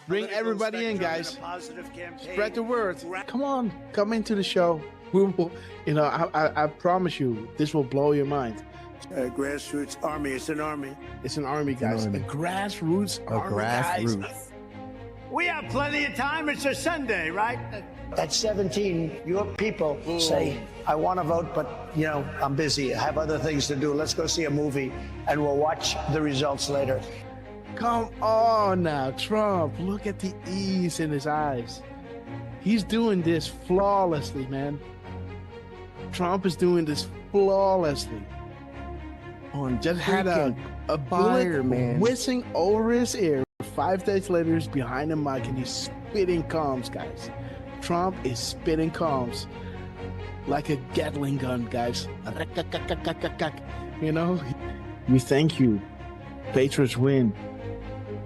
Bring everybody in, guys. Spread the word. Come on, come into the show. We will, you know, I promise you, this will blow your mind. Grassroots army. It's an army. It's an army, guys. A grassroots army, guys. We have plenty of time. It's a Sunday, right? At 17, your people say, I want to vote, but, you know, I'm busy. I have other things to do. Let's go see a movie, and we'll watch the results later. Come on now, Trump. Look at the ease in his eyes. He's doing this flawlessly, man. Trump is doing this flawlessly. Just had a bullet whizzing over his ear. 5 days later, he's behind the mic and he's spitting comms, guys. Trump is spitting comms like a Gatling gun, guys. You know, we thank you. Patriots win.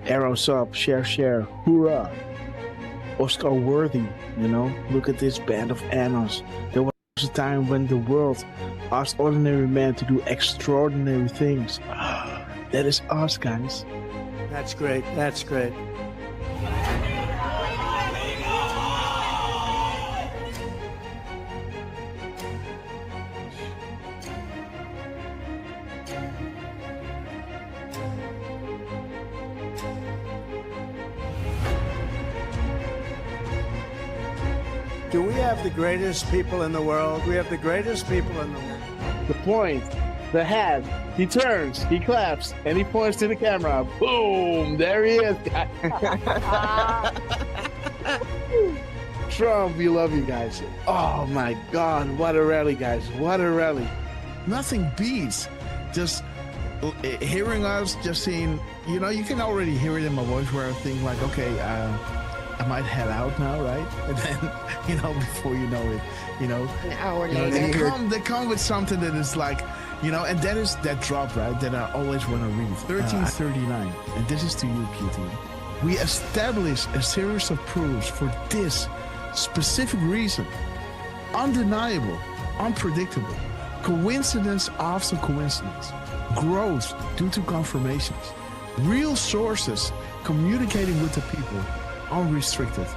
Arrows up, share, hoorah. Oscar worthy, you know. Look at this band of annals. There was a time when the world asked ordinary men to do extraordinary things. That is us, guys. That's great. That's great. Do we have the greatest people in the world? We have the greatest people in the world. The point, the hat, he turns, he claps, and he points to the camera. Boom! There he is, guys. Trump, we love you guys. Oh my God, what a rally, guys. What a rally. Nothing beats just hearing us, just seeing, you know, you can already hear it in my voice where I think like, okay, I might head out now, right? And then, you know, before you know it, you know, an hour you know, later, they come with something that is like, you know, and that is that drop, right? That I always want to read. 1339, and this is to you, QT. We established a series of proofs for this specific reason. Undeniable, unpredictable, coincidence after coincidence, growth due to confirmations, real sources communicating with the people, unrestricted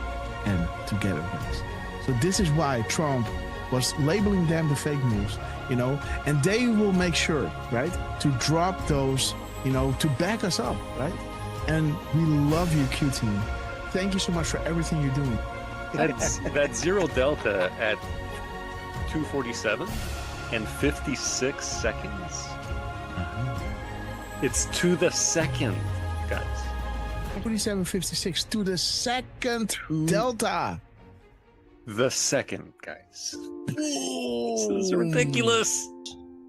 and together, guys. So this is why Trump was labeling them the fake news, you know, and they will make sure, right, to drop those, you know, to back us up, right? And we love you, Q team. Thank you so much for everything you're doing. That zero delta at 2:47 and 56 seconds. It's to the second, guys. 47.56 to the second delta. The second, guys. This is ridiculous.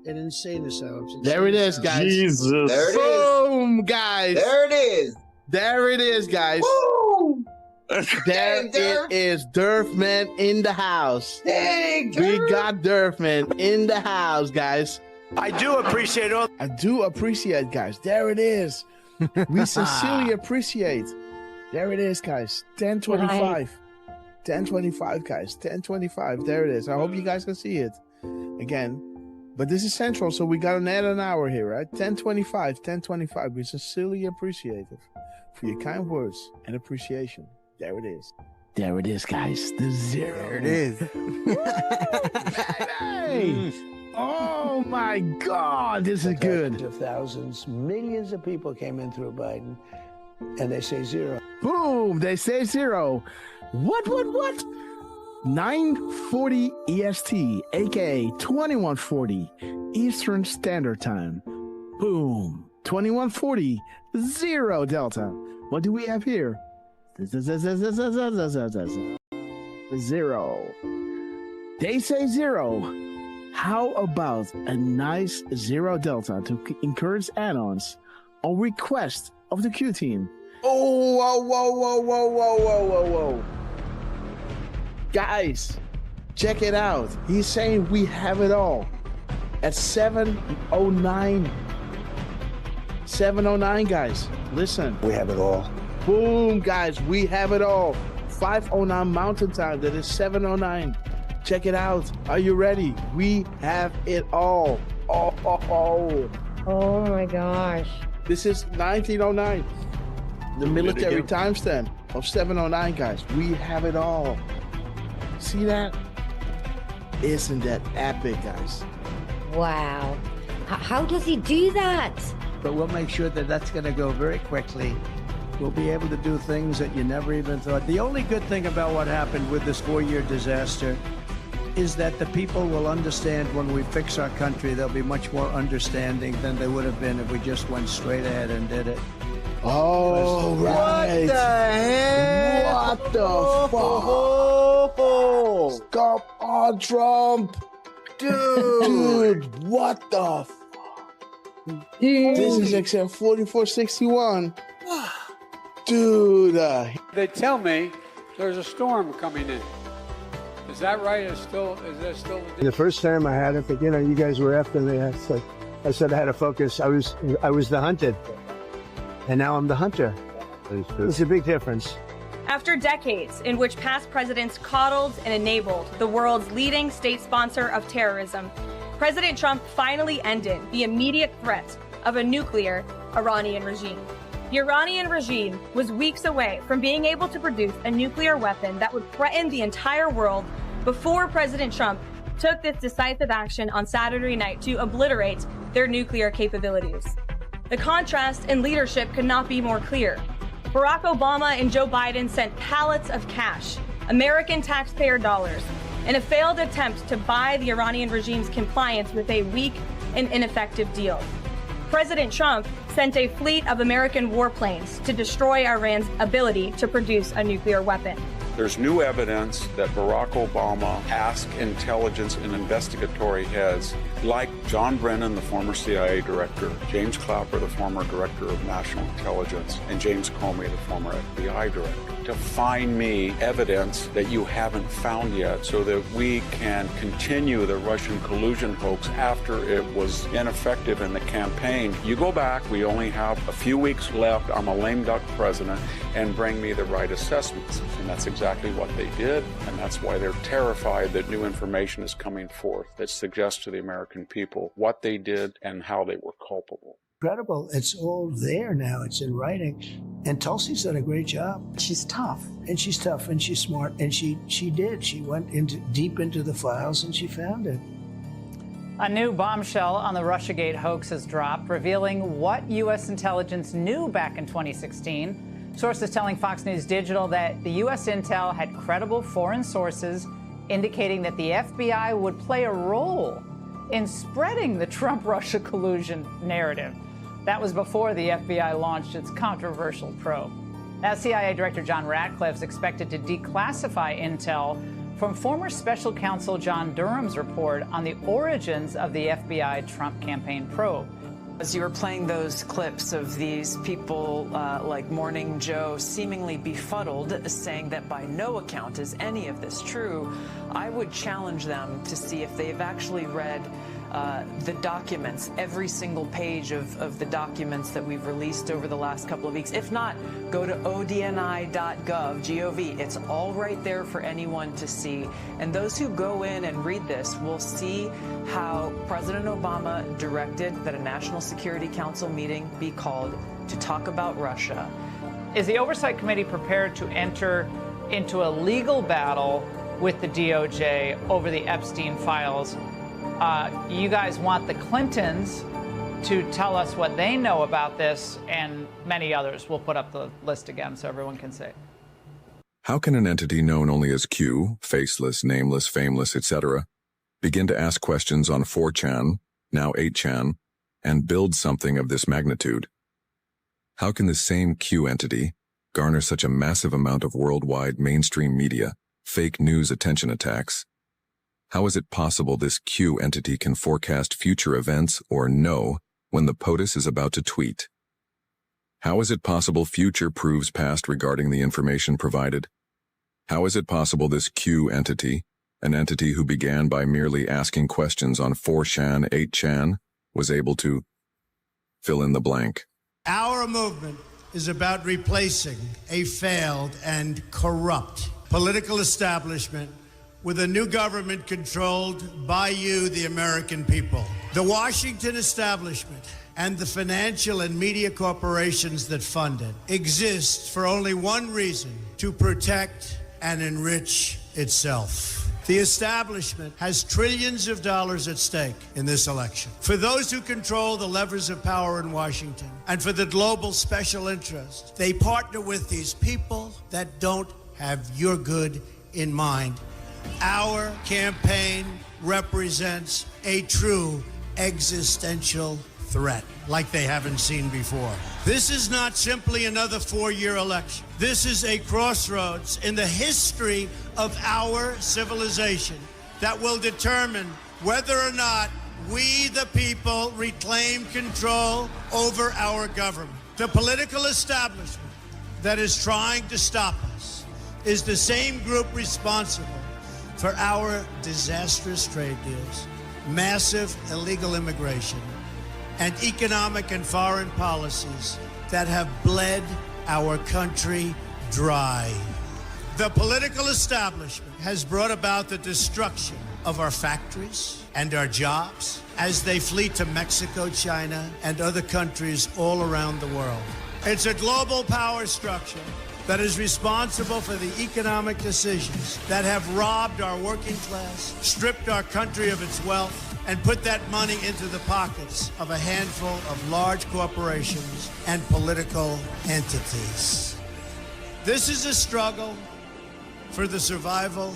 They didn't say this out. There it is, guys. Jesus. There it is. Boom, guys. There it is. There it is, guys. Woo! There it is. Derf man in the house. Dang, We got Derf man in the house, guys. I do appreciate all. I do appreciate, guys. There it is. We sincerely appreciate. There it is, guys. 10:25. 10:25, guys. 10:25. There it is. I hope you guys can see it again. But this is central, so we got to add an hour here, right? 10:25. 10:25. We sincerely appreciate it for your kind words and appreciation. There it is. There it is, guys. The zero. There it is. Hey! Oh my God, this is good. Of thousands, millions of people came in through Biden, and they say zero. Boom, they say zero. What? 9:40 EST, aka 21:40 Eastern Standard Time. Boom, 21:40, zero Delta. What do we have here? Zero. They say zero. How about a nice zero Delta to encourage add-ons on request of the Q team? Oh, whoa. Guys, check it out. He's saying we have it all at 7:09. 7:09, guys. Listen. We have it all. Boom, guys. We have it all. 5:09 Mountain Time. That is 7:09. Check it out. Are you ready? We have it all. oh my gosh. This is 1909. The military timestamp. of 709, guys. We have it all. See that? Isn't that epic, guys? Wow. How does he do that? But we'll make sure that that's going to go very quickly. We'll be able to do things that you never even thought. The only good thing about what happened with this 4-year disaster is that the people will understand when we fix our country. They'll be much more understanding than they would have been if we just went straight ahead and did it. Oh, right. What the heck? What the fuck? Come on, Trump. Dude, what the fuck? This is XM 4461. Dude. They tell me there's a storm coming in. Is that right? Is that still The first time I had it, but you guys were after me. I said I had to focus. I was the hunted, and now I'm the hunter. It's a big difference. After decades in which past presidents coddled and enabled the world's leading state sponsor of terrorism, President Trump finally ended the immediate threat of a nuclear Iranian regime. The Iranian regime was weeks away from being able to produce a nuclear weapon that would threaten the entire world before President Trump took this decisive action on Saturday night to obliterate their nuclear capabilities. The contrast in leadership could not be more clear. Barack Obama and Joe Biden sent pallets of cash, American taxpayer dollars, in a failed attempt to buy the Iranian regime's compliance with a weak and ineffective deal. President Trump sent a fleet of American warplanes to destroy Iran's ability to produce a nuclear weapon. There's new evidence that Barack Obama asked intelligence and investigatory heads like John Brennan, the former CIA director, James Clapper, the former director of national intelligence, and James Comey, the former FBI director, to find me evidence that you haven't found yet so that we can continue the Russian collusion hoax after it was ineffective in the campaign. You go back, we only have a few weeks left, I'm a lame duck president, and bring me the right assessments. And that's exactly what they did, and that's why they're terrified that new information is coming forth that suggests to the American people what they did and how they were culpable. Incredible. It's all there now. It's in writing. And Tulsi's done a great job. She's tough. And she's tough and she's smart. And she did. She went deep into the files and she found it. A new bombshell on the Russiagate hoax has dropped, revealing what U.S. intelligence knew back in 2016. Sources telling Fox News Digital that the U.S. intel had credible foreign sources indicating that the FBI would play a role in spreading the Trump-Russia collusion narrative. That was before the FBI launched its controversial probe. Now, CIA Director John Ratcliffe is expected to declassify intel from former special counsel John Durham's report on the origins of the FBI Trump campaign probe. As you were playing those clips of these people like Morning Joe seemingly befuddled, saying that by no account is any of this true, I would challenge them to see if they've actually read the documents, every single page of the documents that we've released over the last couple of weeks. If not, go to odni.gov, G-O-V. It's all right there for anyone to see. And those who go in and read this will see how President Obama directed that a National Security Council meeting be called to talk about Russia. Is the Oversight Committee prepared to enter into a legal battle with the DOJ over the Epstein files? You guys want the Clintons to tell us what they know about this and many others. We'll put up the list again so everyone can see. How can an entity known only as Q, faceless, nameless, fameless, etc., begin to ask questions on 4chan, now 8chan, and build something of this magnitude? How can the same Q entity garner such a massive amount of worldwide mainstream media, fake news attention attacks? How is it possible this Q entity can forecast future events or know when the POTUS is about to tweet? How is it possible future proves past regarding the information provided? How is it possible this Q entity, an entity who began by merely asking questions on 4chan, 8chan, was able to fill in the blank? Our movement is about replacing a failed and corrupt political establishment with a new government controlled by you, the American people. The Washington establishment and the financial and media corporations that fund it exist for only one reason: to protect and enrich itself. The establishment has trillions of dollars at stake in this election. For those who control the levers of power in Washington and for the global special interest, they partner with these people that don't have your good in mind. Our campaign represents a true existential threat like they haven't seen before. This is not simply another four-year election. This is a crossroads in the history of our civilization that will determine whether or not we, the people, reclaim control over our government. The political establishment that is trying to stop us is the same group responsible for our disastrous trade deals, massive illegal immigration, and economic and foreign policies that have bled our country dry. The political establishment has brought about the destruction of our factories and our jobs as they flee to Mexico, China, and other countries all around the world. It's a global power structure that is responsible for the economic decisions that have robbed our working class, stripped our country of its wealth, and put that money into the pockets of a handful of large corporations and political entities. This is a struggle for the survival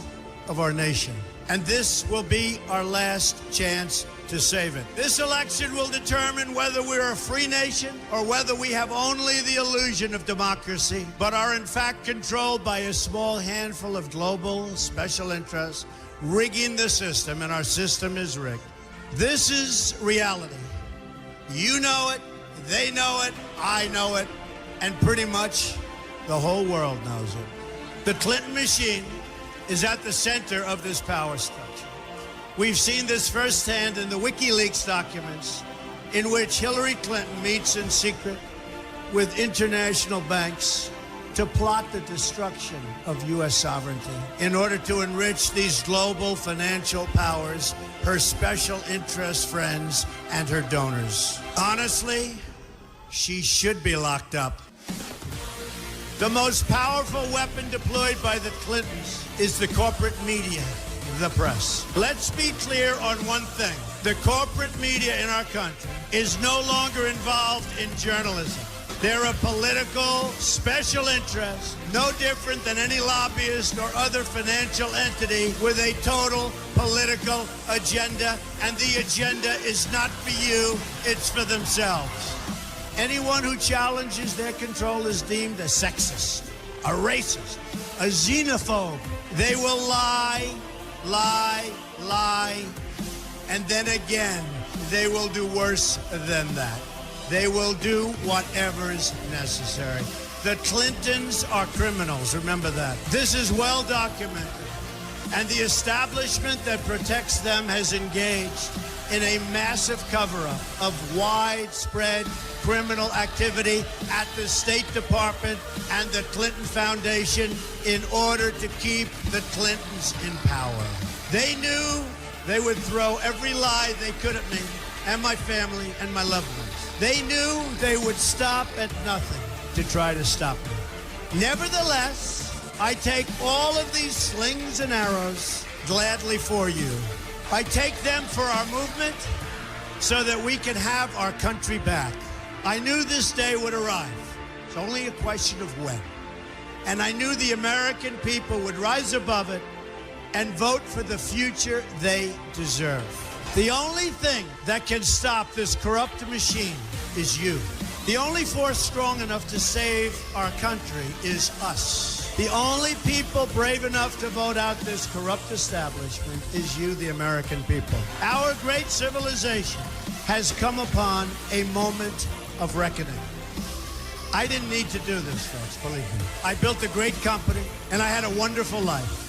of our nation, and this will be our last chance to save it. This election will determine whether we're a free nation or whether we have only the illusion of democracy, but are in fact controlled by a small handful of global special interests rigging the system, and our system is rigged. This is reality. You know it, they know it, I know it, and pretty much the whole world knows it. The Clinton machine is at the center of this power structure. We've seen this firsthand in the WikiLeaks documents, in which Hillary Clinton meets in secret with international banks to plot the destruction of U.S. sovereignty in order to enrich these global financial powers, her special interest friends, and her donors. Honestly, she should be locked up. The most powerful weapon deployed by the Clintons is the corporate media, the press. Let's be clear on one thing. The corporate media in our country is no longer involved in journalism. They're a political special interest, no different than any lobbyist or other financial entity with a total political agenda, and the agenda is not for you, it's for themselves. Anyone who challenges their control is deemed a sexist, a racist, a xenophobe. They will lie, and then again, they will do worse than that. They will do whatever is necessary. The Clintons are criminals, remember that. This is well documented, and the establishment that protects them has engaged in a massive cover-up of widespread criminal activity at the State Department and the Clinton Foundation in order to keep the Clintons in power. They knew they would throw every lie they could at me and my family and my loved ones. They knew they would stop at nothing to try to stop me. Nevertheless, I take all of these slings and arrows gladly for you. I take them for our movement so that we can have our country back. I knew this day would arrive. It's only a question of when. And I knew the American people would rise above it and vote for the future they deserve. The only thing that can stop this corrupt machine is you. The only force strong enough to save our country is us. The only people brave enough to vote out this corrupt establishment is you, the American people. Our great civilization has come upon a moment of reckoning. I didn't need to do this, folks, believe me. I built a great company, and I had a wonderful life.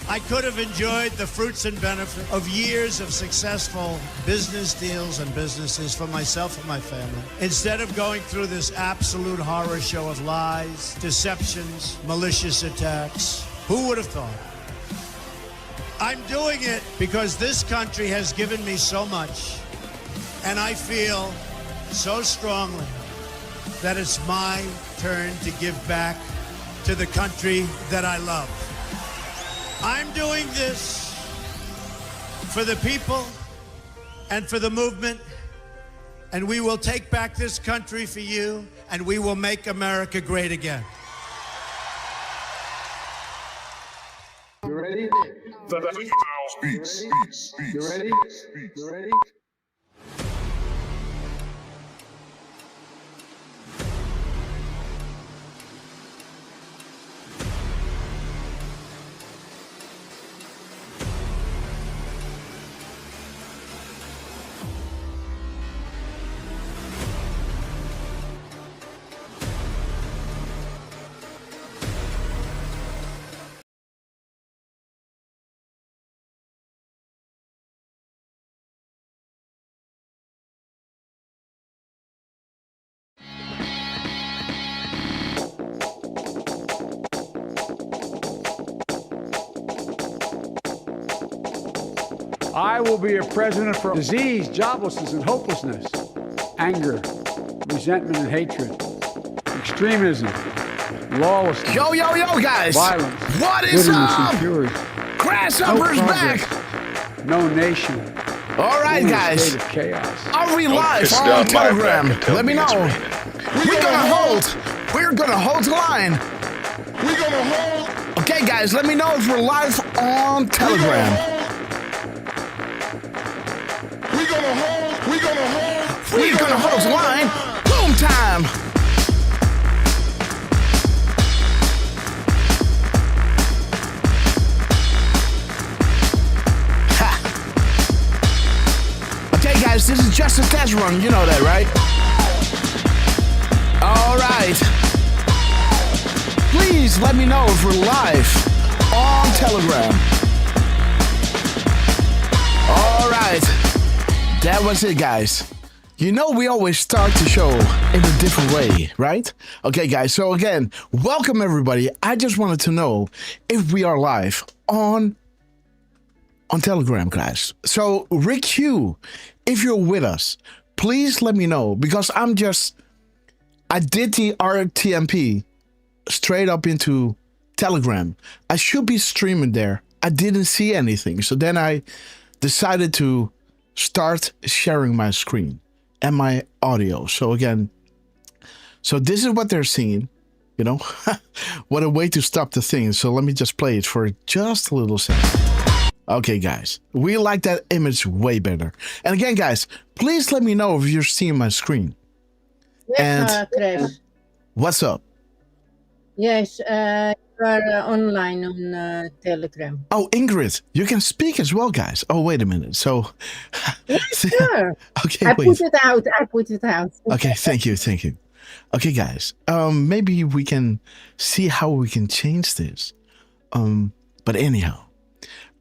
I could have enjoyed the fruits and benefit of years of successful business deals and businesses for myself and my family, instead of going through this absolute horror show of lies, deceptions, malicious attacks. Who would have thought? I'm doing it because this country has given me so much, And I feel so strongly that it's my turn to give back to the country that I love. I'm doing this for the people and for the movement, and we will take back this country for you, and we will make America great again. You ready? You ready? You ready? I will be a president for disease, joblessness, and hopelessness, anger, resentment, and hatred, extremism, lawlessness. Yo, guys. Violence. What is up? Grasshopper's Grasshopper's back. No nation. All right, guys. State of chaos. Are we live on Telegram? Let me know. We're gonna hold the line. We're gonna hold. Okay, guys, let me know if we're live on Telegram. We're gonna hold the line. Boom time. Ha. Okay, guys, this is just a test run. You know that, right? All right. Please let me know if we're live on Telegram. All right. That was it, guys. You know, we always start the show in a different way, right? Okay, guys. So again, welcome everybody. I just wanted to know if we are live on Telegram, guys. So Rick Hugh, if you're with us, please let me know, because I did the RTMP straight up into Telegram. I should be streaming there. I didn't see anything. So then I decided to start sharing my screen and my audio. So again, so this is what they're seeing, you know. What a way to stop the thing. So let me just play it for just a little second. Okay, guys, we like that image way better. And again, guys, please let me know if you're seeing my screen. Yes, Crash. What's up? Yes, you are online on Telegram. Oh, Ingrid, you can speak as well, guys. Oh, wait a minute. So, yes, sure. Okay, I wait. put it out. Okay, thank you. Okay, guys, maybe we can see how we can change this. But anyhow,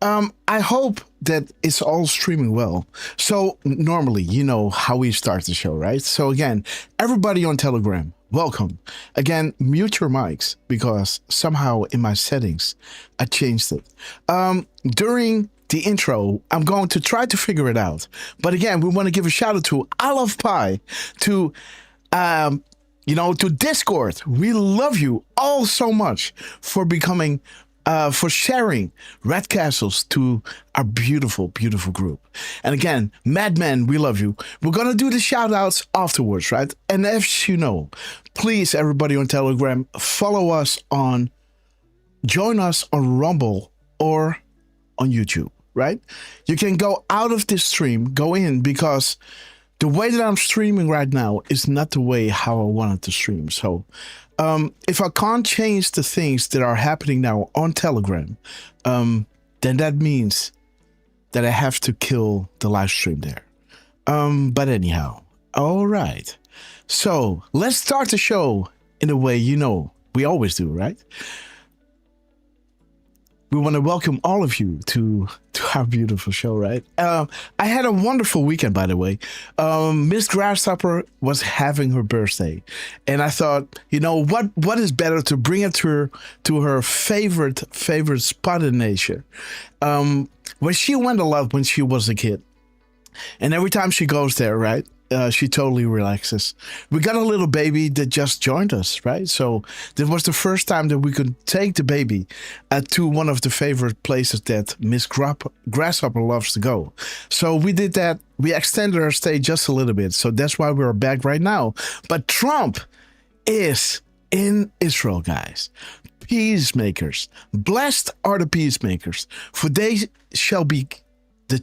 I hope that it's all streaming well. So normally, you know how we start the show, right? So again, everybody on Telegram, welcome. Again, mute your mics, because somehow in my settings, I changed it. During the intro, I'm going to try to figure it out. But again, we want to give a shout out to I Love Pie, to to Discord. We love you all so much for becoming, for sharing Red Castles to our beautiful, beautiful group. And again, Madman, we love you. We're going to do the shout outs afterwards, right? And as you know, please, everybody on Telegram, follow us join us on Rumble or on YouTube, right? You can go out of this stream, go in, because the way that I'm streaming right now is not the way how I wanted to stream. So if I can't change the things that are happening now on Telegram, then that means that I have to kill the live stream there. But anyhow, all right. So let's start the show in a way we always do, right? We want to welcome all of you to our beautiful show, right? I had a wonderful weekend, by the way. Miss Grasshopper was having her birthday, and I thought, what is better to bring it to her favorite spot in nature, where she went a lot when she was a kid. And every time she goes there, right, she totally relaxes. We got a little baby that just joined us, right? So this was the first time that we could take the baby to one of the favorite places that Miss Grasshopper loves to go. So we did that. We extended our stay just a little bit. So that's why we're back right now. But Trump is in Israel, guys. Peacemakers. Blessed are the peacemakers, for they shall be the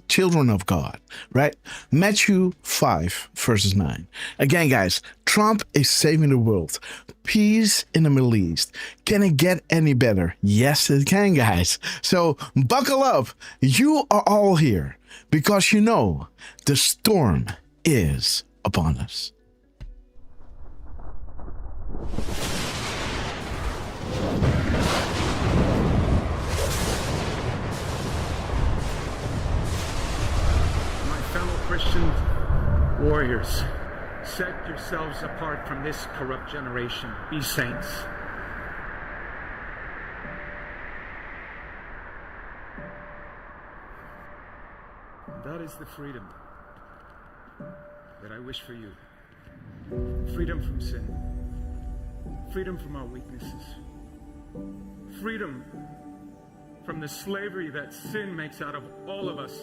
children of God, right? Matthew 5, verses 9. Again, guys, Trump is saving the world. Peace in the Middle East. Can it get any better? Yes, it can, guys. So buckle up. You are all here because you know the storm is upon us. Christian warriors, set yourselves apart from this corrupt generation. Be saints. That is the freedom that I wish for you. Freedom from sin. Freedom from our weaknesses. Freedom from the slavery that sin makes out of all of us.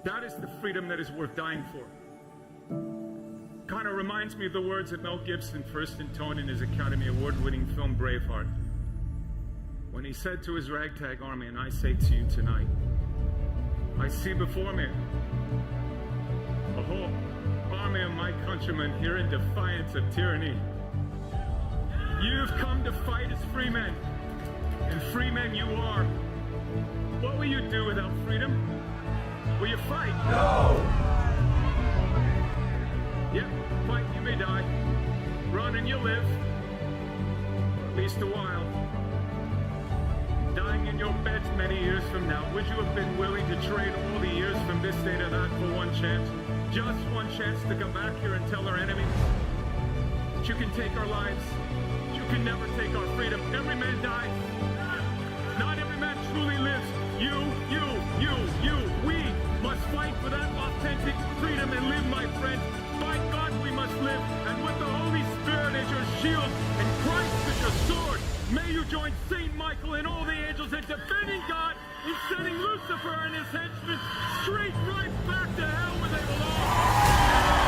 That is the freedom that is worth dying for. Kind of reminds me of the words that Mel Gibson first intoned in his Academy Award-winning film Braveheart, when he said to his ragtag army, and I say to you tonight, I see before me a whole army of my countrymen here in defiance of tyranny. You've come to fight as free men, and free men you are. What will you do without freedom? Will you fight? No! Yep, fight, you may die. Run and you'll live. For at least a while. Dying in your beds many years from now, would you have been willing to trade all the years from this day to that for one chance? Just one chance to come back here and tell our enemies that you can take our lives, you can never take our freedom. Every man dies. Not every man truly lives. You, we must fight for that authentic freedom and live, my friends. By God, we must live. And with the Holy Spirit as your shield and Christ as your sword, may you join Saint Michael and all the angels in defending God and sending Lucifer and his henchmen straight right back to hell where they belong.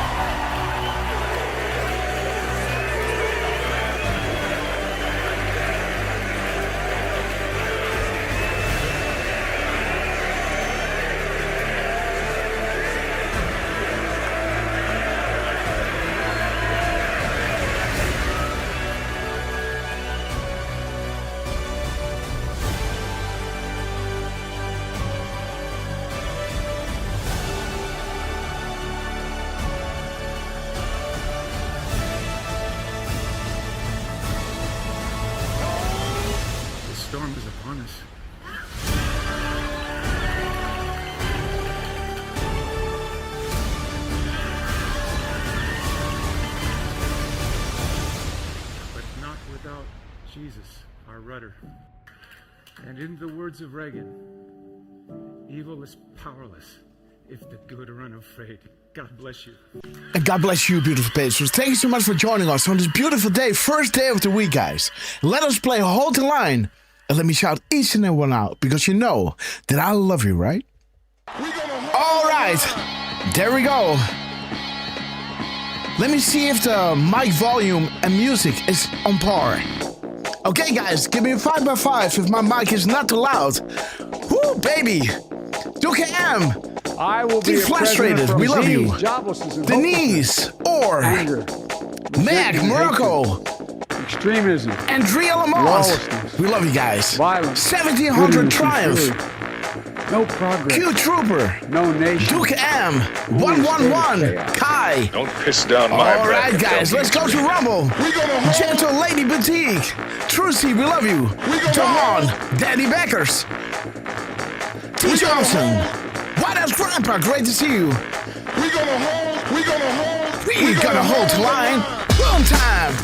Storm is upon us. But not without Jesus, our rudder. And in the words of Reagan, evil is powerless if the good are unafraid. God bless you. And God bless you, beautiful patrons. Thank you so much for joining us on this beautiful day, first day of the week, guys. Let us play Hold the Line. And let me shout each and every one out, because you know that I love you, right? All right, there we go. Let me see if the mic volume and music is on par. Okay, guys, give me a 5x5 if my mic is not too loud. Woo, baby. 2KM. I will be Deflastrated, we love you. Denise, or Mac, Morocco. Extremism. Andrea Lamont. We love you guys. Violence. 1700 Triumph. No progress. Q Trooper. No nation. Duke M. 111. Kai. Don't piss down my All right, guys, let's go to Rumble. Gentle Lady Boutique. Trucy, we love you. Dawn. Daddy Beckers. T. Johnson. White House Grandpa, great to see you. We gonna hold the line. Boom time.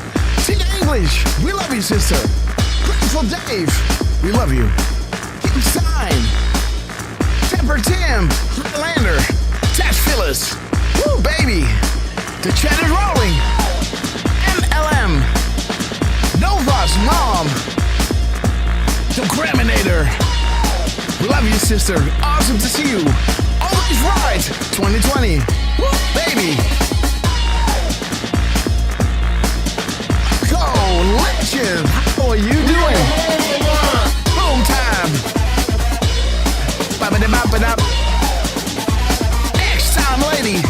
Tina English, we love you, sister. Grateful Dave, we love you. Keep sign. Rapper Tim, Lander, Tash Phyllis, woo baby, the chat is rolling. MLM, Nova's mom, the Graminator. We love you, sister. Awesome to see you. Always right. 2020. Woo, baby. Go, legend. How are you doing? Boom time. Bop-a-da-bop-a-dop. X-Time lady.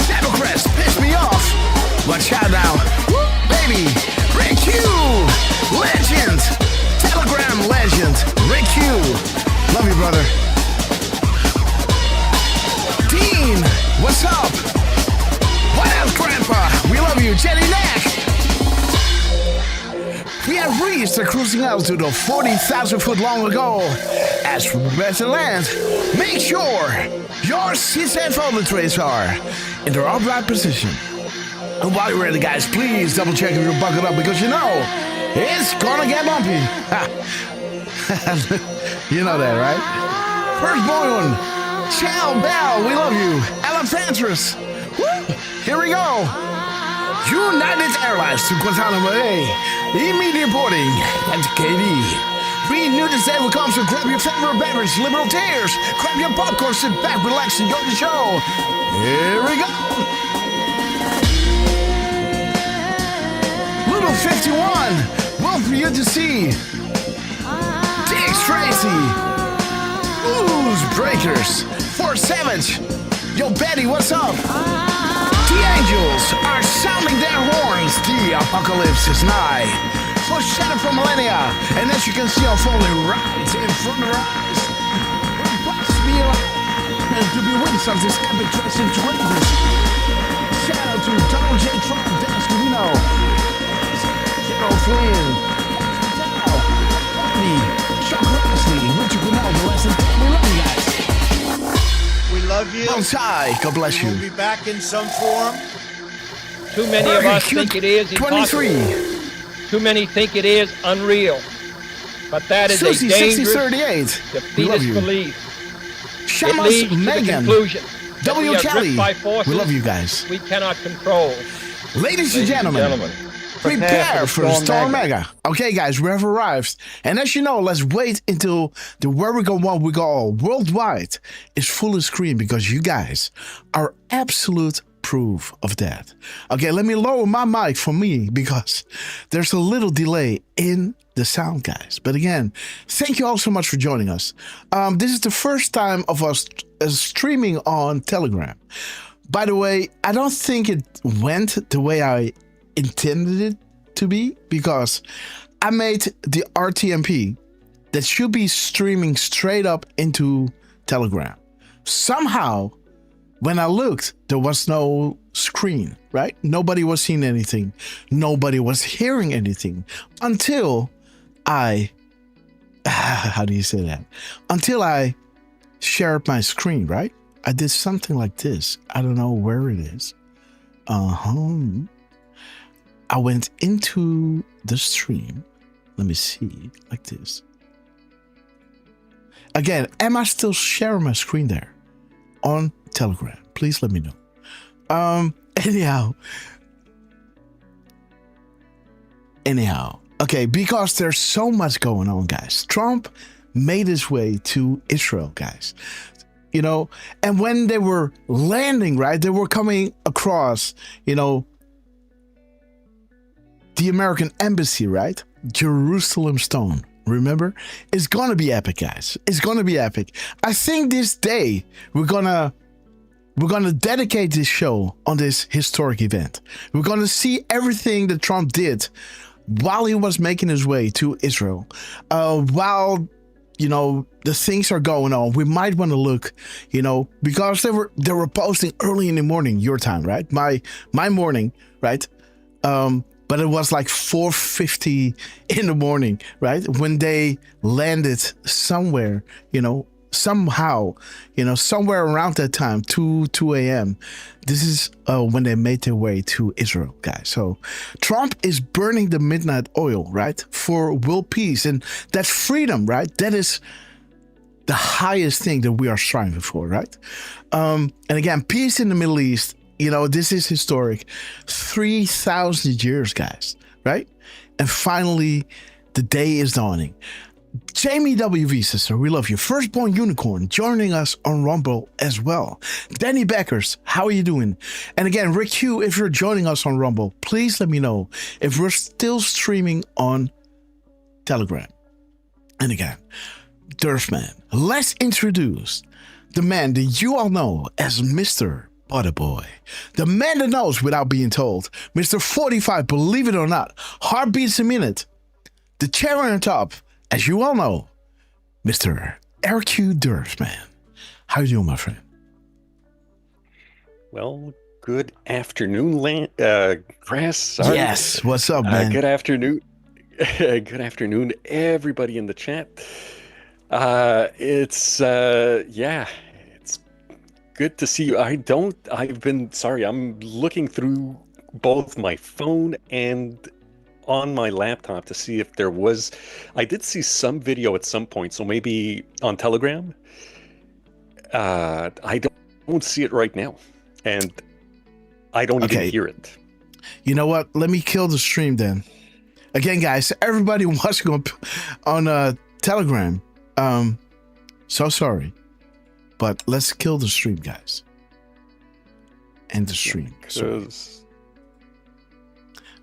Democrats piss me off. Watch out now. Woo, baby. Rick Hugh. Legend. Telegram legend. Rick Hugh. Love you, brother. Dean. What's up? What else, Grandpa? We love you. Jenny Nack. We have reached the cruising altitude of 40,000 foot long ago. As we prepare to land, make sure your seats and folder trays are in their upright position. And while you're ready, guys, please double check if you're buckled up because you know it's gonna get bumpy. You know that, right? Firstborn, Chow Bell, we love you. Elephantress. Woo! Here we go. United Airlines to Guantanamo Bay. Immediate boarding at KD. Renew this day will come, so grab your favorite beverage, liberal tears. Grab your popcorn, sit back, relax, and enjoy the show. Here we go. Little 51. Well for you to see. Dix Tracy. Blues Breakers. Fort Savage. Yo, Betty, what's up? The angels are sounding their horns. The apocalypse is nigh. Foreshadow from millennia. And as you can see, unfolding right in front of our eyes. It must be alive. And to be witness of this epic dress into greatness. Shout out to Donald J. Trump, Dennis Covino, Gerald Flynn, Rodney, Chuck Grassley, Richard Grinnell, the lesson. We love you guys. We love you. Bonsai, God bless you. We'll be back in some form. Too many of us think it is impossible. 23. Too many think it is unreal. But that is Susie, a dangerous, 6038. defeatist belief. It Shamus leads to the Megan. conclusion that W. we are Kelly. gripped by forces We love you guys. we cannot control. Ladies and gentlemen, prepare for the Storm Mega. Okay, guys, we have arrived. And as you know, let's wait until the Where We Go One We Go All worldwide is full screen because you guys are absolute proof of that. Okay, let me lower my mic for me because there's a little delay in the sound, guys. But again, thank you all so much for joining us. This is the first time of us streaming on Telegram. By the way, I don't think it went the way I intended it to be because I made the RTMP that should be streaming straight up into Telegram. Somehow, when I looked, there was no screen, right? Nobody was seeing anything. Nobody was hearing anything until I, how do you say that? Until I shared my screen, right? I did something like this. I don't know where it is. I went into the stream. Let me see, like this. Again, am I still sharing my screen there on Telegram? Please let me know. Anyhow. Okay, because there's so much going on, guys. Trump made his way to Israel, guys. You know, and when they were landing, right, they were coming across, you know, the American embassy, right? Jerusalem Stone. Remember? It's gonna be epic, guys. It's gonna be epic. I think this day we're gonna dedicate this show on this historic event. We're gonna see everything that Trump did while he was making his way to Israel. While you know the things are going on, we might want to look, you know, because they were posting early in the morning, your time, right? My morning, right? But it was like 4:50 in the morning, right? When they landed somewhere, you know, somehow, you know, somewhere around that time, 2 a.m. This is when they made their way to Israel, guys. So Trump is burning the midnight oil, right? For world peace. And that's freedom, right? That is the highest thing that we are striving for, right? And again, peace in the Middle East, this is historic. 3,000 years, guys, right? And finally, the day is dawning. Jamie WV, sister, we love you. Firstborn Unicorn joining us on Rumble as well. Danny Beckers, how are you doing? And again, Rick Hugh, if you're joining us on Rumble, please let me know if we're still streaming on Telegram. And again, Derfman, let's introduce the man that you all know as Mr. Butterboy. The man that knows without being told. Mr. 45, believe it or not, heartbeats a minute. The cherry on top, as you all know, Mr. RQ Derfman. How you doing, my friend? Well, good afternoon, Grass. Sorry. Yes, what's up, man? Good afternoon. Good afternoon, everybody in the chat. It's good to see you. I'm looking through both my phone and on my laptop to see if I did see some video at some point, so maybe on Telegram. I don't see it right now, and I don't even hear it. You know what? Let me kill the stream then. Again, guys, everybody watching on Telegram, so sorry, but let's kill the stream, guys. End the stream.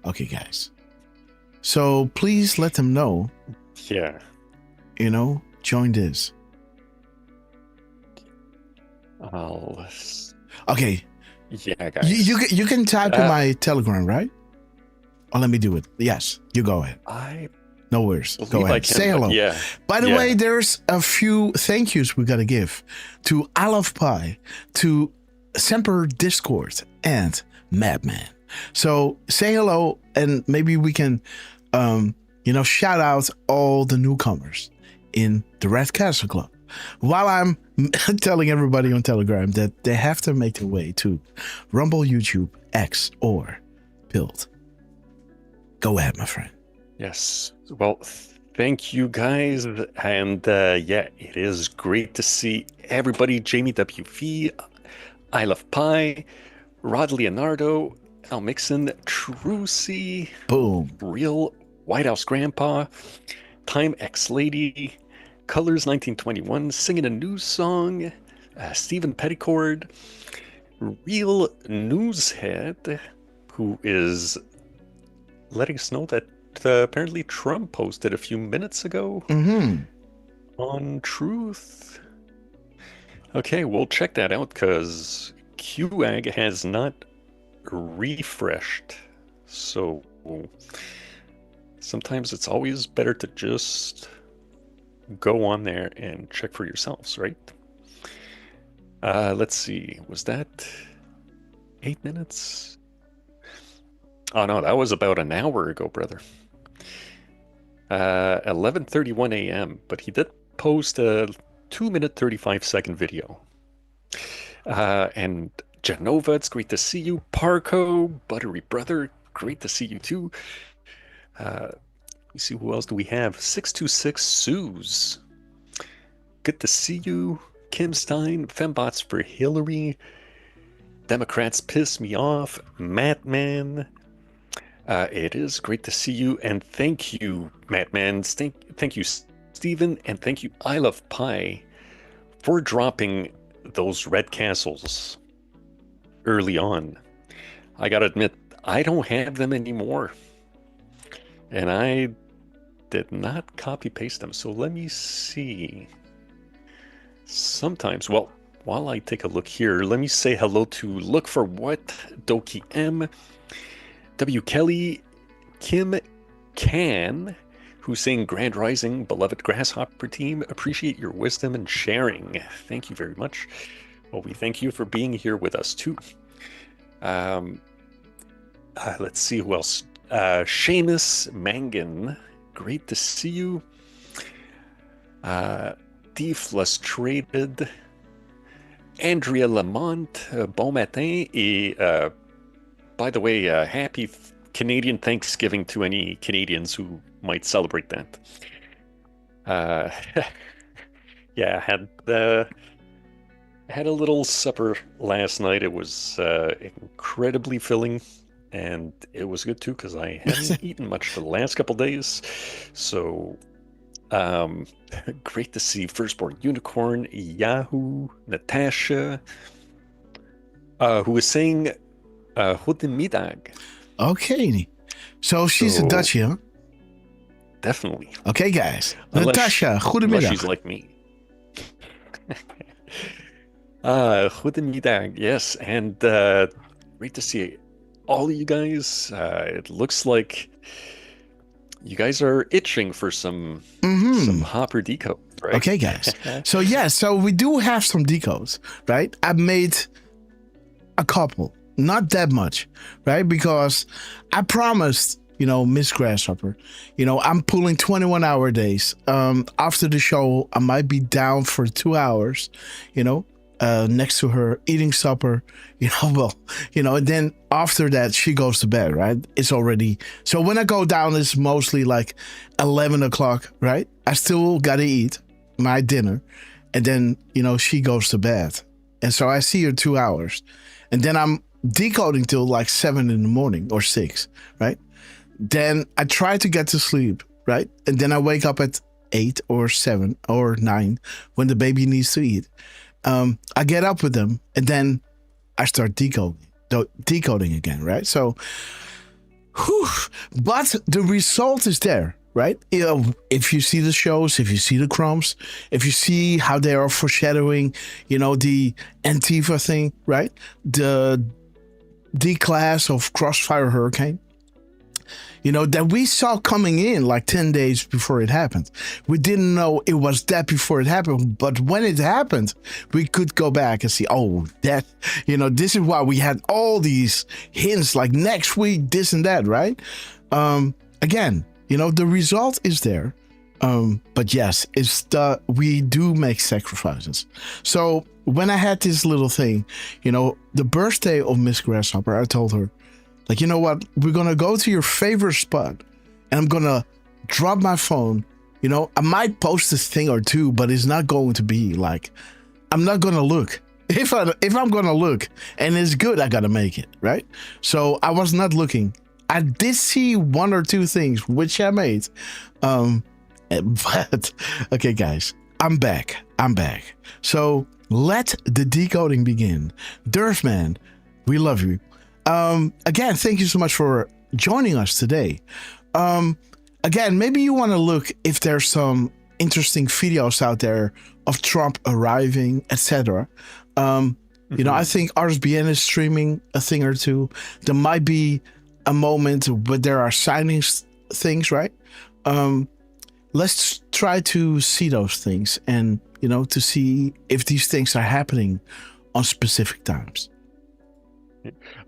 Okay, guys. So please let them know. Yeah. Join this. Okay. Yeah, guys. You can type in my Telegram, right? Or let me do it. Yes, you go ahead. No worries. Go ahead. Say hello. Yeah. By the way, there's a few thank yous we got to give to I Love Pie, to Semper Discord, and Madman. So say hello, and maybe we can, shout out all the newcomers in the Red Castle Club. While I'm telling everybody on Telegram that they have to make their way to Rumble, YouTube, X, or Build. Go ahead, my friend. Yes. Well, thank you guys. And it is great to see everybody. Jamie WV, I Love Pie, Rod Leonardo, Al Mixon, Trucy, boom, Real White House Grandpa, Time X Lady, Colors 1921, Singing a New Song, Stephen Petticord, Real Newshead, who is letting us know that apparently Trump posted a few minutes ago on Truth. Okay, we'll check that out because QAG has not refreshed. So sometimes it's always better to just go on there and check for yourselves, right? Let's see. Was that 8 minutes? Oh no, that was about an hour ago, brother. 11:31 a.m. But he did post a 2-minute 35-second video. And Genova, it's great to see you. Parco, Buttery Brother, great to see you too. Let me see, who else do we have? 626 Suze, good to see you. Kim Stein, Fembots for Hillary, Democrats piss me off, Mattman. It is great to see you, and thank you, Mattman. Thank you, Stephen, and thank you, I Love Pie, for dropping those red castles early on. I gotta admit, I don't have them anymore, and I did not copy paste them. So let me see. Sometimes, well, while I take a look here, let me say hello to Look for What, Doki M, W. Kelly, Kim Can, who's saying Grand Rising, beloved Grasshopper team, appreciate your wisdom and sharing. Thank you very much. Well, we thank you for being here with us too. Let's see who else. Seamus Mangan, great to see you. Deflustrated, Andrea Lamont, bon matin, et by the way, happy Canadian Thanksgiving to any Canadians who might celebrate that. Yeah, I had a little supper last night. It was incredibly filling, and it was good too because I hadn't eaten much for the last couple days. So, great to see Firstborn Unicorn, Yahoo, Natasha, who was saying Goedemiddag. Okay. So she's a Dutchie, huh? Definitely. Okay, guys. Unless, Natasha, unless goedemiddag. she's like me. Goedemiddag, yes. And great to see all of you guys. It looks like you guys are itching for some Hopper decode, right? Okay, guys. So we do have some decodes, right? I made a couple, not that much, right? Because I promised, Miss Grasshopper, I'm pulling 21-hour days. After the show, I might be down for 2 hours, next to her eating supper, and then after that she goes to bed, right? It's already, so when I go down, it's mostly like 11 o'clock, right? I still gotta eat my dinner, and then, she goes to bed. And so I see her 2 hours, and then I'm decoding till like 7 in the morning or 6, right? Then I try to get to sleep, right? And then I wake up at 8 or 7 or 9 when the baby needs to eat. I get up with them, and then I start decoding again, right? So, but the result is there, right? If you see the shows, if you see the crumbs, if you see how they are foreshadowing, the Antifa thing, right? The D-class of Crossfire Hurricane, that we saw coming in like 10 days before it happened. We didn't know it was that before it happened, but when it happened, we could go back and see, that, this is why we had all these hints like next week, this and that, right? Again, the result is there. But yes, we do make sacrifices. So when I had this little thing, the birthday of Miss Grasshopper, I told her, like, you know what? We're going to go to your favorite spot, and I'm going to drop my phone. I might post this thing or two, but it's not going to be like, I'm not going to look. If I'm going to look and it's good, I got to make it, right? So I was not looking. I did see 1 or 2 things, which I made. But, okay, guys, I'm back. So let the decoding begin. Derfman, we love you. Again, thank you so much for joining us today. Again, maybe you want to look if there's some interesting videos out there of Trump arriving, etc. I think RSBN is streaming a thing or two. There might be a moment where there are signings things, right? Let's try to see those things and, to see if these things are happening on specific times.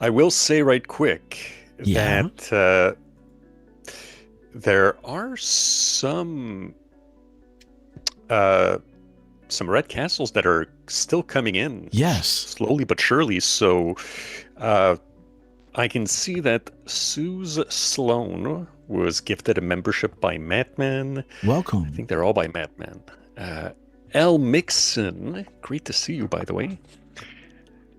I will say right quick that there are some red castles that are still coming in. Yes. Slowly but surely. So I can see that Suze Sloan was gifted a membership by Madman. Welcome. I think they're all by Madman. L. Mixon, great to see you, by the way.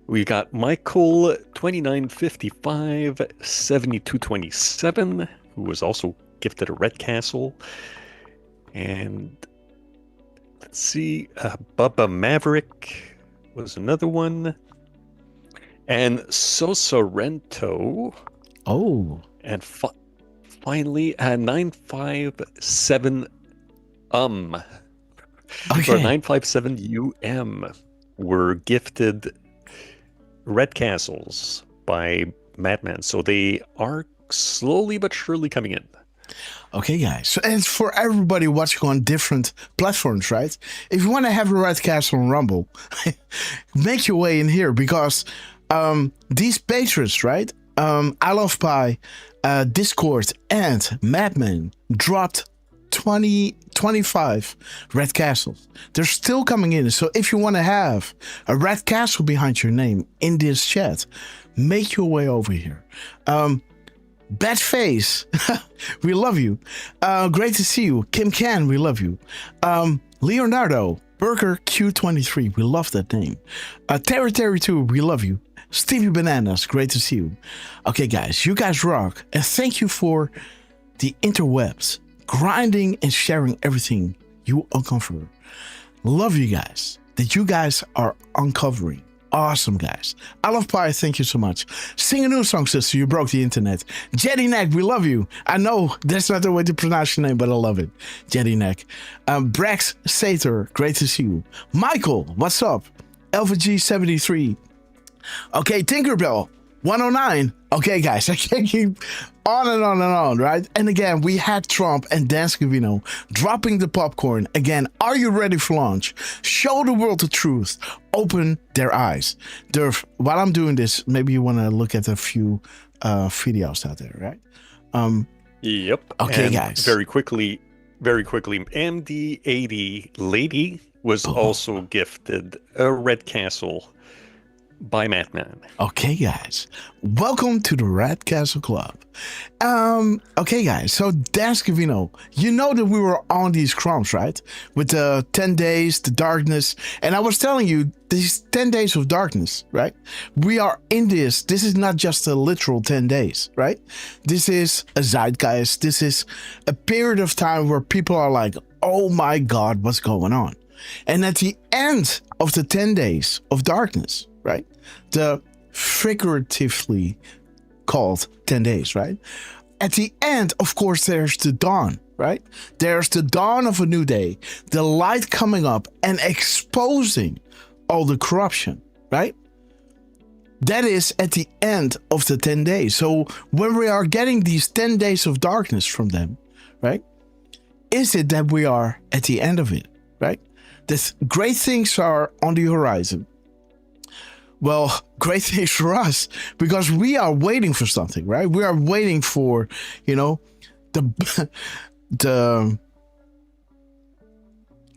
We got Michael 2955 7227, who was also gifted a red castle. And let's see, Bubba Maverick was another one. And Sosarento. Oh. And finally, 957 Okay. Or 957 were gifted red castles by Madman. So they are slowly but surely coming in. Okay, guys. So, and for everybody watching on different platforms, right? If you want to have a red castle on Rumble, make your way in here because these patrons, right? I Love Pie, Discord, and Madman dropped 25 red castles. They're still coming in. So if you want to have a red castle behind your name in this chat, make your way over here. Bad Face, we love you. Great to see you. Kim Can, we love you. Leonardo, Burger Q23, we love that name. Terry 2, we love you. Stevie Bananas, great to see you. Okay, guys, you guys rock. And thank you for the interwebs, grinding and sharing everything you uncover. Love you guys, that you guys are uncovering. Awesome, guys. I love Pie, thank you so much. Sing a new song, sister, you broke the internet. Jetty Neck, we love you. I know that's not the way to pronounce your name, but I love it. Jetty Neck. Brax Sater, great to see you. Michael, what's up? Alpha G73. Okay, Tinkerbell, 109. Okay, guys, I can't keep on and on and on, right? And again, we had Trump and Dan Scavino dropping the popcorn. Again, are you ready for launch? Show the world the truth. Open their eyes. Derf, while I'm doing this, maybe you want to look at a few videos out there, right? Yep. Okay, and guys. Very quickly, MD80 Lady was also gifted a Red Castle by Madman. Okay, guys. Welcome to the Red Castle Club. Okay, guys. So, Dan Scavino, you know that we were on these crumbs, right? With the 10 days, the darkness. And I was telling you, these 10 days of darkness, right? We are in this. This is not just a literal 10 days, right? This is a zeitgeist. This is a period of time where people are like, oh my God, what's going on? And at the end of the 10 days of darkness, right? The figuratively called 10 days, right? At the end, of course, there's the dawn, right? There's the dawn of a new day, the light coming up and exposing all the corruption, right? That is at the end of the 10 days. So when we are getting these 10 days of darkness from them, right? Is it that we are at the end of it, right? That great things are on the horizon. Well, great things for us because we are waiting for something, right? We are waiting for, you know, the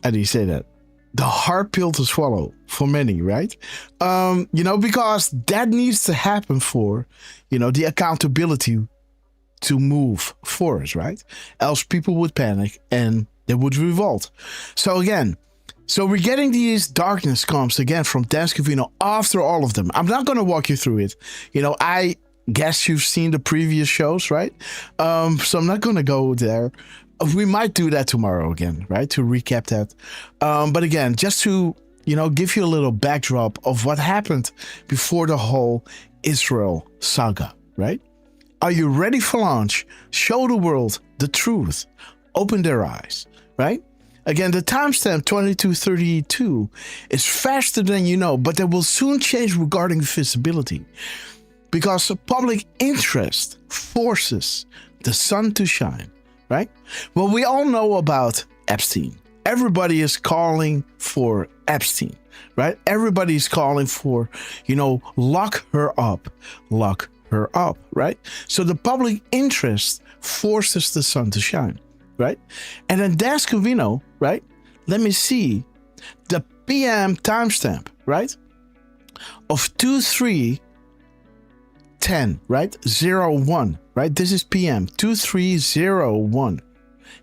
how do you say that? The hard pill to swallow for many, right? You know, because that needs to happen for, you know, the accountability to move for us, right? Else people would panic and they would revolt. So again, so we're getting these darkness comps again from Dan Scavino after all of them. I'm not going to walk you through it. You know, I guess you've seen the previous shows, right? So I'm not going to go there. We might do that tomorrow again, right? To recap that. But again, just to, you know, give you a little backdrop of what happened before the whole Israel saga, right? Are you ready for launch? Show the world the truth. Open their eyes, right? Again, the timestamp 2232 is faster than you know, but that will soon change regarding visibility because public interest forces the sun to shine, right? Well, we all know about Epstein. Everybody is calling for Epstein, right? Everybody's calling for, you know, lock her up, right? So the public interest forces the sun to shine. Right? And then Dan Scavino, right? Let me see the PM timestamp, right? Of 2310, right? 01, right? This is PM 2301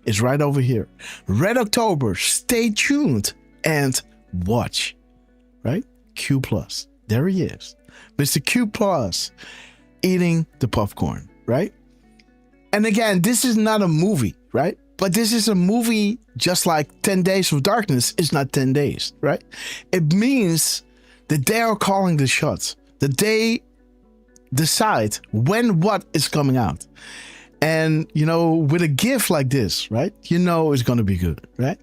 is right over here. Red October, stay tuned and watch, right? Q plus, there he is. Mr. Q plus eating the popcorn, right? And again, this is not a movie, right? But this is a movie just like 10 Days of Darkness is not 10 days, right? It means that they are calling the shots, that they decide when what is coming out. And, you know, with a gift like this, right? You know it's going to be good, right?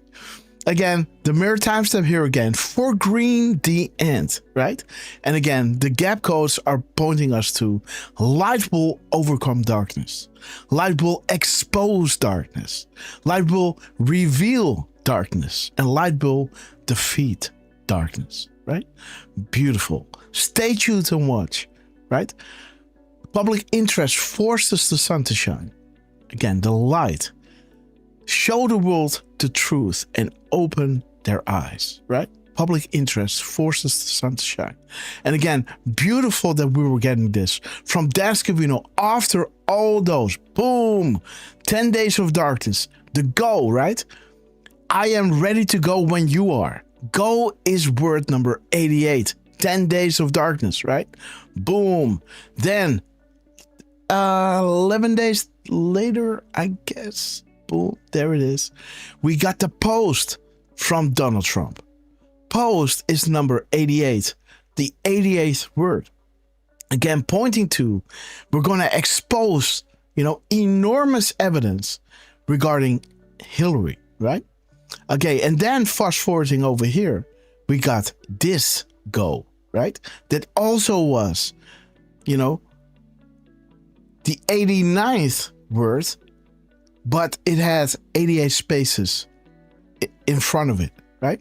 Again, the mirror timestamp here again for green the end, right? And again, the gap codes are pointing us to light will overcome darkness. Light will expose darkness. Light will reveal darkness. And light will defeat darkness, right? Beautiful. Stay tuned and watch, right? Public interest forces the sun to shine. Again, the light. Show the world the truth and open their eyes, right? Public interest forces the sun to shine. And again, beautiful that we were getting this from Dan Scavino after all those, boom, 10 days of darkness, the go, right? I am ready to go when you are. Go is word number 88. 10 days of darkness, right? Boom. Then 11 days later, I guess. Boom. There it is. We got the post from Donald Trump. Post is number 88. The 88th word. Again, pointing to, we're going to expose, enormous evidence regarding Hillary, right? Okay, and then fast forwarding over here, we got this go, right? That also was, the 89th word, but it had 88 spaces in front of it, right?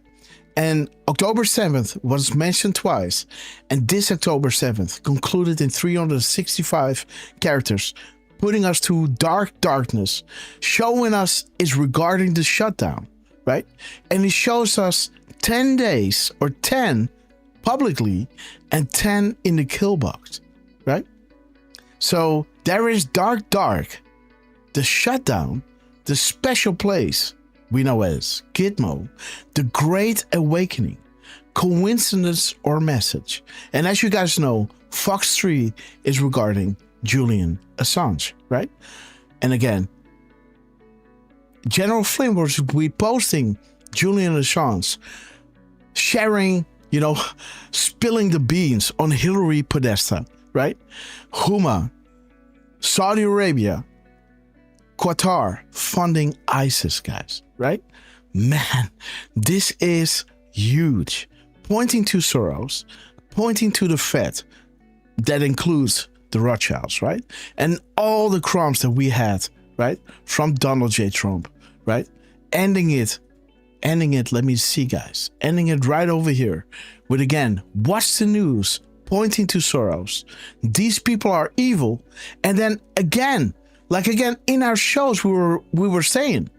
And October 7th was mentioned twice, and this October 7th concluded in 365 characters, putting us to darkness, showing us is regarding the shutdown, right? And it shows us 10 days or 10 publicly and 10 in the kill box, right? So there is dark, the shutdown, the special place we know as Gitmo, the Great Awakening, coincidence or message. And as you guys know, Fox 3 is regarding Julian Assange, right? And again, General Flynn was reposting Julian Assange, sharing, spilling the beans on Hillary Podesta, right? Huma, Saudi Arabia, Qatar funding ISIS, guys, right? Man, this is huge. Pointing to Soros, pointing to the Fed, that includes the Rothschilds, right? And all the crumbs that we had, right? From Donald J. Trump, right? Ending it, let me see, guys. Ending it right over here with, again, watch the news, pointing to Soros. These people are evil. And then again, in our shows, we were saying,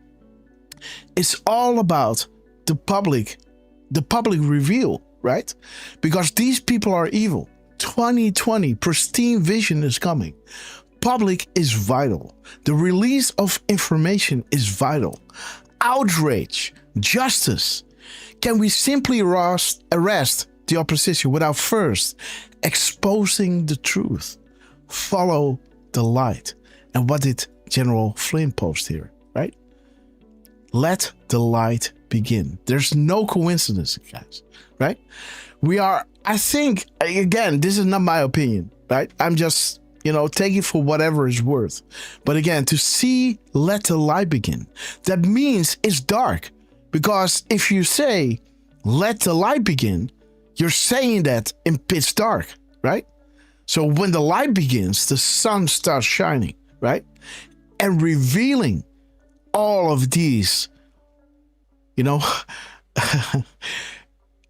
it's all about the public reveal, right? Because these people are evil. 2020, pristine vision is coming. Public is vital. The release of information is vital. Outrage, justice. Can we simply arrest the opposition without first exposing the truth? Follow the light. And what did General Flynn post here, right? Let the light begin. There's no coincidence, guys, right? We are, I think, again, this is not my opinion, right? I'm just, take it for whatever it's worth. But again, to see let the light begin, that means it's dark. Because if you say, let the light begin, you're saying that in pitch dark, right? So when the light begins, the sun starts shining, right? And revealing all of these,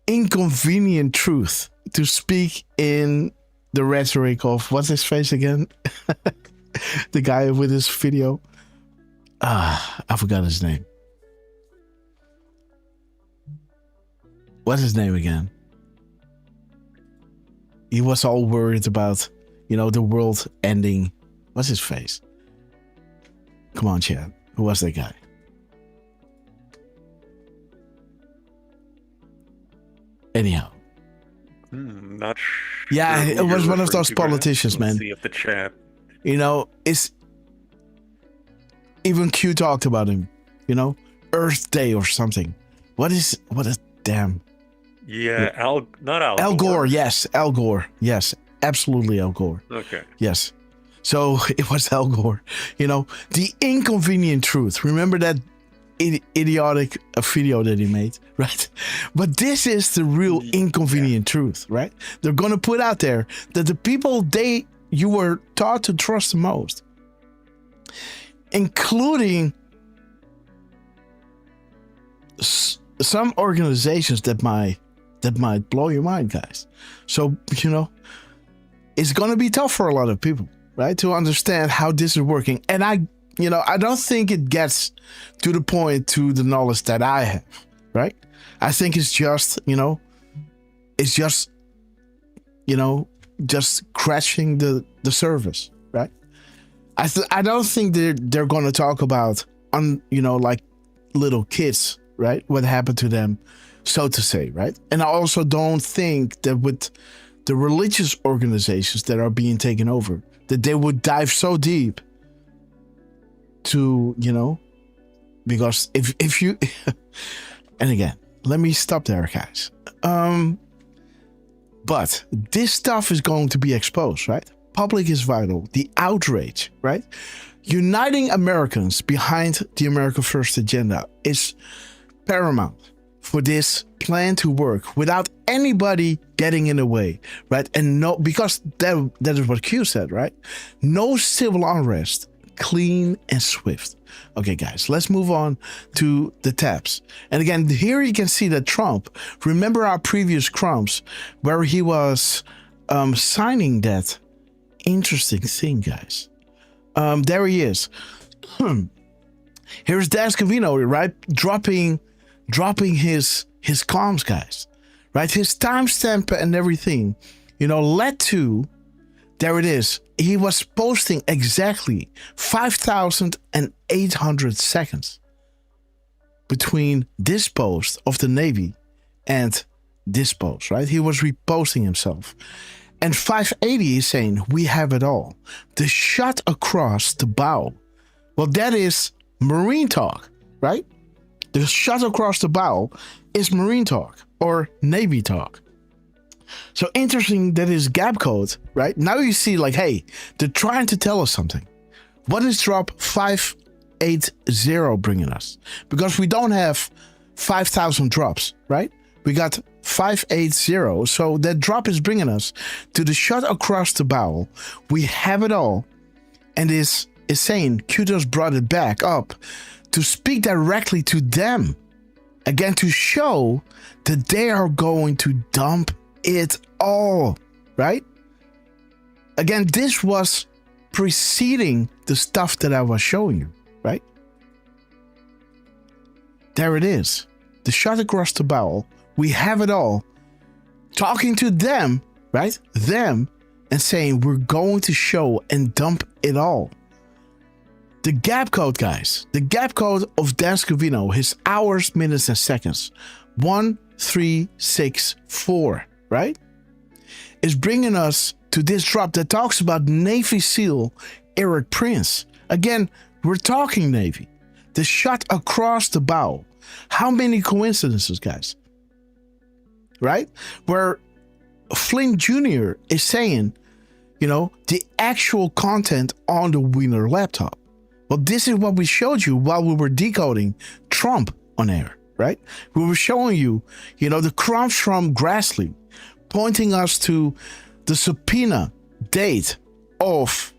inconvenient truth, to speak in the rhetoric of, what's his face again? The guy with his video. I forgot his name. What's his name again? He was all worried about, the world ending. What's his face? Come on, Chad. Who was that guy? Anyhow. Not sure. Yeah, it was one of those politicians, man. See if the chat. It's even Q talked about him. Earth Day or something. What is damn? Yeah, not Al. Al Gore. Yes, Al Gore. Yes, absolutely Al Gore. Okay. Yes. So it was Al Gore. The inconvenient truth. Remember that idiotic video that he made, right? But this is the real inconvenient truth, right? They're going to put out there that the people you were taught to trust the most, including some organizations that might blow your mind, guys. So, it's going to be tough for a lot of people, right, to understand how this is working. And I don't think it gets to the point to the knowledge that I have, right? I think it's just, just crashing the service, right? I don't think they're going to talk about, like little kids, right? What happened to them so to say, right? And I also don't think that with the religious organizations that are being taken over, that they would dive so deep to, because if you, and again, let me stop there, guys. But this stuff is going to be exposed, right? Public is vital. The outrage, right? Uniting Americans behind the America First agenda is paramount for this plan to work without anybody getting in the way, right? And no, because that is what Q said, right? No civil unrest, clean and swift. Okay, guys, let's move on to the tabs. And again, here you can see that Trump, remember our previous crumbs where he was signing that interesting thing, guys. There he is. Here's Dascovino, right? Dropping his comms, guys, right? His timestamp and everything, led to, there it is. He was posting exactly 5,800 seconds between this post of the Navy and this post, right? He was reposting himself. And 580 is saying, we have it all. The shot across the bow. Well, that is Marine talk, right? The shot across the bow is Marine talk or Navy talk. So interesting that is gap code, right? Now you see like, hey, they're trying to tell us something. What is drop 580 bringing us? Because we don't have 5,000 drops, right? We got 580. So that drop is bringing us to the shot across the bow. We have it all. And is saying Q-Dos brought it back up to speak directly to them. Again, to show that they are going to dump it all, right? Again, this was preceding the stuff that I was showing you, right? There it is. The shot across the bow. We have it all. Talking to them, right? Them, and saying we're going to show and dump it all. The gap code, guys. The gap code of Dascovino, his hours, minutes, and seconds. 1364. Right? Is bringing us to this drop that talks about Navy SEAL Eric Prince. Again, we're talking Navy. The shot across the bow. How many coincidences, guys? Right? Where Flynn Jr. is saying, the actual content on the Wiener laptop. Well, this is what we showed you while we were decoding Trump on air, right? We were showing you, the crumbs from Grassley, pointing us to the subpoena date of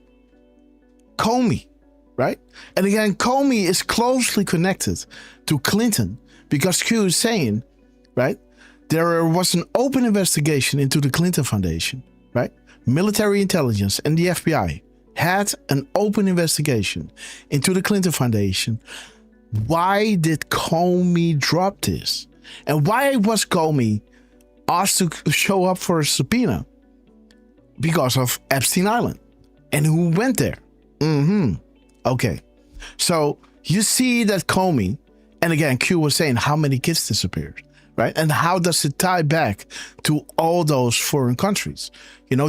Comey, right? And again, Comey is closely connected to Clinton because Q is saying, right, there was an open investigation into the Clinton Foundation, right? Military intelligence and the FBI had an open investigation into the Clinton Foundation. Why did Comey drop this? And why was Comey asked to show up for a subpoena? Because of Epstein Island. And who went there? Okay. So you see that Comey, and again, Q was saying how many kids disappeared, right? And how does it tie back to all those foreign countries,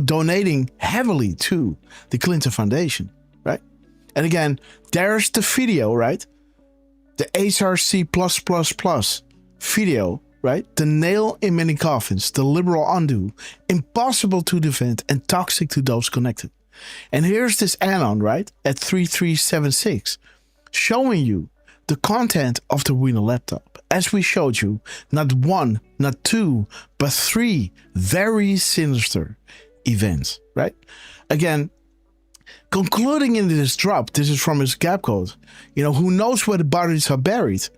donating heavily to the Clinton Foundation, right? And again, there's the video, right? The HRC++ video, right? The nail in many coffins, the liberal undo, impossible to defend and toxic to those connected. And here's this anon, right? At 3376, showing you the content of the Wiener laptop. As we showed you, not one, not two, but three very sinister events, right? Again, concluding in this drop, this is from his gap code, who knows where the bodies are buried?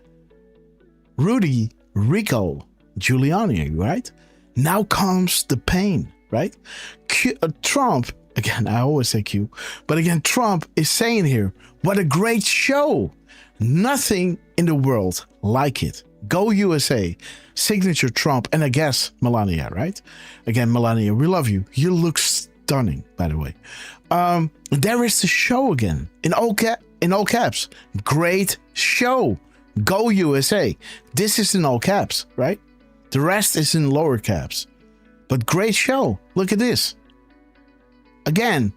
Rudy Rico Giuliani, right? Now comes the pain, right? Trump, again, I always say Q, but again, Trump is saying here, what a great show. Nothing in the world like it. Go USA, signature Trump, and I guess Melania, right? Again, Melania, we love you. You look stunning, by the way. There is the show again, in all caps. Great show. Go USA. This is in all caps, right? The rest is in lower caps. But great show. Look at this. Again,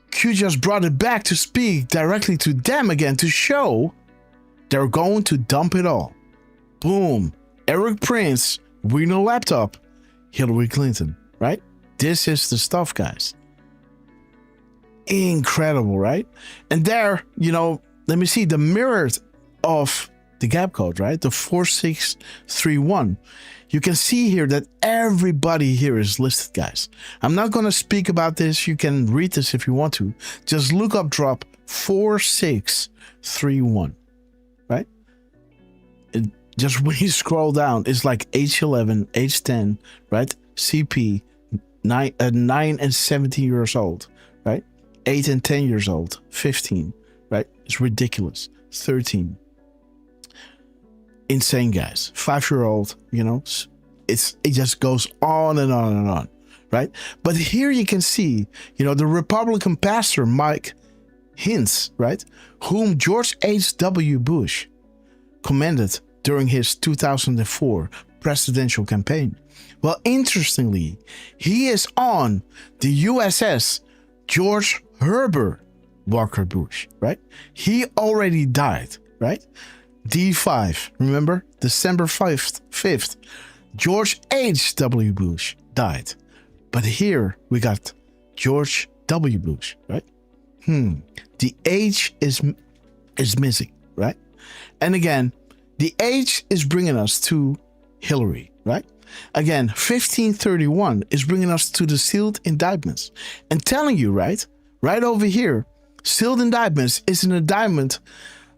Q just brought it back to speak directly to them again to show they're going to dump it all. Boom. Eric Prince, winning a laptop. Hillary Clinton, right? This is the stuff, guys. Incredible, right? And there, let me see the mirror of the gap code, right? The 4631. You can see here that everybody here is listed, guys. I'm not going to speak about this. You can read this if you want to. Just look up drop 4631, right? Just when you scroll down, it's like H11, H10, right? CP, 9 and 17 years old, right? 8 and 10 years old, 15, right? It's ridiculous. 13. Insane, guys. 5-year-old, it just goes on and on and on, right? But here you can see, the Republican pastor Mike Hintz, right, whom George H.W. Bush commended during his 2004 presidential campaign. Well, interestingly, he is on the USS George Herbert Walker Bush, right? He already died, right? D5, remember? December 5th, George H.W. Bush died. But here we got George W. Bush, right? The H is missing, right? And again, the H is bringing us to Hillary, right? Again, 1531 is bringing us to the sealed indictments. And telling you, right over here, sealed indictments is an indictment,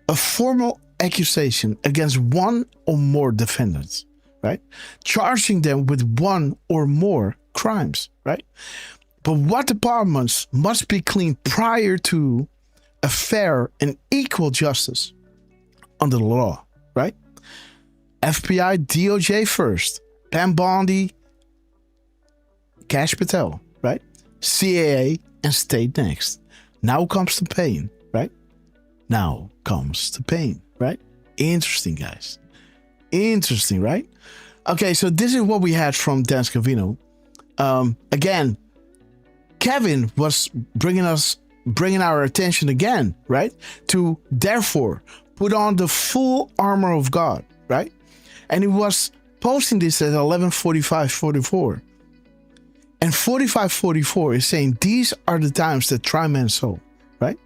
a formal accusation against one or more defendants, right? Charging them with one or more crimes, right? But what departments must be cleaned prior to a fair and equal justice under the law, right? FBI, DOJ first, Pam Bondi, Kash Patel, right? CAA and state next. Now comes the pain, right? Now comes the pain, right? Interesting, guys. Interesting, right? Okay, so this is what we had from Dan Scavino. Again, Kevin was bringing our attention again, right? To therefore put on the full armor of God, right? And he was posting this at 11:45:44. And 45:44 is saying these are the times that try man's soul, right?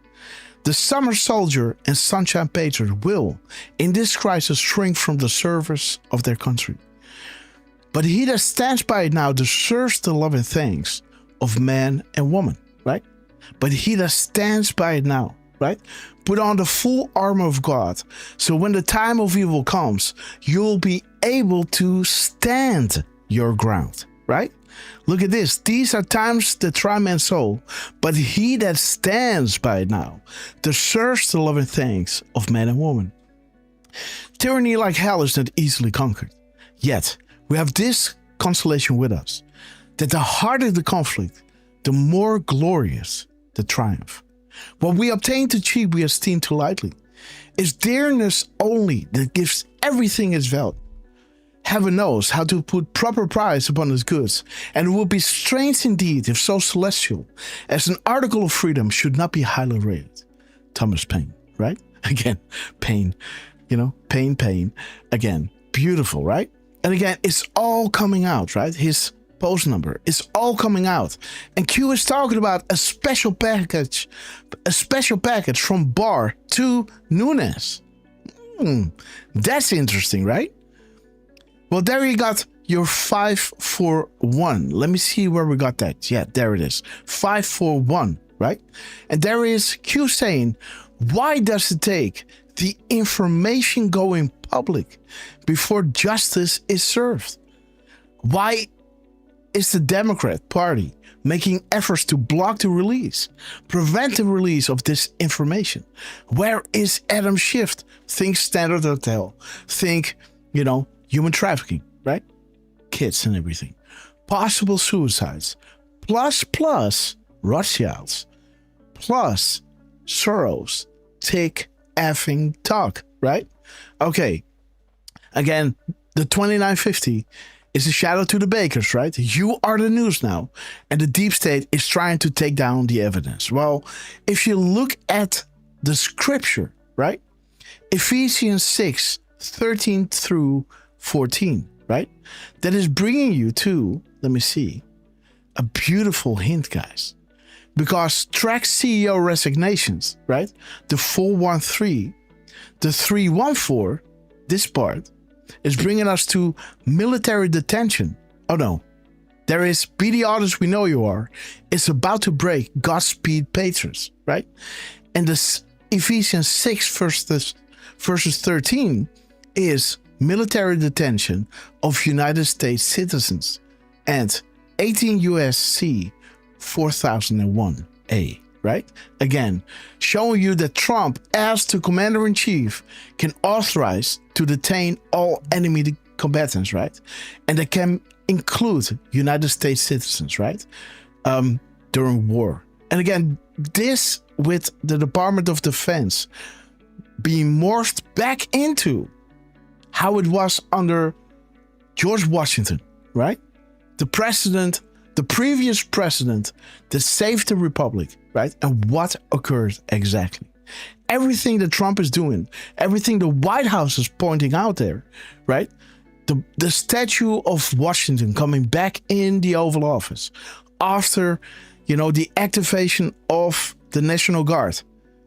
The summer soldier and sunshine patriot will, in this crisis, shrink from the service of their country. But he that stands by it now deserves the love and thanks of man and woman, right? But he that stands by it now, right? Put on the full armor of God. So when the time of evil comes, you'll be able to stand your ground, right? Look at this. These are times that try man's soul, but he that stands by it now deserves the love and thanks of man and woman. Tyranny like hell is not easily conquered. Yet, we have this consolation with us, that the harder the conflict, the more glorious the triumph. What we obtain too cheap, we esteem too lightly. It's dearness only that gives everything its value. Heaven knows how to put proper price upon his goods, and it would be strange indeed if so celestial as an article of freedom should not be highly rated. Thomas Paine, right? Again, Paine, Paine. Again, beautiful, right? And again, it's all coming out, right? His post number is all coming out. And Q is talking about a special package from Barr to Nunes. That's interesting, right? Well, there you got your 541. Let me see where we got that. Yeah, there it is. 541, right? And there is Q saying, why does it take the information going public before justice is served? Why is the Democrat Party making efforts to block the release, prevent the release of this information? Where is Adam Schiff? Think Standard Hotel. Think, human trafficking, right? Kids and everything. Possible suicides. Plus Rothschilds. Plus Soros. Tick effing talk, right? Okay. Again, The 2950 is a shadow to the bakers, right? You are the news now. And the deep state is trying to take down the evidence. Well, if you look at the scripture, right? Ephesians 6, 13 through 14, right? That is bringing you to, let me see, a beautiful hint, guys. Because track CEO resignations, right? The 413, the 314, this part, is bringing us to military detention. Oh no, there is be the artist we know you are. It's about to break Godspeed Patriots, right? And this Ephesians 6 verses 13 is military detention of United States citizens and 18 USC 4001A, right? Again, showing you that Trump, as the commander-in-chief, can authorize to detain all enemy combatants, right? And that can include United States citizens, right? During war. And again, this with the Department of Defense being morphed back into how it was under George Washington, right? The previous president that saved the republic, right? And what occurred exactly? Everything that Trump is doing, everything the White House is pointing out there, right? The statue of Washington coming back in the Oval Office after, the activation of the National Guard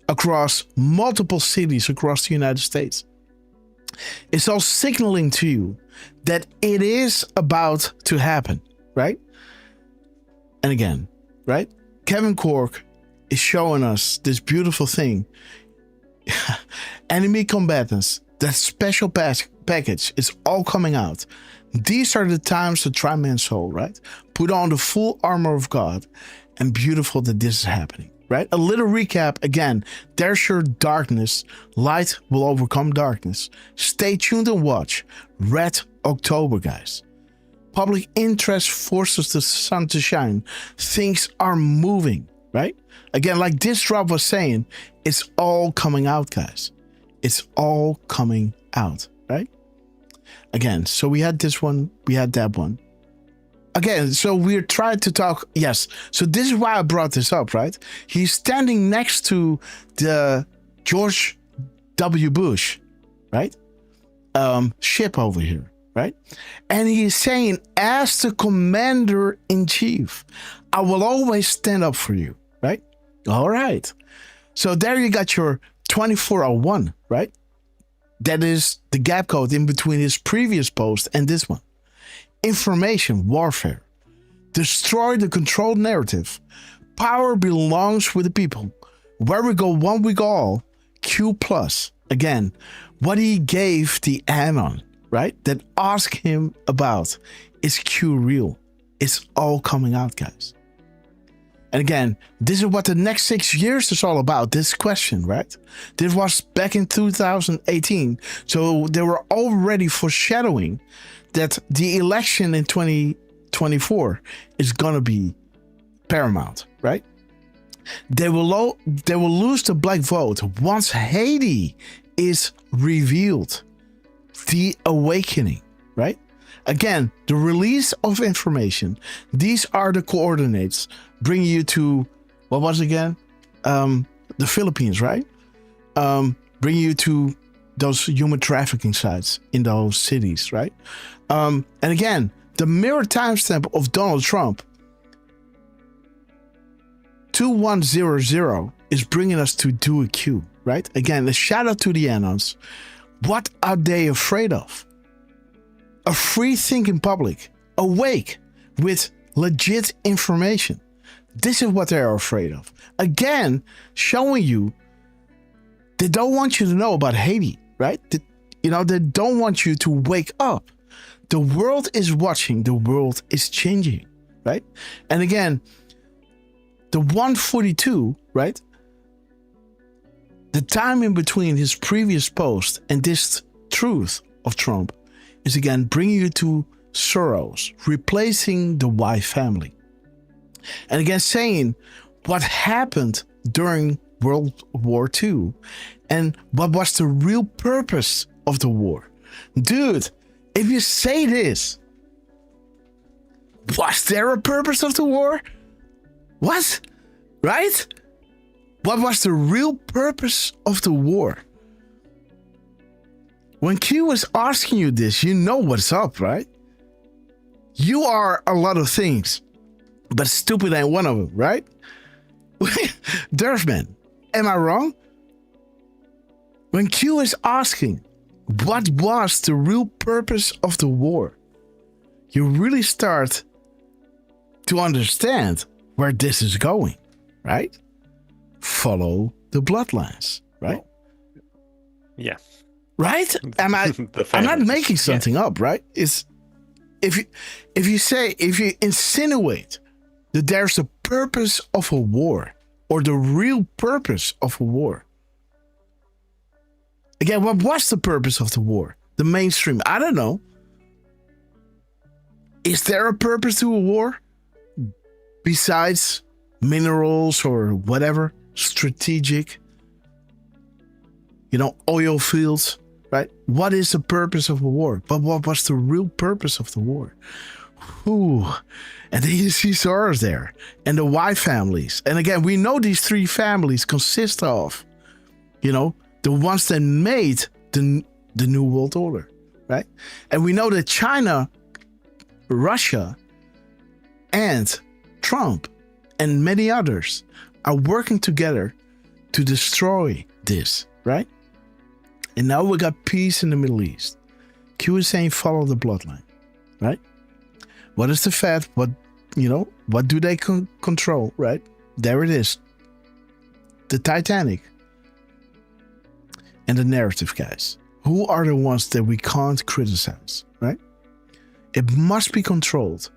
across multiple cities across the United States. It's all signaling to you that it is about to happen, right? And again, right? Kevin Cork is showing us this beautiful thing. Enemy combatants, that special package is all coming out. These are the times to try man's soul, right? Put on the full armor of God, and beautiful that this is happening, right? A little recap again. There's your darkness. Light will overcome darkness. Stay tuned and watch Red October, guys. Public interest forces the sun to shine. Things are moving, right? Again, like this drop was saying, it's all coming out, guys. It's all coming out, right? Again, so we had this one, we had that one. Again, so we're trying to talk, yes. So this is why I brought this up, right? He's standing next to the George W. Bush, right? Ship over here, right? And he's saying, as the commander-in-chief, I will always stand up for you, right? All right. So there you got your 2401, right? That is the gap code in between his previous post and this one. Information warfare. Destroy the controlled narrative. Power belongs with the people. Where we go one, we go all. Q+. Again, what he gave the anon, right? That asked him about, is Q real? It's all coming out, guys. And again, this is what the next 6 years is all about, this question, right? This was back in 2018. So they were already foreshadowing that the election in 2024 is going to be paramount, right? They will lose the black vote once Haiti is revealed. The awakening, right? Again, the release of information. These are the coordinates bringing you to, what was it again? The Philippines, right? Bringing you to those human trafficking sites in those cities, right? And again, the mirror timestamp of Donald Trump, 2100, is bringing us to do a Q, right? Again, a shout out to the Anons. What are they afraid of? A free thinking public, awake with legit information. This is what they are afraid of. Again, showing you they don't want you to know about Haiti, right? They don't want you to wake up. The world is watching. The world is changing, right? And again, the 142, right? The time in between his previous post and this truth of Trump is again bringing you to Soros, replacing the Y family. And again, saying what happened during World War II and what was the real purpose of the war. Dude, if you say this, was there a purpose of the war? What? Right? What was the real purpose of the war? When Q was asking you this, you know what's up, right? You are a lot of things, but stupid ain't one of them, right? Derfman, am I wrong? When Q is asking, what was the real purpose of the war? You really start to understand where this is going, right? Follow the bloodlines, right? Yeah. Right? I'm not making something up, right? It's if you insinuate that there's a purpose of a war or the real purpose of a war. Again, what was the purpose of the war? The mainstream, I don't know. Is there a purpose to a war besides minerals or whatever strategic? Oil fields, right? What is the purpose of a war? But what was the real purpose of the war? Ooh. And then you see Soros there and the Y families. And again, we know these three families consist of, the ones that made the New World Order, right? And we know that China, Russia, and Trump, and many others are working together to destroy this, right? And now we got peace in the Middle East. Q is saying follow the bloodline, right? What is the Fed? What do they control, right? There it is. The Titanic. And the narrative guys. Who are the ones that we can't criticize, right? It must be controlled.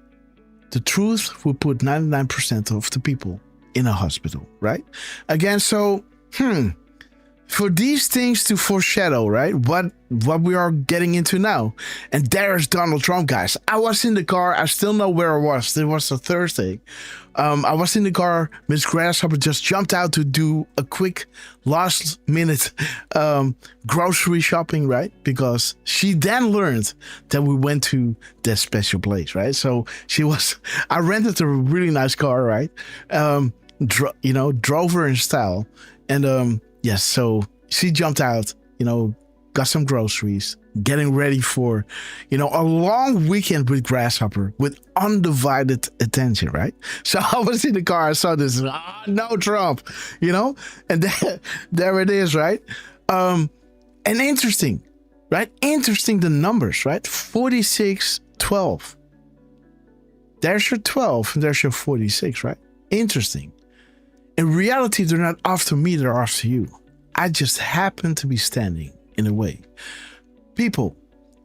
The truth will put 99% of the people in a hospital, right? Again, so, for these things to foreshadow, right? What we are getting into now. And there's Donald Trump, guys. I was in the car. I still know where I was. It was a Thursday. I was in the car. Miss Grasshopper just jumped out to do a quick last minute grocery shopping, right? Because she then learned that we went to that special place, right? So I rented a really nice car, right? Drove her in style. And yes, so she jumped out, got some groceries, getting ready for, a long weekend with Grasshopper with undivided attention, right? So I was in the car, I saw this, no Trump, and there it is, right? And interesting, right? Interesting, the numbers, right? 46-12. There's your 12, and there's your 46, right? Interesting. In reality, they're not after me, they're after you. I just happen to be standing in the way. People,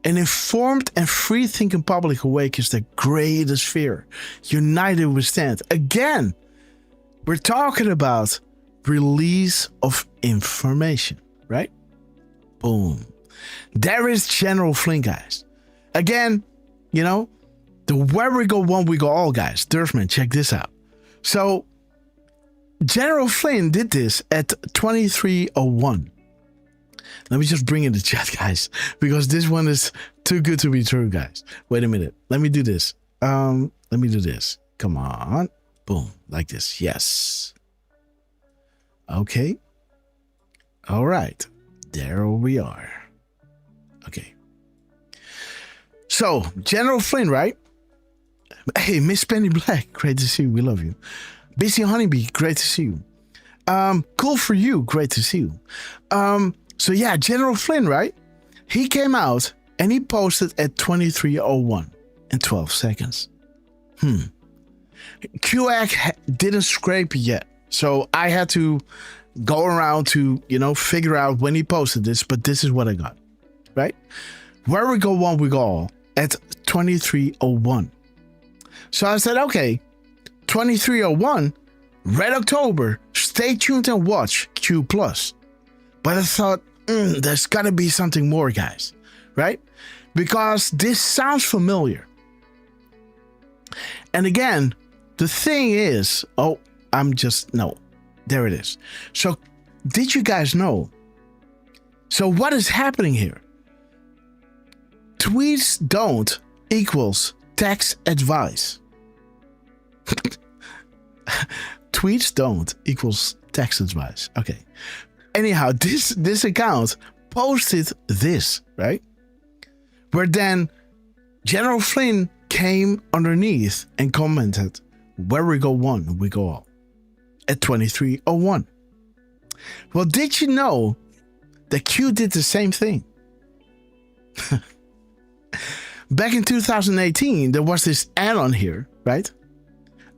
an informed and free-thinking public awake is the greatest fear. United we stand. Again, we're talking about release of information, right? Boom. There is General Flynn, guys. Again, the where we go one, we go all, guys. Derfman, check this out. So, General Flynn did this at 23:01. Let me just bring in the chat, guys, because this one is too good to be true, guys. Wait a minute. Let me do this. Let me do this. Come on. Boom. Like this. Yes. Okay. All right. There we are. Okay. So, General Flynn, right? Hey, Miss Penny Black. Great to see you. We love you. Busy Honeybee, great to see you. Cool for you, great to see you. So yeah, General Flynn, right? He came out and he posted at 23:01 and 12 seconds. QAC didn't scrape it yet. So I had to go around to, figure out when he posted this, but this is what I got, right? Where we go one, we go all at 23:01. So I said, okay, 23:01, Red October, stay tuned and watch Q+. But I thought, there's got to be something more, guys, right? Because this sounds familiar. And again, the thing is, there it is. So, did you guys know? So, what is happening here? tweets don't equals tax advice. Tweets don't equals tax advice. Okay. Anyhow, this account posted this, right? Where then General Flynn came underneath and commented, where we go one, we go all. At 23:01. Well, did you know that Q did the same thing? Back in 2018, there was this add-on here, right?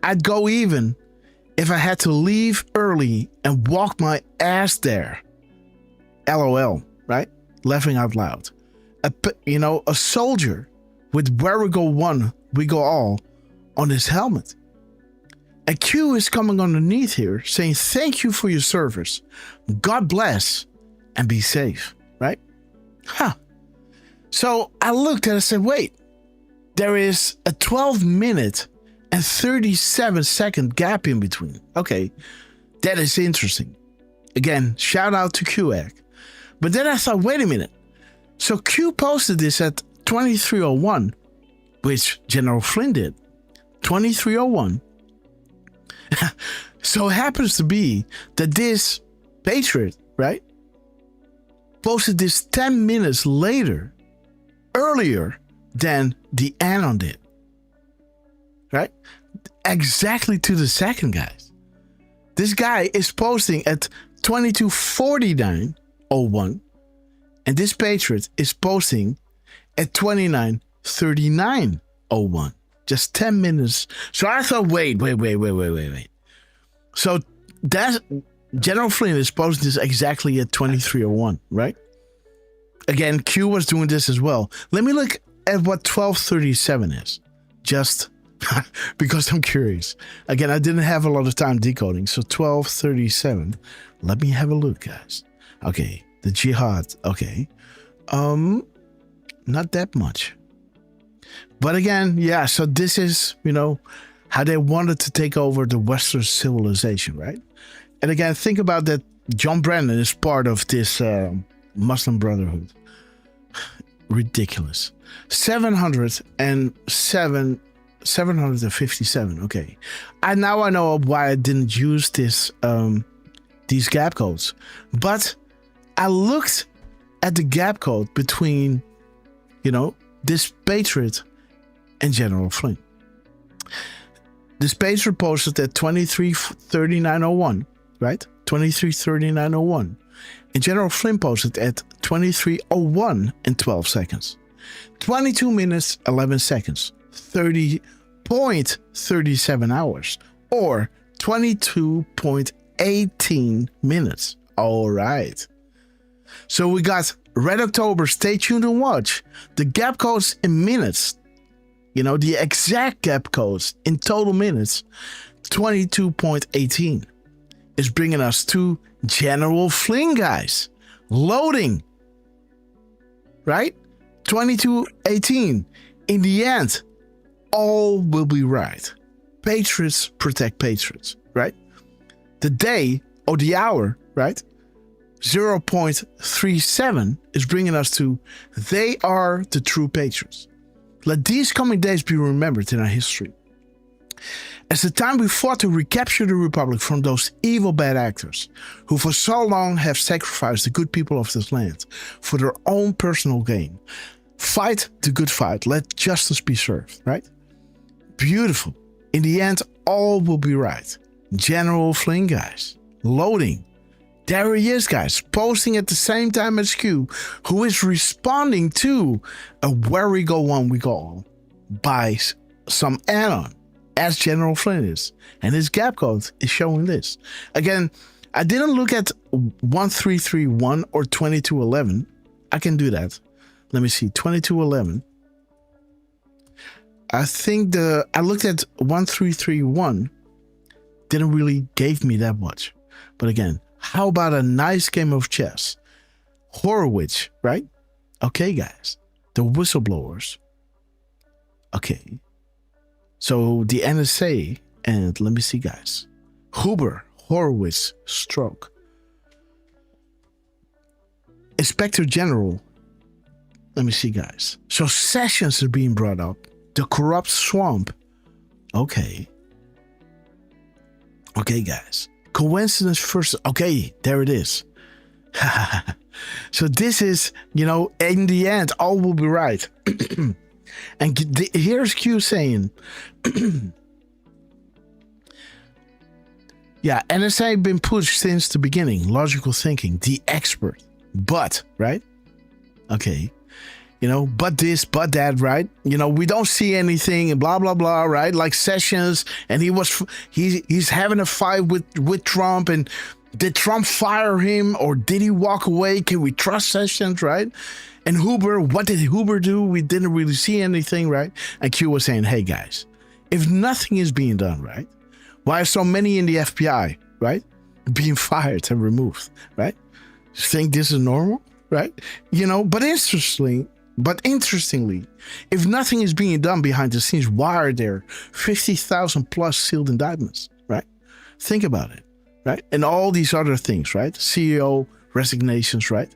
I'd go even if I had to leave early and walk my ass there. LOL, right? Laughing out loud. A soldier with where we go one, we go all on his helmet. A Q is coming underneath here saying, thank you for your service. God bless and be safe, right? Huh. So I looked and I said, wait, there is a 12-minute and 37-second gap in between. Okay, that is interesting. Again, shout out to QAG. But then I thought, wait a minute. So Q posted this at 23:01, which General Flynn did. 23:01. So it happens to be that this Patriot, right, posted this 10 minutes earlier than the Anon did. Right? Exactly to the second, guys. This guy is posting at 22:49:01, and this Patriot is posting at 29:39:01. Just 10 minutes. So I thought, wait. So that General Flynn is posting this exactly at 23:01, right? Again, Q was doing this as well. Let me look at what 12:37 is. Just because I'm curious. Again, I didn't have a lot of time decoding. So 12:37. Let me have a look, guys. Okay, the jihad. Okay. Not that much. But again, yeah, so this is, how they wanted to take over the Western civilization, right? And again, think about that. John Brennan is part of this Muslim Brotherhood. Ridiculous. 757. Okay. And now I know why I didn't use these gap codes. But I looked at the gap code between, this Patriot and General Flynn. This Patriot posted at 23:39:01, right? 23:39:01. And General Flynn posted at 23:01 and 12 seconds. 22 minutes, 11 seconds. 30.37 hours. Or 22.18 minutes. All right. So we got Red October. Stay tuned and watch. The gap codes in minutes. The exact gap codes in total minutes. 22.18 is bringing us to General Flynn, guys. Loading. Right? 22.18. In the end, all will be right. Patriots protect patriots, right? The day or the hour, right? 0.37 is bringing us to they are the true patriots. Let these coming days be remembered in our history as the time we fought to recapture the Republic from those evil bad actors who for so long have sacrificed the good people of this land for their own personal gain. Fight the good fight. Let justice be served, right? Beautiful. In the end, all will be right. General Flynn, guys. Loading. There he is, guys. Posting at the same time as Q, who is responding to a where we go one, we go all by some add-on, as General Flynn is. And his gap code is showing this. Again, I didn't look at 1331 or 2211. I can do that. Let me see, 2211. I think I looked at 1331. Didn't really give me that much. But again, how about a nice game of chess? Horowitz, right? Okay, guys. The whistleblowers. Okay. So the NSA, and let me see, guys. Huber, Horowitz, Stroke. Inspector General Let me see, guys. So Sessions is being brought up. The corrupt swamp. Okay. Okay, guys. Coincidence first. Okay, there it is. So this is, in the end, all will be right. And here's Q saying, yeah, NSA been pushed since the beginning. Logical thinking, the expert. But, right? Okay. But this, but that, right? We don't see anything and blah, blah, blah, right? Like Sessions, and he's having a fight with Trump, and did Trump fire him or did he walk away? Can we trust Sessions, right? And Huber, what did Huber do? We didn't really see anything, right? And Q was saying, hey guys, if nothing is being done, right? Why are so many in the FBI, right? Being fired and removed, right? You think this is normal, right? But interestingly, if nothing is being done behind the scenes, why are there 50,000 plus sealed indictments, right? Think about it, right? And all these other things, right? CEO resignations, right?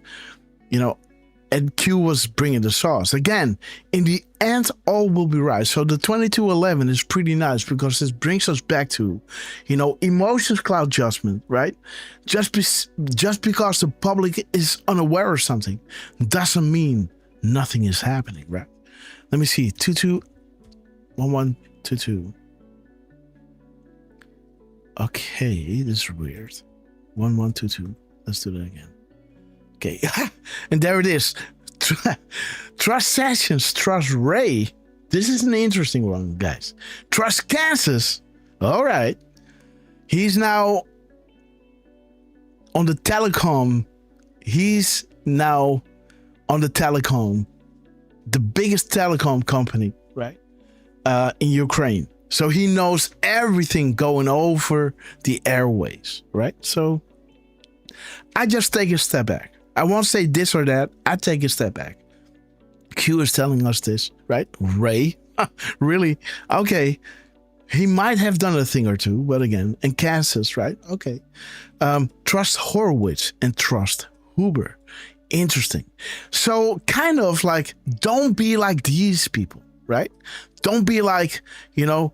And Q was bringing the sauce. Again, in the end, all will be right. So the 2211 is pretty nice because this brings us back to, emotions cloud judgment, right? Just because the public is unaware of something doesn't mean nothing is happening, right? Let me see. 221122. Okay, this is weird. 1122. Let's do that again. Okay, and there it is. Trust Sessions, trust Ray. This is an interesting one, guys. Trust Kansas. All right. He's now on the telecom. He's now on the telecom, the biggest telecom company, right? In Ukraine. So he knows everything going over the airways, right? So I just take a step back. I won't say this or that. I take a step back. Q is telling us this, right? Ray, really? Okay. He might have done a thing or two, but again, in Kansas, right? Okay. Trust Horowitz and trust Huber. Interesting. So kind of like, don't be like these people, right? Don't be like, the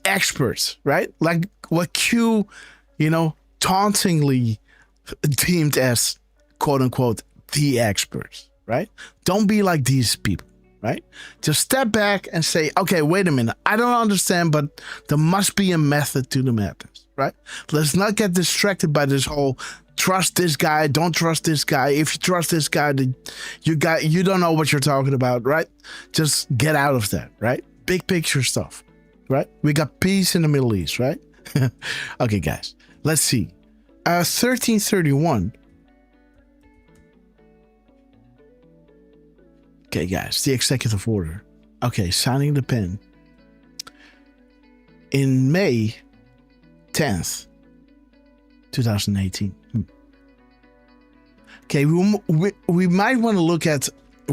experts, right? Like what Q, tauntingly deemed as quote unquote the experts, right? Don't be like these people, right? Just step back and say, okay, wait a minute. I don't understand, but there must be a method to the madness, right? Let's not get distracted by this whole trust this guy, don't trust this guy. If you trust this guy, then you don't know what you're talking about, right? Just get out of that, right? Big picture stuff, right? We got peace in the Middle East, right? Okay, guys, let's see. 1331. Okay, guys, the executive order. Okay, signing the pen. In May 10th, 2018. Okay, we might want to look at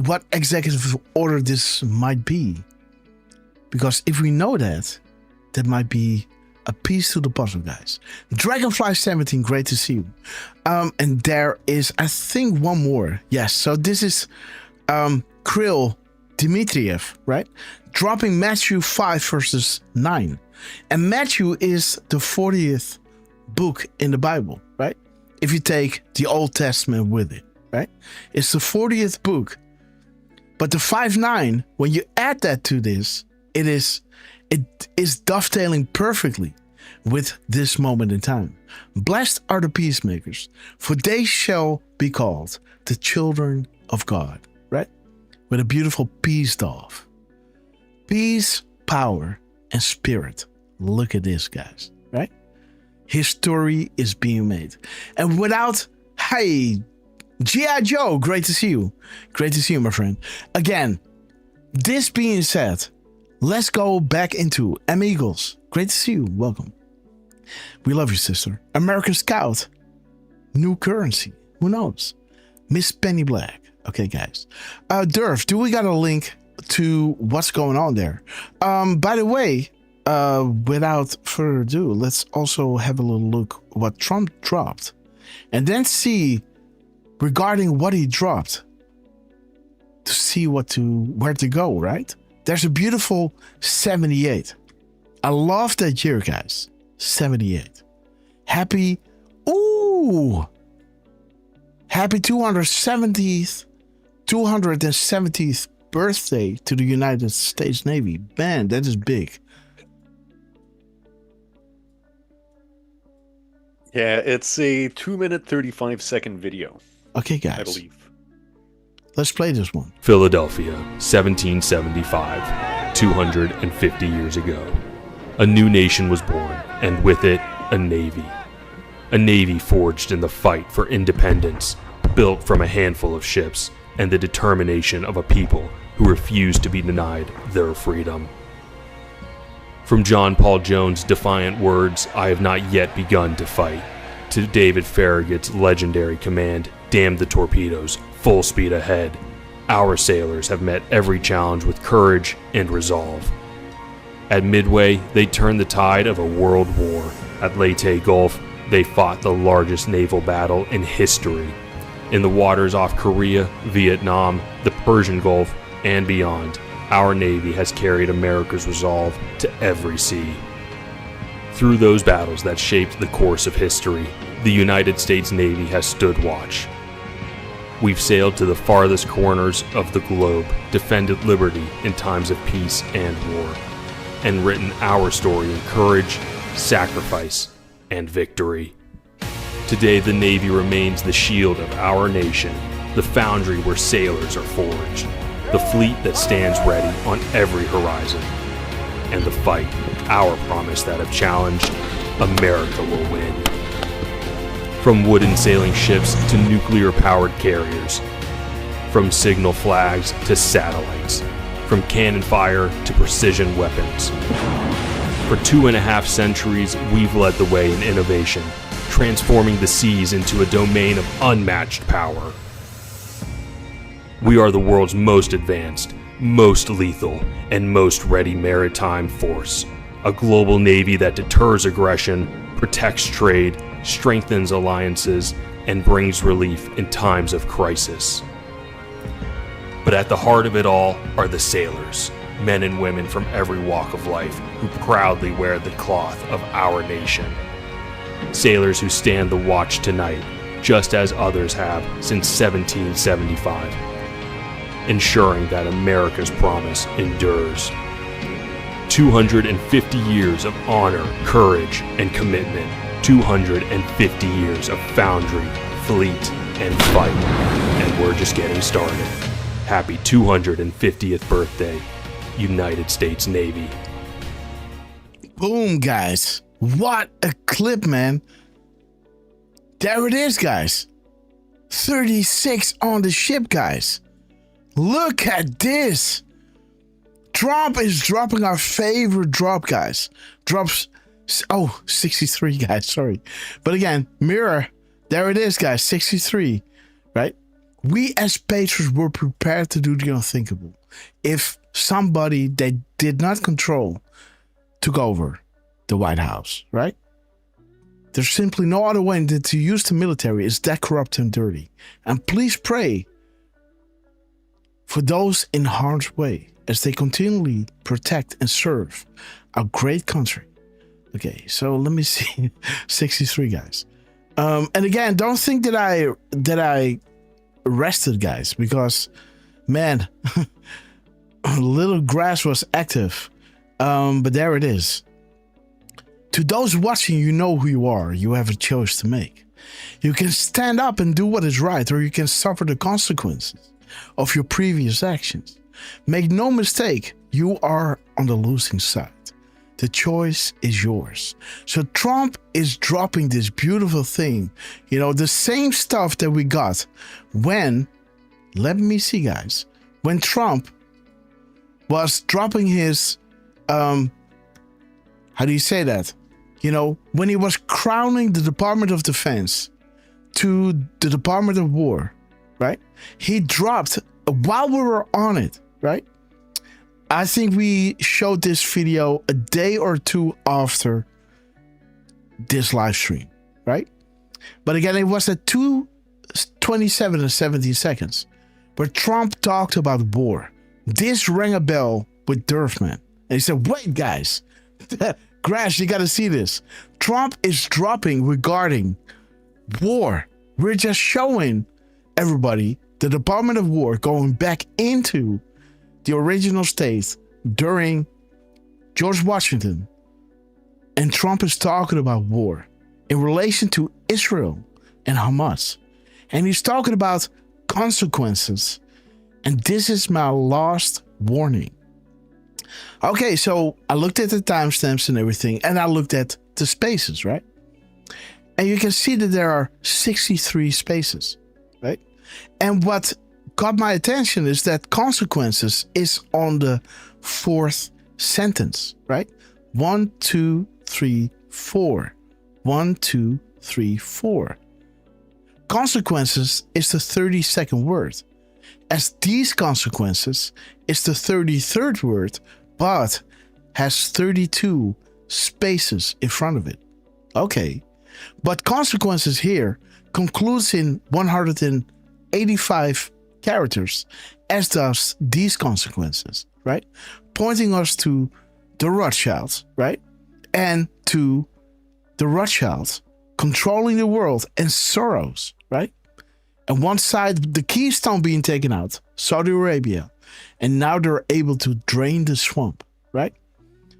what executive order this might be. Because if we know that might be a piece to the puzzle, guys. Dragonfly 17, great to see you. And there is, I think, one more. Yes, so this is Krill Dmitriev, right? Dropping Matthew 5 verses 9. And Matthew is the 40th book in the Bible, right? If you take the Old Testament with it, right? It's the 40th book. But the 5:9, when you add that to this, it is dovetailing perfectly with this moment in time. Blessed are the peacemakers, for they shall be called the children of God, right? With a beautiful peace dove. Peace, power, and spirit. Look at this, guys, right? History is being made. And without, hey, G.I. Joe, great to see you. Great to see you, my friend. Again, this being said, let's go back into M. Eagles. Great to see you. Welcome. We love you, sister. American Scout. New currency. Who knows? Miss Penny Black. Okay, guys. Derf, do we got a link to what's going on there? By the way, without further ado, let's also have a little look what Trump dropped. And then see, regarding what he dropped, to see where to go, right? There's a beautiful 78. I love that year, guys. 78. Happy 270th birthday to the United States Navy. Man, that is big. Yeah, it's a 2-minute 35-second video. Okay, guys. I believe. Let's play this one. Philadelphia, 1775, 250 years ago. A new nation was born, and with it, a navy. A navy forged in the fight for independence, built from a handful of ships and the determination of a people who refused to be denied their freedom. From John Paul Jones' defiant words, "I have not yet begun to fight," to David Farragut's legendary command, "Damn the torpedoes, full speed ahead," our sailors have met every challenge with courage and resolve. At Midway, they turned the tide of a world war. At Leyte Gulf, they fought the largest naval battle in history. In the waters off Korea, Vietnam, the Persian Gulf, and beyond, our Navy has carried America's resolve to every sea. Through those battles that shaped the course of history, the United States Navy has stood watch. We've sailed to the farthest corners of the globe, defended liberty in times of peace and war, and written our story in courage, sacrifice, and victory. Today, the Navy remains the shield of our nation, the foundry where sailors are forged, the fleet that stands ready on every horizon, and the fight, our promise that if challenged, America will win. From wooden sailing ships to nuclear-powered carriers, from signal flags to satellites, from cannon fire to precision weapons. For 2.5 centuries, we've led the way in innovation, transforming the seas into a domain of unmatched power. We are the world's most advanced, most lethal, and most ready maritime force. A global navy that deters aggression, protects trade, strengthens alliances, and brings relief in times of crisis. But at the heart of it all are the sailors, men and women from every walk of life who proudly wear the cloth of our nation. Sailors who stand the watch tonight, just as others have since 1775. Ensuring that America's promise endures. 250 years of honor, courage, and commitment. 250 years of foundry, fleet, and fight. And we're just getting started. Happy 250th birthday, United States Navy. Boom, guys. What a clip, man. There it is, guys. 36 on the ship, guys. Look at this. Trump is dropping our favorite drop, guys. Drops, 63, guys, sorry. But again, mirror, there it is, guys, 63, right? We as patriots were prepared to do the unthinkable. If somebody they did not control took over the White House, right? There's simply no other way than to use the military. It's that corrupt and dirty. And please pray for those in harm's way as they continually protect and serve our great country. Okay, so let me see. 63, guys. And again, don't think that I rested, guys, because man, little grass was active. But there it is. To those watching, you know who you are. You have a choice to make. You can stand up and do what is right, or you can suffer the consequences of your previous actions. Make no mistake, you are on the losing side. The choice is yours. So Trump is dropping this beautiful thing, you know, the same stuff that we got when, let me see, guys, when Trump was dropping his, how do you say that? You know, when he was crowning the Department of Defense to the Department of War, right? He dropped while we were on it, right? I think we showed this video a day or two after this live stream, right? But again, it was at 2:27 and 17 seconds where Trump talked about war. This rang a bell with Derf, man. And he said, wait, guys. Grash, you got to see this. Trump is dropping regarding war. We're just showing everybody the Department of War going back into the original state during George Washington. And Trump is talking about war in relation to Israel and Hamas. And he's talking about consequences. And this is my last warning. Okay, so I looked at the timestamps and everything, and I looked at the spaces, right? And you can see that there are 63 spaces, right? And what got my attention is that consequences is on the fourth sentence, right? 1, 2, 3, 4. 1, 2, 3, 4. Consequences is the 32nd word. As these consequences is the 33rd word, but has 32 spaces in front of it. Okay. But consequences here concludes in 185 characters, as does these consequences, right? Pointing us to the Rothschilds, right? And to the Rothschilds controlling the world and Soros, right? And one side, the keystone being taken out, Saudi Arabia. And now they're able to drain the swamp, right?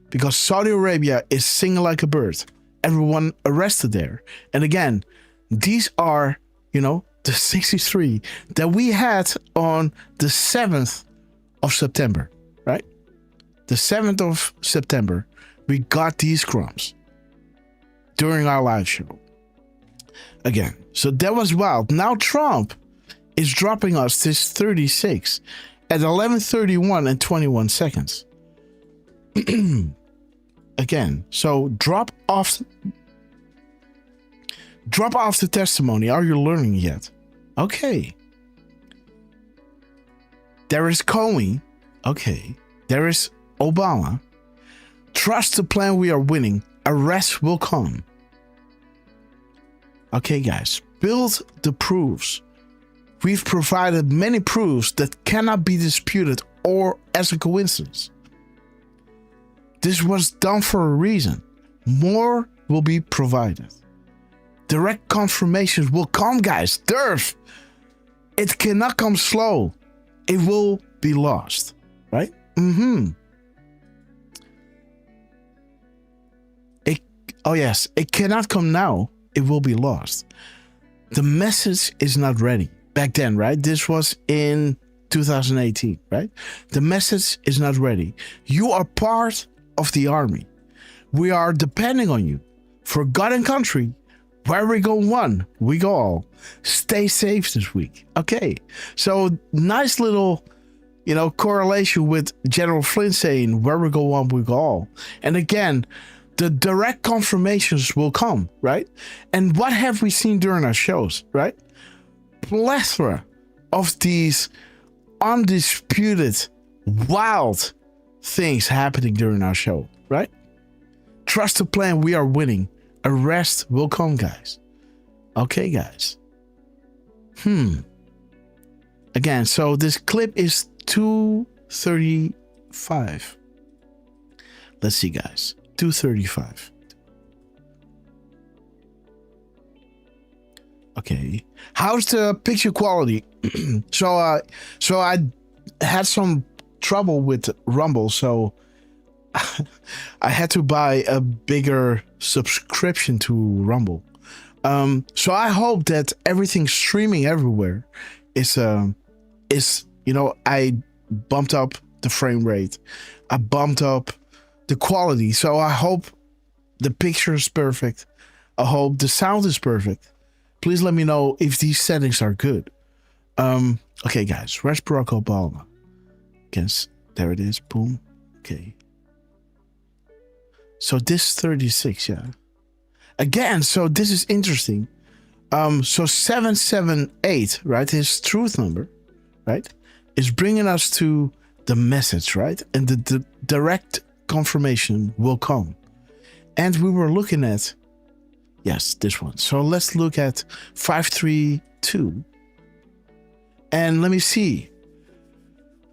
Because Saudi Arabia is singing like a bird. Everyone arrested there. And again, these are, the 63 that we had on the 7th of September, right? The 7th of September, we got these crumbs during our live show. Again, so that was wild. Now Trump is dropping us this 36 at 11:31 and 21 seconds. Again, so drop off the testimony. Are you learning yet? Okay. There is Comey. Okay. There is Obama. Trust the plan, we are winning. Arrest will come. Okay, guys. Build the proofs. We've provided many proofs that cannot be disputed or as a coincidence. This was done for a reason. More will be provided. Direct confirmations will come, guys. Derf. It cannot come slow. It will be lost. Right? Yes. It cannot come now. It will be lost. The message is not ready. Back then, right? This was in 2018, right? The message is not ready. You are part of the army. We are depending on you. For God and country, where we go one, we go all. Stay safe this week. Okay. So nice little, correlation with General Flynn saying, where we go one, we go all. And again, the direct confirmations will come, right? And what have we seen during our shows, right? Plethora of these undisputed, wild things happening during our show, right? Trust the plan, we are winning. Arrest will come, guys. Okay, guys. Again, so this clip is 2:35. Let's see, guys. 2:35. Okay. How's the picture quality? So I had some trouble with Rumble, so I had to buy a bigger subscription to Rumble. So I hope that everything streaming everywhere is I bumped up the frame rate. I bumped up the quality. So I hope the picture is perfect. I hope the sound is perfect. Please let me know if these settings are good. Okay, guys. Where's Barack Obama? Guess there it is. Boom. Okay. So this 36, yeah. Again, so this is interesting. So 778, right? His truth number, right? Is bringing us to the message, right? And the direct confirmation will come. And we were looking at, yes, this one. So let's look at 532. And let me see.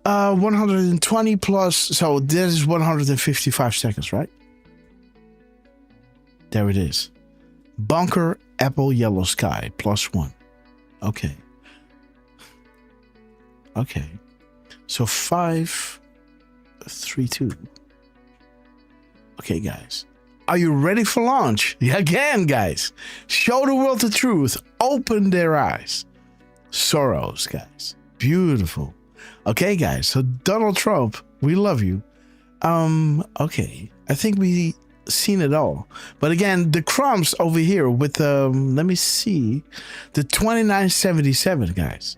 120 plus, so this is 155 seconds, right? There it is. Bunker, apple, yellow sky, +1. Okay. Okay. So 5, 3, 2. Okay, guys. Are you ready for launch? Again, guys. Show the world the truth. Open their eyes. Soros, guys. Beautiful. Okay, guys. So Donald Trump, we love you. Okay. I think we seen it all. But again, the crumbs over here with let me see. The 2977, guys.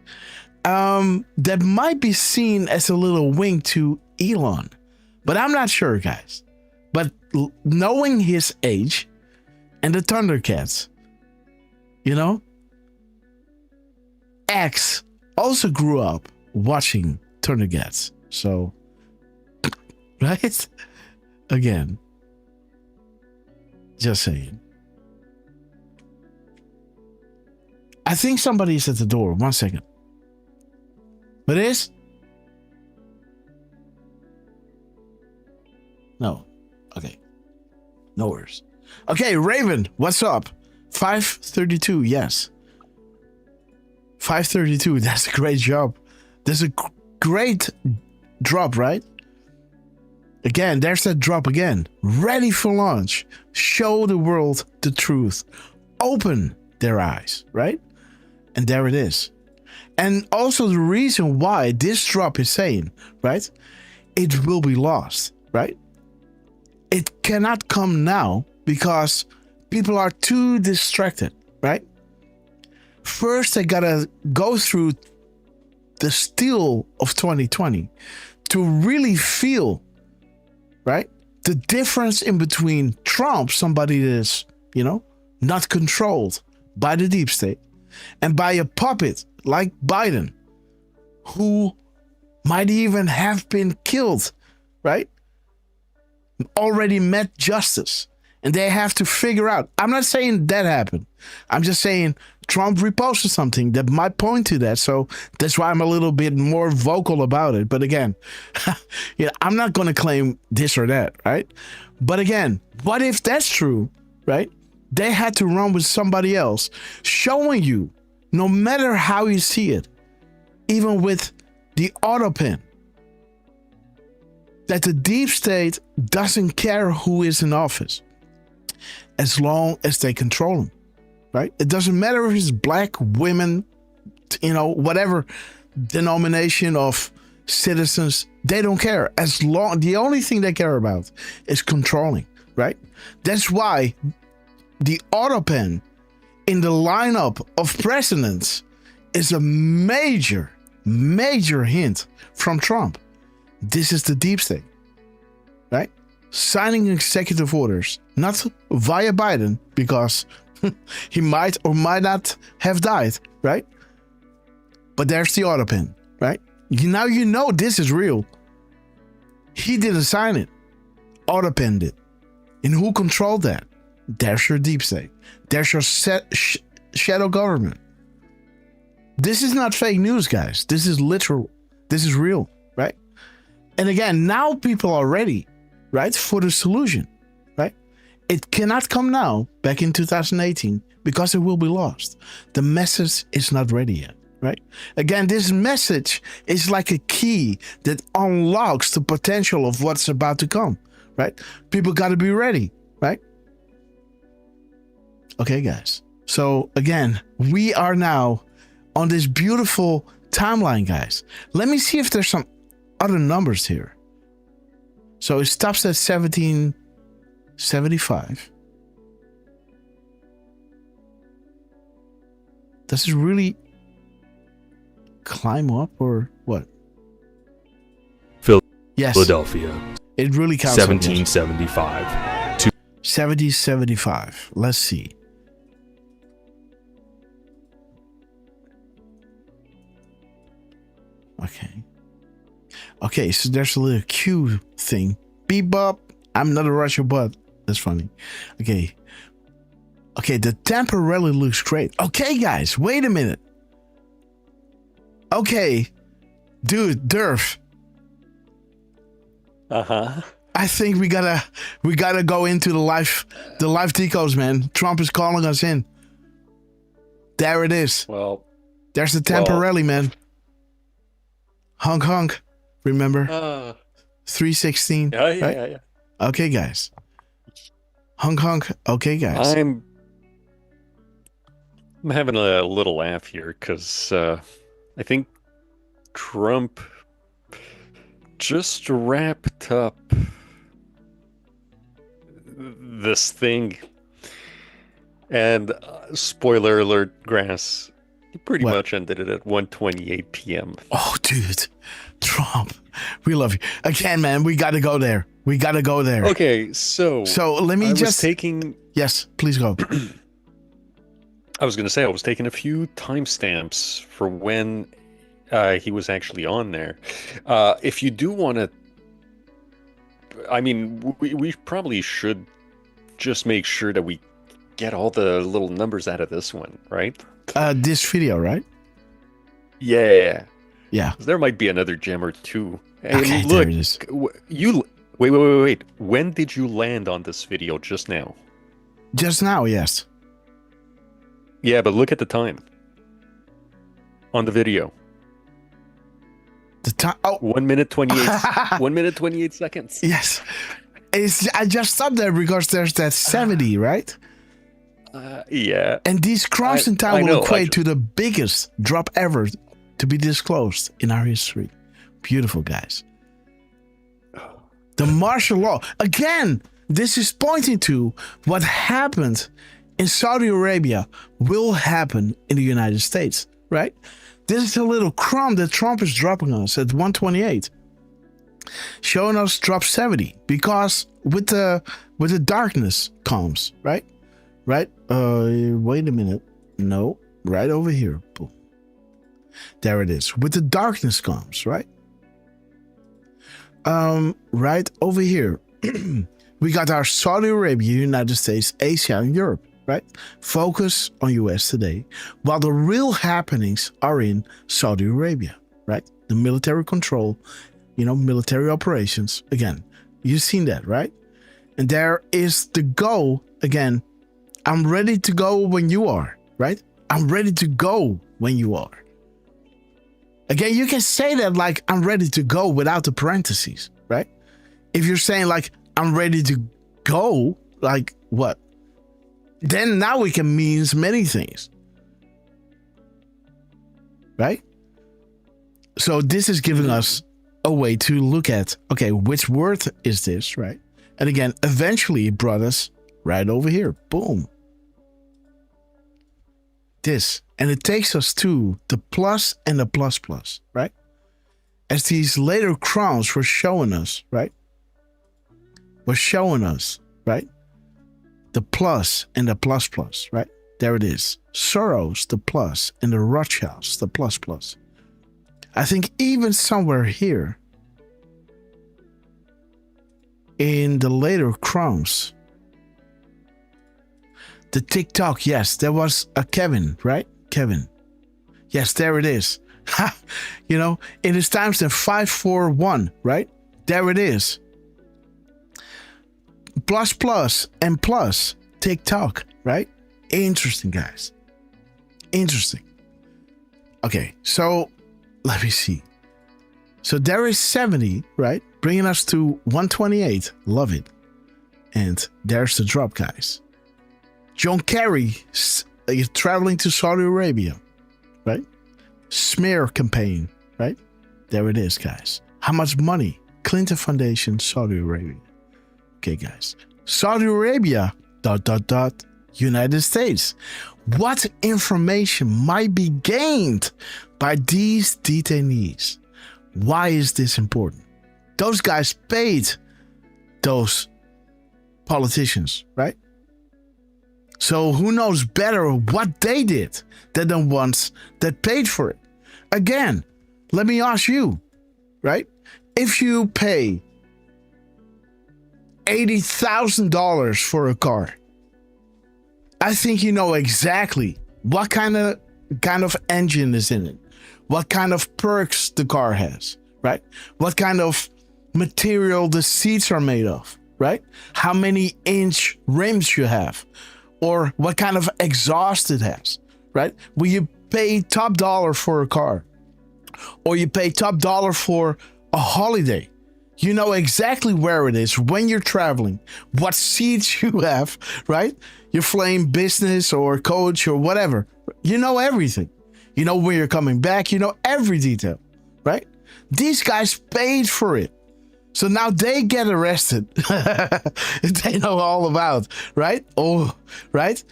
That might be seen as a little wink to Elon. But I'm not sure, guys. But knowing his age and the Thundercats, you know, X also grew up watching Thundercats. So, right? Again, just saying. I think somebody's at the door. 1 second. But it is? No. Okay. No worries. Okay, Raven, what's up? 532, yes. 532, that's a great job. That's a great drop, right? Again, there's that drop again. Ready for launch. Show the world the truth. Open their eyes, right? And there it is. And also the reason why this drop is saying, right? It will be lost, right? It cannot come now because people are too distracted, right? First, they gotta go through the steal of 2020 to really feel, right? The difference in between Trump, somebody that is, you know, not controlled by the deep state, and by a puppet like Biden, who might even have been killed, right? Already met justice. And they have to figure out. I'm not saying that happened. I'm just saying Trump reposted something that might point to that. So that's why I'm a little bit more vocal about it. But again, I'm not going to claim this or that, right? But again, what if that's true, right? They had to run with somebody else, showing you, no matter how you see it, even with the auto pen, that the deep state doesn't care who is in office as long as they control them, right? It doesn't matter if it's black, women, you know, whatever denomination of citizens, they don't care. As long, the only thing they care about is controlling, right? That's why the auto pen in the lineup of presidents is a major, major hint from Trump. This is the deep state, right? Signing executive orders, not via Biden, because he might or might not have died, right? But there's the auto pen, right? Now you know this is real. He didn't sign it. Auto pen did. And who controlled that? There's your deep state. There's your shadow government. This is not fake news, guys. This is literal. This is real, right? And again, now people are ready, right, for the solution, right? It cannot come now, back in 2018, because it will be lost. The message is not ready yet, right? Again, this message is like a key that unlocks the potential of what's about to come, right? People got to be ready, right? Okay, guys. So again, we are now on this beautiful timeline, guys. Let me see if there's some other numbers here. So it stops at 1775. Does it really climb up or what? Philadelphia. Yes. It really counts. 1775. 1775. Let's see. Okay. Okay, so there's a little Q thing. Beep bop. I'm not a Russian, but that's funny. Okay. Okay, the temporarily looks great. Okay, guys, wait a minute. Okay, dude, Derf. I think we gotta go into the live decodes, man. Trump is calling us in. There it is. Well, there's the Tamparelli, man. Honk honk. Remember? 316. Yeah, right? yeah. Okay, guys. Honk honk. Okay, guys. I'm having a little laugh here because I think Trump just wrapped up this thing, and spoiler alert, Grass, he pretty much ended it at 1:28 p.m. Oh, dude, Trump, we love you again, man. We got to go there. Okay, so let me just taking. Yes, please go. I was going to say I was taking a few timestamps for when he was actually on there. If you do want to, I mean, we probably should just make sure that we get all the little numbers out of this one, right? This video, right? Yeah. Yeah. There might be another gem or two. Hey, Okay, look, there it is. Wait. When did you land on this video just now? Just now, yes. Yeah, but look at the time on the video. The time. Oh, 1 minute 28. 1 minute 28 seconds. Yes. I just stopped there because there's that 70, right? Yeah. And these crumbs in time will equate to the biggest drop ever to be disclosed in our history. Beautiful, guys. The martial law. Again, this is pointing to what happened in Saudi Arabia will happen in the United States, right? This is a little crumb that Trump is dropping us at 128. Showing us drop 70 because with the darkness comes, right? Right? Wait a minute. No, right over here. Boom. There it is. With the darkness comes, right? Right over here. We got our Saudi Arabia, United States, Asia, and Europe, right? Focus on US today, while the real happenings are in Saudi Arabia, right? The military control, military operations. Again, you've seen that, right? And there is the go again. I'm ready to go when you are, right? I'm ready to go when you are. Again, you can say that like I'm ready to go without the parentheses, right? If you're saying like I'm ready to go, like what? Then now we can mean many things, right? So this is giving us a way to look at, okay, which word is this, right? And again, eventually it brought us right over here. Boom. This. And it takes us to the plus and the plus plus, right? As these later crowns were showing us, right? Right? The plus and the plus plus, right? There it is. Soros, the plus, and the Rothschilds, the plus plus. I think even somewhere here in the later crowns, the TikTok, yes, there was a Kevin, right? Kevin. Yes, there it is. In his times then 541, right? There it is. Plus plus and plus TikTok, right? Interesting, guys. Interesting. Okay, so let me see. So there is 70, right? Bringing us to 128. Love it. And there's the drop, guys. John Kerry traveling to Saudi Arabia, right? Smear campaign, right? There it is, guys. How much money? Clinton Foundation, Saudi Arabia. Okay, guys. Saudi Arabia, ... United States. What information might be gained by these detainees? Why is this important? Those guys paid those politicians, right? So who knows better what they did than the ones that paid for it? Again, let me ask you, right? If you pay $80,000 for a car, I think you know exactly what kind of kind of engine is in it, what kind of perks the car has, right? What kind of material the seats are made of, right? How many inch rims you have, or what kind of exhaust it has, right? Will you pay top dollar for a car, or you pay top dollar for a holiday? You know exactly where it is when you're traveling, what seats you have, right? You're flying business or coach or whatever. You know everything. You know when you're coming back. You know every detail, right? These guys paid for it. So now they get arrested. They know all about, right? Oh, right?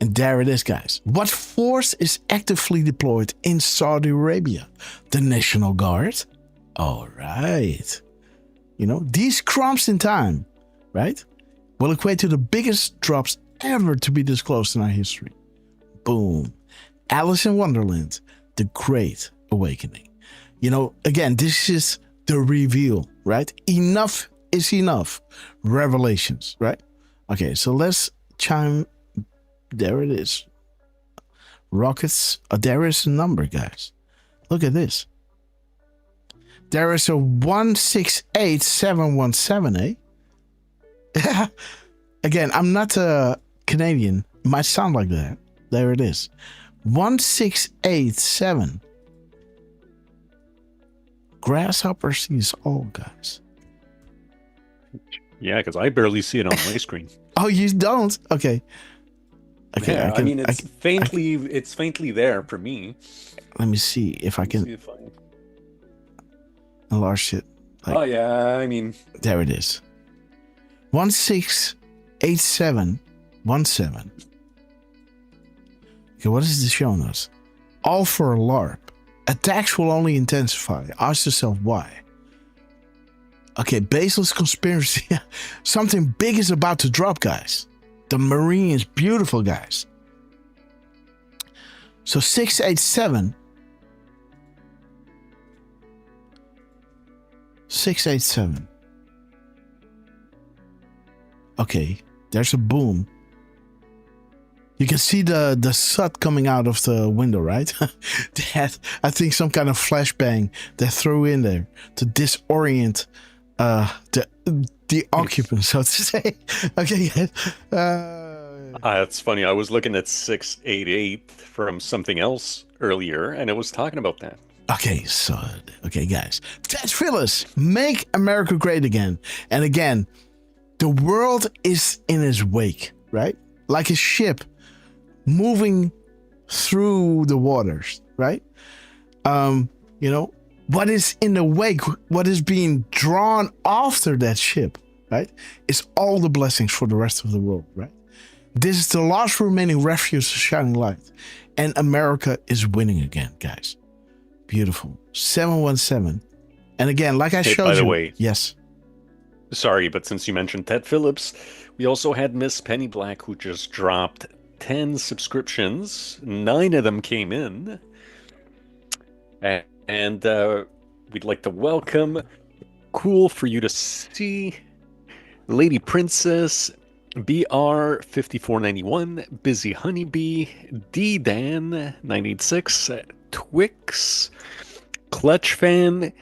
And there it is, guys. What force is actively deployed in Saudi Arabia? The National Guard? All right. You know, these crumbs in time, right, will equate to the biggest drops ever to be disclosed in our history. Boom. Alice in Wonderland, The Great Awakening. You know, again, this is the reveal, right? Enough is enough. Revelations, right? Okay, so let's chime. There it is. Rockets. There is a number, guys. Look at this. There is a 168717, eh? Again, I'm not a Canadian. It might sound like that. There it is. 1687. Grasshopper sees all, guys. Yeah, because I barely see it on my screen. Oh, you don't? Okay. Okay. Yeah, I mean, it's faintly there for me. Let me see if I can enlarge it. Oh yeah, I mean, there it is. 168717. Okay, what is this showing us? All for a LARP. Attacks will only intensify. Ask yourself why. Okay, baseless conspiracy. Something big is about to drop, guys. The Marines, beautiful, guys. So 687. 687. Okay, there's a boom. You can see the soot coming out of the window, right? That, I think some kind of flashbang they threw in there to disorient the occupant, so to say. Okay. That's funny. I was looking at 688 from something else earlier, and it was talking about that. Okay, so, okay, guys. Ted Phillips, make America great again. And again, the world is in his wake, right? Like a ship moving through the waters, right? You know, what is in the wake, what is being drawn after that ship, right, is all the blessings for the rest of the world, right? This is the last remaining refuge of shining light. And America is winning again, guys. Beautiful. 717. And again, like I showed you. By the way. Yes. Sorry, but since you mentioned Ted Phillips, we also had Miss Penny Black, who just dropped 10 subscriptions. 9 of them came in. And we'd like to welcome Cool for You to See, Lady Princess, BR5491, Busy Honeybee, D-Dan 986, Twix, Clutch Fan,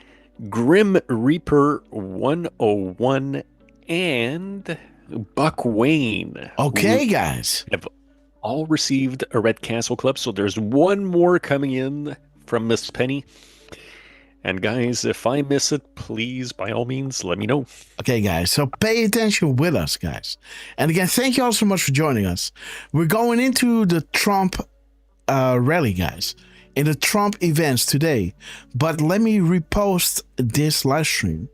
Grim Reaper 101, and Buck Wayne. Okay, guys. Have all received a Red Castle Club, so there's one more coming in from Miss Penny. And guys, if I miss it, please, by all means, let me know. Okay, guys, so pay attention with us, guys. And again, thank you all so much for joining us. We're going into the Trump rally, guys, in the Trump events today. But let me repost this live stream,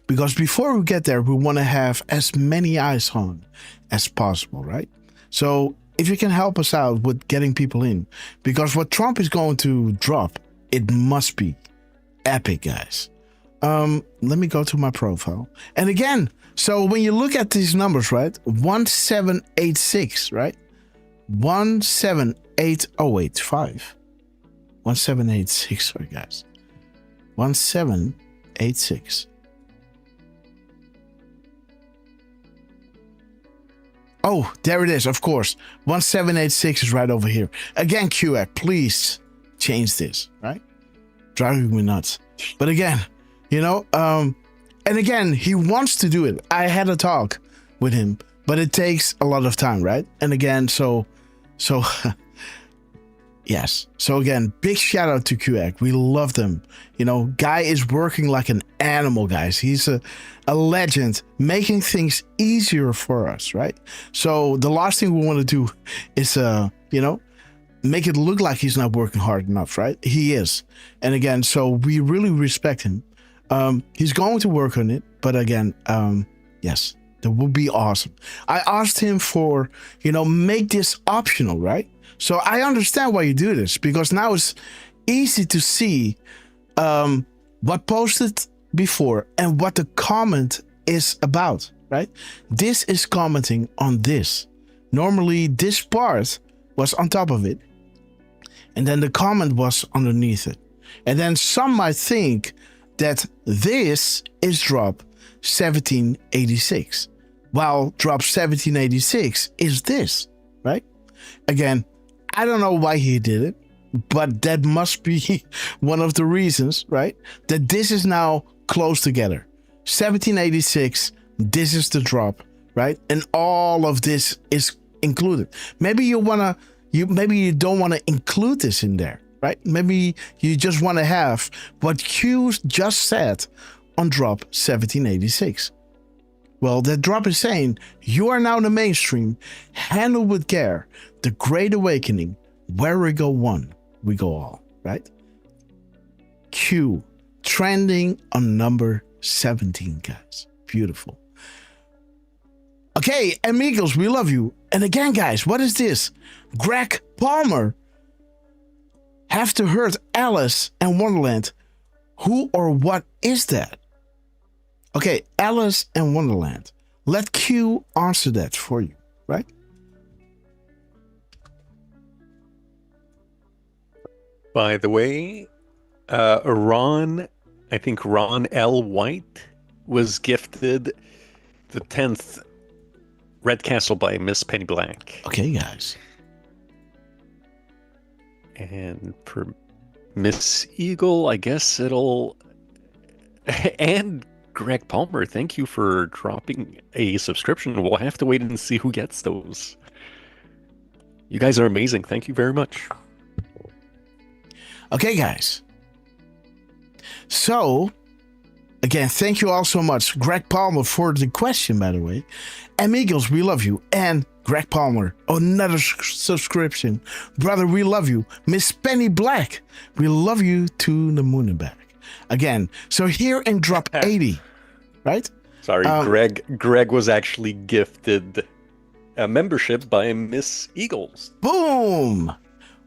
because before we get there, we want to have as many eyes on as possible, right? So if you can help us out with getting people in, because what Trump is going to drop, it must be epic, guys. Let me go to my profile. And again, so when you look at these numbers, right? 1786, right? 178085. 1786, sorry, guys. 1786. Oh, there it is, of course. 1786 is right over here. Again, QX, please change this, right? Driving me nuts. But again, and again, he wants to do it. I had a talk with him, but it takes a lot of time, right? And again, so yes. So again, big shout out to QX. We love them. Guy is working like an animal, guys. He's a legend, making things easier for us, right? So the last thing we want to do is, make it look like he's not working hard enough, right? He is. And again, so we really respect him. He's going to work on it, but again, yes, that would be awesome. I asked him for, make this optional, right? So I understand why you do this, because now it's easy to see what posted before and what the comment is about, right? This is commenting on this. Normally this part was on top of it, and then the comment was underneath it. And then some might think that this is drop 1786, while drop 1786 is this, right? Again, I don't know why he did it, but that must be one of the reasons, right? That this is now close together. 1786, this is the drop, right? And all of this is included. Maybe you don't want to include this in there, right? Maybe you just want to have what Q just said on drop 1786. Well, that drop is saying, you are now the mainstream, handle with care, the great awakening, where we go one, we go all, right? Q, trending on number 17, guys. Beautiful. Okay, amigos, we love you. And again, guys, what is this? Greg Palmer have to hurt Alice in Wonderland. Who or what is that? Okay, Alice in Wonderland. Let Q answer that for you, right? By the way, Ron L. White was gifted the 10th Red Castle by Miss Penny Black. Okay, guys. And for Miss Eagle, I guess it'll... And Greg Palmer, thank you for dropping a subscription. We'll have to wait and see who gets those. You guys are amazing. Thank you very much. Okay, guys. So, again, thank you all so much. Greg Palmer for the question, by the way. Amigos, we love you. And Greg Palmer, another subscription. Brother, we love you. Miss Penny Black, we love you to the moon and back. Again, so here in drop 80, right? Sorry, Greg was actually gifted a membership by Miss Eagles. Boom!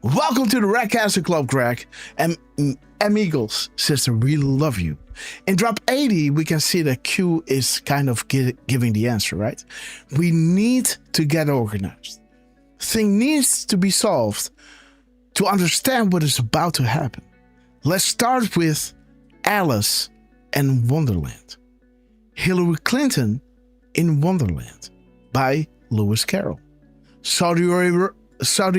Welcome to the Red Castle Club, Greg. And amigos, sister, we love you. In drop 80, we can see that Q is kind of giving the answer, right? We need to get organized. Thing needs to be solved to understand what is about to happen. Let's start with Alice in Wonderland. Hillary Clinton in Wonderland by Lewis Carroll. Saudi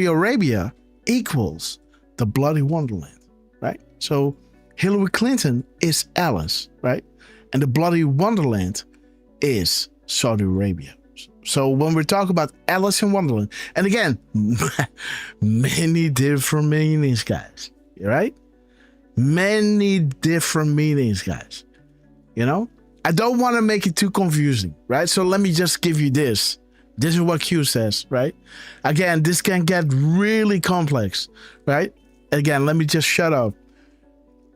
Arabia equals the bloody Wonderland, right? So Hillary Clinton is Alice, right? And the bloody Wonderland is Saudi Arabia. So when we talk about Alice in Wonderland, and again, many different meanings, guys, right? Many different meanings, guys. I don't want to make it too confusing, right? So let me just give you this. This is what Q says, right? Again, this can get really complex, right? Again, let me just shut up.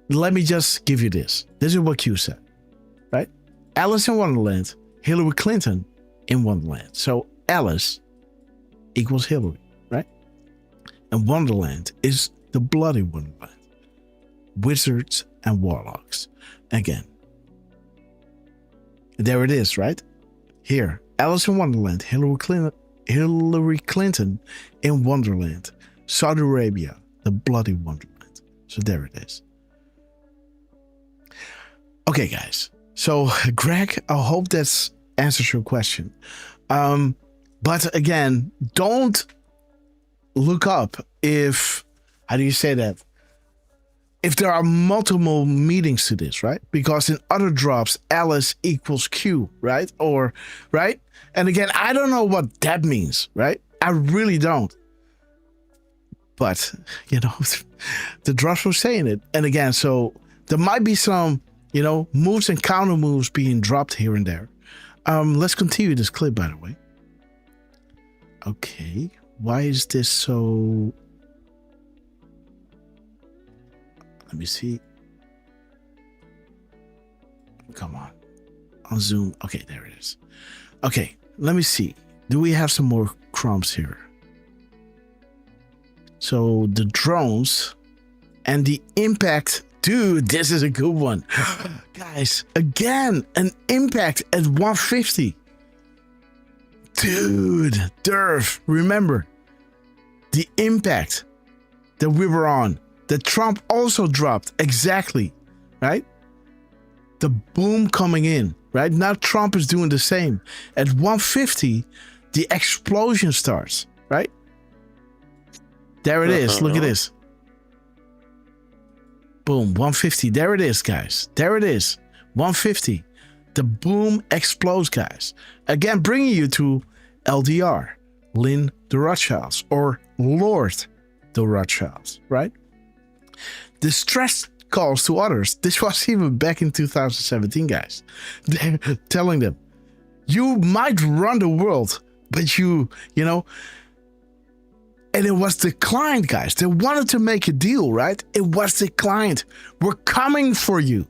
Let me just give you this. This is what Q said, right? Alice in Wonderland, Hillary Clinton in Wonderland. So Alice equals Hillary, right? And Wonderland is the bloody Wonderland. Wizards and warlocks. Again, there it is, right? Here, Alice in Wonderland, Hillary Clinton in Wonderland, Saudi Arabia, the bloody Wonderland. So there it is. Okay, guys. So, Greg, I hope that answers your question. But again, don't look up if, how do you say that? If there are multiple meanings to this, right? Because in other drops, Alice equals Q, right? Or, right? And again, I don't know what that means, right? I really don't. But, you know, the drops were saying it. And again, so there might be some, you know, moves and counter moves being dropped here and there. Let's continue this clip, by the way. Okay. Why is this so... Let me see. Come on. On Zoom. Okay, there it is. Okay, let me see. Do we have some more crumbs here? So the drones and the impact. Dude, this is a good one. Guys, again, an impact at 150. Dude, Derf, remember the impact that we were on, that Trump also dropped, exactly, right? The boom coming in, right? Now Trump is doing the same. At 150, the explosion starts, right? There it is. Look at this. Boom, 150. There it is, guys. There it is. 150. The boom explodes, guys. Again, bringing you to LDR, Lynn the Rothschilds, or Lord the Rothschilds, right? Distress calls to others. This was even back in 2017, guys. They're telling them, you might run the world, but you know, and it was declined, guys. They wanted to make a deal, right? It was declined. We're coming for you.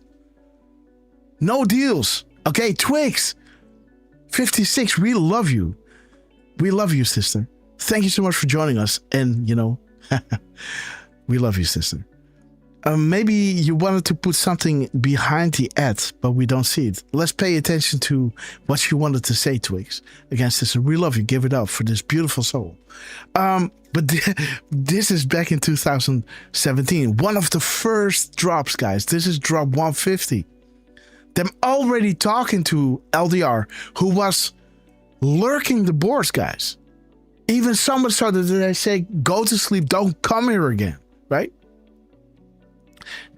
No deals. Okay, Twigs 56, we love you. We love you, sister. Thank you so much for joining us. And, you know, we love you, sister. Maybe you wanted to put something behind the ad, but we don't see it. Let's pay attention to what you wanted to say, Twigs. Again, sister, we love you. Give it up for this beautiful soul. But this is back in 2017. One of the first drops, guys. This is drop 150. Them already talking to LDR, who was lurking the boards, guys. Even someone started to say, go to sleep, don't come here again, right?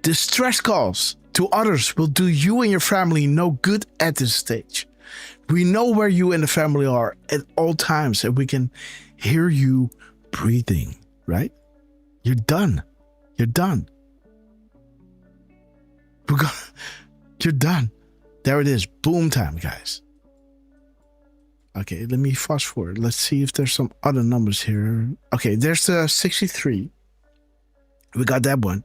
Distress calls to others will do you and your family no good at this stage. We know where you and the family are at all times, and we can hear you breathing, right? You're done. You're done. You're done. There it is. Boom time, guys. Okay, let me fast forward. Let's see if there's some other numbers here. Okay, there's the 63. We got that one.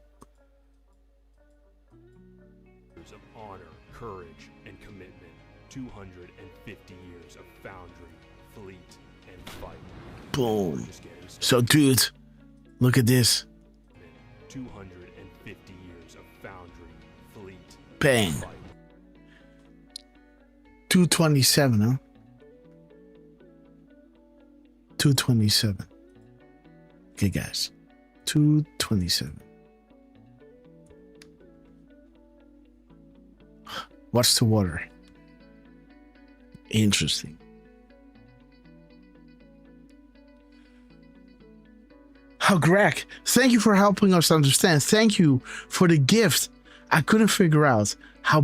Of honor, courage, and commitment. 250 years of foundry, fleet, and fight. Boom. So, dude, look at this. 250 years of foundry, fleet, bang. and fight. 227, huh? 227. Okay, guys. 227. Watch the water. Interesting. Oh, Greg, thank you for helping us understand. Thank you for the gift. I couldn't figure out how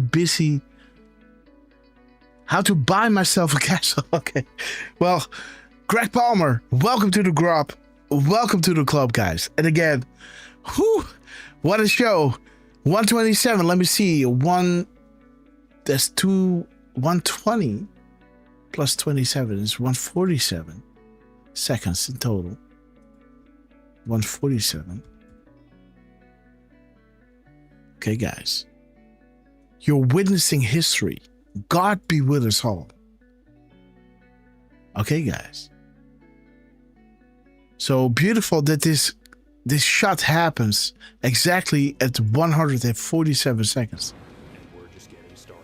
to buy myself a castle. Okay. Well, Greg Palmer, welcome to the group. Welcome to the club, guys. And again, whew, what a show. 127. Let me see. That's 120 plus 27 is 147 seconds in total. 147. Okay, guys. You're witnessing history. God be with us all. Okay, guys. So beautiful that this shot happens exactly at 147 seconds. And we're just getting started.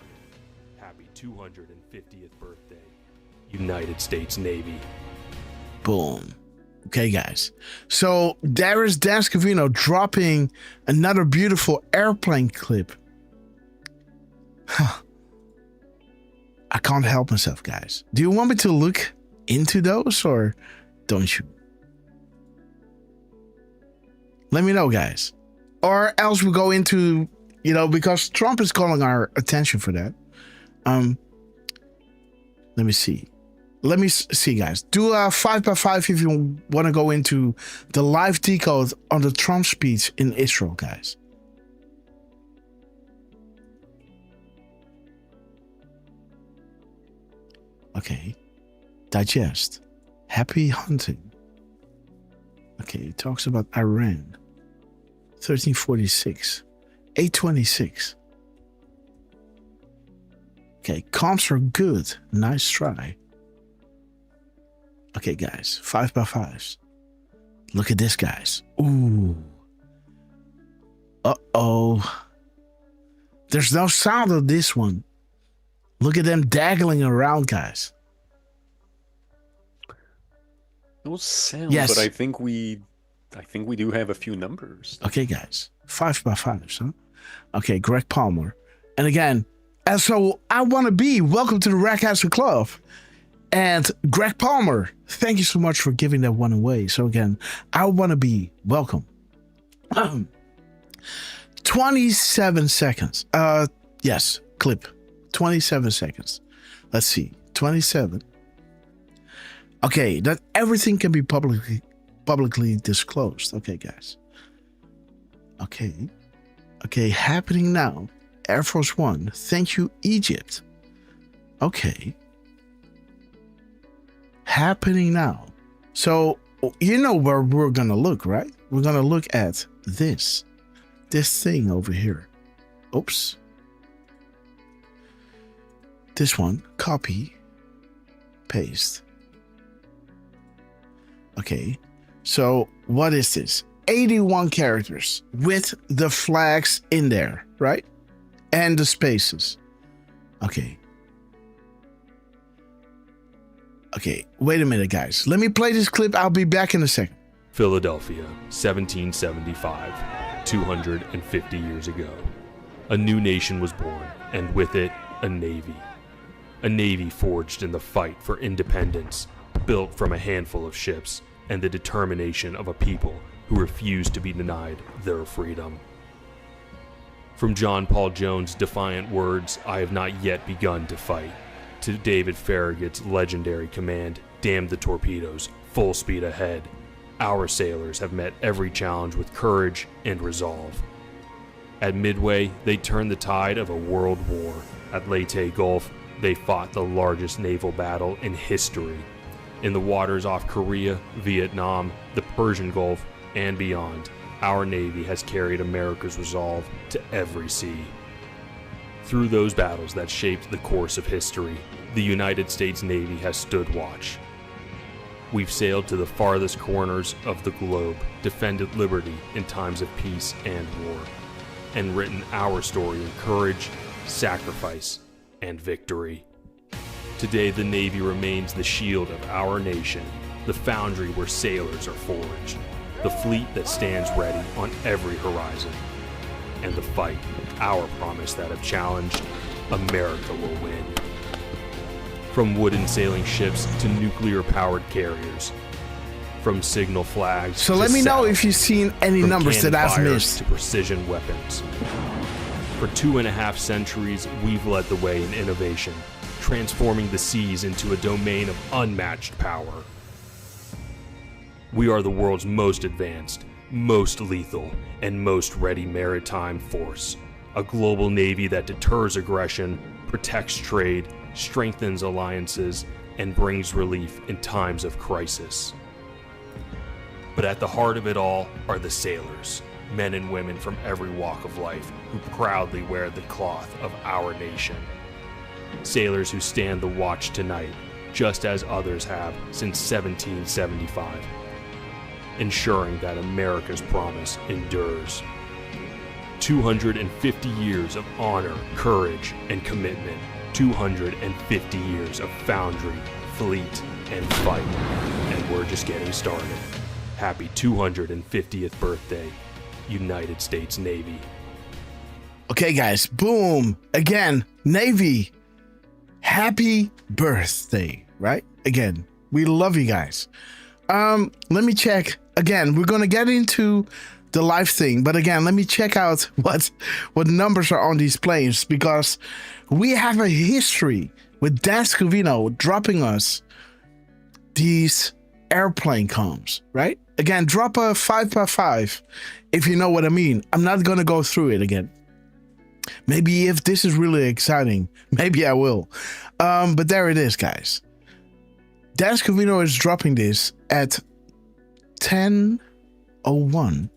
Happy 250th birthday, United States Navy. Boom. Okay, guys. So there is Dan Scavino dropping another beautiful airplane clip. I can't help myself, guys. Do you want me to look into those or don't you? Let me know, guys. Or else we go into, because Trump is calling our attention for that. Let me see. Let me see, guys. Do a 5x5 if you want to go into the live decode on the Trump speech in Israel, guys. Okay. Digest. Happy hunting. Okay, it talks about Iran. 1346. 826. Okay, comps are good. Nice try. Okay, guys. 5x5s. Look at this, guys. Ooh. Uh-oh. There's no sound of this one. Look at them daggling around, guys. No sound, yes. But I think we do have a few numbers. Okay, guys. 5x5s, huh? Okay, Greg Palmer. And again, and so I want to be. Welcome to the Rackcaster Club. And Greg Palmer, thank you so much for giving that one away. So again, I want to be. Welcome. 27 seconds. Yes, clip. 27 seconds. Let's see. 27. Okay, that everything can be publicly disclosed. Okay, guys. Okay, happening now. Air Force One. Thank you, Egypt. Okay. Happening now. So, you know where we're going to look, right? We're going to look at this thing over here. Oops. This one. Copy. Paste. Okay. So, what is this? 81 characters with the flags in there, right? And the spaces. Okay. Okay, wait a minute, guys. Let me play this clip. I'll be back in a second. Philadelphia, 1775, 250 years ago. A new nation was born, and with it, a navy. A navy forged in the fight for independence, built from a handful of ships and the determination of a people who refused to be denied their freedom. From John Paul Jones' defiant words, "I have not yet begun to fight," to David Farragut's legendary command, "Damn the torpedoes, full speed ahead," our sailors have met every challenge with courage and resolve. At Midway, they turned the tide of a world war. At Leyte Gulf, they fought the largest naval battle in history. In the waters off Korea, Vietnam, the Persian Gulf, and beyond, our Navy has carried America's resolve to every sea. Through those battles that shaped the course of history, the United States Navy has stood watch. We've sailed to the farthest corners of the globe, defended liberty in times of peace and war, and written our story in courage, sacrifice, and victory. Today, the Navy remains the shield of our nation, the foundry where sailors are forged, the fleet that stands ready on every horizon, and the fight, our promise that if challenged, America will win. From wooden sailing ships to nuclear-powered carriers, from signal flags So to let me know sound, if you've seen any from numbers that cannon I've fires missed. to precision weapons. For 2.5 centuries, we've led the way in innovation, transforming the seas into a domain of unmatched power. We are the world's most advanced, most lethal, and most ready maritime force. A global navy that deters aggression, protects trade, strengthens alliances, and brings relief in times of crisis. But at the heart of it all are the sailors, men and women from every walk of life who proudly wear the cloth of our nation. Sailors who stand the watch tonight, just as others have since 1775. Ensuring that America's promise endures. 250 years of honor, courage, and commitment. 250 years of foundry, fleet, and fight. And we're just getting started. Happy 250th birthday, United States Navy. Okay, guys, boom. Again, Navy. Happy birthday, right? Again, We love you guys. Let me check again. We're gonna get into the live thing, but again, let me check out what numbers are on these planes, because we have a history with Dan Scavino dropping us these airplane comms, right? Again, drop a 5x5 if you know what I mean. I'm not gonna go through it again. Maybe if this is really exciting, maybe I will. But there it is, guys. Dan Scavino is dropping this at 10:01.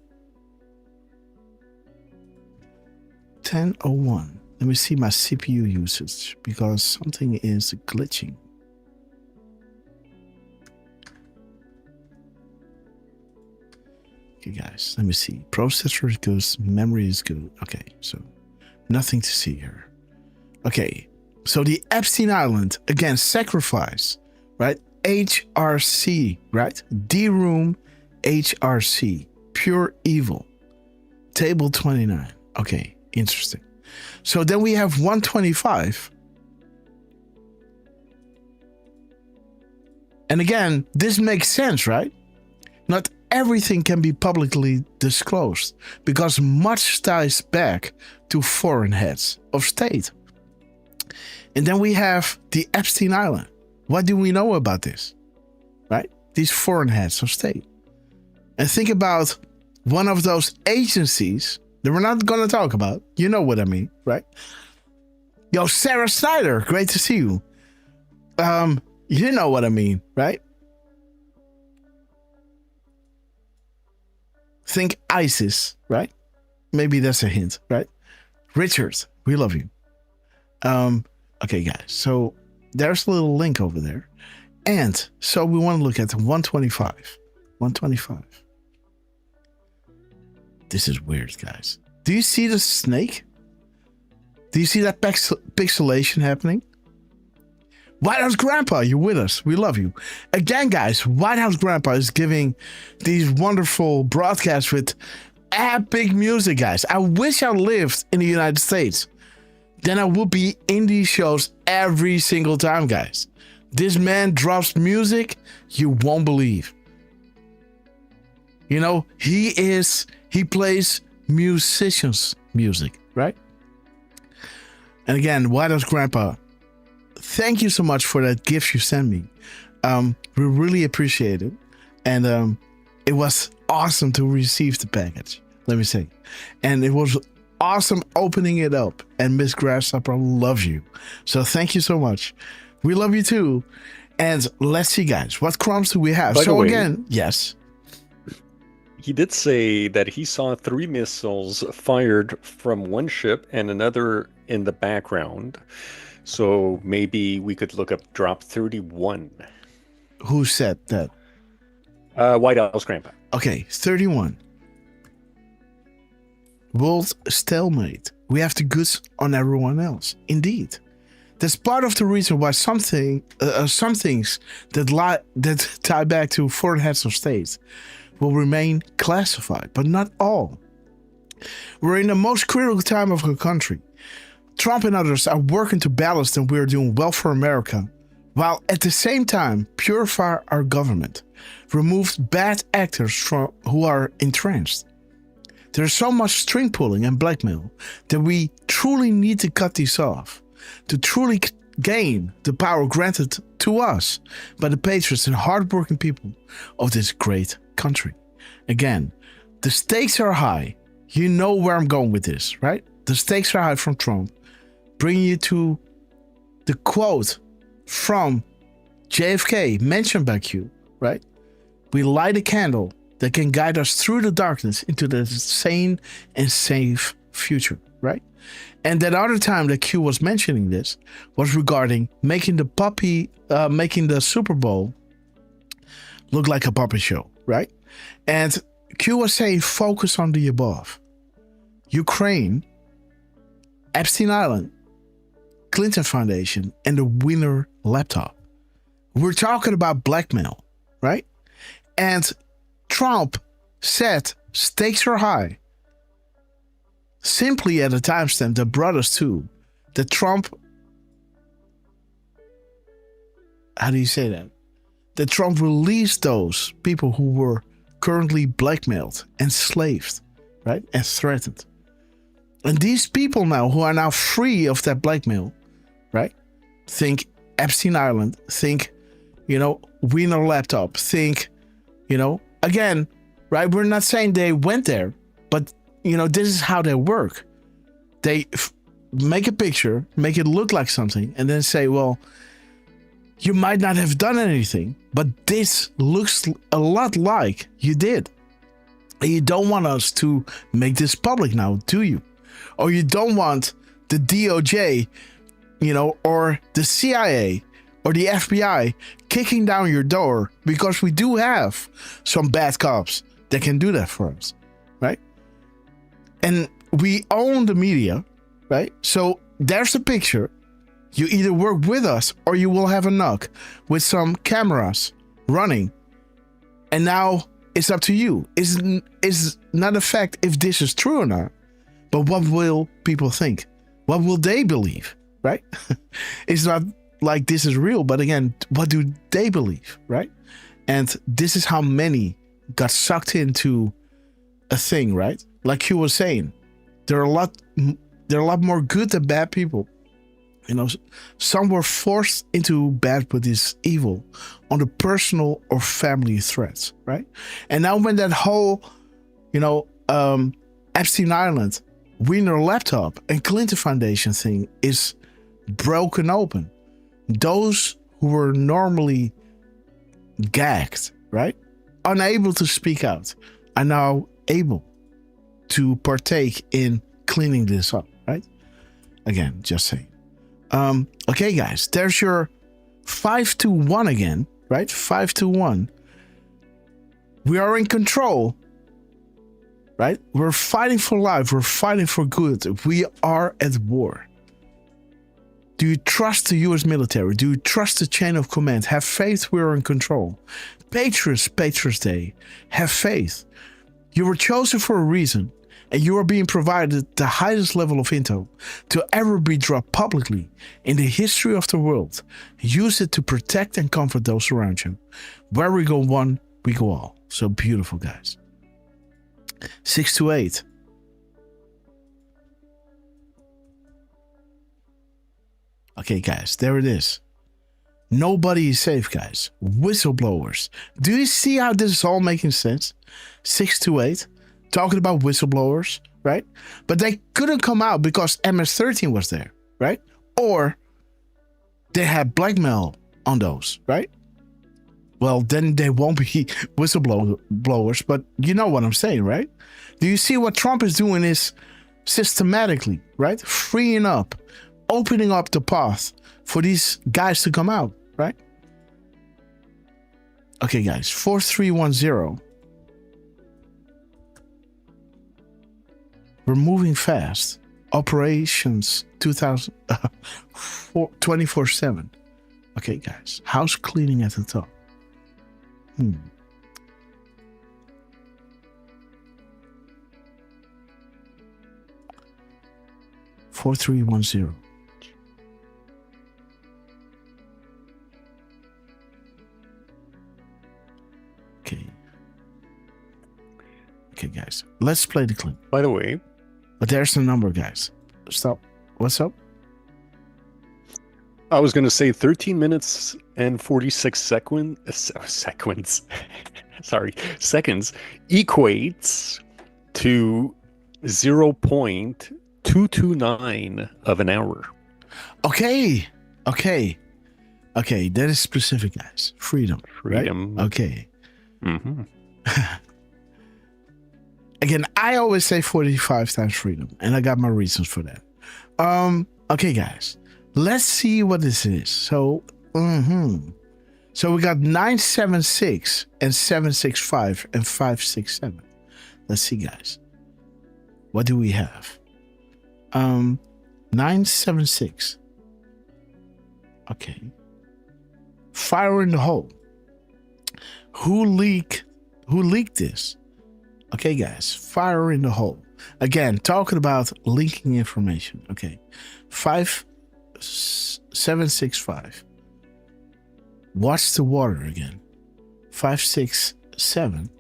10:01. Let me see my CPU usage, because something is glitching. Okay, guys, let me see. Processor is good, memory is good. Okay, so nothing to see here. Okay, so the Epstein Island, again, sacrifice, right? HRC, right? D-Room HRC, pure evil. Table 29. Okay, interesting. So then we have 125. And again, this makes sense, right? Not everything can be publicly disclosed, because much ties back to foreign heads of state. And then we have the Epstein Island. What do we know about this? Right? These foreign heads of state. And think about one of those agencies that we're not going to talk about. You know what I mean, right? Yo, Sarah Snyder, great to see you. You know what I mean, right? Think ISIS, right? Maybe that's a hint, right? Richard, we love you. Okay, guys, so there's a little link over there. And so we want to look at 125. 125. This is weird, guys. Do you see the snake? Do you see that pixelation happening? White House Grandpa, you're with us. We love you. Again, guys, White House Grandpa is giving these wonderful broadcasts with epic music, guys. I wish I lived in the United States. Then I would be in these shows every single time, guys. This man drops music you won't believe. You know, he plays musicians' music, right? And again, White House Grandpa, thank you so much for that gift you sent me. We really appreciate it. And it was awesome to receive the package, let me say. And it was awesome opening it up. And Miss Grasshopper loves you. So thank you so much. We love you too. And let's see, guys, what crumbs do we have? By the way, again, yes. He did say that he saw 3 missiles fired from one ship and another in the background. So maybe we could look up drop 31. Who said that? White House Grandpa. Okay, 31. World stalemate. We have the goods on everyone else. Indeed. That's part of the reason why some things that tie back to foreign heads of state will remain classified, but not all. We're in the most critical time of our country. Trump and others are working to balance that we're doing well for America, while at the same time purify our government, remove bad actors who are entrenched. There's so much string pulling and blackmail that we truly need to cut these off, to truly gain the power granted to us by the patriots and hardworking people of this great country. Again, the stakes are high. You know where I'm going with this, right? The stakes are high from Trump. Bringing you to the quote from JFK, mentioned by Q, right? We light a candle that can guide us through the darkness into the sane and safe future, right? And that other time that Q was mentioning this was regarding making the Super Bowl look like a puppet show, right? And Q was saying, focus on the above. Ukraine, Epstein Island, Clinton Foundation, and the Wiener laptop. We're talking about blackmail, right? And Trump said stakes are high. Simply at a timestamp that brought us to that Trump, how do you say that? that Trump released those people who were currently blackmailed, enslaved, right, and threatened. And these people now who are now free of that blackmail, right? Think Epstein Island, think, Wiener laptop, think, again, right? We're not saying they went there, but, this is how they work. They make a picture, make it look like something, and then say, well, you might not have done anything, but this looks a lot like you did. And you don't want us to make this public now, do you? Or you don't want the DOJ, or the CIA or the FBI kicking down your door, because we do have some bad cops that can do that for us, right? And we own the media, right? So there's a picture. You either work with us or you will have a knock with some cameras running. And now it's up to you. It's not a fact if this is true or not, but what will people think? What will they believe, right? It's not like this is real, but again, what do they believe, right? And this is how many got sucked into a thing, right? Like you were saying, there are a lot more good than bad people. Some were forced into bed with this evil on the personal or family threats, right? And now when that whole, Epstein Island, Wiener laptop, and Clinton Foundation thing is broken open, those who were normally gagged, right, unable to speak out, are now able to partake in cleaning this up, right? Again, just saying. Okay, guys, there's your 5-1 again, right? 5-1. We are in control, right? We're fighting for life. We're fighting for good. We are at war. Do you trust the U.S. military? Do you trust the chain of command? Have faith we're in control. Patriots Day. Have faith. You were chosen for a reason, and you are being provided the highest level of intel to ever be dropped publicly in the history of the world. Use it to protect and comfort those around you. Where we go one, we go all. So beautiful, guys. 6-8. Okay, guys, there it is. Nobody is safe, guys. Whistleblowers. Do you see how this is all making sense? 6-8. Talking about whistleblowers, right? But they couldn't come out because MS-13 was there, right? Or they had blackmail on those, right? Well, then they won't be whistleblowers, but you know what I'm saying, right? Do you see what Trump is doing is systematically, right? Freeing up, opening up the path for these guys to come out, right? Okay, guys, 4310. We're moving fast. Operations 24/7. Okay, guys. House cleaning at the top. 4310. Okay. Okay, guys. Let's play the clip. By the way, but there's the number, guys. Stop. What's up? I was going to say 13 minutes and 46 seconds. Sorry, seconds equates to 0.229 of an hour. Okay. That is specific, guys. Freedom. Right? Okay. Mm-hmm. Again, I always say 45 times freedom, and I got my reasons for that. Okay, guys, let's see what this is. So we got 976 and 765 and 567. Let's see, guys. What do we have? 976. Okay. Fire in the hole. Who leaked this? Okay, guys, fire in the hole. Again, talking about linking information. Okay, 5765. Watch the water again. 5, 6, 7.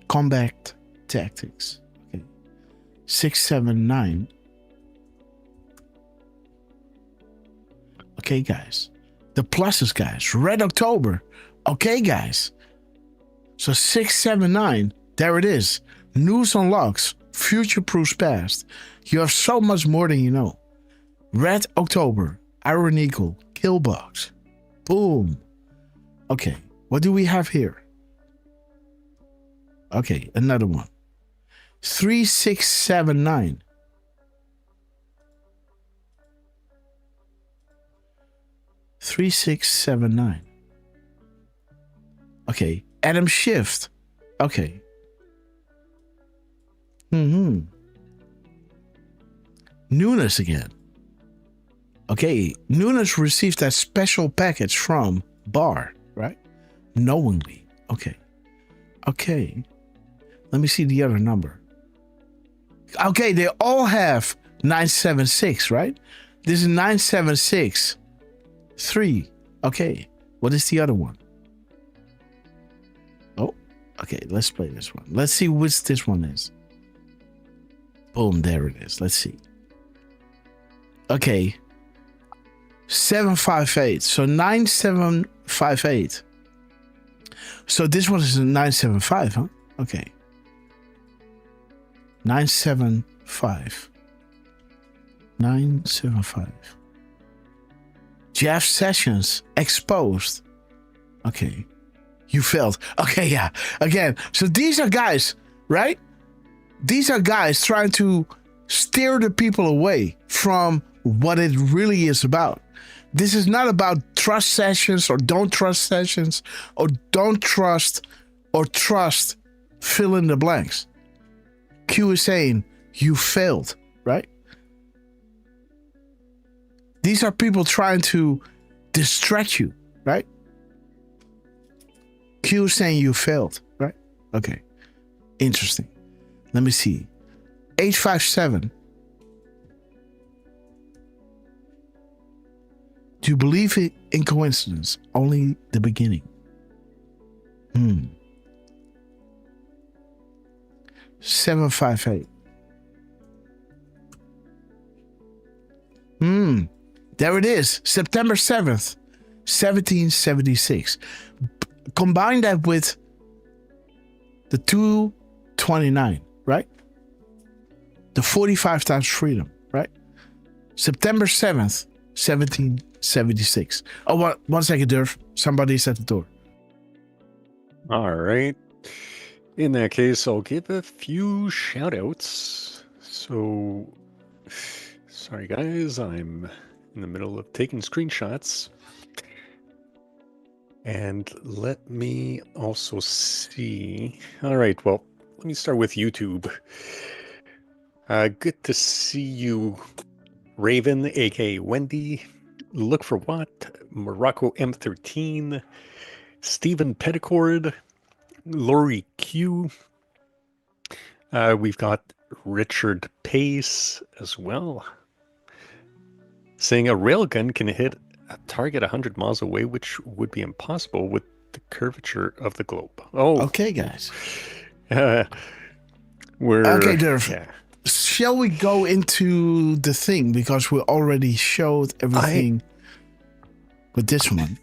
Combat tactics. Okay. 6, 7, 9. Okay, guys. The pluses, guys. Red October. Okay, guys. So 6, 7, 9. There it is. News unlocks. Future proofs past. You have so much more than you know. Red October. Iron Eagle. Kill box. Boom. Okay. What do we have here? Okay, another one. 3, 6, 7, 9. Three, 6, 7, 9. Okay, Adam Shift. Okay. Nunes again. Okay, Nunes received that special package from Bar, right? Knowingly. Okay. Okay. Let me see the other number. Okay, they all have 976, right? This is 976. 3. Okay. What is the other one? Oh, okay. Let's play this one. Let's see which this one is. Boom. There it is. Let's see. Okay. 758. So 9758. So this one is a 975, huh? Okay. 975. 975. Jeff Sessions exposed. Okay. You failed. Okay, yeah. Again. So these are guys, right? These are guys trying to steer the people away from what it really is about. This is not about trust sessions or don't trust sessions or don't trust or trust fill in the blanks. Q is saying you failed, right? These are people trying to distract you, right? Q is saying you failed, right? Okay. Interesting. Let me see. 857. Do you believe in coincidence? Only the beginning. 758. There it is. September 7th, 1776. Combine that with the 229, right? The 45 times freedom, right? September 7th, 1776. Oh, one second, Derf. Somebody's at the door. All right. In that case, I'll give a few shout outs. So, sorry guys, I'm in the middle of taking screenshots. And let me also see. All right, well, let me start with YouTube. Good to see you, Raven, aka Wendy. Look for what? Morocco M13. Stephen Petticord. Lori Q. We've got Richard Pace as well. Saying a railgun can hit a target 100 miles away, which would be impossible with the curvature of the globe. Oh. Okay, guys. Okay, Derf. Yeah. Shall we go into the thing? Because we already showed everything with this one.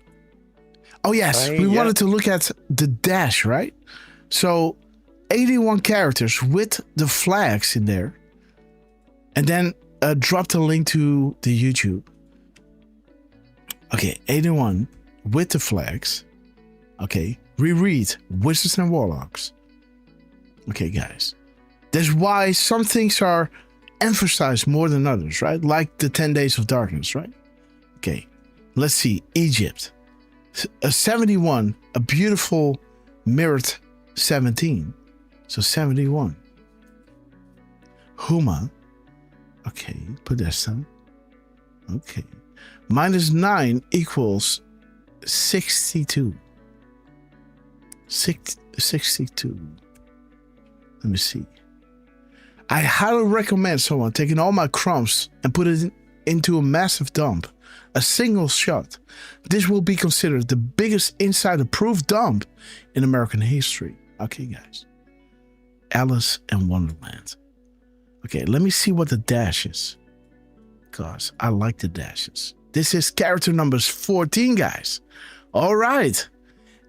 Oh, yes. We wanted to look at the dash, right? So 81 characters with the flags in there. And then drop the link to the YouTube. Okay, 81 with the flags. Okay, reread Wizards and Warlocks. Okay, guys. That's why some things are emphasized more than others, right? Like the 10 Days of Darkness, right? Okay, let's see. Egypt. A 71, a beautiful mirrored 17. So 71. Huma. Okay, Podesta. Okay. -9 equals 62. 62. Let me see. I highly recommend someone taking all my crumbs and put it into a massive dump. A single shot. This will be considered the biggest insider-proof dump in American history. Okay, guys. Alice in Wonderland. Okay, let me see what the dash is. Because I like the dashes. This is character numbers 14, guys. All right.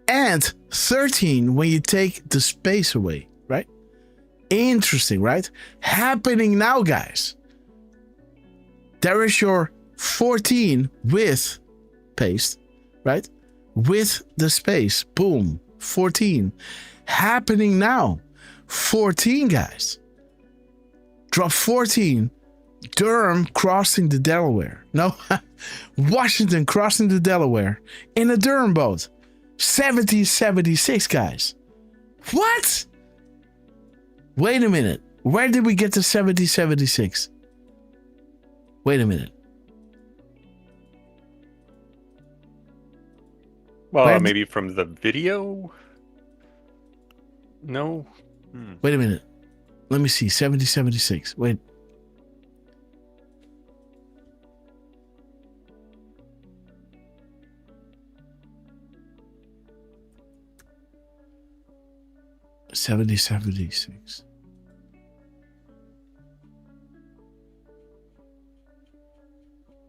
And 13 when you take the space away, right? Interesting, right? Happening now, guys. There is your 14 with paste, right? With the space. Boom. 14. Happening now. 14, guys. Drop 14. Durham crossing the Delaware. No, Washington crossing the Delaware in a Durham boat. 1776, guys. What? Wait a minute. Where did we get to 1776? Wait a minute. Well, maybe from the video? No? Wait a minute. Let me see. 1776. Wait. $70.76.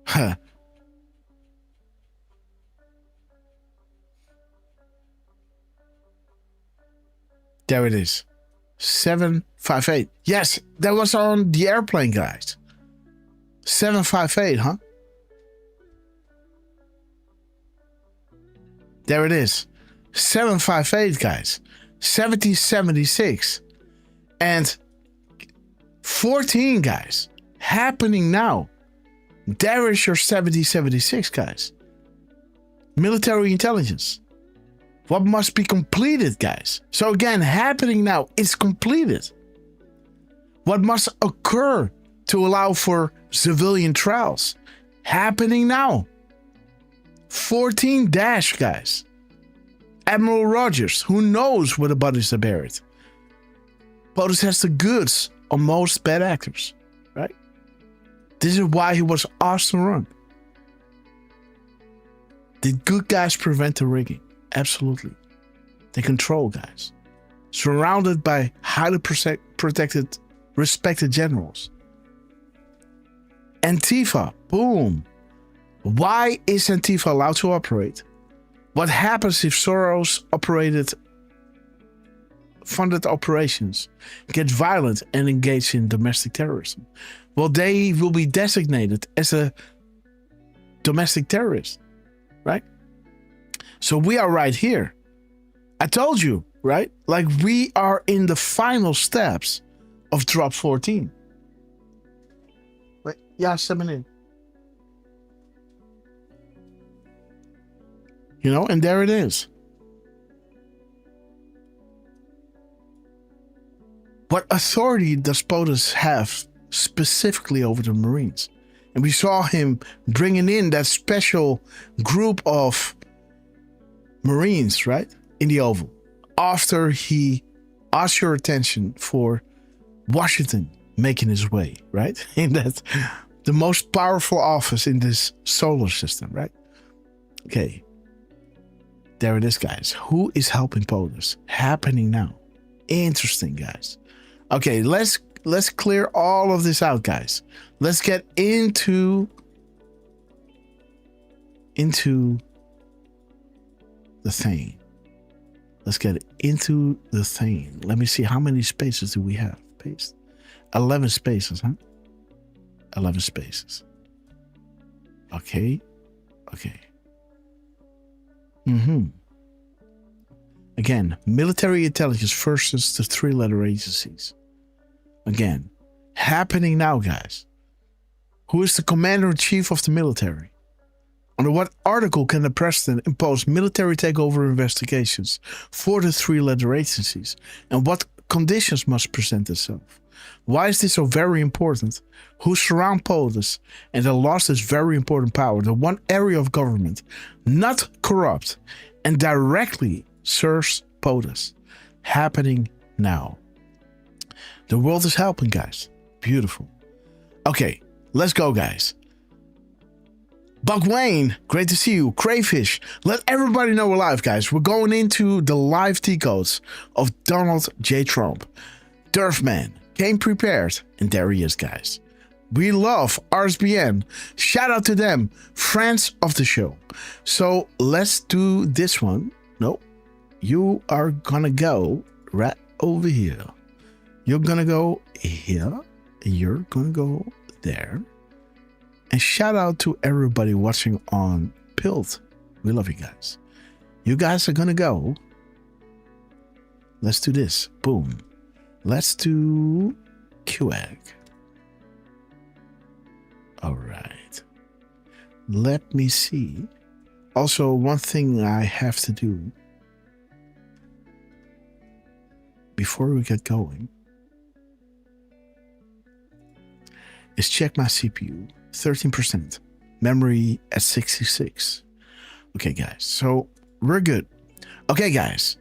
Huh. There it is. 758. Yes, that was on the airplane, guys. 758, huh? There it is. 758, guys. 1776. And 14, guys. Happening now. There is your 1776, guys. Military intelligence. What must be completed, guys? So again, happening now. It's completed. What must occur to allow for civilian trials? Happening now. 14 dash, guys. Admiral Rogers, who knows where the bodies are buried? POTUS has the goods on most bad actors, right? This is why he was asked to run. Did good guys prevent the rigging? Absolutely. They control guys. Surrounded by highly protected, respected generals. Antifa, boom. Why is Antifa allowed to operate? What happens if Soros funded operations, get violent and engage in domestic terrorism? Well, they will be designated as a domestic terrorist, right? So we are right here. I told you, right? Like we are in the final steps of drop 14. Wait, yeah, 7 in. You know, and there it is. What authority does POTUS have specifically over the Marines? And we saw him bringing in that special group of Marines, right? In the Oval. After he asked your attention for Washington making his way, right? In that, the most powerful office in this solar system, right? Okay. There it is, guys. Who is helping POTUS? Happening now. Interesting, guys. Okay, let's clear all of this out, guys. Let's get into the thing. Let's get into the thing. Let me see, how many spaces do we have? Paste. 11 spaces, huh? 11 spaces. Okay. Again, military intelligence versus the 3-letter agencies. Again, happening now, guys. Who is the commander-in-chief of the military? Under what article can the president impose military takeover investigations for the 3-letter agencies? And what conditions must present itself? Why is this so very important? Who surround POTUS and they lost this very important power, the one area of government not corrupt and directly serves POTUS. Happening now. The world is helping, guys. Beautiful. Okay, let's go, guys. Buck Wayne, great to see you. Crayfish, let everybody know we're live, guys. We're going into the live decodes of Donald J. Trump. Derfman came prepared, and there he is, guys. We love RSBN. Shout out to them, friends of the show. So let's do this one. No, you are gonna go right over here. You're gonna go here, and you're gonna go there. And shout out to everybody watching on Pilt. We love you guys. You guys are gonna go. Let's do this. Boom. Let's do QAG. All right. Let me see. Also, one thing I have to do before we get going is check my CPU. 13%. Memory at 66. Okay, guys. So we're good. Okay, guys.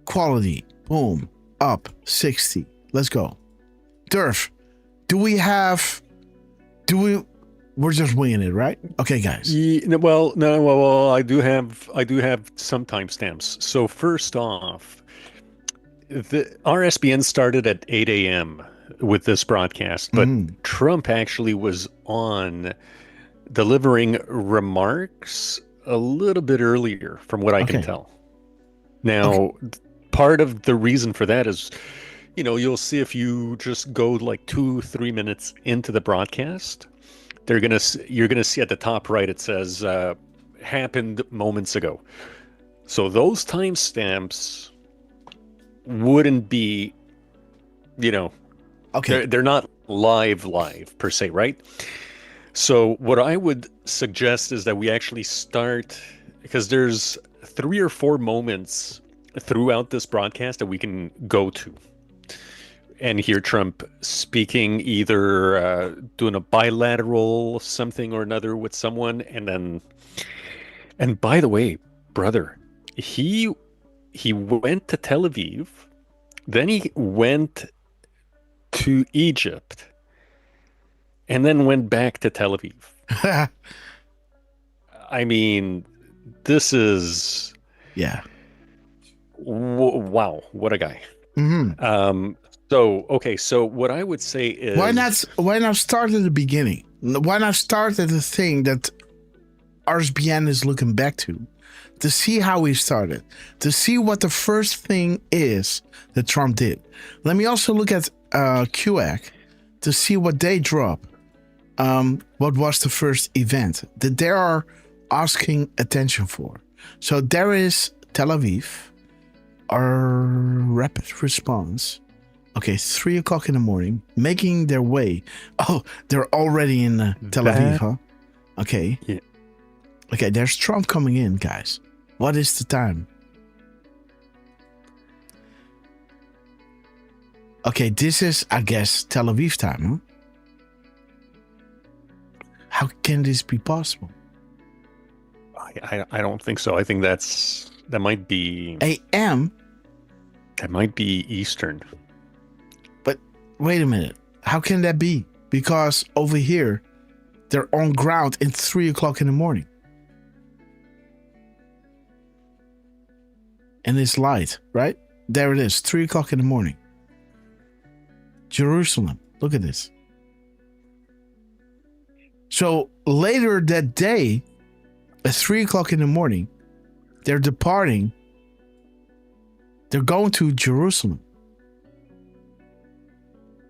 Quality. Boom. Up. 60. Let's go. Derf. We're just winging it, right? Okay, guys. Well, I do have some timestamps. So first off, the RSBN started at 8 a.m. with this broadcast, but Trump actually was on delivering remarks a little bit earlier from what I can tell. Now, part of the reason for that is, you'll see if you just go like 2-3 minutes into the broadcast, you're gonna see at the top right, it says happened moments ago. So those timestamps wouldn't be, they're not live per se, right? So what I would suggest is that we actually start, because there's 3 or 4 moments throughout this broadcast that we can go to and hear Trump speaking, either doing a bilateral something or another with someone, and by the way, brother, he went to Tel Aviv, then he went to Egypt, and then went back to Tel Aviv. I mean, this is... Yeah. Wow, what a guy. So what I would say is... Why not start at the beginning? Why not start at the thing that RSBN is looking back to see how we started, to see what the first thing is that Trump did. Let me also look at QAC to see what they drop. What was the first event that they are asking attention for? So there is Tel Aviv, our rapid response. Okay, 3 o'clock in the morning, making their way. Oh, they're already in Tel Aviv, huh? Okay. Yeah. Okay, there's Trump coming in, guys. What is the time? Okay, this is, I guess, Tel Aviv time, huh? How can this be possible? I don't think so. I think that might be... AM? That might be Eastern. But wait a minute. How can that be? Because over here, they're on ground at 3 o'clock in the morning. And it's light, right? There it is, 3 o'clock in the morning. Jerusalem. Look at this. So later that day, at 3 o'clock in the morning, they're departing. They're going to Jerusalem.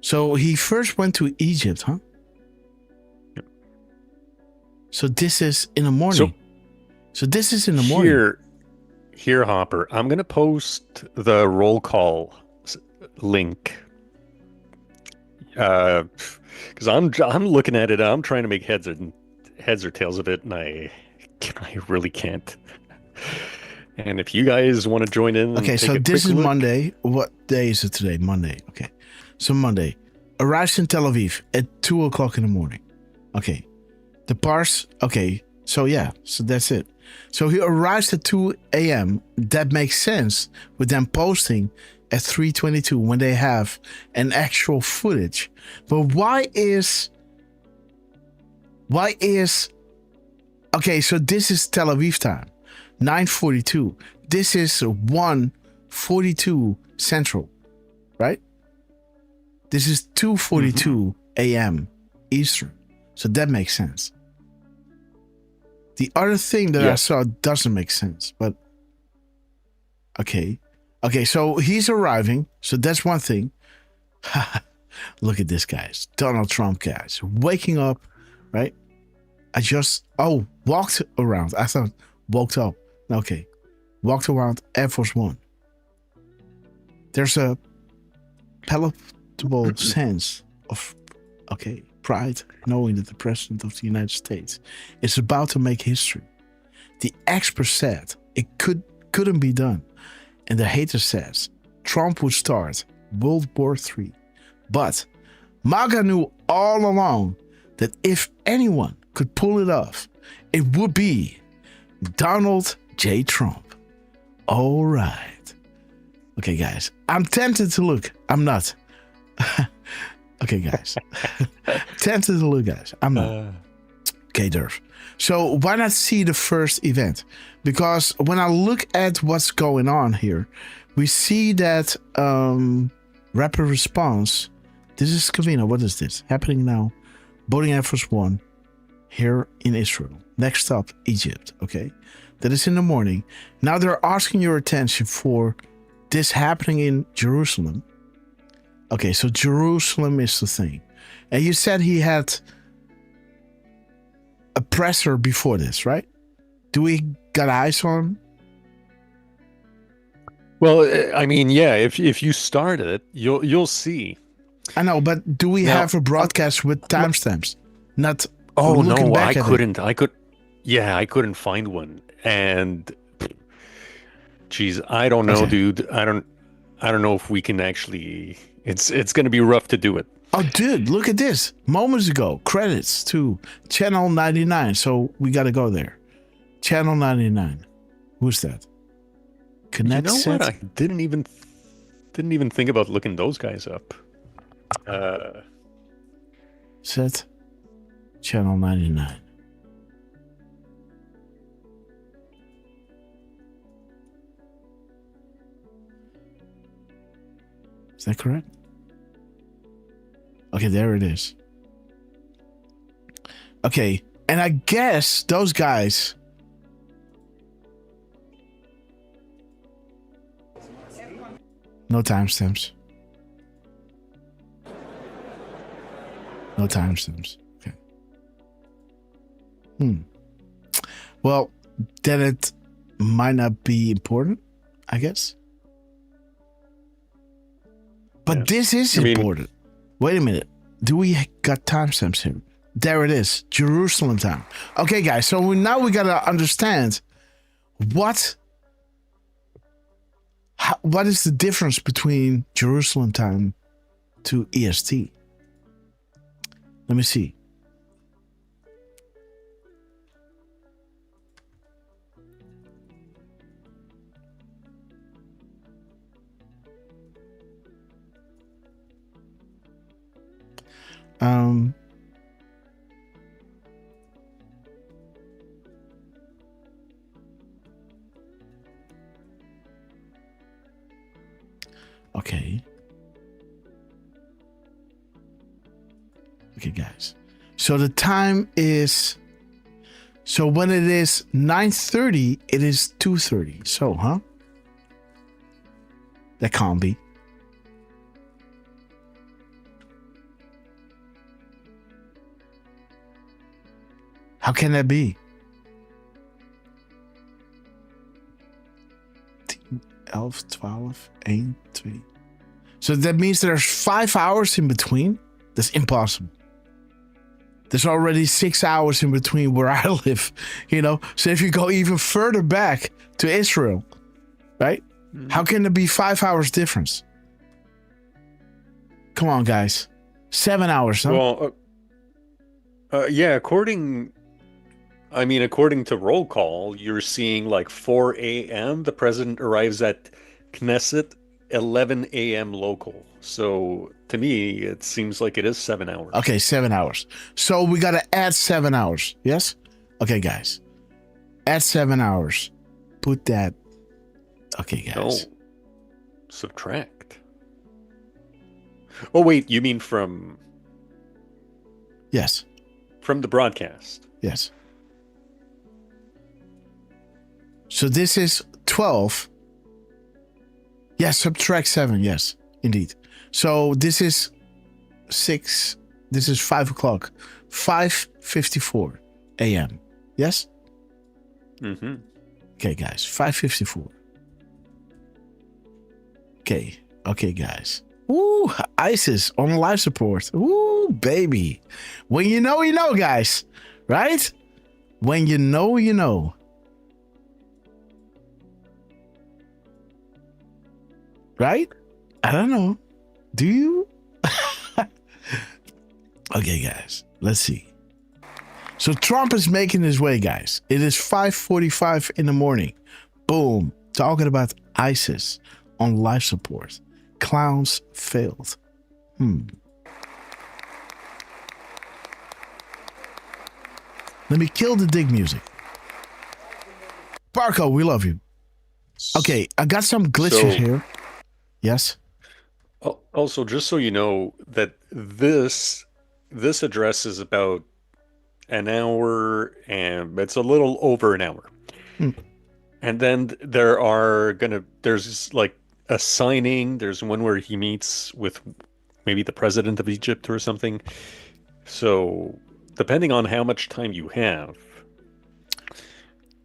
So he first went to Egypt, huh? Yep. So this is in the morning. So this is in the morning. Here, Hopper, I'm going to post the roll call link. Because I'm looking at it, I'm trying to make heads or tails of it, and I really can't. And if you guys want to join in, okay. So this is Monday. What day is it today? Monday. Okay. So Monday, arrives in Tel Aviv at 2 o'clock in the morning. Okay. Departs. Okay. So yeah. So that's it. So he arrives at 2 a.m. That makes sense with them posting at 3:22 when they have an actual footage. But why is Okay, so this is Tel Aviv time, 9:42. This is 1:42 Central, right? This is 2:42 a.m. Eastern. So that makes sense. The other thing that I saw doesn't make sense, but okay. Okay, so he's arriving. So that's one thing. Look at this, guys. Donald Trump, guys. Waking up, right? I just, walked around. I thought, walked up. Okay. Walked around Air Force One. There's a palatable sense of, pride, knowing that the President of the United States is about to make history. The expert said it couldn't be done. And the hater says Trump would start World War III. But MAGA knew all along that if anyone could pull it off, it would be Donald J. Trump. All right. Okay, guys. I'm tempted to look. I'm not. Okay, guys. Tempted to look, guys. I'm not. Okay, Derf. So why not see the first event? Because when I look at what's going on here, we see that rapid response. This is Kavina. What is this? Happening now. Boarding Air Force One here in Israel. Next stop, Egypt. Okay. That is in the morning. Now they're asking your attention for this happening in Jerusalem. Okay, so Jerusalem is the thing. And you said he had a presser before this, right? Do we got eyes on him? Well, I mean, yeah. If you start it, you'll see. I know, but do we have a broadcast with timestamps? Not. Oh looking no, back I at couldn't. I couldn't find one. And geez, I don't know, dude. I don't know if we can actually. It's going to be rough to do it. Oh, dude, look at this. Moments ago, credits to Channel 99. So we got to go there. Channel 99. Who's that? Connect. You know set? what? I didn't even think about looking those guys up. Set. Channel 99. Is that correct? Okay, there it is. Okay, and I guess those guys. No timestamps. No timestamps. Okay. Well, then it might not be important, I guess. But this is important. Wait a minute. Do we got timestamps here? There it is. Jerusalem time. Okay, guys. So now we got to understand what is the difference between Jerusalem time to EST? Let me see. Okay. Okay, guys. So the time is. So when it is 9:30, it is 2:30. So, huh? That can't be. How can that be? 11, 12, 1, 2. So that means there's 5 hours in between? That's impossible. There's already 6 hours in between where I live, you know? So if you go even further back to Israel, right? How can there be 5 hours difference? Come on, guys. 7 hours, huh? Well, yeah, according to roll call, you're seeing like 4 a.m. The president arrives at Knesset 11 a.m. local. So to me, it seems like it is 7 hours. Okay, 7 hours. So we got to add 7 hours. Yes? Okay, guys. at 7 hours. Put that. Okay, guys. No. Subtract. Oh, wait, you mean from... Yes. From the broadcast. Yes. So this is 12. Yes, subtract 7. Yes, indeed. So this is 6. This is 5 o'clock. 5:54 a.m. Yes? Mm-hmm. Okay, guys. 5:54. Okay. Okay, guys. Woo! ISIS on life support. Woo, baby. When you know, guys. Right? When you know, you know. Right? I don't know. Do you? Okay, guys. Let's see. So Trump is making his way, guys. It is 5:45 in the morning. Boom. Talking about ISIS on life support. Clowns failed. Let me kill the dig music. Parko, we love you. Okay, I got some glitches here. Yes. Also, just so you know that this address is about an hour, and it's a little over an hour. And then there's like a signing. There's one where he meets with maybe the president of Egypt or something. So depending on how much time you have,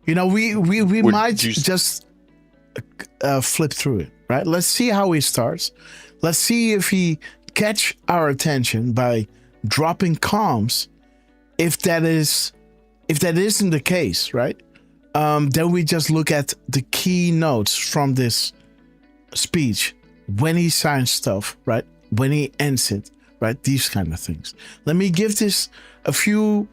we might just flip through it, right? Let's see how he starts. Let's see if he catch our attention by dropping comms. If that isn't the case, right? Then we just look at the key notes from this speech, when he signs stuff, right? When he ends it, right? These kind of things. Let me give this a few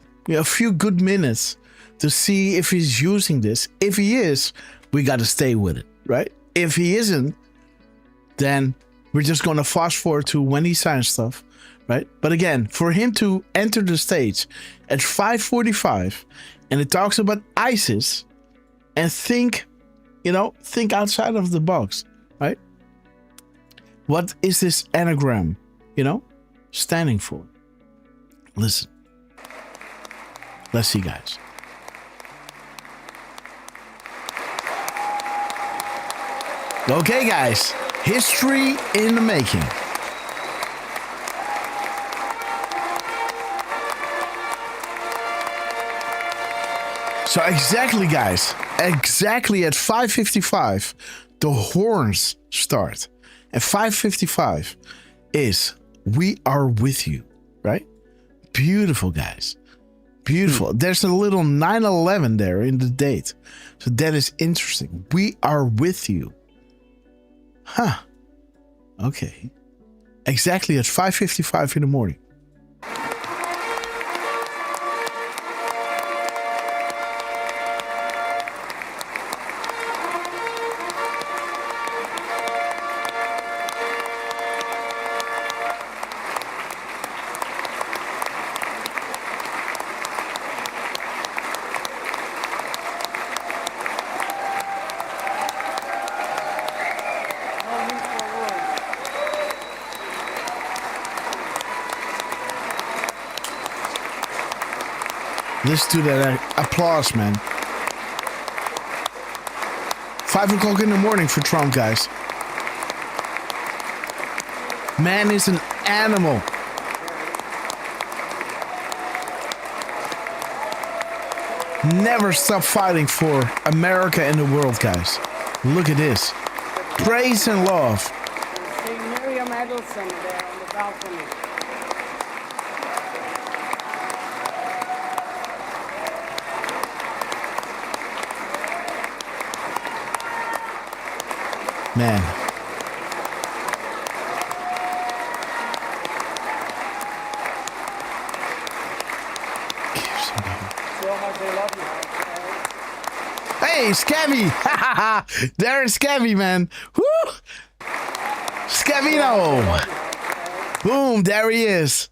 good minutes to see if he's using this. If he is, we got to stay with it, right? If he isn't, then we're just going to fast forward to when he signs stuff, right? But again, for him to enter the stage at 5:45 and it talks about ISIS and think outside of the box, right? What is this anagram, standing for? Listen. Let's see, guys. Okay, guys. History in the making. So exactly, guys. Exactly at 5:55, the horns start. And 5:55 is "We Are With You," right? Beautiful, guys. Beautiful. There's a little 9/11 there in the date. So that is interesting. We are with you. Huh. Okay. Exactly at 5:55 in the morning. Listen to that applause, man. 5 o'clock in the morning for Trump, guys. Man is an animal. Never stop fighting for America and the world, guys. Look at this. Praise and love. See Miriam Edelson there on the balcony. Man. Hey, Scabby! There's Scabby, man. Woo! Scavino! Boom, there he is.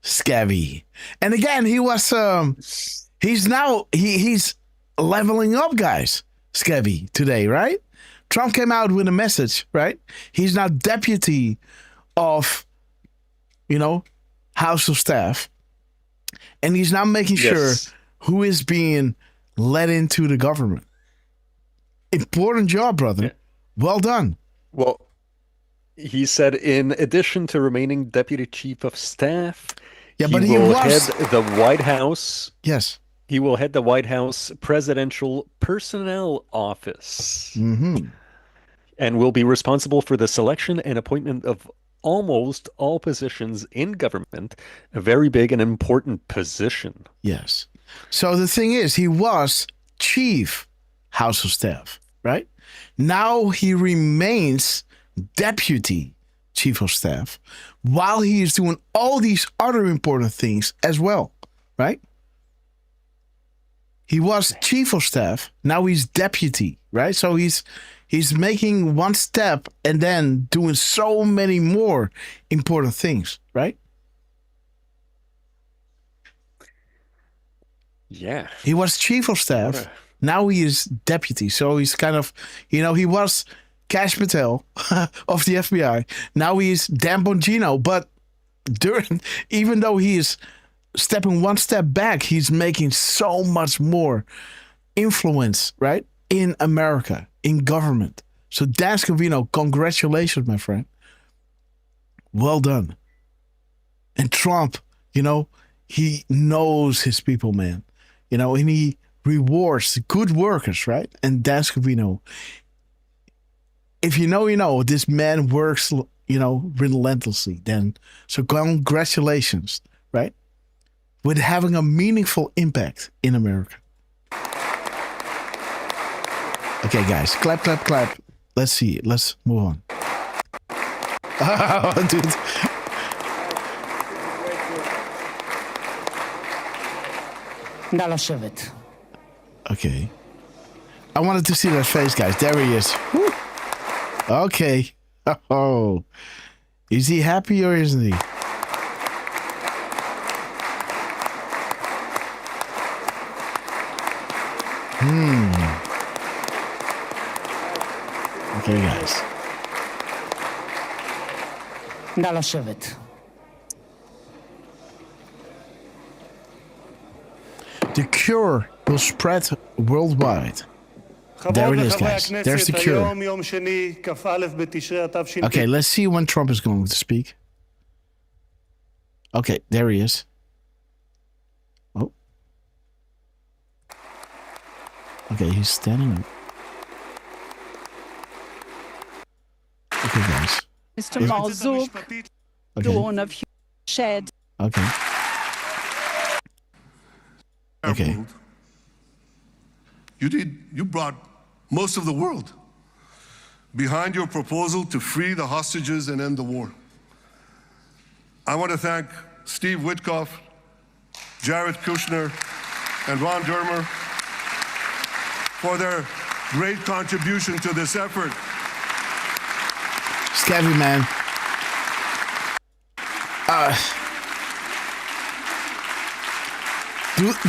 Scabby. And again, he was he's leveling up, guys. Scabby today, right? Trump came out with a message, right? He's now deputy of, House of Staff. And he's now making sure who is being let into the government. Important job, brother. Yeah. Well done. Well, he said in addition to remaining deputy chief of staff, he will head the White House. Yes. He will head the White House Presidential Personnel Office. Mm-hmm. And will be responsible for the selection and appointment of almost all positions in government, a very big and important position. Yes. So the thing is, he was chief House of Staff, right? Now he remains deputy chief of staff while he is doing all these other important things as well, right? He was chief of staff. Now he's deputy, right? So he's making one step and then doing so many more important things, right? Yeah. He was chief of staff. Now he is deputy. So he's kind of, he was Cash Patel of the FBI. Now he is Dan Bongino. But even though he is stepping one step back, he's making so much more influence, right? In America, in government. So Dan Scavino, congratulations, my friend. Well done. And Trump, he knows his people, man. And he rewards good workers, right? And Dan Scavino, if you know, this man works, relentlessly. Then, so congratulations, right? With having a meaningful impact in America. Okay, guys, clap, clap, clap. Let's see. Let's move on. Oh, dude. Okay. I wanted to see that face, guys. There he is. Woo. Okay. Oh. Is he happy or isn't he? Okay, guys. The cure will spread worldwide. There it is, guys. There's the cure. Okay, let's see when Trump is going to speak. Okay, there he is. Oh. Okay, he's standing up. Okay, guys. Mr. Malzouk, dawn of shed. Okay. Okay. You brought most of the world behind your proposal to free the hostages and end the war. I want to thank Steve Witkoff, Jared Kushner, and Ron Dermer for their great contribution to this effort. Scabby, man.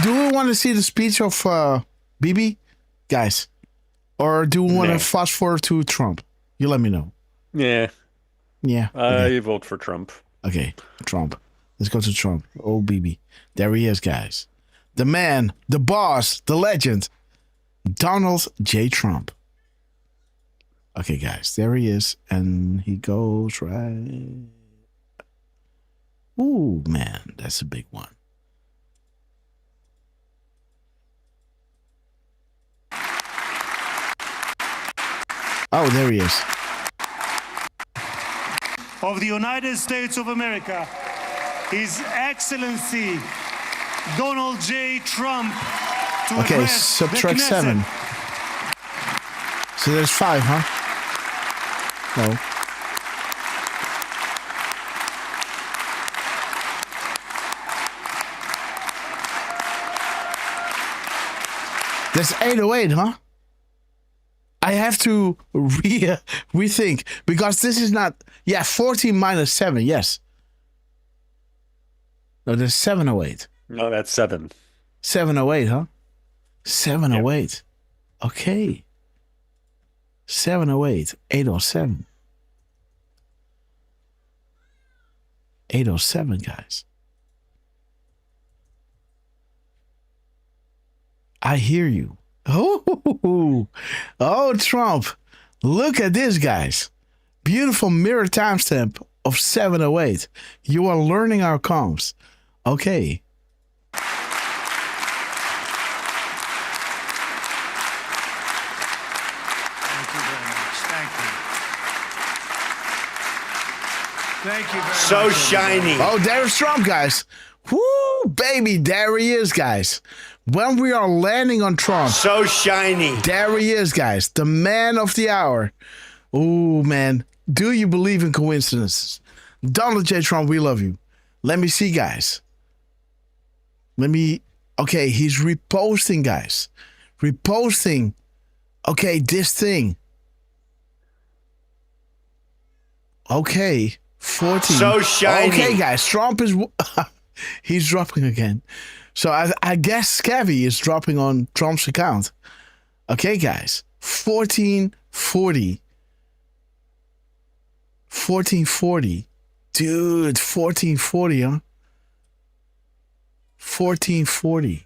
Do we want to see the speech of Bibi, guys? Or do we want to fast forward to Trump? You let me know. Yeah. Yeah. I vote for Trump. Okay, Trump. Let's go to Trump. Oh, Bibi. There he is, guys. The man, the boss, the legend, Donald J. Trump. Okay, guys, there he is. And he goes right. Ooh, man, that's a big one. Oh, there he is. Of the United States of America, His Excellency Donald J. Trump. Okay, subtract 7. So there's 5, huh? No. There's 808, huh? I have to rethink because this is not. Yeah, 14 minus 7. Yes. No, there's 708. No, that's 7. 708, huh? 708. Okay. 708. 807. 807, guys. I hear you. Oh, Trump. Look at this, guys. Beautiful mirror timestamp of 708. You are learning our comms. Okay. Thank you very So Oh, shiny. Oh, there's Trump, guys. Woo, baby, there he is, guys. When we are landing on Trump. So shiny. There he is, guys. The man of the hour. Oh, man. Do you believe in coincidences? Donald J. Trump, we love you. Let me see, guys. Okay, he's reposting, guys. Reposting. Okay, this thing. Okay, 14. So shiny. Okay, guys, Trump is... he's dropping again. So I guess Scavvy is dropping on Trump's account. Okay, guys. 1440. 1440. Dude, 1440, huh? 1440.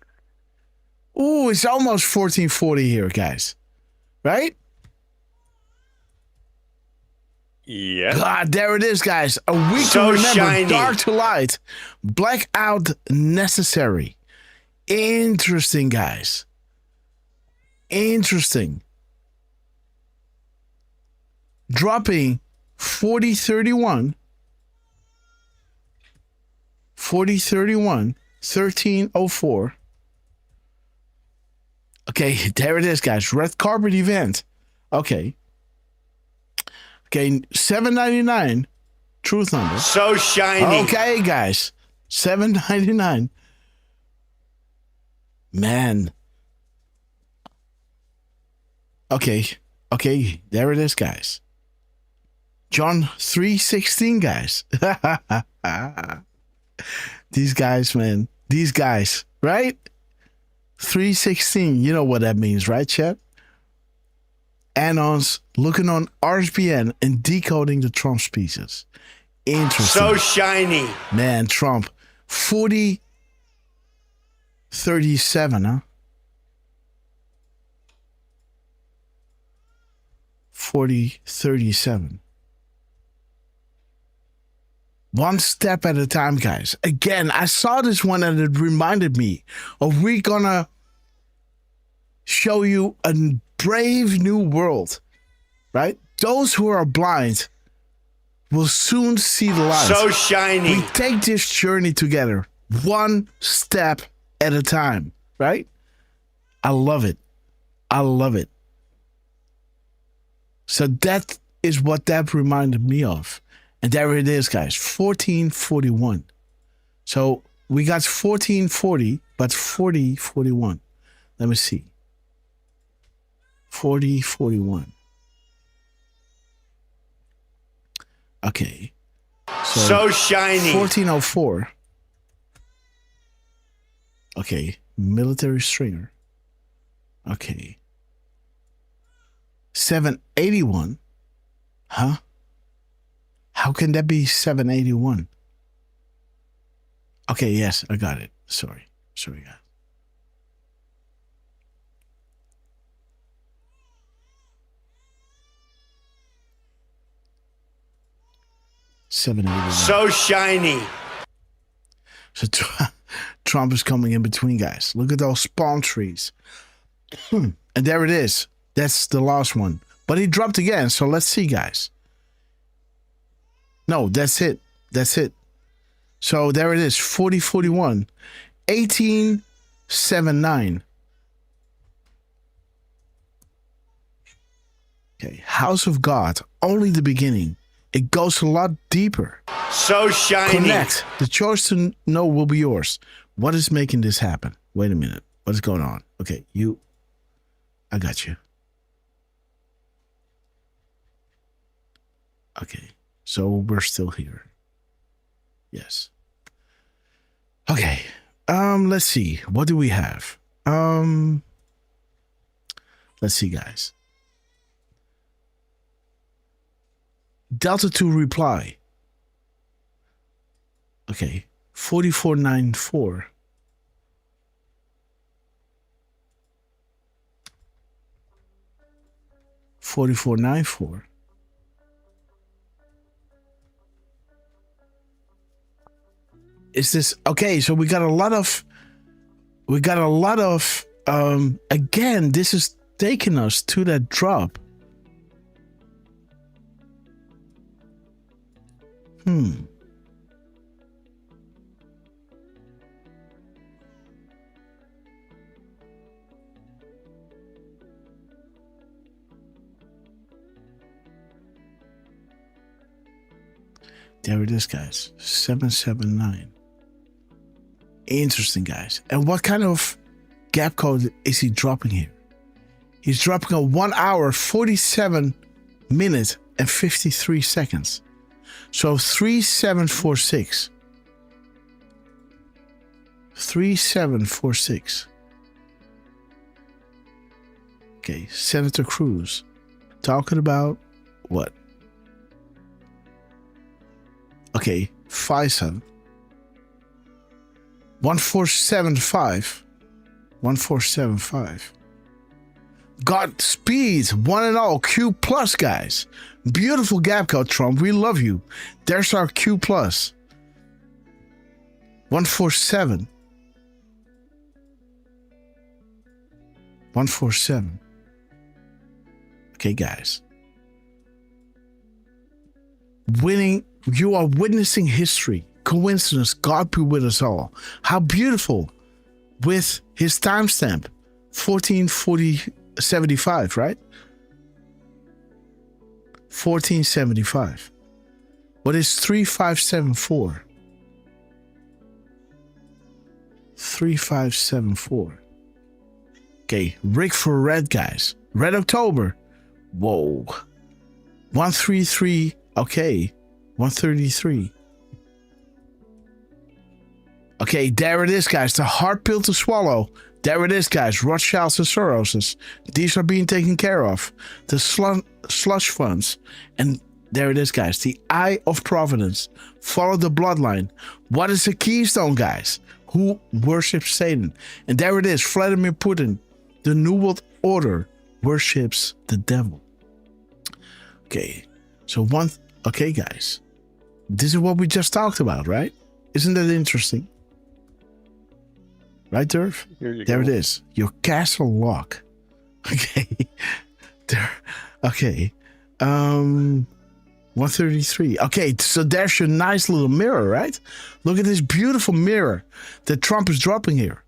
Ooh, it's almost 1440 here, guys. Right? Yeah. God, there it is, guys. A week So to remember. shiny. Dark to light. Blackout necessary. Interesting, guys. Interesting. Dropping 4031. 4031. 1304. Okay, there it is, guys. Red carpet event. Okay. Okay, 799. Truth number. So shiny. Okay, guys. 799. Man. Okay. Okay, there it is, guys. John 3:16, guys. These guys, man. These guys, right? 3:16. You know what that means, right, chat? Anons looking on RSBN and decoding the Trump speeches. Interesting. So shiny. Man, Trump. 4037, huh? 4037. One step at a time, guys. Again, I saw this one and it reminded me of we're gonna show you a brave new world, right? Those who are blind will soon see the light. So shiny. We take this journey together, one step at a time, right? I love it. I love it. So that is what that reminded me of. And there it is, guys, 1441. So we got 1440, but 4041. Let me see. 4041. Okay. So shiny. 1404. Okay. Military stringer. Okay. 781. Huh? How can that be 781? Okay, yes, I got it. Sorry, guys. So shiny. So Trump is coming in between, guys. Look at those palm trees. And there it is. That's the last one. But he dropped again, so let's see, guys. No, that's it. That's it. So there it is. 4041. 1879. Okay. House of God. Only the beginning. It goes a lot deeper. So shiny. Connect. The choice to know will be yours. What is making this happen? Wait a minute. What is going on? Okay, I got you. Okay, so we're still here. Yes. Okay. Let's see. What do we have? Let's see, guys. Delta 2 reply. Okay, 4494. $44.94. Is this okay? So we got a lot of again, this is taking us to that drop. There it is, guys. 779. Interesting, guys. And what kind of gap code is he dropping here? He's dropping a 1 hour, 47 minutes, and 53 seconds. So 3746. 3746. Okay, Senator Cruz talking about what? Okay, FISA 1475. 1475. Godspeed, one and all, Q plus, guys. Beautiful gap code, Trump. We love you. There's our Q plus. 147. 147. Okay, guys. Winning, you are witnessing history. Coincidence, God be with us all. How beautiful. With his timestamp, 1475, right? 1475. What is 3574? 3574. Okay, Rick for red, guys. Red October. Whoa. 133. Okay, 133. Okay, there it is, guys. The hard pill to swallow. There it is, guys. Rothschilds and Soroses. These are being taken care of. The slush funds. And there it is, guys. The eye of providence. Follow the bloodline. What is the keystone, guys? Who worships Satan? And there it is. Vladimir Putin. The New World Order worships the devil. Okay. So okay, guys. This is what we just talked about, right? Isn't that interesting? Right, Derf? There it is. Your castle lock. Okay. There. Okay. 133. Okay, so there's your nice little mirror, right? Look at this beautiful mirror that Trump is dropping here.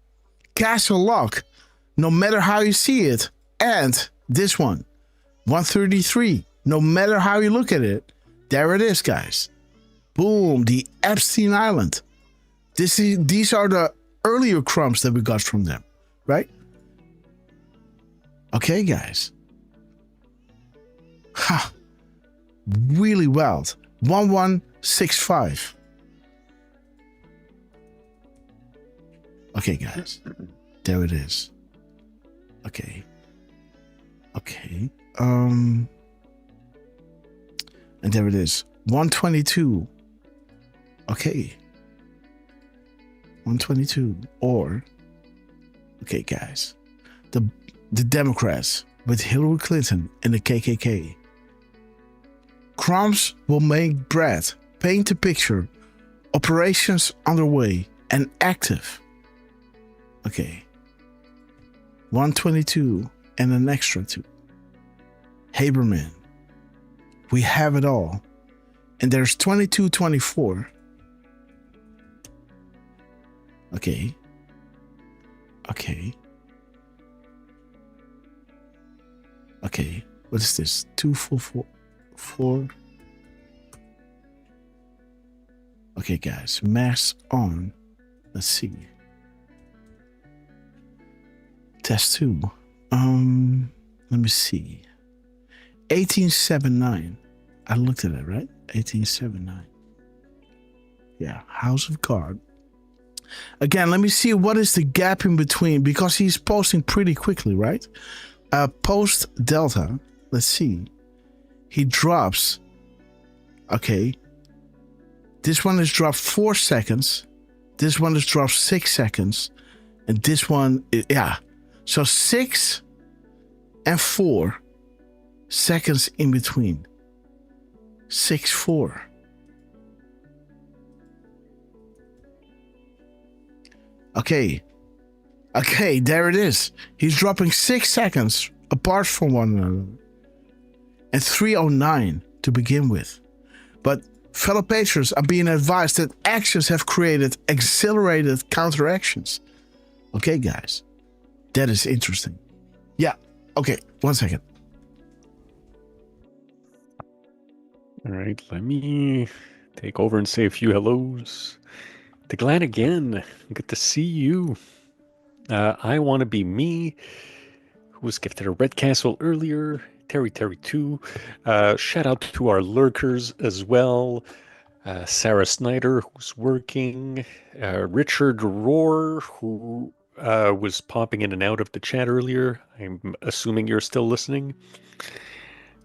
Castle lock. No matter how you see it. And this one. 133. No matter how you look at it. There it is, guys. Boom. The Epstein Island. These are the earlier crumbs that we got from them, right? Okay, guys. Ha. Really wild. 1165. Okay, guys. There it is. Okay. Okay. And there it is. 122. Okay. 122. Or, okay, guys. The Democrats with Hillary Clinton and the KKK. Crumbs will make bread. Paint a picture. Operations underway and active. Okay. 122 and an extra 2. Haberman. We have it all. And there's 2224. Okay. Okay. Okay. What is this? 244. Okay, guys. Mask on. Let's see. Test 2. Let me see. 1879. I looked at it, right? 1879. Yeah, House of God. Again, let me see what is the gap in between, because he's posting pretty quickly, right? Post Delta, let's see. He drops. Okay. This one is dropped 4 seconds. This one is dropped 6 seconds. And this one, yeah. So 6 and 4 seconds in between. 6-4. Okay. Okay, there it is. He's dropping 6 seconds apart from one another. And 3:09 to begin with. But fellow patrons are being advised that actions have created accelerated counteractions. Okay, guys. That is interesting. Yeah. Okay, 1 second. All right, let me take over and say a few hellos. To Glenn again, good to see you. I Want to Be Me, who was gifted a Red Castle earlier. Terry 2. Shout out to our lurkers as well. Sarah Snyder, who's working. Richard Rohr, who was popping in and out of the chat earlier. I'm assuming you're still listening.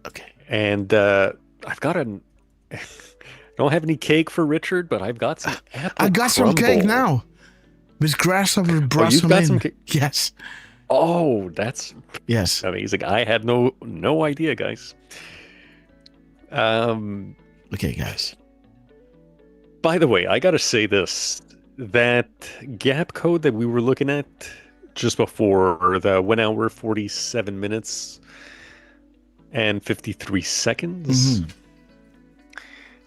Okay. And I've got I don't have any cake for Richard, but I've got some apple I got some cake now. Miss Grasshopper brought some in. Some cake? Yes. Oh, that's yes amazing. I had no idea, guys. Okay, guys. By the way, I gotta say this. That gap code that we were looking at just before, the 1 hour, 47 minutes and 53 seconds,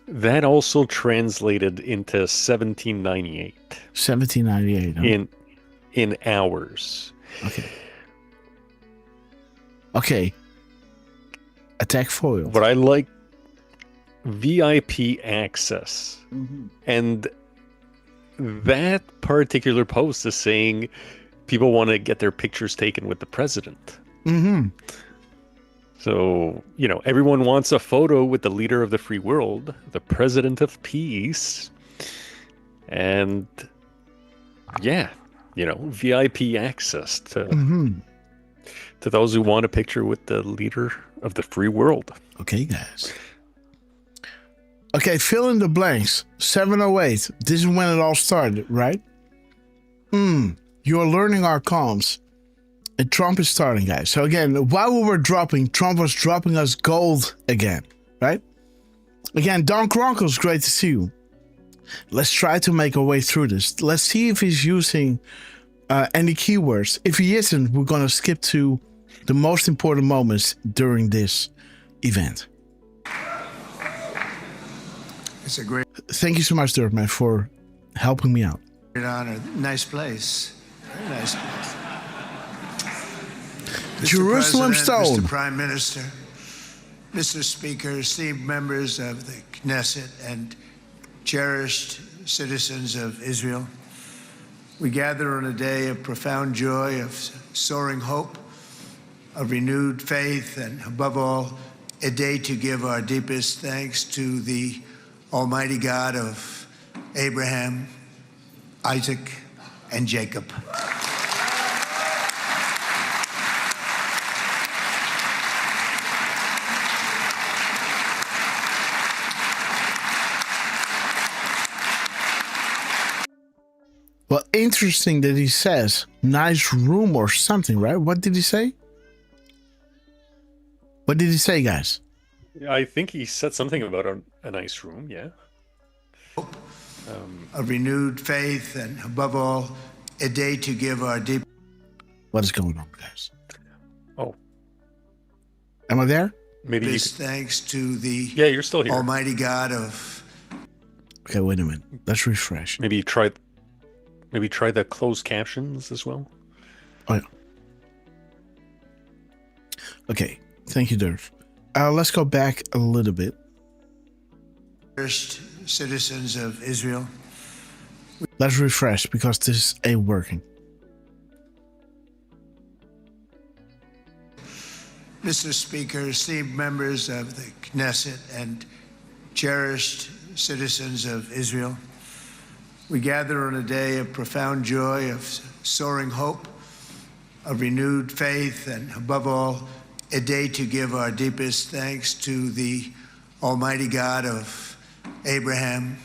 that also translated into 1798. 1798, huh? In hours. Okay. Okay. Attack foiled. But I like VIP access. And that particular post is saying people want to get their pictures taken with the president. So, everyone wants a photo with the leader of the free world, the president of peace. And yeah, VIP access to those who want a picture with the leader of the free world. Okay, guys. Okay, fill in the blanks. 708. This is when it all started, right? You're learning our comms. And Trump is starting, guys. So again, while we were dropping, Trump was dropping us gold again, right? Again, Don Kronkels, great to see you. Let's try to make our way through this. Let's see if he's using any keywords. If he isn't, we're going to skip to the most important moments during this event. It's a great... Thank you so much, Derf, man, for helping me out. Great honor. Nice place. Very nice place. Jerusalem Stone. Stone. Mr. Prime Minister, Mr. Speaker, esteemed members of the Knesset, and cherished citizens of Israel, we gather on a day of profound joy, of soaring hope, of renewed faith, and above all, a day to give our deepest thanks to the Almighty God of Abraham, Isaac, and Jacob. Well, interesting that he says nice room or something, right? What did he say? What did he say, guys? I think he said something about a nice room, yeah. A renewed faith, and above all, a day to give our deep... What is going on, guys? Oh. Am I there? Maybe you thanks to the you're still here. Almighty God of... Okay, wait a minute. Let's refresh. Maybe try the closed captions as well. Oh, yeah. Okay, thank you, Derf. Let's go back a little bit. First citizens of Israel. Let's refresh because this ain't working. Mr. Speaker, esteemed members of the Knesset, and cherished citizens of Israel, we gather on a day of profound joy, of soaring hope, of renewed faith, and above all, a day to give our deepest thanks to the Almighty God of Abraham,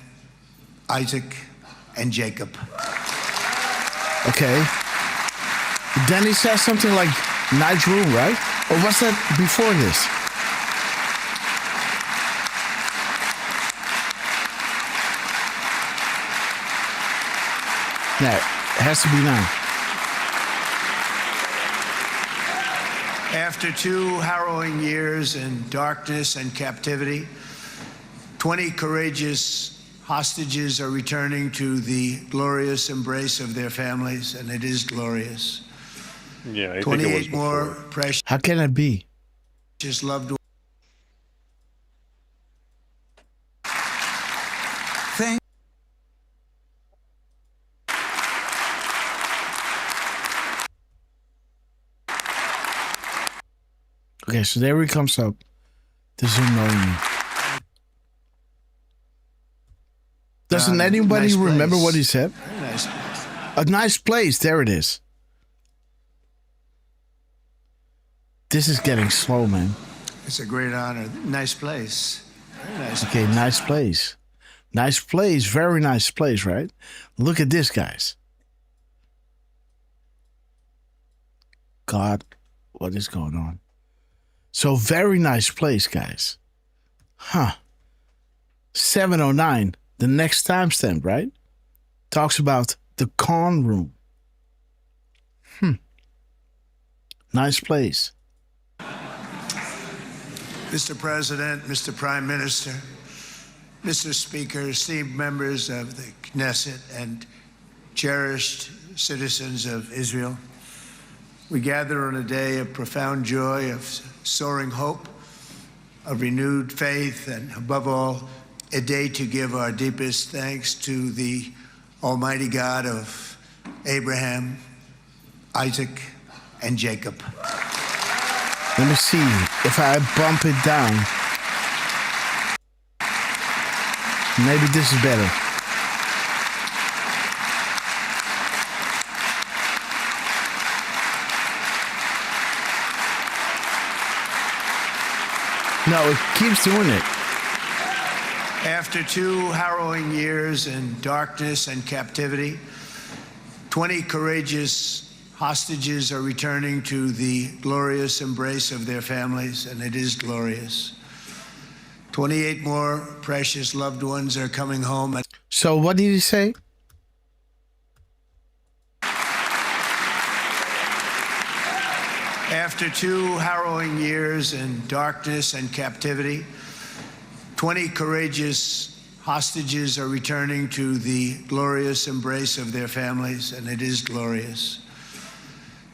Isaac, and Jacob. Okay. Then he says something like night room, right? Or was that before this? Yeah, it has to be now. After 2 harrowing years in darkness and captivity, 20 courageous hostages are returning to the glorious embrace of their families, and it is glorious. Yeah, I think it was 28 more before. precious How can it be? loved ones. Thank Okay, so there he comes up. This is annoying me. Doesn't anybody nice remember place. what he said? Very nice place. A nice place. There it is. This is getting slow, man. It's a great honor. Nice place. Very nice. Okay, nice place. Nice place. Very nice place, right? Look at this, guys. God, what is going on? So very nice place, guys. Huh. 709, the next timestamp, right? Talks about the con room. Nice place. Mr. President, Mr. Prime Minister, Mr. Speaker, esteemed members of the Knesset, and cherished citizens of Israel, we gather on a day of profound joy, of soaring hope, of renewed faith, and above all, a day to give our deepest thanks to the Almighty God of Abraham, Isaac, and Jacob. Let me see if I bump it down. Maybe this is better. No, it keeps doing it. After 2 harrowing years in darkness and captivity, 20 courageous hostages are returning to the glorious embrace of their families, and it is glorious. 28 more precious loved ones are coming home. So what did he say? After 2 harrowing years in darkness and captivity, 20 courageous hostages are returning to the glorious embrace of their families, and it is glorious.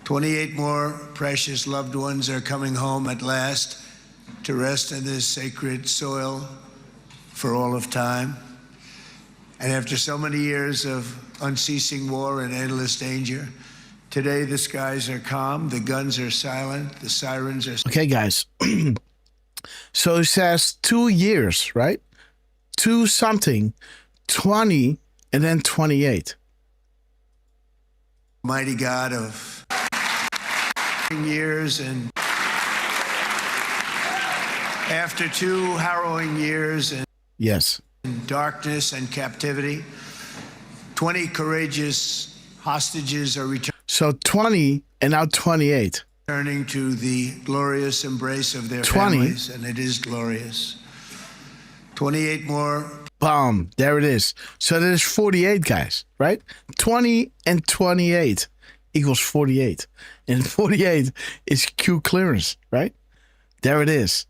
28 more precious loved ones are coming home at last to rest in this sacred soil for all of time. And after so many years of unceasing war and endless danger, today the skies are calm, the guns are silent, the sirens are... Okay, guys. So it says 2 years, right? 2 something, 20, and then 28. Mighty God of years, and after 2 harrowing years in Yes. darkness and captivity, 20 courageous hostages are So 20 and now 28. returning to the glorious embrace of their 20. families, and it is glorious. 28 more. Boom. There it is. So there's 48, guys, right? 20 and 28 equals 48. And 48 is Q clearance, right? There it is.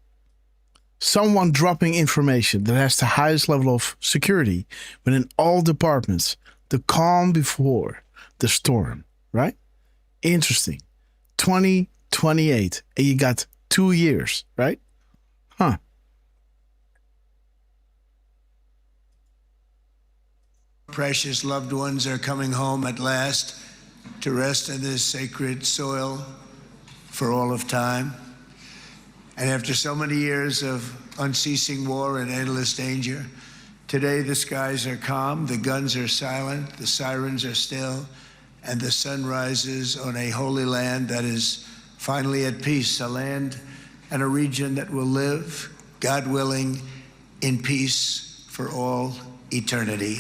Someone dropping information that has the highest level of security within all departments, the calm before the storm, right? Interesting. 2028, and you got 2 years, right? Huh. Precious loved ones are coming home at last to rest in this sacred soil for all of time. And after so many years of unceasing war and endless danger, today the skies are calm, the guns are silent, the sirens are still, and the sun rises on a holy land that is finally at peace, a land and a region that will live, God willing, in peace for all eternity.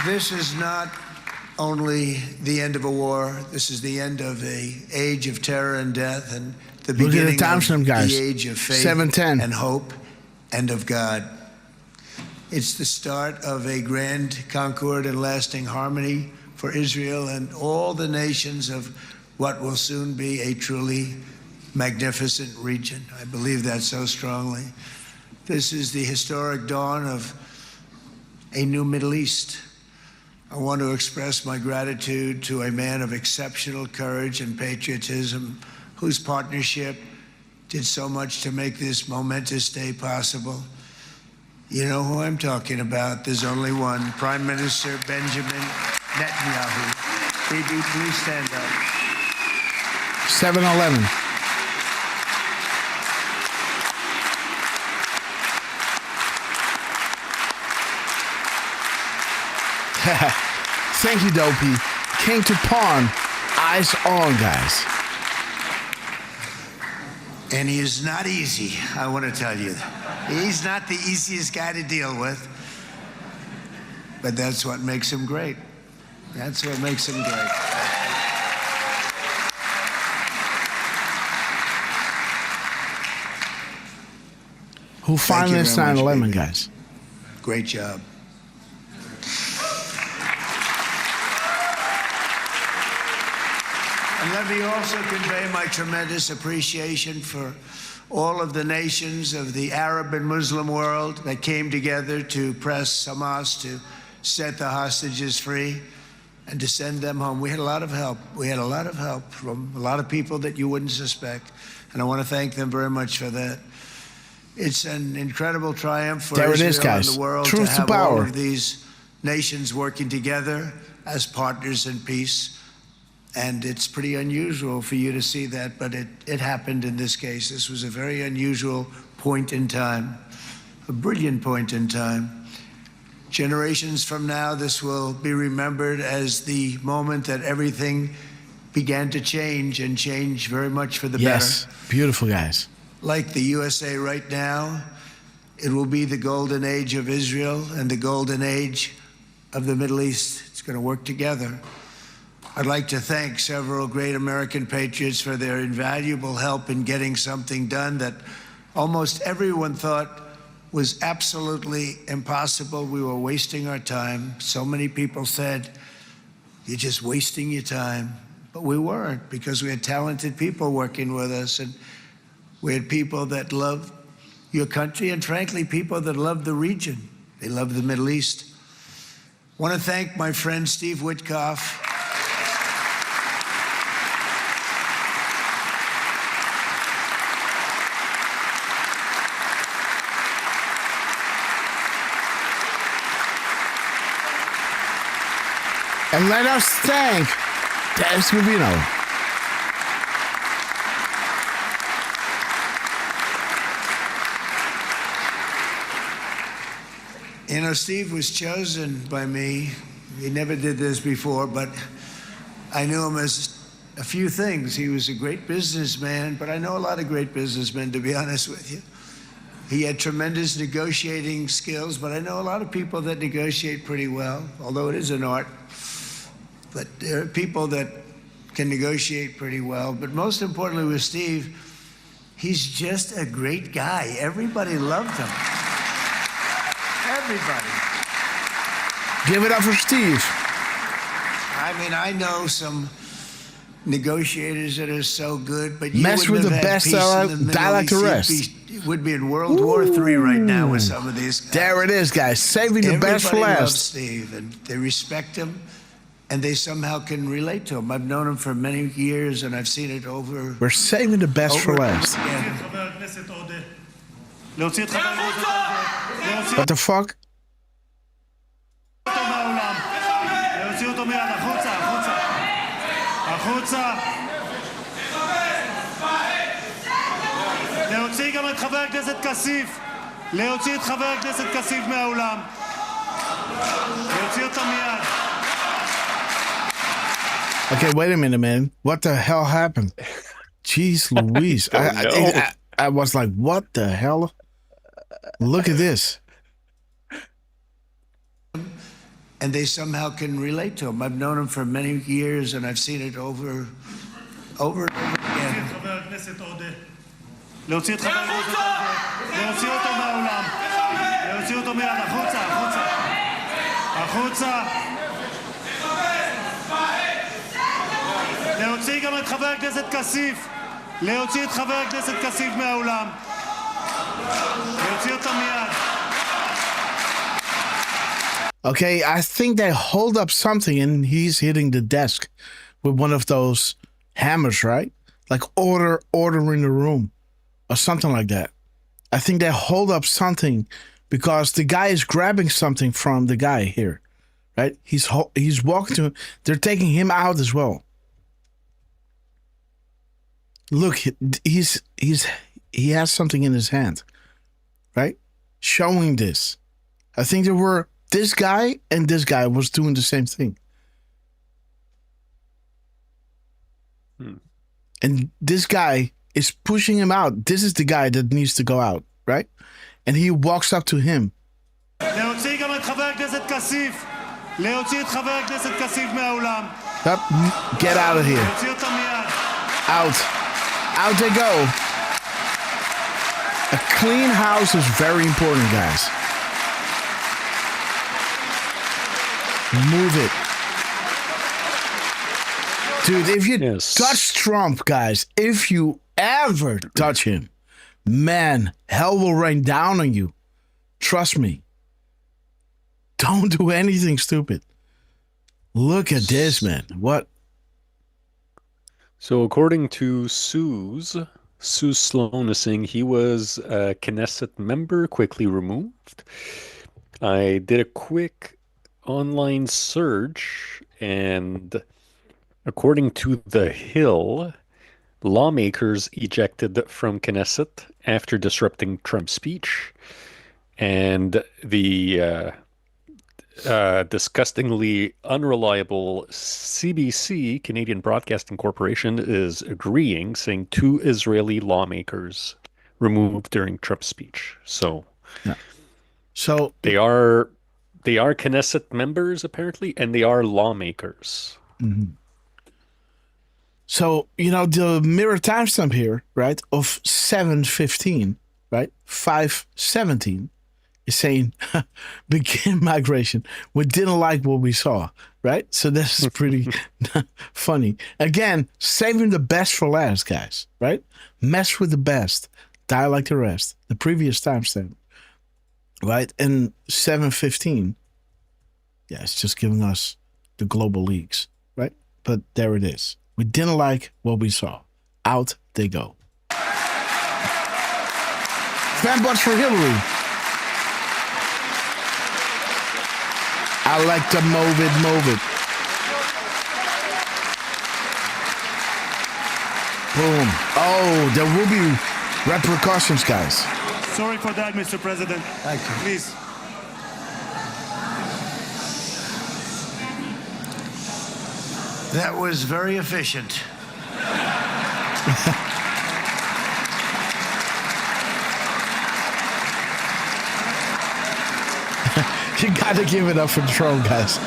This is not only the end of a war, this is the end of an age of terror and death, and the beginning of the age of faith and hope and of God. It's the start of a grand concord and lasting harmony for Israel and all the nations of what will soon be a truly magnificent region. I believe that so strongly. This is the historic dawn of a new Middle East. I want to express my gratitude to a man of exceptional courage and patriotism whose partnership did so much to make this momentous day possible. You know who I'm talking about. There's only one, Prime Minister Benjamin Netanyahu. Bibi, please stand up. 7-Eleven. Thank you, Dopey. Came to pawn. Eyes on, guys. And he is not easy, I want to tell you. He's not the easiest guy to deal with. But that's what makes him great. That's what makes him great. Who financed 9/11, guys? Great job. And let me also convey my tremendous appreciation for all of the nations of the Arab and Muslim world that came together to press Hamas to set the hostages free and to send them home. We had a lot of help. We had a lot of help from a lot of people that you wouldn't suspect. And I want to thank them very much for that. It's an incredible triumph for Israel and the world to have all of these nations working together as partners in peace. And it's pretty unusual for you to see that, but it happened in this case. This was a very unusual point in time, a brilliant point in time. Generations from now, this will be remembered as the moment that everything began to change, and change very much for the better. Yes, beautiful, guys. Like the USA right now, it will be the golden age of Israel and the golden age of the Middle East. It's going to work together. I'd like to thank several great American patriots for their invaluable help in getting something done that almost everyone thought was absolutely impossible. We were wasting our time. So many people said, "You're just wasting your time." But we weren't, because we had talented people working with us, and we had people that loved your country, and frankly, people that loved the region. They loved the Middle East. I want to thank my friend Steve Witkoff. And let us thank Derf Rubino. You know, Steve was chosen by me. He never did this before, but I knew him as a few things. He was a great businessman, but I know a lot of great businessmen, to be honest with you. He had tremendous negotiating skills, but I know a lot of people that negotiate pretty well, although it is an art. But there are people that can negotiate pretty well. But most importantly with Steve, he's just a great guy. Everybody loved him. Everybody. Give it up for Steve. I mean, I know some negotiators that are so good, but you mess with the best dialect to rest. Would be in World War III right now with some of these guys. There it is, guys. Saving the best for Everybody last. loves Steve, and they respect him, and they somehow can relate to him. I've known him for many years, and I've seen it over. We're saving the best for last. What the fuck? להוציא גם את חבר הכנסת כסיף. להוציא את חבר הכנסת כסיף מהאולם. להוציא אותו מיד. Okay, wait a minute, man. What the hell happened? Jeez Louise. I was like, what the hell? Look at this. And they somehow can relate to him. I've known him for many years, and I've seen it over and over again. להוציא את חבר הכנסת עודה. להוציא אותו מהאולם. להוציא אותו מיד. החוצה, החוצה. החוצה. להוציא גם את חבר הכנסת כסיף. להוציא את חבר הכנסת כסיף מהאולם. להוציא אותו מיד. Okay, I think they hold up something and he's hitting the desk with one of those hammers, right? Like order in the room or something like that. I think they hold up something because the guy is grabbing something from the guy here, right? He's walking to him. They're taking him out as well. Look, he has something in his hand, right? Showing this. I think there were this guy and this guy was doing the same thing. And this guy is pushing him out. This is the guy that needs to go out, right? And he walks up to him. להוציא גם את חבר הכנסת כסיף. להוציא את חבר הכנסת כסיף מהאולם. Get out of here. להוציא אותו מיד. Out. Out they go. A clean house is very important, guys. Move it. Dude, if you touch Trump, guys, if you ever touch him, man, hell will rain down on you. Trust me. Don't do anything stupid. Look at this, man. What? So according to Sue Sloan is saying he was a Knesset member, quickly removed. I did a quick online search, and according to The Hill, lawmakers ejected from Knesset after disrupting Trump's speech, and the disgustingly unreliable CBC, Canadian Broadcasting Corporation, is agreeing, saying 2 Israeli lawmakers removed during Trump's speech. So, so they are Knesset members apparently, and they are lawmakers. Mm-hmm. So, you know, the mirror timestamp here, right, of 7:15, right, 5:17. Is saying begin migration. We didn't like what we saw, right? So this is pretty funny. Again, saving the best for last, guys, right? Mess with the best, die like the rest. The previous timestamp, right? And 7:15, yeah, it's just giving us the global leaks, right? But there it is. We didn't like what we saw. Out they go. Fanbots for Hillary. I like to move it. Boom. Oh, there will be repercussions, guys. Sorry for that, Mr. President. Thank you. Please. That was very efficient. You got to give it up for the troll, guys.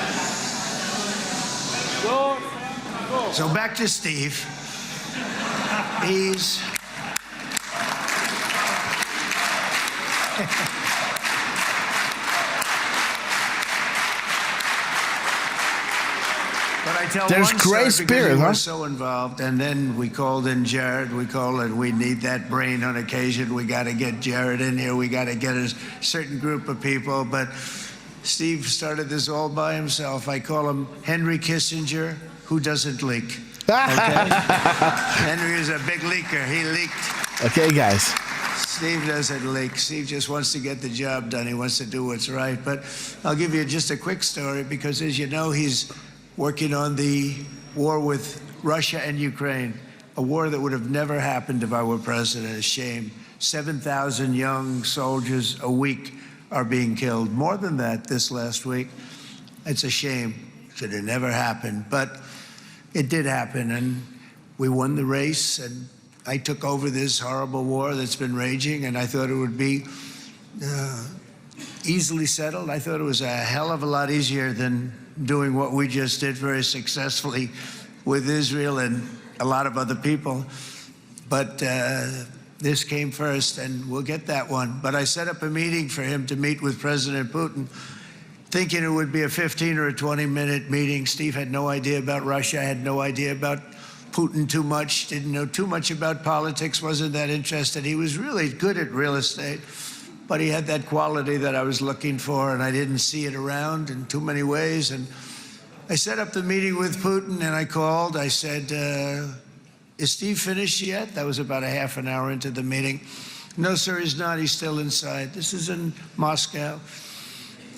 So back to Steve. He's... But I tell there's one great story spirit, because huh? we were so involved, and then we called in Jared. We need that brain on occasion. We got to get Jared in here. We got to get a certain group of people. But Steve started this all by himself. I call him Henry Kissinger, who doesn't leak. Okay? Henry is a big leaker. He leaked. Okay, guys. Steve doesn't leak. Steve just wants to get the job done. He wants to do what's right. But I'll give you just a quick story because, as you know, he's working on the war with Russia and Ukraine, a war that would have never happened if I were president. A shame. 7,000 young soldiers a week are being killed. More than that this last week. It's a shame. Should have never happened. But it did happen, and we won the race, and I took over this horrible war that's been raging, and I thought it would be easily settled. I thought it was a hell of a lot easier than doing what we just did very successfully with Israel and a lot of other people. But this came first, and we'll get that one. But I set up a meeting for him to meet with President Putin, thinking it would be a 15 or a 20-minute meeting. Steve had no idea about Russia, had no idea about Putin too much, didn't know too much about politics, wasn't that interested. He was really good at real estate, but he had that quality that I was looking for, and I didn't see it around in too many ways. And I set up the meeting with Putin, and I called. I said, is Steve finished yet? That was about a half an hour into the meeting. No, sir, he's not. He's still inside. This is in Moscow.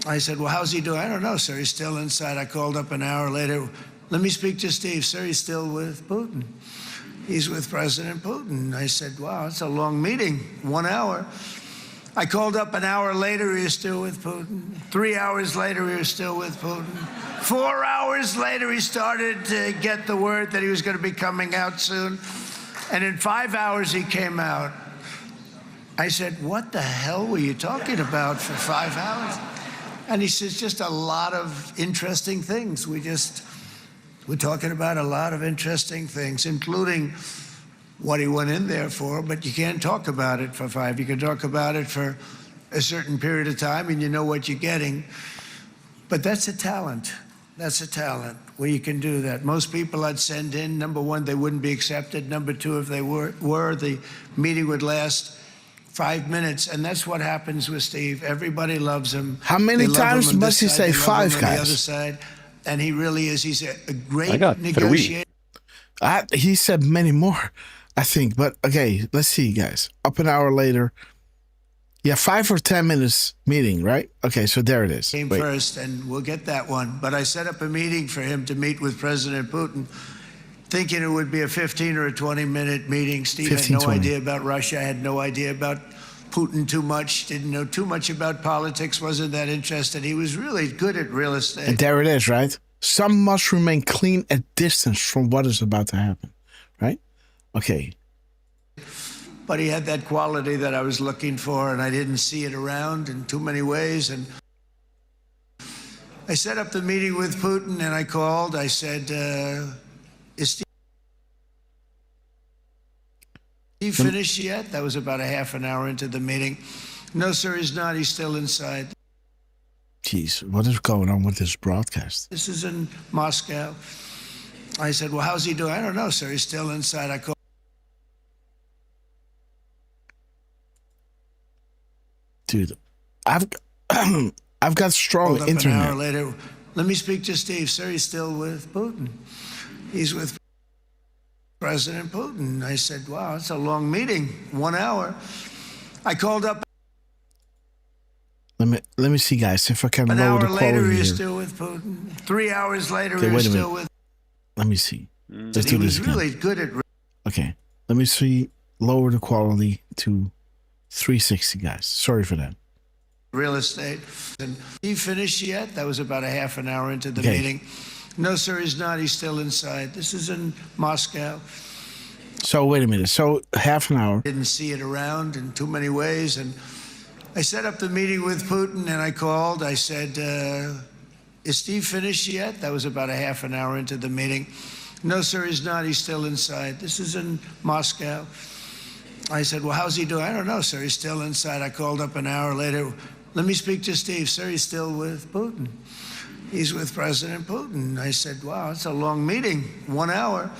I said, well, how's he doing? I don't know, sir. He's still inside. I called up an hour later. Let me speak to Steve. Sir, he's still with Putin. He's with President Putin. I said, wow, it's a long meeting, 1 hour. I called up an hour later. He was still with Putin. 3 hours later, he was still with Putin. 4 hours later, he started to get the word that he was going to be coming out soon. And in 5 hours, he came out. I said, what the hell were you talking about for 5 hours? And he says, just a lot of interesting things. We're talking about a lot of interesting things, including what he went in there for, but you can't talk about it for 5. You can talk about it for a certain period of time, and you know what you're getting. But that's a talent. That's a talent where you can do that. Most people I'd send in, number one, they wouldn't be accepted. Number two, if they were the meeting would last 5 minutes, and that's what happens with Steve. Everybody loves him. How many times must he say 5, guys? The other side, and he really is. He's a great negotiator. He said many more, I think. But okay, let's see, guys. Up an hour later. Yeah, 5 or 10 minutes meeting, right? Okay, so there it is. Came first, and we'll get that one. But I set up a meeting for him to meet with President Putin, thinking it would be a 15 or a 20-minute meeting. Steve 15, had no 20. idea about Russia, had no idea about Putin too much, didn't know too much about politics, wasn't that interested. He was really good at real estate. And there it is, right? Some must remain clean at distance from what is about to happen, right? Okay. But he had that quality that I was looking for, and I didn't see it around in too many ways. And I set up the meeting with Putin, and I called. I said, is Steve finished yet? That was about a half an hour into the meeting. No, sir, he's not. He's still inside. Jeez, what is going on with this broadcast? This is in Moscow. I said, well, how's he doing? I don't know, sir. He's still inside. I called. Dude, I've got strong An internet. hour later, let me speak to Steve. Sir, he's still with Putin. He's with President Putin. I said, wow, it's a long meeting, 1 hour. I called up. Let me see, guys, if I can An lower the hour quality later, here. he's still with Putin. 3 hours later, Okay, he was wait a still minute. with. Let me see. Let's He do this was again. really good at Okay, let me see. Lower the quality to 360, guys. Sorry for that. real estate. And he finished yet? That was about a half an hour into the Okay. meeting. No, sir, he's not. He's still inside. This is in Moscow. So wait a minute. So half an hour. Didn't see it around in too many ways. And I set up the meeting with Putin, and I called. I said, is Steve finished yet? That was about a half an hour into the meeting. No, sir, he's not. He's still inside. This is in Moscow. I said, well, how's he doing? I don't know, sir. He's still inside. I called up an hour later. Let me speak to Steve. Sir, he's still with Putin. He's with President Putin. I said, wow, it's a long meeting, 1 hour.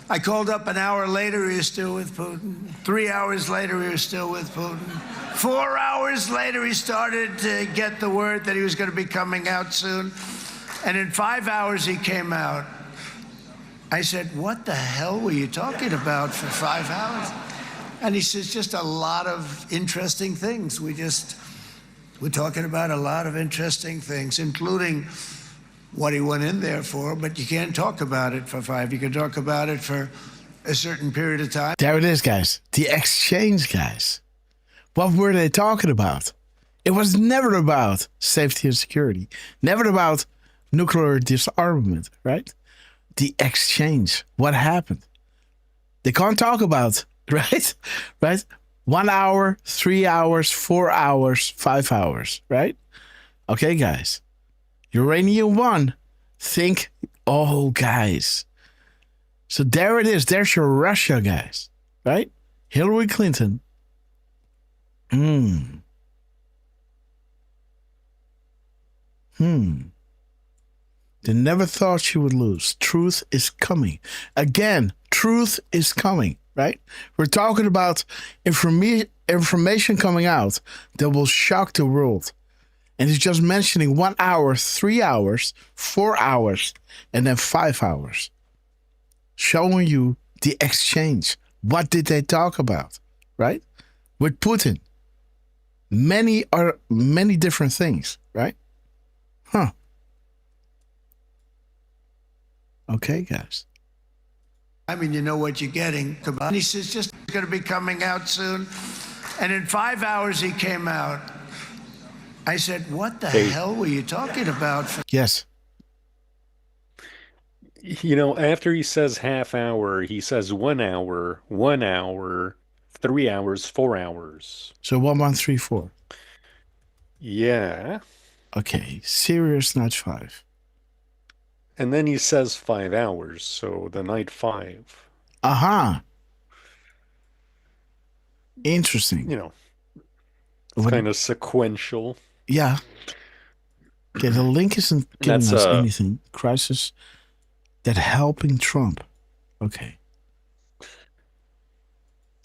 I called up an hour later. He was still with Putin. 3 hours later, he was still with Putin. 4 hours later, he started to get the word that he was going to be coming out soon. And in 5 hours, he came out. I said, what the hell were you talking about for 5 hours? And he says, just a lot of interesting things. We're talking about a lot of interesting things, including what he went in there for, but you can't talk about it for 5. You can talk about it for a certain period of time. There it is, guys. The exchange, guys. What were they talking about? It was never about safety and security. Never about nuclear disarmament, right? The exchange. What happened? They can't talk about, right? Right? 1 hour, 3 hours, 4 hours, 5 hours, right? Okay, guys. Uranium 1. Think, oh, guys. So there it is. There's your Russia, guys. Right? Hillary Clinton. They never thought she would lose. Truth is coming. Again, truth is coming, right? We're talking about information coming out that will shock the world. And he's just mentioning 1 hour, 3 hours, 4 hours, and then 5 hours. Showing you the exchange. What did they talk about, right? With Putin. Many different things, right? Huh. Okay, guys. I mean, you know what you're getting. And he says, just going to be coming out soon. And in 5 hours, he came out. I said, what the hell were you talking about? Yes. You know, after he says half hour, he says 1 hour, 1 hour, 3 hours, 4 hours. So 1, 1, 3, 4. Yeah. Okay. Serious night 5. And then he says 5 hours, so the night 5. Aha. Interesting. You know, it's kind of sequential. Yeah. Okay, the link isn't giving us anything. Crisis that helping Trump. Okay.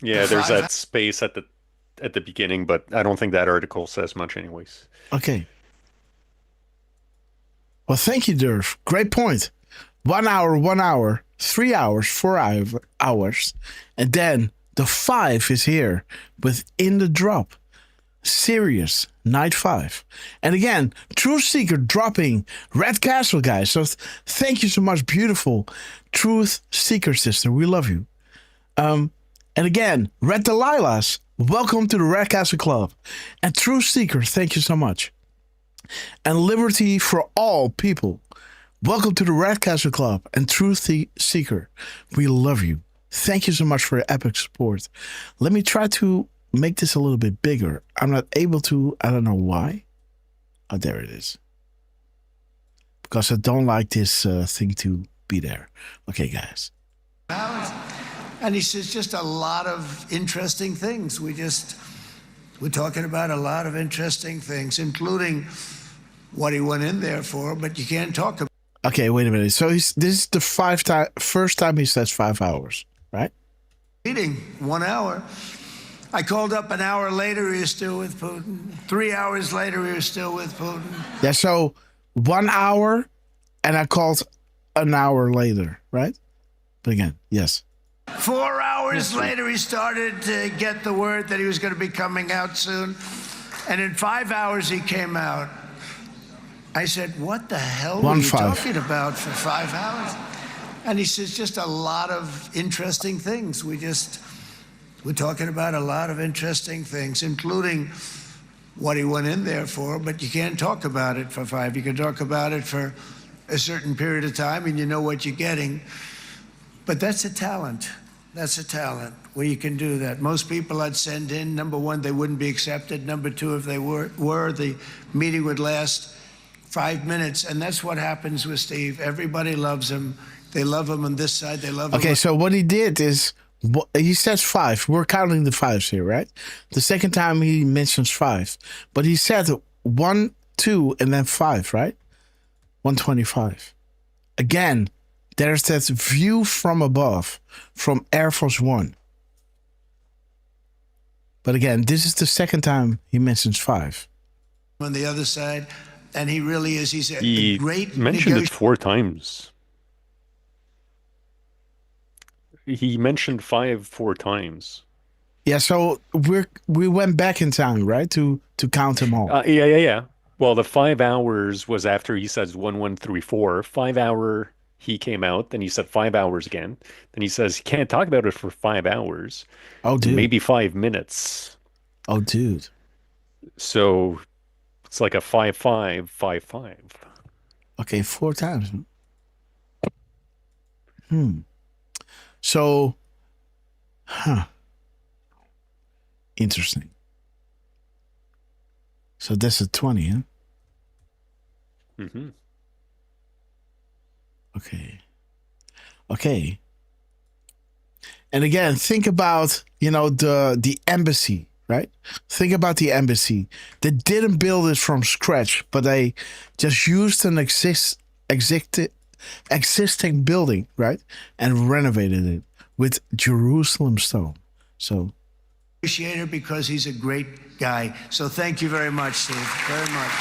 Yeah, there's that space at the beginning, but I don't think that article says much anyways. Okay. Well, thank you, Derf. Great point. 1 hour, 1 hour, 3 hours, 4 hours. And then the 5 is here within the drop. Serious night 5. And again, Truth Seeker dropping Red Castle, guys. So thank you so much, beautiful Truth Seeker sister. We love you. And again, Red Delilahs, welcome to the Red Castle Club. And Truth Seeker, thank you so much. And Liberty for All People, welcome to the Red Castle Club. And Truth Seeker, we love you. Thank you so much for your epic support. Let me try to make this a little bit bigger. I'm not able to. I don't know why. Oh, there it is. Because I don't like this thing to be there. Okay, guys. And he says just a lot of interesting things. We're talking about a lot of interesting things, including what he went in there for, but you can't talk about. Okay, wait a minute. So this is the first time he says 5 hours, right? Meeting 1 hour. I called up an hour later, he was still with Putin. 3 hours later, he was still with Putin. Yeah, so 1 hour, and I called an hour later, right? But again, yes. 4 hours later, he started to get the word that he was going to be coming out soon. And in 5 hours, he came out. I said, what the hell were you talking about for 5 hours? And he says, just a lot of interesting things. We're talking about a lot of interesting things, including what he went in there for, but you can't talk about it for 5. You can talk about it for a certain period of time, and you know what you're getting. But that's a talent. That's a talent where you can do that. Most people I'd send in, number one, they wouldn't be accepted. Number two, if they were the meeting would last 5 minutes. And that's what happens with Steve. Everybody loves him. They love him on this side. They love him. Okay, so what he did is, he says 5. We're counting the 5s here, right? The second time he mentions 5. But he said 1, 2, and then 5, right? 125. Again, there's that view from above, from Air Force One. But again, this is the second time he mentions 5. On the other side, and he really is. He's He great. mentioned it 4 times. He mentioned 5 4 times. Yeah, so we went back in time, right, to count them all. Yeah. Well, the 5 hours was after he says 1 1 3 4. 5 hour He came out, then he said 5 hours again. Then he says he can't talk about it for 5 hours. Oh, dude. Maybe 5 minutes. Oh, dude. So it's like a 5-5, 5-5. Okay, 4 times. So, interesting. So that's a 20, huh? Mm-hmm. Okay. And again, think about, the embassy, right? Think about the embassy. They didn't build it from scratch, but they just used an existing building, right? And renovated it with Jerusalem stone. So Appreciate it because he's a great guy. So thank you very much, Steve. Very much.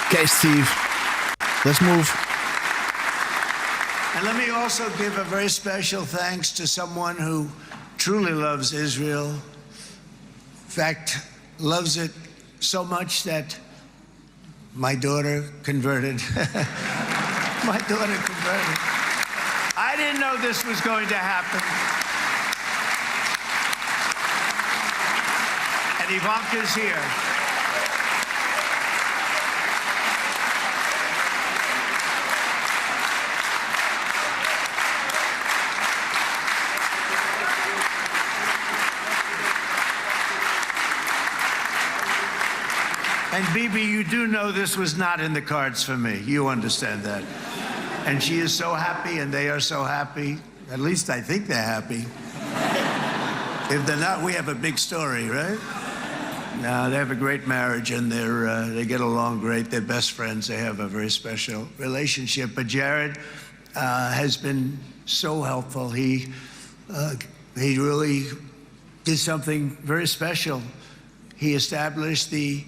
Okay, Steve. Let's move. And let me also give a very special thanks to someone who truly loves Israel. In fact, loves it so much that my daughter converted. My daughter converted. I didn't know this was going to happen. And Ivanka's here. And Bibi, you do know this was not in the cards for me. You understand that. And she is so happy, and they are so happy. At least I think they're happy. If they're not, we have a big story, right? No, they have a great marriage, and they get along great. They're best friends. They have a very special relationship. But Jared has been so helpful. He really did something very special. He established the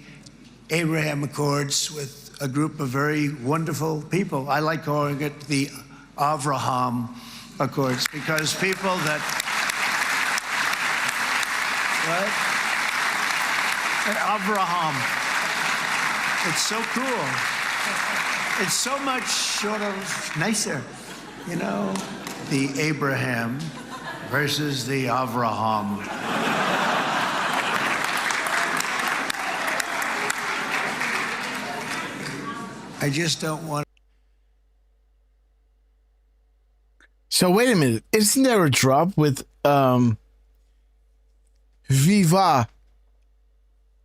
Abraham Accords with a group of very wonderful people. I like calling it the Avraham Accords because people that, what? Avraham. It's so cool. It's so much sort of nicer, the Abraham versus the Avraham. I just don't want. So wait a minute. Isn't there a drop with Viva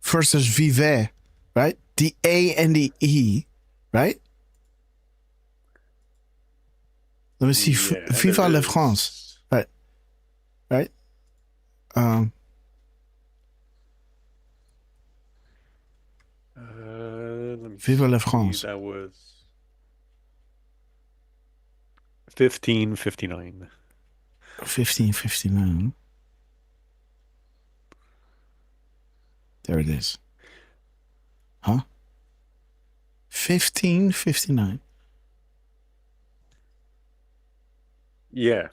versus Vive, right? The A and the E, right? Let me see. Yeah, Viva la France. Right. Right? Let me Viva la see. France. That was 1559. 1559. There it is. Huh? 1559. Yeah.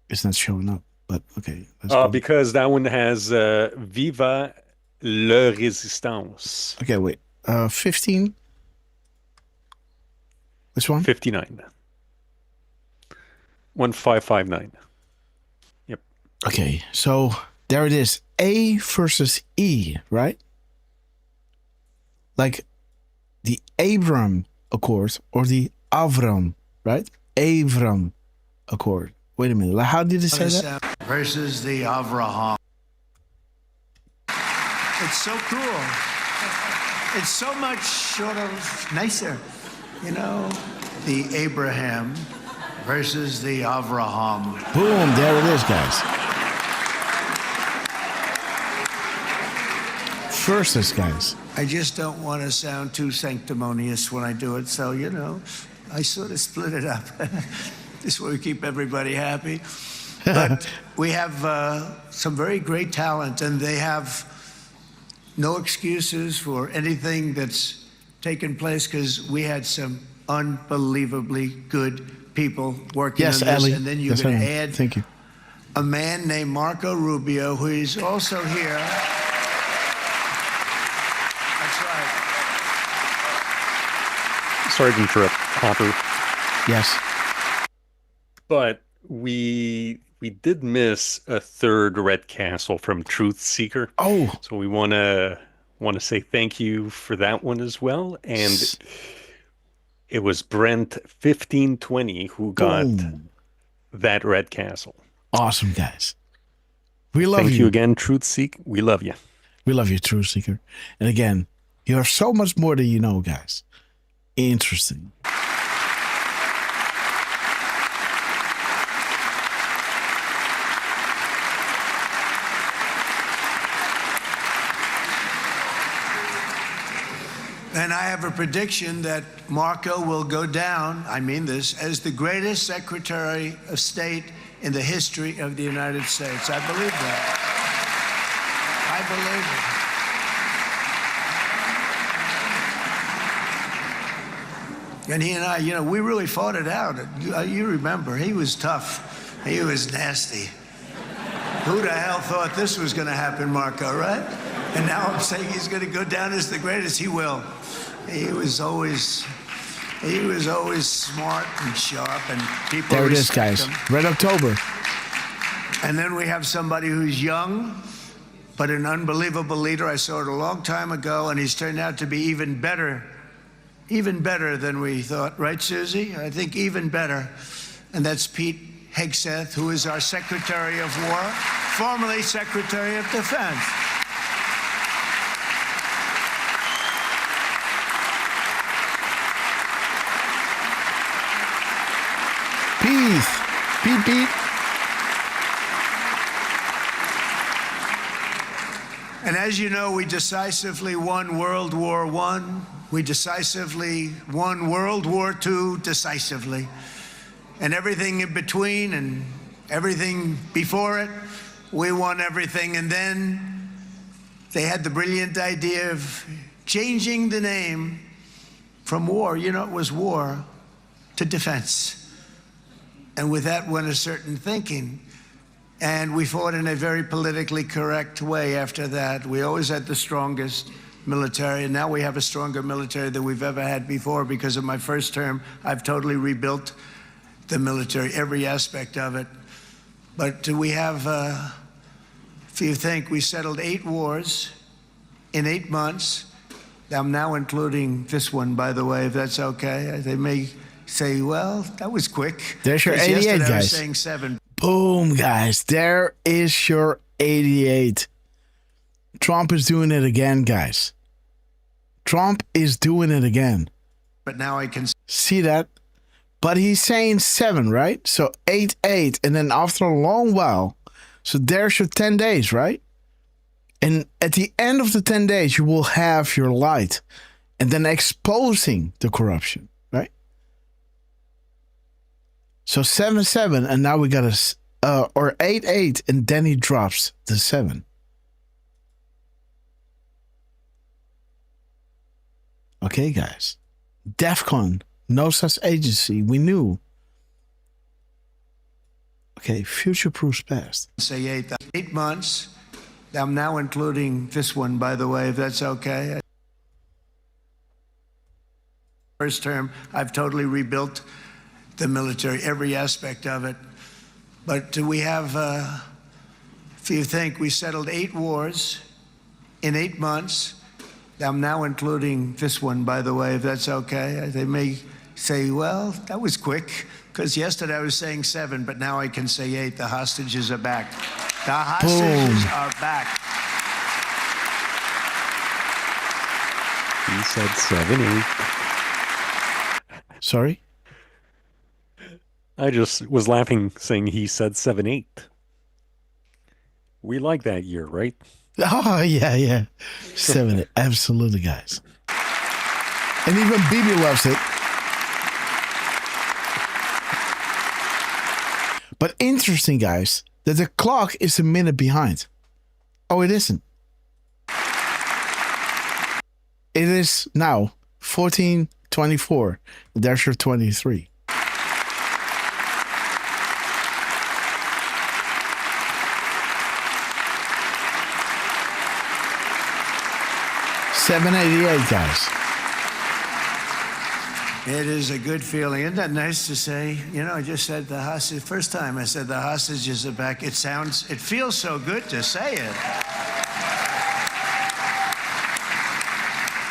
It's not showing up, but okay. Because that one has Viva le Résistance. Okay, wait. 15. Which one? 59. 1559. Yep. Okay, so there it is. A versus E, right? Like the Abram Accord or the Avram, right? Avram Accord. Wait a minute. Like, how did it say that? Versus the Avraham. It's so cool. It's so much sort of nicer, the Abraham versus the Avraham. Boom, there it is, guys. Versus, guys. I just don't want to sound too sanctimonious when I do it, so, I sort of split it up. This way we keep everybody happy. But we have some very great talent, and they have no excuses for anything that's taken place because we had some unbelievably good people working on this. Ellie. And then you're Yes, going to I am. add Thank you. a man named Marco Rubio, who is also here. That's right. Sorry to interrupt, Hopper. Yes. But we did miss a third red castle from Truth Seeker. Oh. So we want to say thank you for that one as well. And it was Brent 1520 who got that red castle. Awesome, guys. We love you. Thank you again, Truth Seek. We love you. We love you, Truth Seeker. And again, you're so much more than you know, guys. Interesting. And I have a prediction that Marco will go down, I mean this, as the greatest Secretary of State in the history of the United States. I believe that. I believe it. And he and I, you know, we really fought it out. You remember, he was tough. He was nasty. Who the hell thought this was going to happen, Marco, right? And now I'm saying he's going to go down as the greatest. He will. He was always smart and sharp, and people there it is, respect guys. him. Red October. And then we have somebody who's young, but an unbelievable leader. I saw it a long time ago, and he's turned out to be even better than we thought. Right, Susie? I think even better. And that's Pete Hegseth, who is our Secretary of War, formerly Secretary of Defense. Pete. And as you know, we decisively won World War I. We decisively won World War II decisively. And everything in between and everything before it, we won everything. And then they had the brilliant idea of changing the name from war, you know, it was war, to defense. And with that went a certain thinking. And we fought in a very politically correct way after that. We always had the strongest military, and now we have a stronger military than we've ever had before. Because of my first term, I've totally rebuilt the military, every aspect of it. But we have, if you think, we settled 8 wars in 8 months. I'm now including this one, by the way, if that's okay. They may say, well, that was quick. There's your 88, yesterday guys. I was saying 7. Boom, guys. There is your 88. Trump is doing it again, guys. Trump is doing it again. But now I can see that. But he's saying 7, right? So 8. And then after a long while, so there's your 10 days, right? And at the end of the 10 days, you will have your light. And then exposing the corruption, right? So 7, and now we got or 8, and then he drops the 7. Okay, guys. DEFCON, no such agency. We knew. Okay, future-proofs past. Say 8 months. I'm now including this one, by the way, if that's okay. First term, I've totally rebuilt the military, every aspect of it. But we have, if you think, we settled 8 wars in 8 months. I'm now including this one, by the way, if that's okay. They may say, well, that was quick, because yesterday I was saying 7, but now I can say 8. The hostages are back. The hostages are back. He said 7, 8. Sorry? I just was laughing saying he said 7, 8. We like that year, right? Oh, yeah. 7, absolutely, guys. And even Bibi loves it. But interesting, guys, that the clock is a minute behind. Oh, it isn't. It is now 14:24. There's your 23. $7.88, guys. It is a good feeling. Isn't that nice to say? You know, I just said the hostage. First time I said the hostages are back. It feels so good to say it.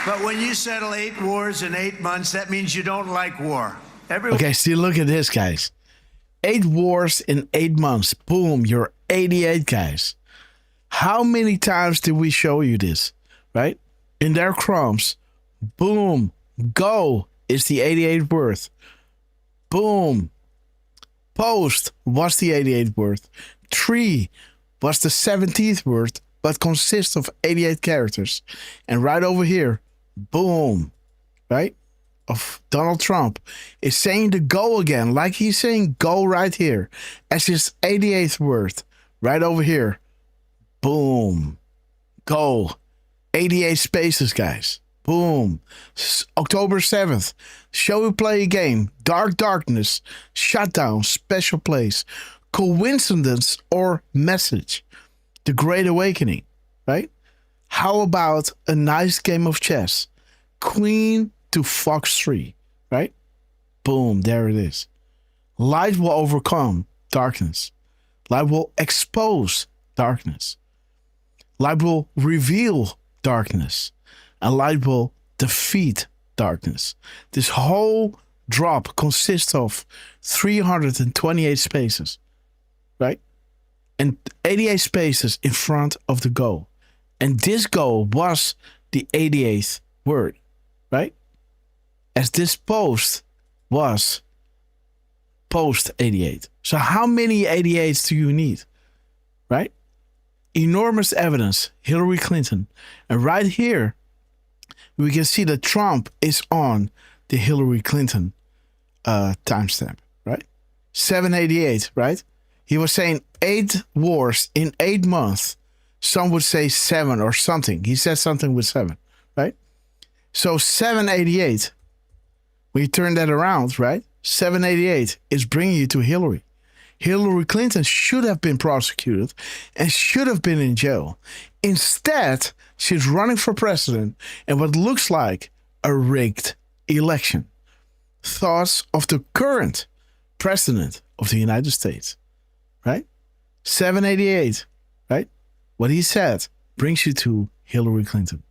But when you settle 8 wars in 8 months, that means you don't like war. Okay, see, look at this, guys. 8 wars in 8 months. Boom, you're 88, guys. How many times did we show you this, right? In their crumbs, boom, go is the 88 word. Boom. Post was the 88 word. Tree was the 17th word, but consists of 88 characters. And right over here, boom, right, of Donald Trump is saying the go again, like he's saying go right here as his 88th word. Right over here, boom, go. 88 spaces, guys. Boom. October 7th. Shall we play a game? Dark Darkness. Shutdown. Special place. Coincidence or message? The Great Awakening. Right? How about a nice game of chess? Queen to Fox 3. Right? Boom. There it is. Light will overcome darkness. Light will expose darkness. Light will reveal darkness. And light will defeat darkness. This whole drop consists of 328 spaces, right? And 88 spaces in front of the goal. And this goal was the 88th word, right? As this post was post 88. So how many 88s do you need, right? Enormous evidence, Hillary Clinton. And right here, we can see that Trump is on the Hillary Clinton timestamp, right? 788, right? He was saying 8 wars in 8 months. Some would say 7 or something. He said something with 7, right? So 788, when you turn that around, right? 788 is bringing you to Hillary. Hillary Clinton should have been prosecuted and should have been in jail. Instead, she's running for president in what looks like a rigged election. Thoughts of the current president of the United States, right? 788, right? What he said brings you to Hillary Clinton.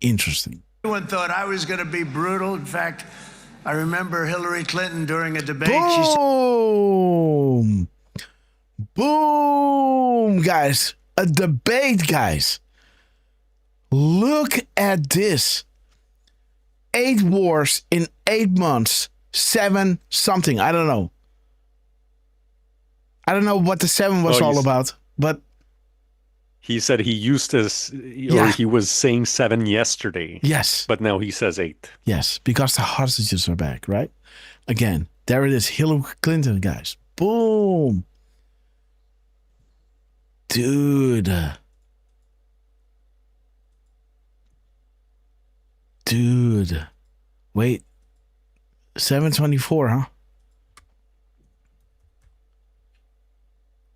Interesting. Everyone thought I was going to be brutal. In fact, I remember Hillary Clinton during a debate. Boom! Boom, guys. A debate, guys. Look at this. 8 wars in 8 months. 7 something. I don't know. I don't know what the 7 was all about, but he said he used to, or he was saying 7 yesterday. Yes. But now he says 8. Yes, because the hostages are back, right? Again, there it is. Hillary Clinton, guys. Boom. Dude. Dude. Wait. 724, huh?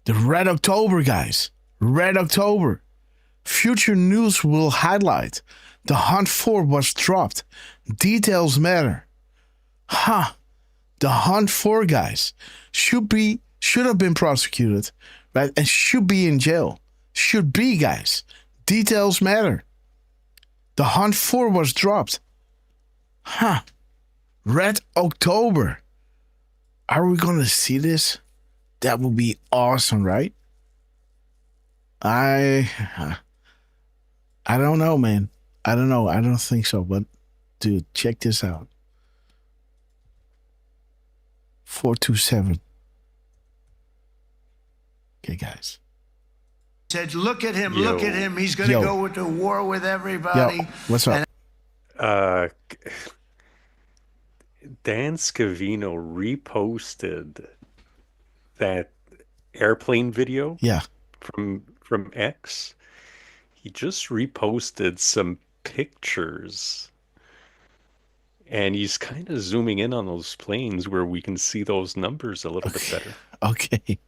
The Red October, guys. Red October. Future news will highlight. The hunt for was dropped. Details matter. Huh. The hunt for, guys, should have been prosecuted, right? And should be in jail. Should be, guys. Details matter. The hunt for was dropped. Huh. Red October. Are we going to see this? That would be awesome, right? I don't know, man. I don't know. I don't think so. But, dude, check this out. 427. Okay, guys. Said, look at him, look at him. He's going to go into war with everybody. What's up? Dan Scavino reposted that airplane video. Yeah. From X. He just reposted some pictures. And he's kind of zooming in on those planes where we can see those numbers a little bit better. Okay.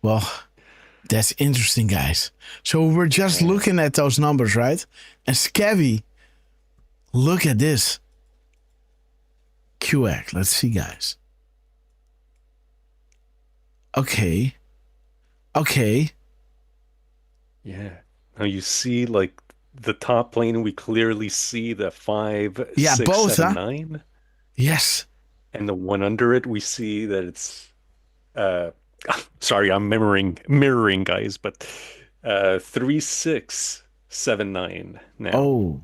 Well, that's interesting, guys. So we're just looking at those numbers, right? And Scavy, look at this. QX. Let's see, guys. Okay. Yeah. Now you see like the top plane, we clearly see the 5, Yeah, 6, both, 7, huh? 9. Yes. And the one under it, we see that it's sorry, I'm mirroring guys, but 3, 6, 7, 9 now. Oh.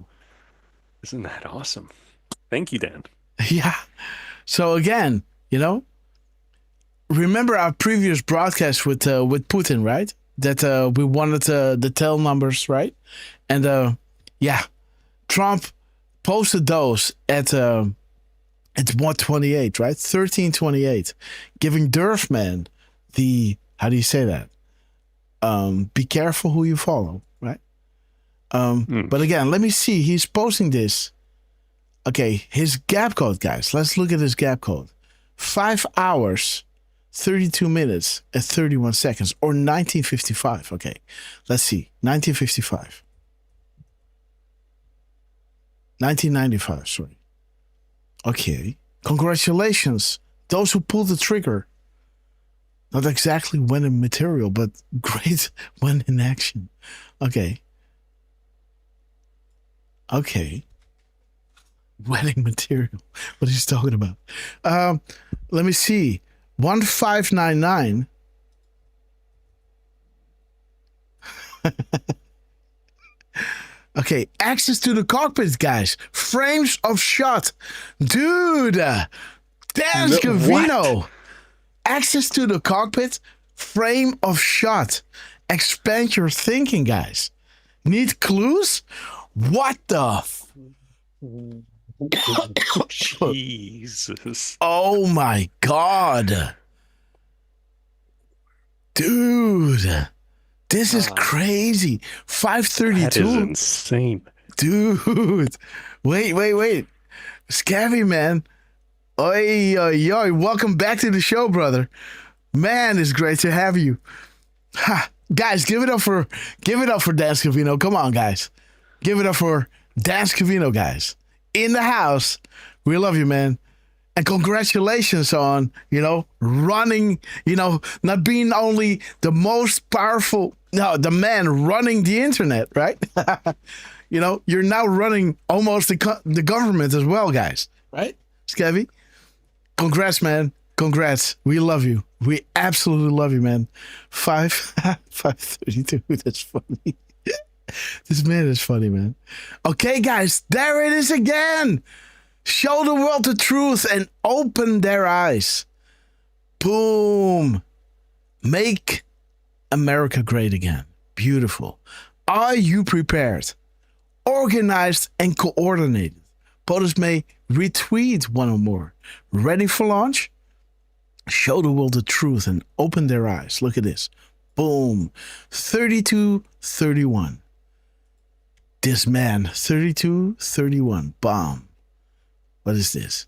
Isn't that awesome? Thank you, Dan. Yeah. So again, remember our previous broadcast with Putin, right? That we wanted the tail numbers, right? And Trump posted those at 128, right? 1328, giving Derf man the, how do you say that? Be careful who you follow, right? But again, let me see. He's posting this. Okay, his gap code, guys. Let's look at his gap code. 5 hours, 32 minutes, and 31 seconds, or 1955. Okay, let's see. 1955. 1995, sorry. Okay, congratulations. Those who pulled the trigger. Not exactly when in material, but great when in action. Okay. Wedding material. What he's talking about. Let me see. 1599. Okay, access to the cockpit, guys. Frames of shot. Dude. Dan Scavino. Access to the cockpit. Frame of shot. Expand your thinking, guys. Need clues? What the Jesus. Oh my God. Dude. This is crazy. 532. That is insane. Dude. Wait. Scabby, man. Oi. Welcome back to the show, brother. Man, it's great to have you. Ha. Guys, give it up for Dan Scavino. Come on, guys. Give it up for Dan Scavino, guys. In the house. We love you, man. And congratulations on, running, not being only the most powerful, the man running the internet, right? You're now running almost the government as well, guys. Right? Scabby? Congrats, man. Congrats. We love you. We absolutely love you, man. 532. That's funny. This man is funny, man. Okay, guys. There it is again. Show the world the truth and open their eyes. Boom. Make America great again. Beautiful. Are you prepared? Organized and coordinated. POTUS may retweet one or more. Ready for launch? Show the world the truth and open their eyes. Look at this. Boom. 32-31. This man. 32-31. Bomb. What is this?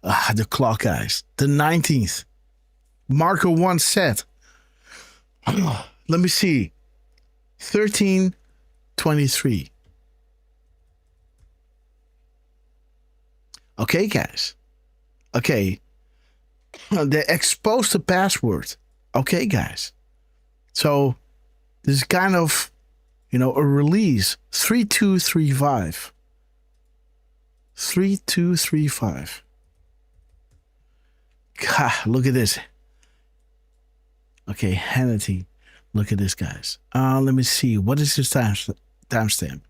The clock, guys. The 19th. Marker 1 set. Let me see. 13-23. Okay, guys. Okay. They exposed the password. Okay, guys. So this is kind of, a release. 3235. 3235. God, look at this. Okay, Hannity. Look at this, guys. Let me see. What is his timestamp?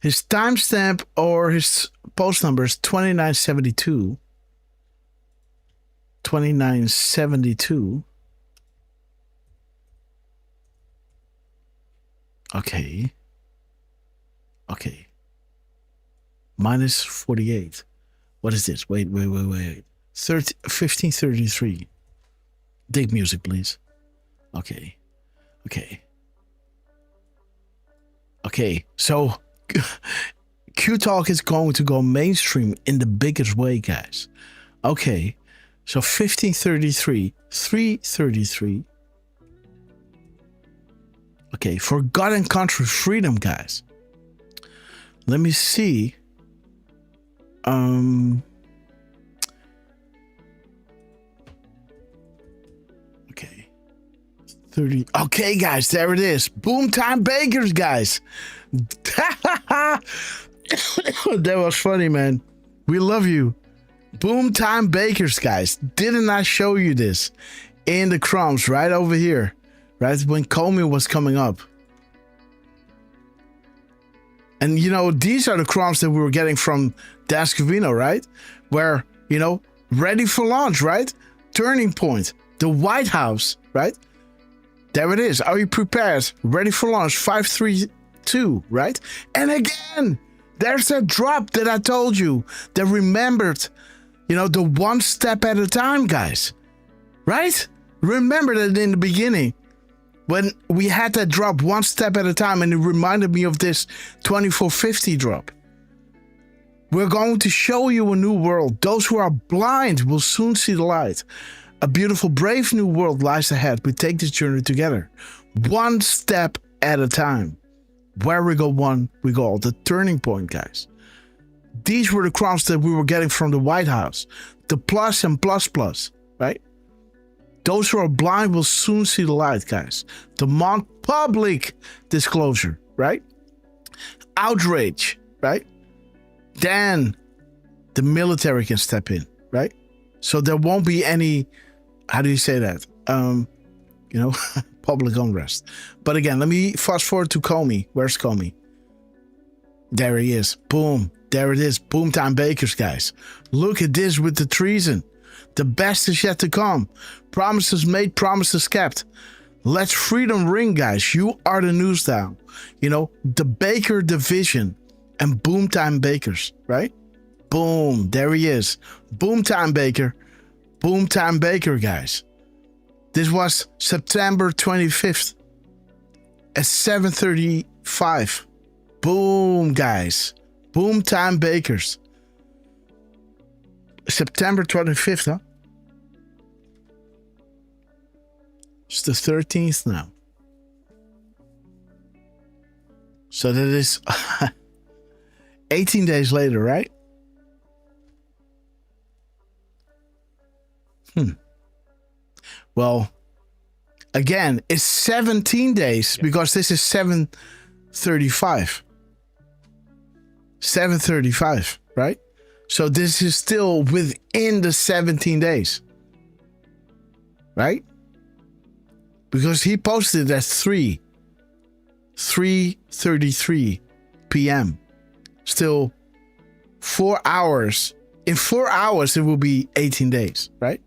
His timestamp or his post number is 2972. 2972. Okay. Minus 48. What is this? Wait. 1533. Dig music, please. Okay. So Q-Talk is going to go mainstream in the biggest way, guys. Okay. So 1533, 333. Okay, Forgotten Country Freedom, guys. Let me see. 30. Okay, guys, there it is. Boom time bakers, guys. That was funny, man. We love you. Boom time bakers, guys. Didn't I show you this in the crumbs right over here? Right when Comey was coming up. And, you know, these are the crumbs that we were getting from Dan Scavino, right? Where, you know, ready for launch, right? Turning point. The White House, right? There it is. Are you prepared? Ready for launch. 532, right? And again, there's that drop that I told you that remembered, you know, the one step at a time, guys. Right? Remember that in the beginning when we had that drop one step at a time, and it reminded me of this 2450 drop. We're going to show you a new world. Those who are blind will soon see the light. A beautiful, brave new world lies ahead. We take this journey together, one step at a time. Where we go one, we go all. The turning point, guys. These were the crumbs that we were getting from the White House. The plus and plus plus, right? Those who are blind will soon see the light, guys. Demand public disclosure, right? Outrage, right? Then the military can step in, right? So there won't be any, how do you say that? You know, public unrest. But again, let me fast forward to Comey. Where's Comey? There he is. Boom. There it is. Boom time bakers, guys. Look at this with the treason. The best is yet to come. Promises made, promises kept. Let freedom ring, guys. You are the news now. You know, the Baker division and boom time bakers, right? Boom. There he is. Boom time baker. Boom time baker, guys. This was September 25th at 7:35. Boom, guys. Boom time bakers. September 25th, huh? It's the 13th now. So that is 18 days later, right? Well, again, it's 17 days because this is 7:35. 7:35, right? So this is still within the 17 days. Right? Because he posted at 3:33 p.m. Still 4 hours. In 4 hours, it will be 18 days, right?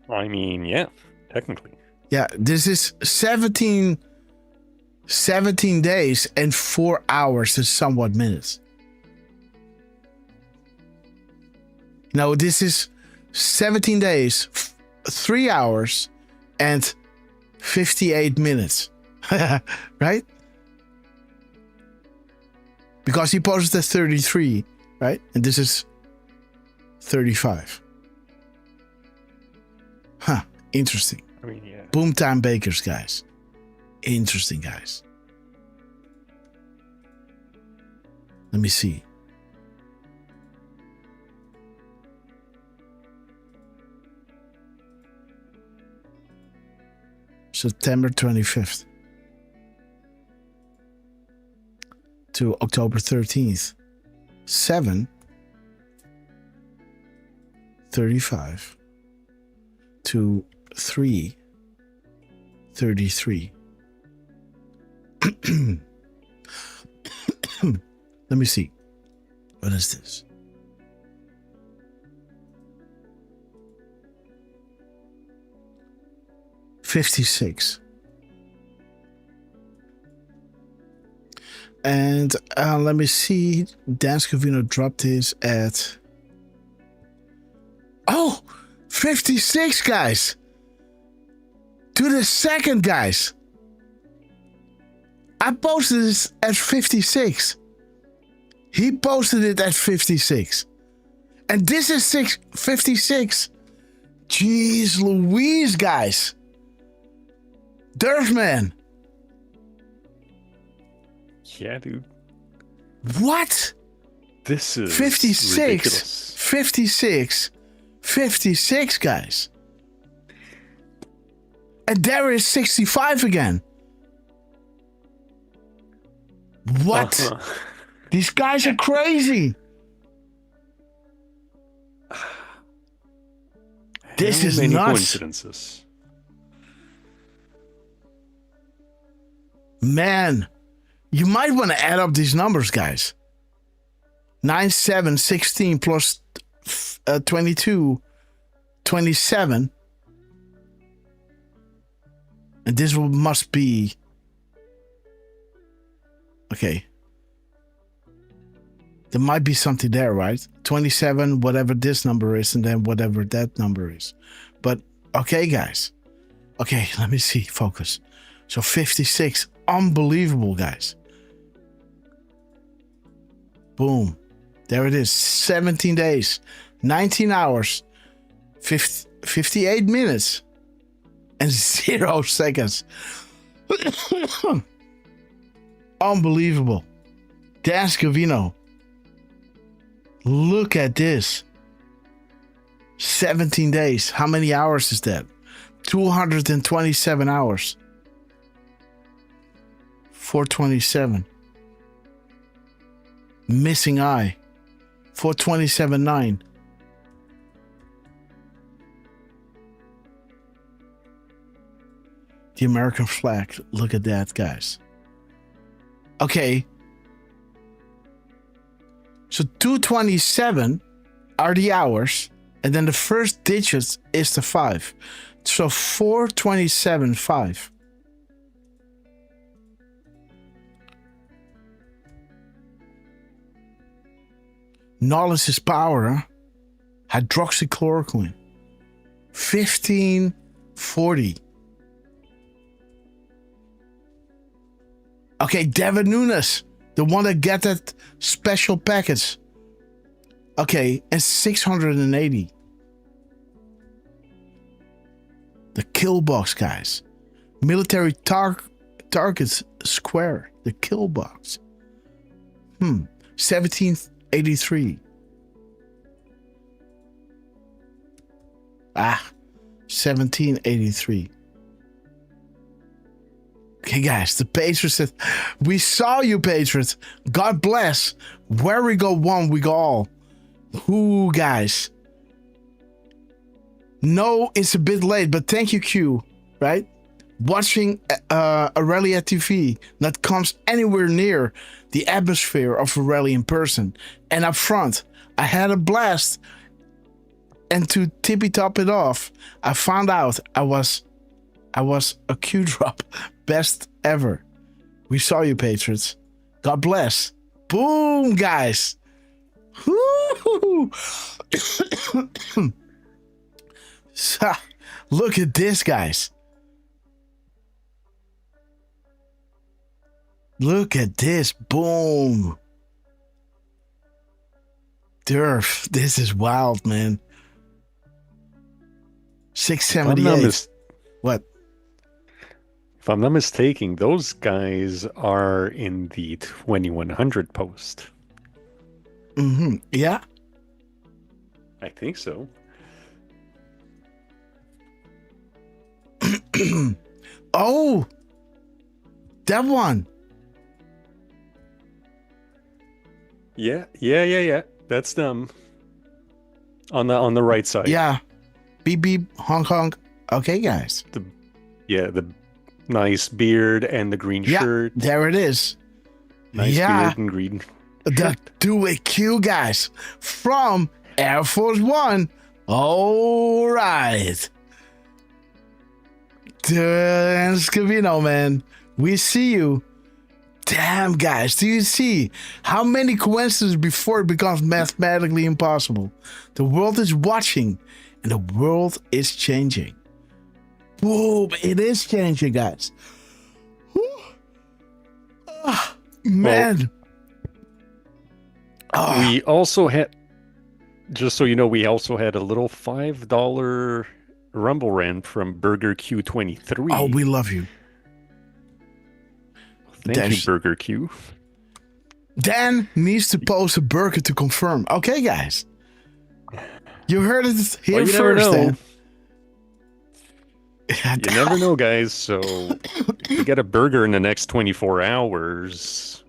I mean, yeah, technically. Yeah, this is 17 days and 4 hours and somewhat minutes. No, this is 17 days, 3 hours and 58 minutes. Right? Because he posted at 33, right? And this is 35. Huh, interesting. I mean, yeah. Boom time bakers, guys. Interesting, guys. Let me see. September 25th to October 13th, 7:35 to 3:33. Let me see. What is this? $56. And let me see. Dan Scavino dropped his at 56, guys. To the second, guys. I posted this at 56. He posted it at 56. And this is 56. Jeez Louise, guys. Derf, man. Yeah, dude. What? This is 56. ridiculous. 56, guys. And there is 65 again. What? These guys are crazy. This is many nuts. coincidences. Man, you might want to add up these numbers, guys. 9, 7, 16 plus 22, 27. And this must be... Okay. There might be something there, right? 27, whatever this number is, and then whatever that number is. But, okay, guys. Okay, let me see. Focus. So 56. Unbelievable, guys. Boom. There it is. 17 days. 19 hours. 58 minutes. And 0 seconds. Unbelievable. Dan Scavino. Look at this. 17 days. How many hours is that? 227 hours. 427. Missing eye. 427.9. The American flag. Look at that, guys. Okay. So 227 are the hours, and then the first digit is the 5. So 427.5. Knowledge is power, huh? Hydroxychloroquine. 1540. Okay, Devin Nunes, the one that got that special package. Okay, and 680. The kill box, guys. Military targets square. The kill box. 1783. 1783. Okay, guys, the Patriots said, we saw you, Patriots. God bless. Where we go one, we go all. Ooh, guys. No, it's a bit late, but thank you, Q, right? Watching Aurelia TV that comes anywhere near the atmosphere of a rally in person. And up front, I had a blast. And to tippy top it off, I found out I was a Q drop. Best ever. We saw you, Patriots. God bless. Boom, guys. Woo! Look at this, guys. Look at this. Boom. Derf. This is wild, man. 678. What? If I'm not mistaken, those guys are in the 2100 post. Yeah. I think so. Oh, that one. Yeah. That's them. On the right side. Yeah. Beep beep, Hong Kong. Okay, guys. The nice beard and the green shirt. There it is. Nice beard and green. The Do It Q guys from Air Force One. All right. Dan Scavino, man. We see you. Damn, guys. Do you see how many coincidences before it becomes mathematically impossible? The world is watching and the world is changing. Boom. It is changing, guys. Man. We also had, just so you know, we also had a little $5 Rumble Rant from Burger Q23. Oh, we love you. Thank you, Burger Q. Dan needs to post a burger to confirm. Okay, guys. You heard it here first, Dan. You never know, guys. So you get a burger in the next 24 hours.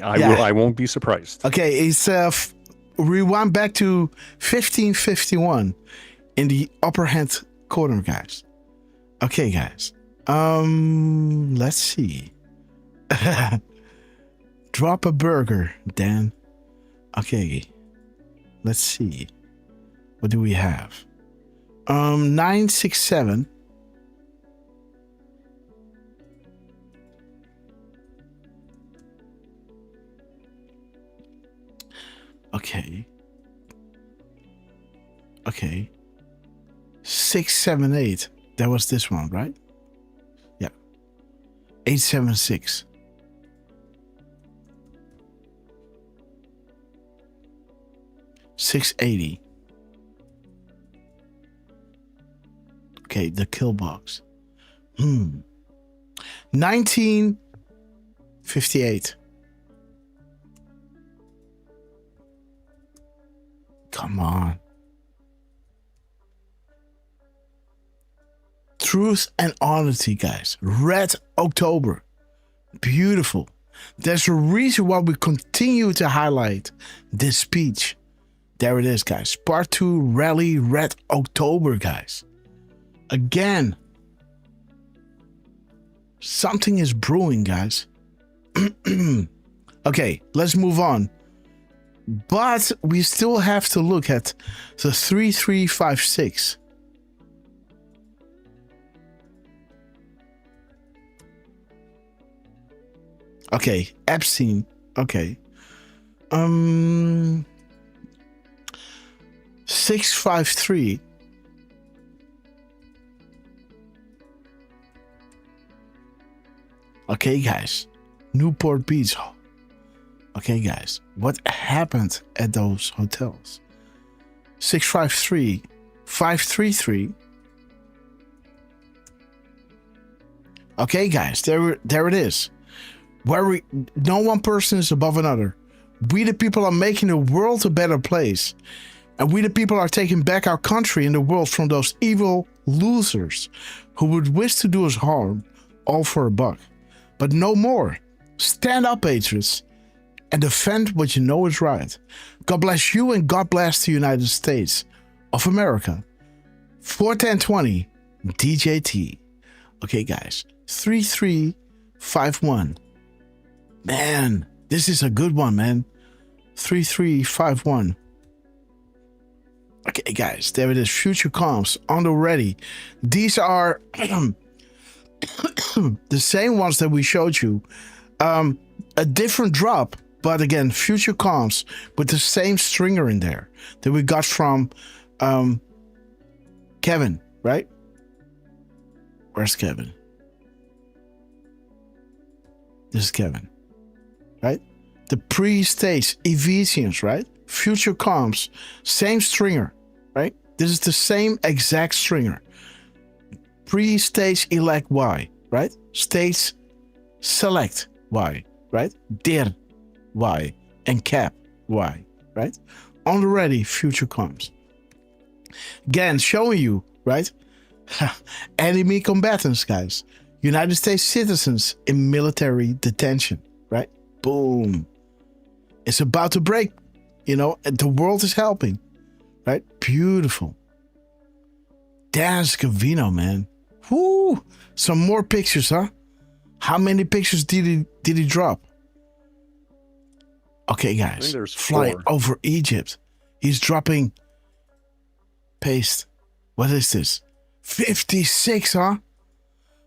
I won't be surprised. Okay, it's rewind back to 1551 in the upper hand corner, guys. Okay, guys. Let's see. Drop a burger, Dan. Okay. Let's see. What do we have? 967. Okay. 678. That was this one, right? Yeah. 876. $680. Okay, the kill box. 1958. Come on. Truth and honesty, guys. Red October. Beautiful. There's a reason why we continue to highlight this speech. There it is, guys. Part 2 Rally Red October, guys. Again. Something is brewing, guys. Okay, let's move on. But we still have to look at the 3356. Okay, Epstein. Okay. 653. Okay, guys. Newport Beach. Okay, guys. What happened at those hotels? 653. 533. Okay, guys. There it is. No one person is above another. We the people are making the world a better place. And we the people are taking back our country and the world from those evil losers who would wish to do us harm, all for a buck. But no more. Stand up, patriots, and defend what you know is right. God bless you and God bless the United States of America. 41020 DJT. Okay, guys. 3351. Man, this is a good one, man. 3351. Okay, guys, there it is. Future comms on the ready. These are the same ones that we showed you. A different drop, but again, future comms with the same stringer in there that we got from Kevin, right? Where's Kevin? This is Kevin, right? The pre-stage Evesians, right? Future comms, same stringer, right? This is the same exact stringer. Pre-stage elect Y, right? Stage select Y, right? Dir Y and cap Y, right? On the ready, future comms. Again, showing you, right? Enemy combatants, guys. United States citizens in military detention, right? Boom. It's about to break, and the world is helping, right? Beautiful. Dan Scavino, man. Whoo! Some more pictures, huh? How many pictures did he drop? Okay, guys. Flying 4 over Egypt. He's dropping paste. What is this? 56, huh?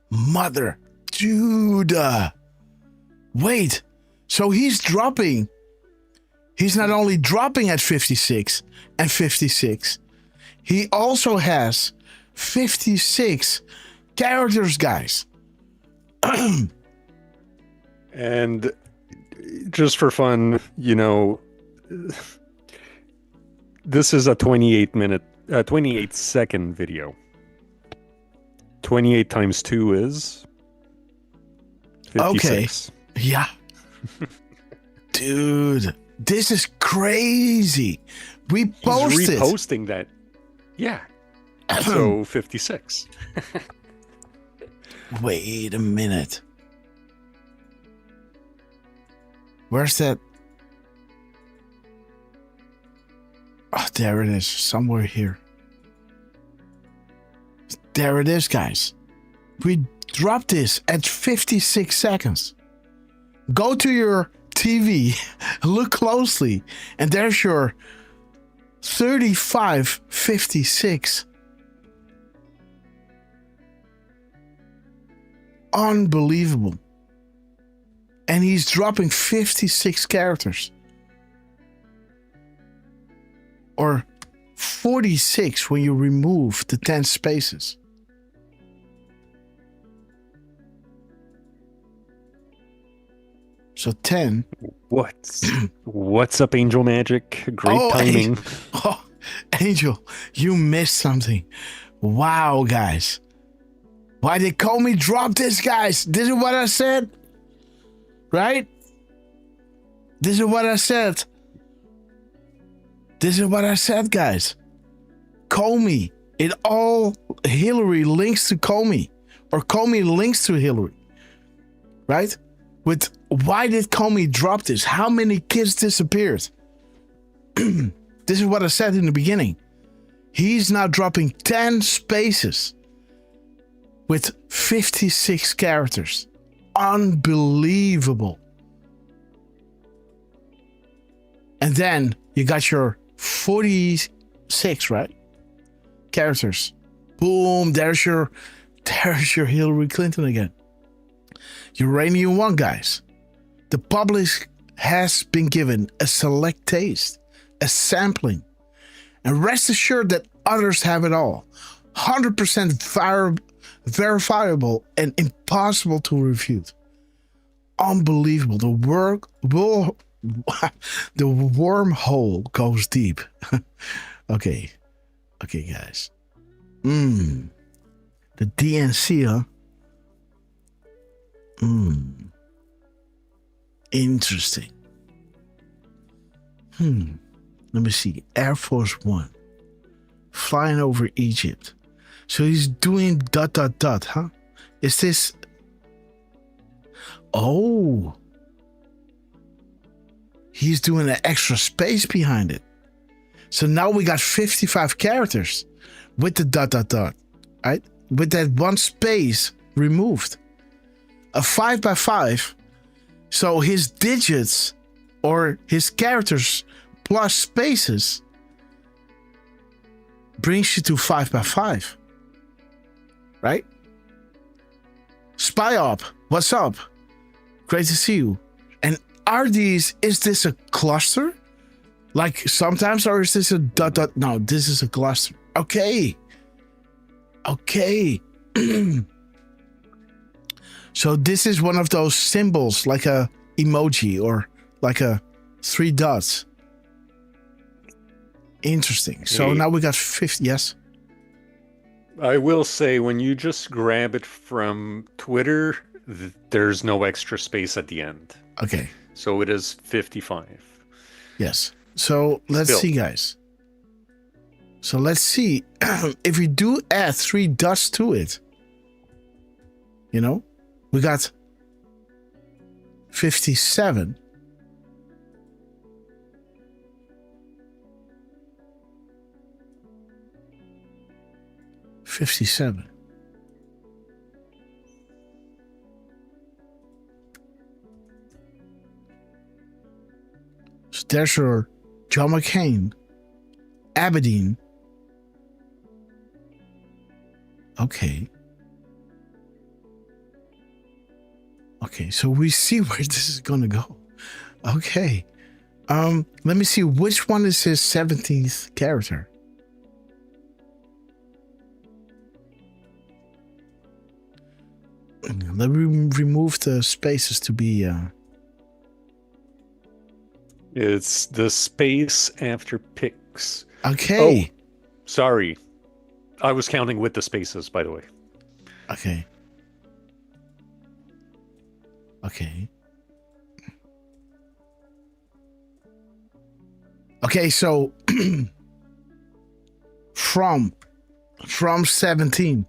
Mother. Dude. Wait. So he's dropping. He's not only dropping at 56 and 56. He also has 56 characters, guys. And just for fun, this is a 28 second video. 28 times 2 is 56. Okay. Yeah. Dude, this is crazy. We posted. He's reposting that. Yeah. So 56. Wait a minute. Where's that? Oh, there it is. Somewhere here. There it is, guys. We dropped this at 56 seconds. Go to your TV, look closely, and there's your 35.56. Unbelievable. And he's dropping 56 characters. Or 46 when you remove the 10 spaces. So 10. What's up, Angel Magic? Great timing. Angel, you missed something. Wow, guys. Why they call me drop this, guys? This is what I said. Right? This is what I said. This is what I said, guys. Comey. It all Hillary links to Comey. Or Comey links to Hillary. Right? With why did Comey drop this? How many kids disappeared? This is what I said in the beginning. He's now dropping 10 spaces with 56 characters. Unbelievable. And then you got your 46, right? Characters. Boom, there's your Hillary Clinton again. Uranium 1, guys. The public has been given a select taste, a sampling, and rest assured that others have it all. 100% verifiable and impossible to refute. Unbelievable. The wormhole goes deep. Okay, guys. The DNC, huh? Interesting. Let me see. Air Force One. Flying over Egypt. So he's doing ... huh? Is this... Oh. He's doing an extra space behind it. So now we got 55 characters with the ... right? With that one space removed. A 5x5. So his digits or his characters plus spaces brings you to 5x5. Right? Spy Op, what's up? Great to see you. And is this a cluster? Like sometimes, or is this a ... No, this is a cluster. Okay. So this is one of those symbols, like a emoji or like a 3 dots. Interesting. So now we got 50. Yes. I will say, when you just grab it from Twitter, there's no extra space at the end. Okay. So it is 55. Yes. So let's see, guys. So let's see if we do add 3 dots to it. You know, we got 57. So there's your John McCain, Aberdeen. Okay, so we see where this is gonna go. Okay. Let me see which one is his 17th character. Let me remove the spaces to be It's the space after pics. Okay. Oh, sorry. I was counting with the spaces, by the way. Okay. Okay, so from from 17.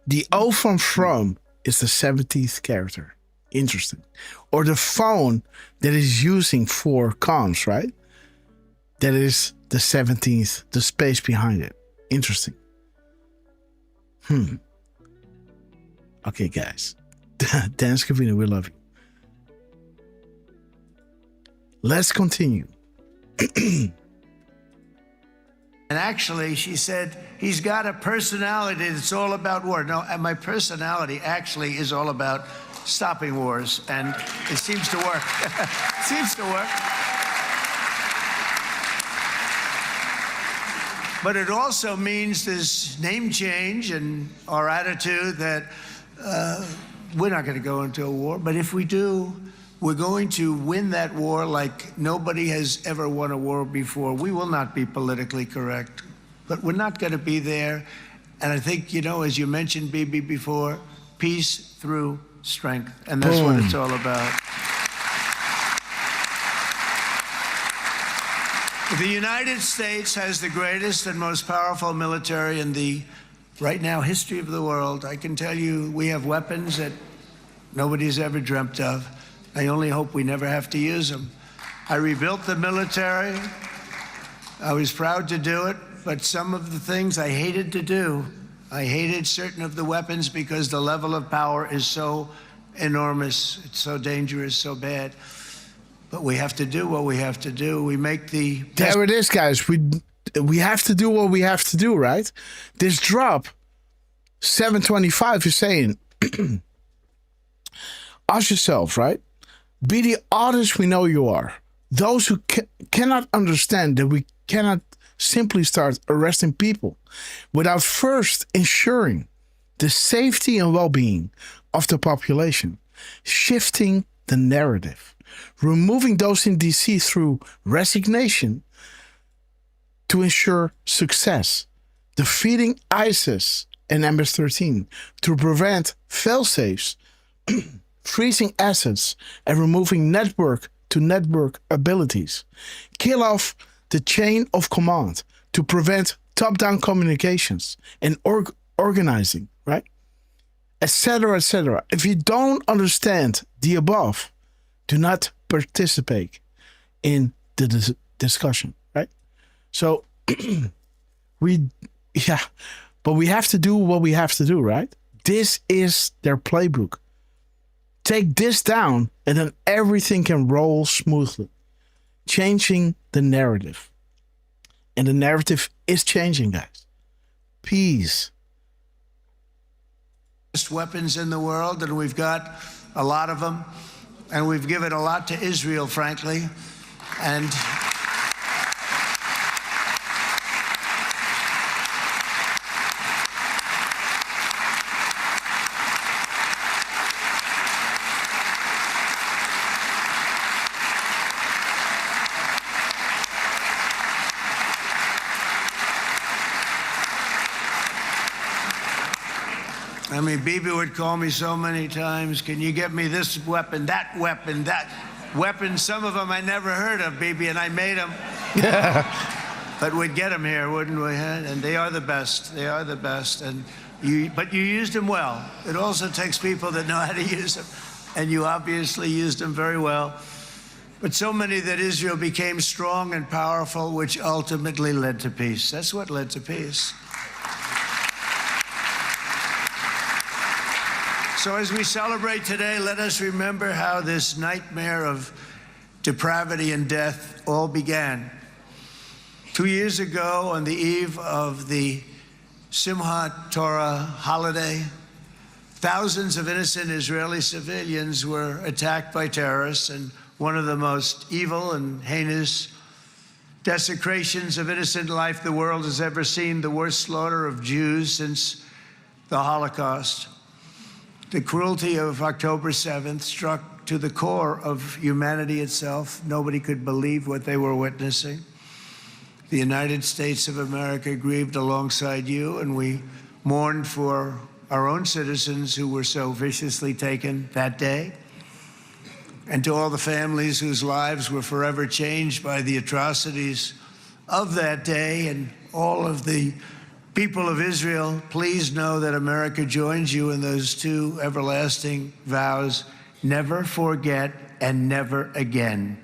The O from is the 17th character. Interesting. Or the phone that is using for comms, right? That is the 17th, the space behind it. Interesting. Okay, guys. Dance Kavina, we love you. Let's continue. And actually, she said, he's got a personality that's all about war. No, my personality actually is all about stopping wars, and it seems to work. Seems to work. But it also means this name change and our attitude that we're not going to go into a war. But if we do, we're going to win that war like nobody has ever won a war before. We will not be politically correct, but we're not going to be there. And I think, you know, as you mentioned, Bibi, before, peace through strength. And that's what it's all about. The United States has the greatest and most powerful military in the, right now, history of the world. I can tell you we have weapons that nobody's ever dreamt of. I only hope we never have to use them. I rebuilt the military. I was proud to do it, but some of the things I hated to do, I hated certain of the weapons because the level of power is so enormous, it's so dangerous, so bad. But we have to do what we have to do. We make the... There it is, guys. We have to do what we have to do, right? This drop, 725, is saying, ask yourself, right? Be the artist we know you are. Those who cannot understand that we cannot simply start arresting people without first ensuring the safety and well-being of the population, shifting the narrative, removing those in DC through resignation to ensure success, defeating ISIS and MS-13 to prevent fail-safes, freezing assets and removing network-to-network abilities, kill off the chain of command to prevent top-down communications and organizing, right? Etc., etc. If you don't understand the above, do not participate in the discussion, right? So, but we have to do what we have to do, right? This is their playbook. Take this down, and then everything can roll smoothly. Changing the narrative. And the narrative is changing, guys. Peace. Weapons in the world, and we've got a lot of them. And we've given a lot to Israel, frankly. And I mean, Bibi would call me so many times, can you get me this weapon, that weapon, that weapon? Some of them I never heard of, Bibi, and I made them. But we'd get them here, wouldn't we? And they are the best. They are the best. But you used them well. It also takes people that know how to use them. And you obviously used them very well. But so many that Israel became strong and powerful, which ultimately led to peace. That's what led to peace. So as we celebrate today, let us remember how this nightmare of depravity and death all began. 2 years ago, on the eve of the Simchat Torah holiday, thousands of innocent Israeli civilians were attacked by terrorists, and one of the most evil and heinous desecrations of innocent life the world has ever seen, the worst slaughter of Jews since the Holocaust. The cruelty of October 7th struck to the core of humanity itself. Nobody could believe what they were witnessing. The United States of America grieved alongside you, and we mourned for our own citizens who were so viciously taken that day. And to all the families whose lives were forever changed by the atrocities of that day, and all of the people of Israel, please know that America joins you in those two everlasting vows: never forget and never again.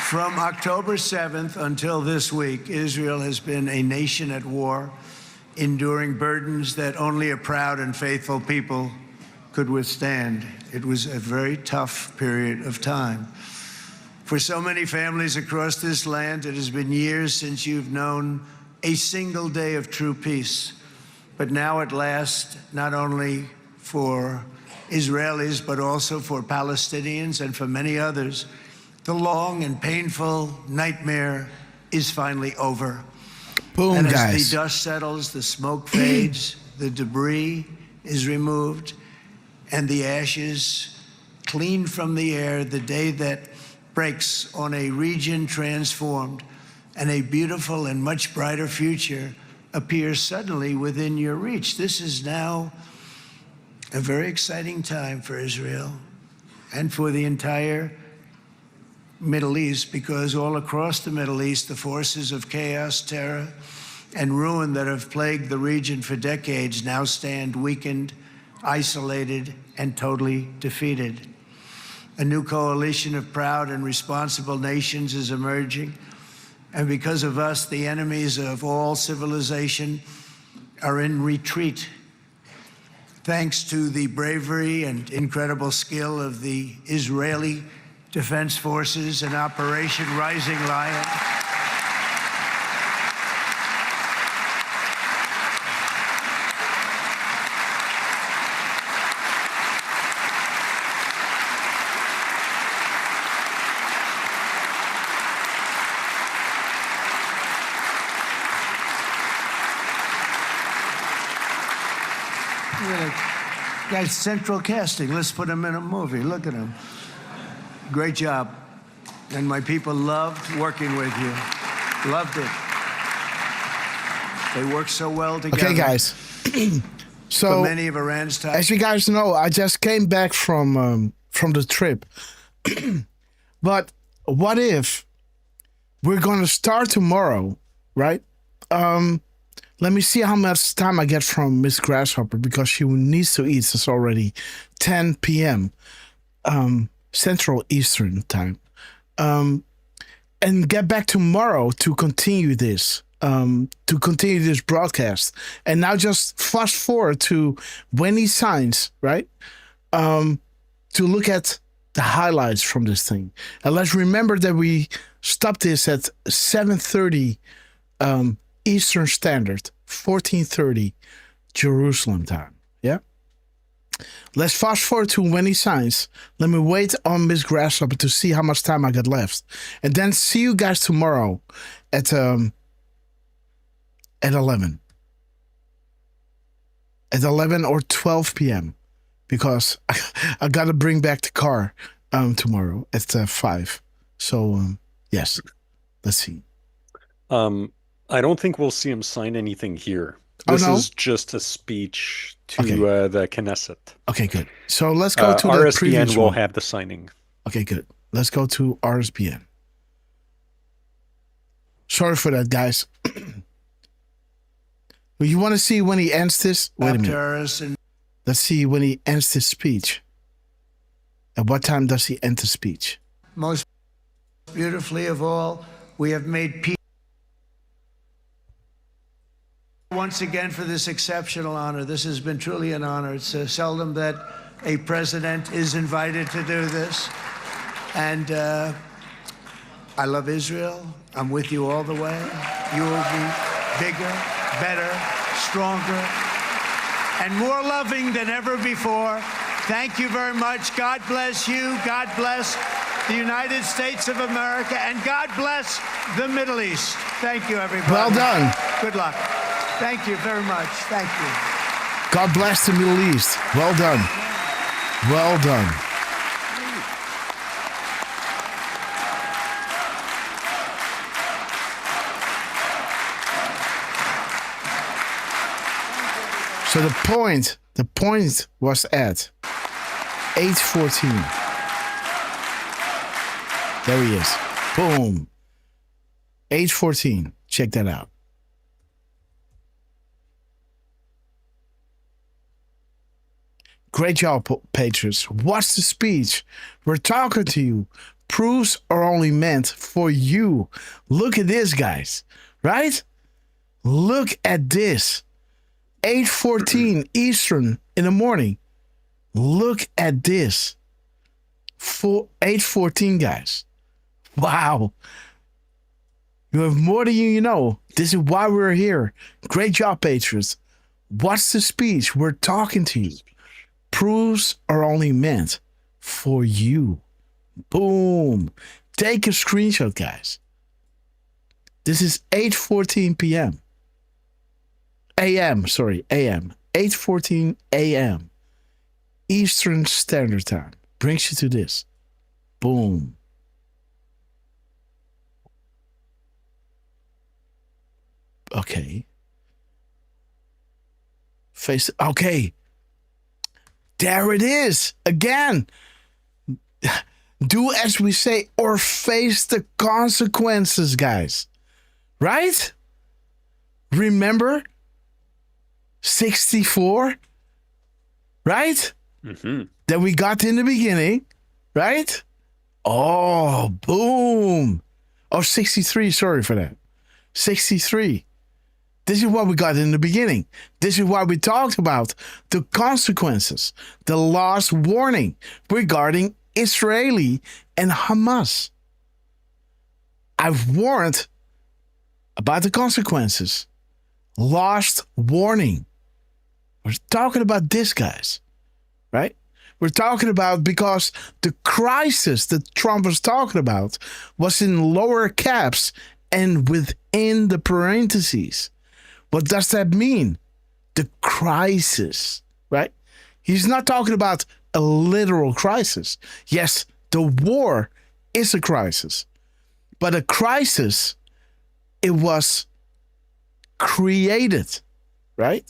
From October 7th until this week, Israel has been a nation at war, enduring burdens that only a proud and faithful people could withstand. It was a very tough period of time. For so many families across this land, it has been years since you've known a single day of true peace. But now at last, not only for Israelis, but also for Palestinians and for many others, the long and painful nightmare is finally over. Boom, and guys. as the dust settles, the smoke fades, the debris is removed, and the ashes cleaned from the air, the day that breaks on a region transformed, and a beautiful and much brighter future appears suddenly within your reach. This is now a very exciting time for Israel and for the entire Middle East, because all across the Middle East, the forces of chaos, terror, and ruin that have plagued the region for decades now stand weakened, isolated, and totally defeated. A new coalition of proud and responsible nations is emerging, and because of us, the enemies of all civilization are in retreat. Thanks to the bravery and incredible skill of the Israeli Defense Forces and Operation Rising Lion, guys, central casting. Let's put him in a movie. Look at him. Great job. And my people loved working with you. Loved it. They work so well together. Okay, guys. So, for many of Iran's top, as you guys know, I just came back from the trip. But what if we're going to start tomorrow, right? Let me see how much time I get from Miss Grasshopper, because she needs to eat. It's already 10 p.m. Central Eastern time. And get back tomorrow to continue this. Broadcast. And now just fast forward to when he signs, right? To look at the highlights from this thing. And let's remember that we stopped this at 7:30 Eastern Standard, 14:30 Jerusalem time. Yeah? Let's fast forward to when he signs. Let me wait on Miss Grasshopper to see how much time I got left. And then see you guys tomorrow at 11. At 11 or 12 p.m. Because I got to bring back the car tomorrow at 5. So, yes. Let's see. I don't think we'll see him sign anything here. This is just a speech to the Knesset. Okay, good. So let's go to the RSBN previous will one. have the signing. Okay, good. Let's go to RSBN. Sorry for that, guys. You want to see when he ends this? Wait a minute. Let's see when he ends this speech. At what time does he end the speech? most beautifully of all, we have made peace. Once again for this exceptional honor. This has been truly an honor. It's seldom that a president is invited to do this. And I love Israel. I'm with you all the way. You will be bigger, better, stronger, and more loving than ever before. Thank you very much. God bless you. God bless the United States of America. And God bless the Middle East. Thank you, everybody. Well done. Good luck. Thank you very much. Thank you. God bless the Middle East. Well done. Well done. So the point was at 8:14. There he is. Boom. 8:14. Check that out. Great job, Patriots. Watch the speech. We're talking to you. Proofs are only meant for you. Look at this, guys. Right? Look at this. 8:14 Eastern in the morning. Look at this. 8:14, guys. Wow. You have more than you know. This is why we're here. Great job, Patriots. Watch the speech. We're talking to you. Proofs are only meant for you. Boom. Take a screenshot, guys. This is 8:14 p.m. AM. 8:14 a.m. Eastern Standard Time. Brings you to this. Boom. Okay. Okay. There it is. Again. Do as we say or face the consequences, guys. Right? Remember? 64? Right? Mm-hmm. That we got in the beginning. Right? Oh, boom. Oh, 63. Sorry for that. 63. This is what we got in the beginning. This is why we talked about the consequences, the last warning regarding Israeli and Hamas. I've warned about the consequences. Last warning. We're talking about this, guys, right? We're talking about because the crisis that Trump was talking about was in lower caps and within the parentheses. What does that mean? The crisis, right? He's not talking about a literal crisis. Yes, the war is a crisis. But a crisis, it was created, right?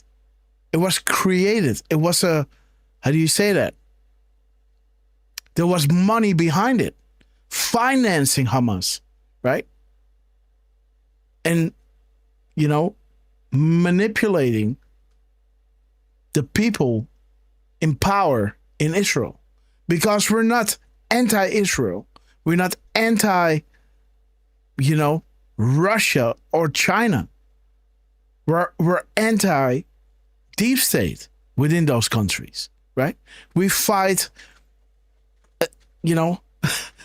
It was created. It was a, how do you say that? There was money behind it, financing Hamas, right? And, you know, manipulating the people in power in Israel. Because we're not anti-Israel. We're not anti, you know, Russia or China. We're anti-deep state within those countries, right? We fight, you know,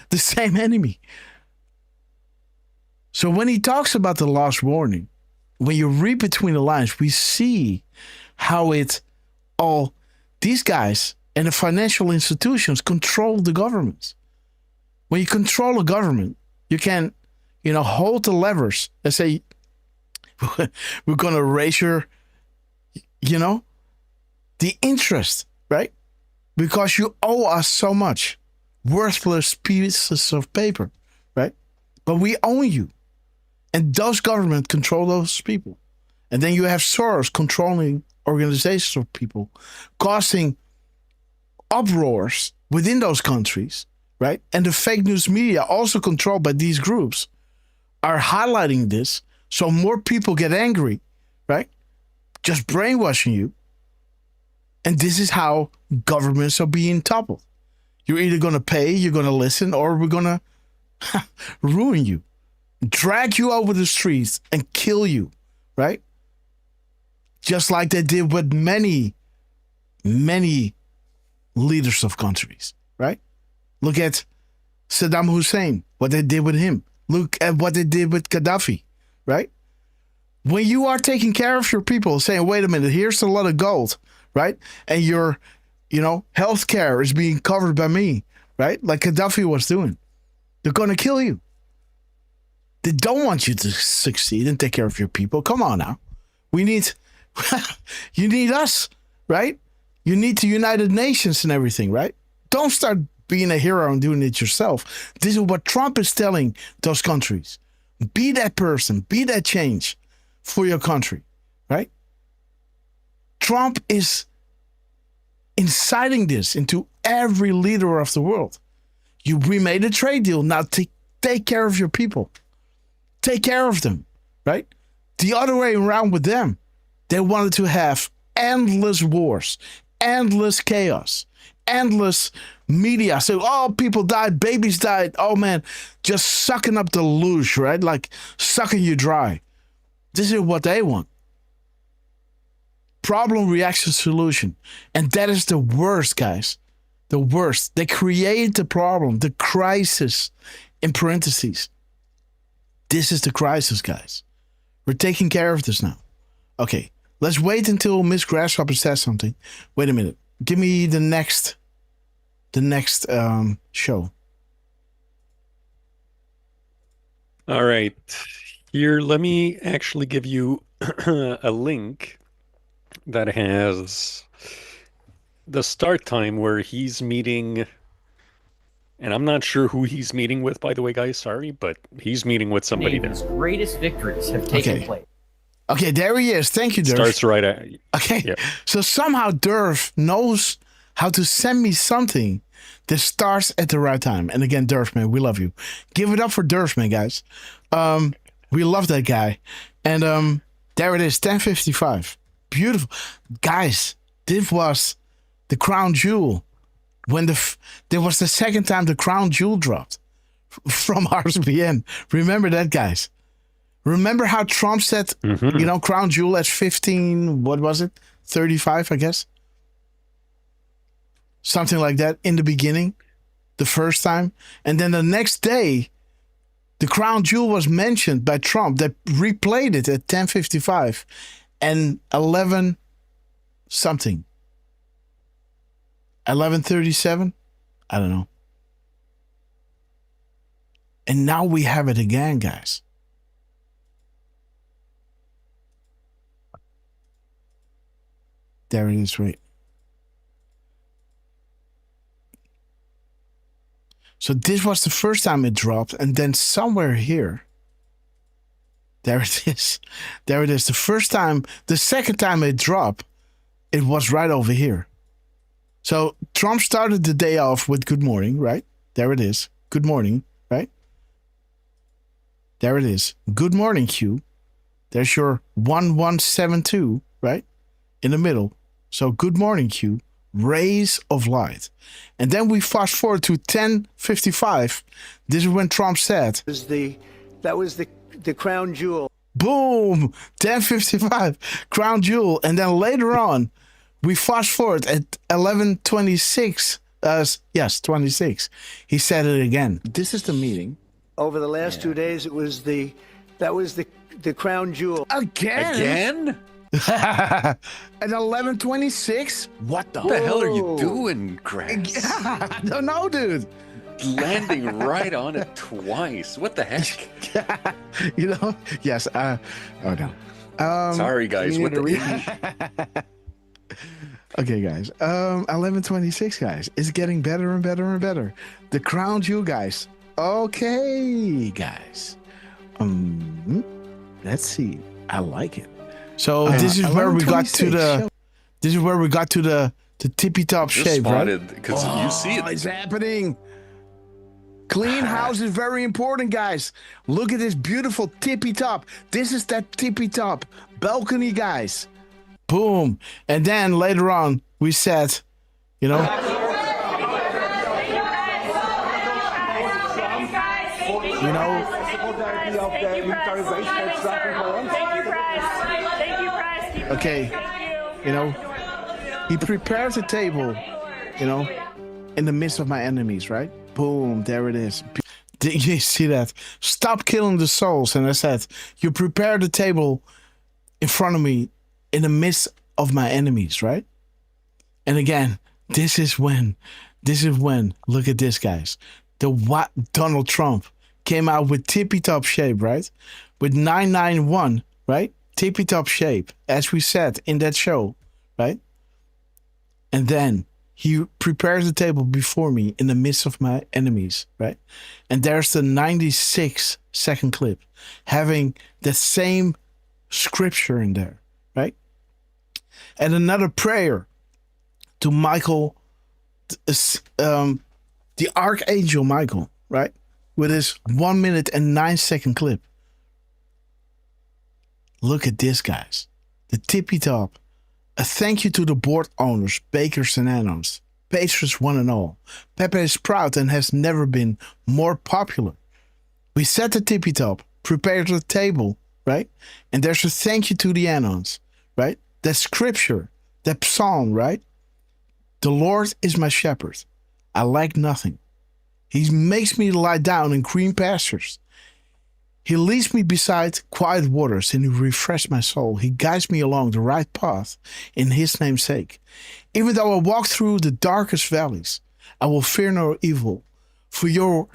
the same enemy. So when he talks about the last warning, when you read between the lines, we see how these guys and the financial institutions control the governments. When you control a government, you can, you know, hold the levers and say, we're going to raise your, you know, the interest, right? Because you owe us so much. Worthless pieces of paper, right? But we own you. And those governments control those people. And then you have Soros controlling organizations of people, causing uproars within those countries, right? And the fake news media, also controlled by these groups, are highlighting this so more people get angry, right? Just brainwashing you. And this is how governments are being toppled. You're either going to pay, you're going to listen, or we're going to ruin you. Drag you over the streets and kill you, right? Just like they did with many, many leaders of countries, right? Look at Saddam Hussein, what they did with him. Look at what they did with Gaddafi, right? When you are taking care of your people, saying, wait a minute, here's a lot of gold, right? And your, you know, health care is being covered by me, right? Like Gaddafi was doing. They're going to kill you. They don't want you to succeed and take care of your people. Come on now. We need, you need us, right? You need the United Nations and everything, right? Don't start being a hero and doing it yourself. This is what Trump is telling those countries. Be that person, be that change for your country, right? Trump is inciting this into every leader of the world. We made a trade deal. Now take care of your people. Take care of them, right? The other way around with them. They wanted to have endless wars, endless chaos, endless media. So, oh, people died, babies died. Oh, man, just sucking up the luge, right? Like sucking you dry. This is what they want. Problem, reaction, solution. And that is the worst, guys. The worst. They create the problem, the crisis, in parentheses. This is the crisis, guys. We're taking care of this now. Okay, let's wait until Miss Grasshopper says something. Wait a minute. Give me the next show. All right. Here, let me actually give you a link that has the start time where he's meeting, and I'm not sure who he's meeting with, by the way, guys, sorry, but he's meeting with somebody there. Navy's greatest victories have taken place. Okay, there he is. Thank you, Derf. Starts right at... Okay, yeah. So somehow Derf knows how to send me something that starts at the right time. And again, Derf, man, we love you. Give it up for Derf, man, guys. We love that guy. And there it is, 10:55. Beautiful. Guys, this was the crown jewel. When there was the second time the crown jewel dropped from RSBN. Remember that, guys. Remember how Trump said, crown jewel at 15, what was it? 35, I guess. Something like that in the beginning, the first time. And then the next day, the crown jewel was mentioned by Trump. They replayed it at 10:55 and 11 something. 11:37? I don't know. And now we have it again, guys. There it is, right? So this was the first time it dropped, and then somewhere here, there it is. There it is. The first time, the second time it dropped, it was right over here. So Trump started the day off with good morning, right? There it is. Good morning, right? There it is. Good morning, Q. There's your 1172, right? In the middle. So good morning, Q. Rays of light. And then we fast forward to 10:55. This is when Trump said, That was the crown jewel. Boom! 10:55. Crown jewel. And then later on, we fast forward at 11:26. Yes, 26. He said it again. This is the meeting. Over the last 2 days, that was the crown jewel. Again? At 11:26? What the hell are you doing, Grass? I don't know, dude. Landing right on it twice. What the heck? Yes. Oh no. Sorry, guys. What the? Okay, guys. 11:26, guys. It's getting better and better and better. The crown jewel, guys. Okay, guys. Let's see. I like it. So this is where we got to the. This is where we got to the tippy top shape, right? Because you see it. It's happening. Clean house is very important, guys. Look at this beautiful tippy top. This is that tippy top balcony, guys. Boom. And then later on, we said, okay, he prepares a table, in the midst of my enemies, right? Boom, there it is. Did you see that? Stop killing the souls. And I said, you prepare the table in front of me in the midst of my enemies, right? And again, this is when, look at this, guys. Donald Trump came out with tippy top shape, right? With 991, right? Tippy top shape, as we said in that show, right? And then he prepares the table before me in the midst of my enemies, right? And there's the 96-second clip having the same scripture in there, right? And another prayer to Michael, the Archangel Michael, right? With his 1 minute and 9 second clip. Look at this, guys. The tippy top. A thank you to the board owners, bakers and annons, patrons one and all. Pepe is proud and has never been more popular. We set the tippy top, prepared the table, right? And there's a thank you to the annons, right? That scripture, that psalm, right? The Lord is my shepherd. I lack nothing. He makes me lie down in green pastures. He leads me beside quiet waters and he refreshes my soul. He guides me along the right path in his name's sake. Even though I walk through the darkest valleys, I will fear no evil, for you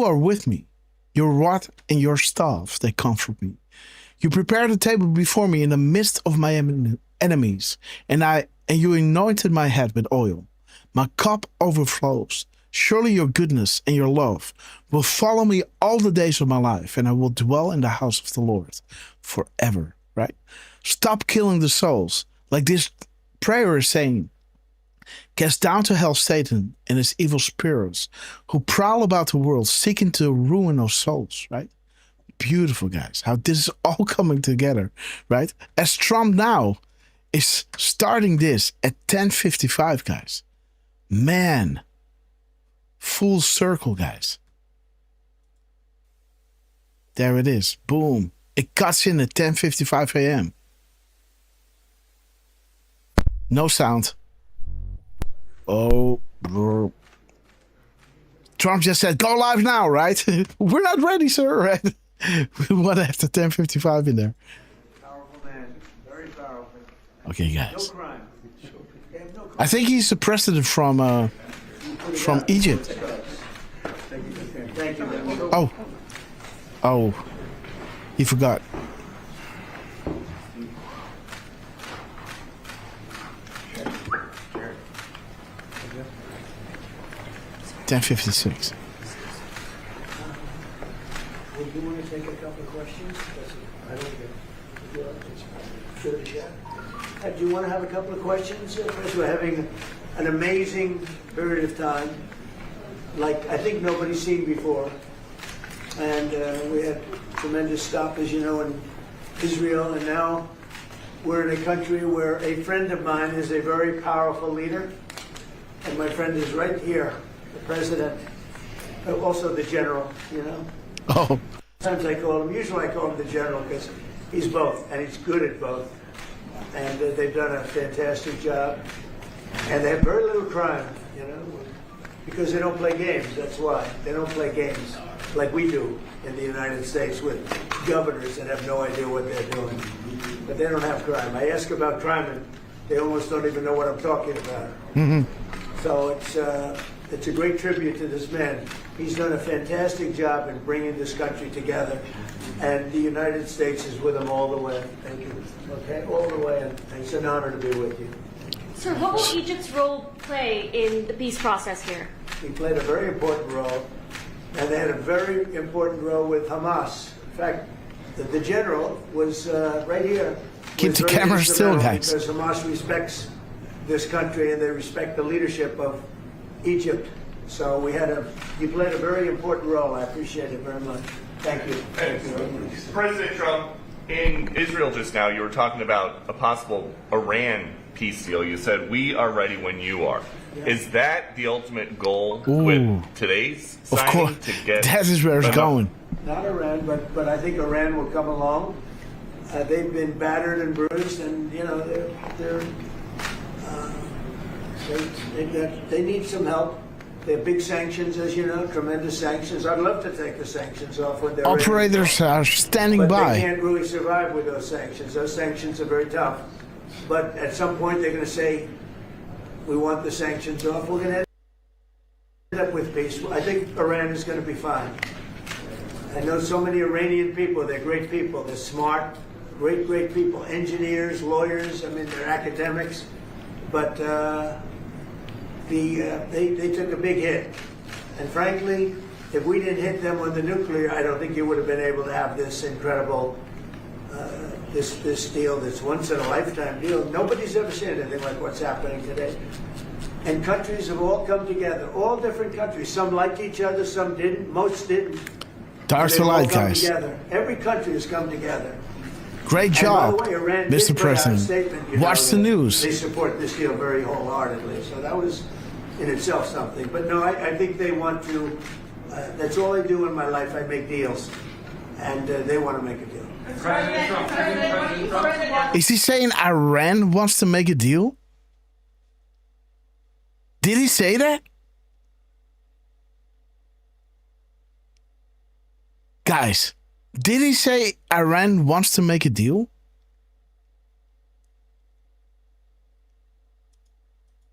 are with me. Your rod and your staff, they comfort me. You prepare the table before me in the midst of my enemies, and you anointed my head with oil. My cup overflows. Surely your goodness and your love will follow me all the days of my life, and I will dwell in the house of the Lord forever, right? Stop killing the souls. Like this prayer is saying, cast down to hell Satan and his evil spirits who prowl about the world seeking to ruin our souls, right? Beautiful, guys, how this is all coming together, right? As Trump now is starting this at 10:55, guys. Man, full circle, guys. There it is. Boom. It cuts in at 10:55 a.m. No sound. Oh, bro. Trump just said, go live now, right? We're not ready, sir, right? We want to have the 10:55 in there. Powerful man. Very powerful. Okay, guys. No crime. I think he's the president from Egypt. Thank you. Oh, he forgot. $10.56. Well, do you want to take a couple of questions? I don't get. Do you want to have a couple of questions? Because we're having an amazing period of time, like I think nobody's seen before. And we had tremendous stop, as you know, in Israel, and now we're in a country where a friend of mine is a very powerful leader, and my friend is right here, the president, also the general, you know. Oh. Sometimes I call him, usually I call him the general because he's both, and he's good at both. And they've done a fantastic job. And they have very little crime, you know, because they don't play games, that's why. They don't play games like we do in the United States with governors that have no idea what they're doing. But they don't have crime. I ask about crime and they almost don't even know what I'm talking about. Mm-hmm. So it's a great tribute to this man. He's done a fantastic job in bringing this country together, and the United States is with him all the way. Thank you. Okay, all the way, and it's an honor to be with you. Sir, what will Egypt's role play in the peace process here? He played a very important role, and they had a very important role with Hamas. In fact, the general was right here. Keep the camera still, guys. Because Hamas respects this country and they respect the leadership of Egypt. So you played a very important role. I appreciate it very much. Thank you. Thank you. President Trump, in Israel just now, you were talking about a possible Iran peace deal. You said, we are ready when you are. Yeah. Is that the ultimate goal with today's signing? Of course. To get that is where it's going. Not Iran, but I think Iran will come along. They've been battered and bruised, and you know they need some help. They have big sanctions, as you know, tremendous sanctions. I'd love to take the sanctions off when they're operators are standing but by. They can't really survive with those sanctions. Those sanctions are very tough. But at some point, they're going to say, "We want the sanctions off." We're going to end up with peace. I think Iran is going to be fine. I know so many Iranian people. They're great people. They're smart, great people. Engineers, lawyers. I mean, they're academics. But they took a big hit. And frankly, if we didn't hit them with the nuclear, I don't think you would have been able to have this incredible this deal that's once in a lifetime deal. Nobody's ever seen anything like what's happening today. And countries have all come together, all different countries. Some like each other, some didn't, most didn't. Stars to light, guys. Together. Every country has come together. Great job, way, Iran Mr. President. Watch the news. They support this deal very wholeheartedly. So that was in itself something. But no, I think they want to, that's all I do in my life. I make deals. And they want to make a deal. Is he saying Iran wants to make a deal? Did he say that? Guys, did he say Iran wants to make a deal?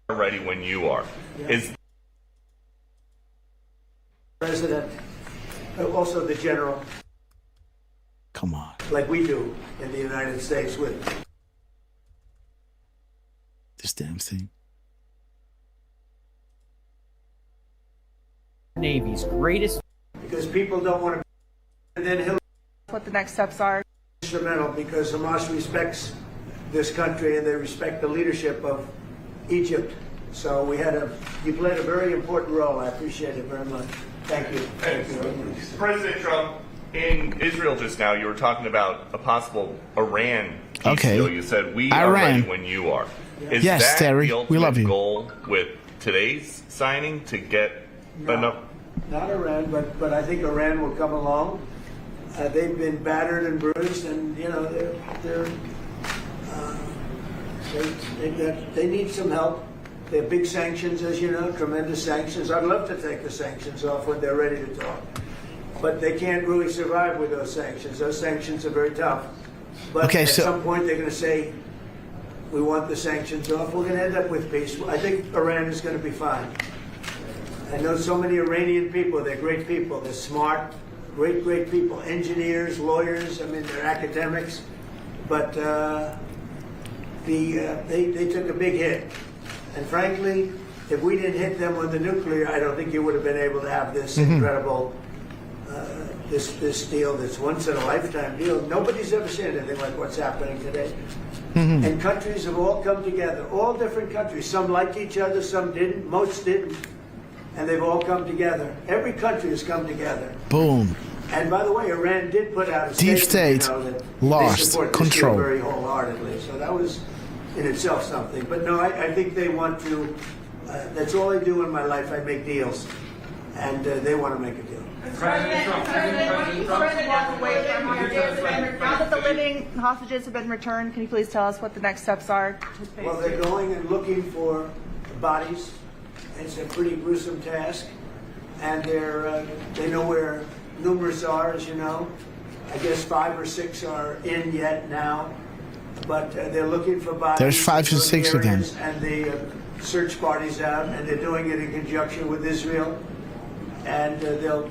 Ready when you are. Is President, also the general. Come on. Like we do in the United States with this damn thing. Navy's greatest. Because people don't want to. And then he'll. What the next steps are. Instrumental because Hamas respects this country and they respect the leadership of Egypt. So you played a very important role. I appreciate it very much. Thank you. Thank you. President Trump, in Israel just now, you were talking about a possible Iran peace deal. You said we are ready when you are. Is that Terry, the ultimate we love you. goal with today's signing to get enough? Not Iran, but I think Iran will come along. They've been battered and bruised, and you know they need some help. They have big sanctions, as you know, tremendous sanctions. I'd love to take the sanctions off when they're ready to talk, but they can't really survive with those sanctions. Those sanctions are very tough. But at some point, they're going to say, "We want the sanctions off." We're going to end up with peace. I think Iran is going to be fine. I know so many Iranian people. They're great people. They're smart, great people. Engineers, lawyers. I mean, they're academics. But they took a big hit. And frankly, if we didn't hit them with the nuclear, I don't think you would have been able to have this incredible, this deal that's once in a lifetime deal. Nobody's ever seen anything like what's happening today. And countries have all come together, all different countries. Some like each other, some didn't, most didn't. And they've all come together. Every country has come together. Boom. And by the way, Iran did put out a Deep statement, state that lost they support control. this deal very wholeheartedly. So that was in itself something. But no, I think they want to. That's all I do in my life. I make deals, and they want to make a deal. Now that the living hostages have been returned, can you please tell us what the next steps are? Well, they're going and looking for bodies. It's a pretty gruesome task, and they know where numerous are, as you know. I guess 5 or 6 are in yet now, but they're looking for bodies. There's 5 to 6 of them. And the search parties out, and they're doing it in conjunction with Israel, and they're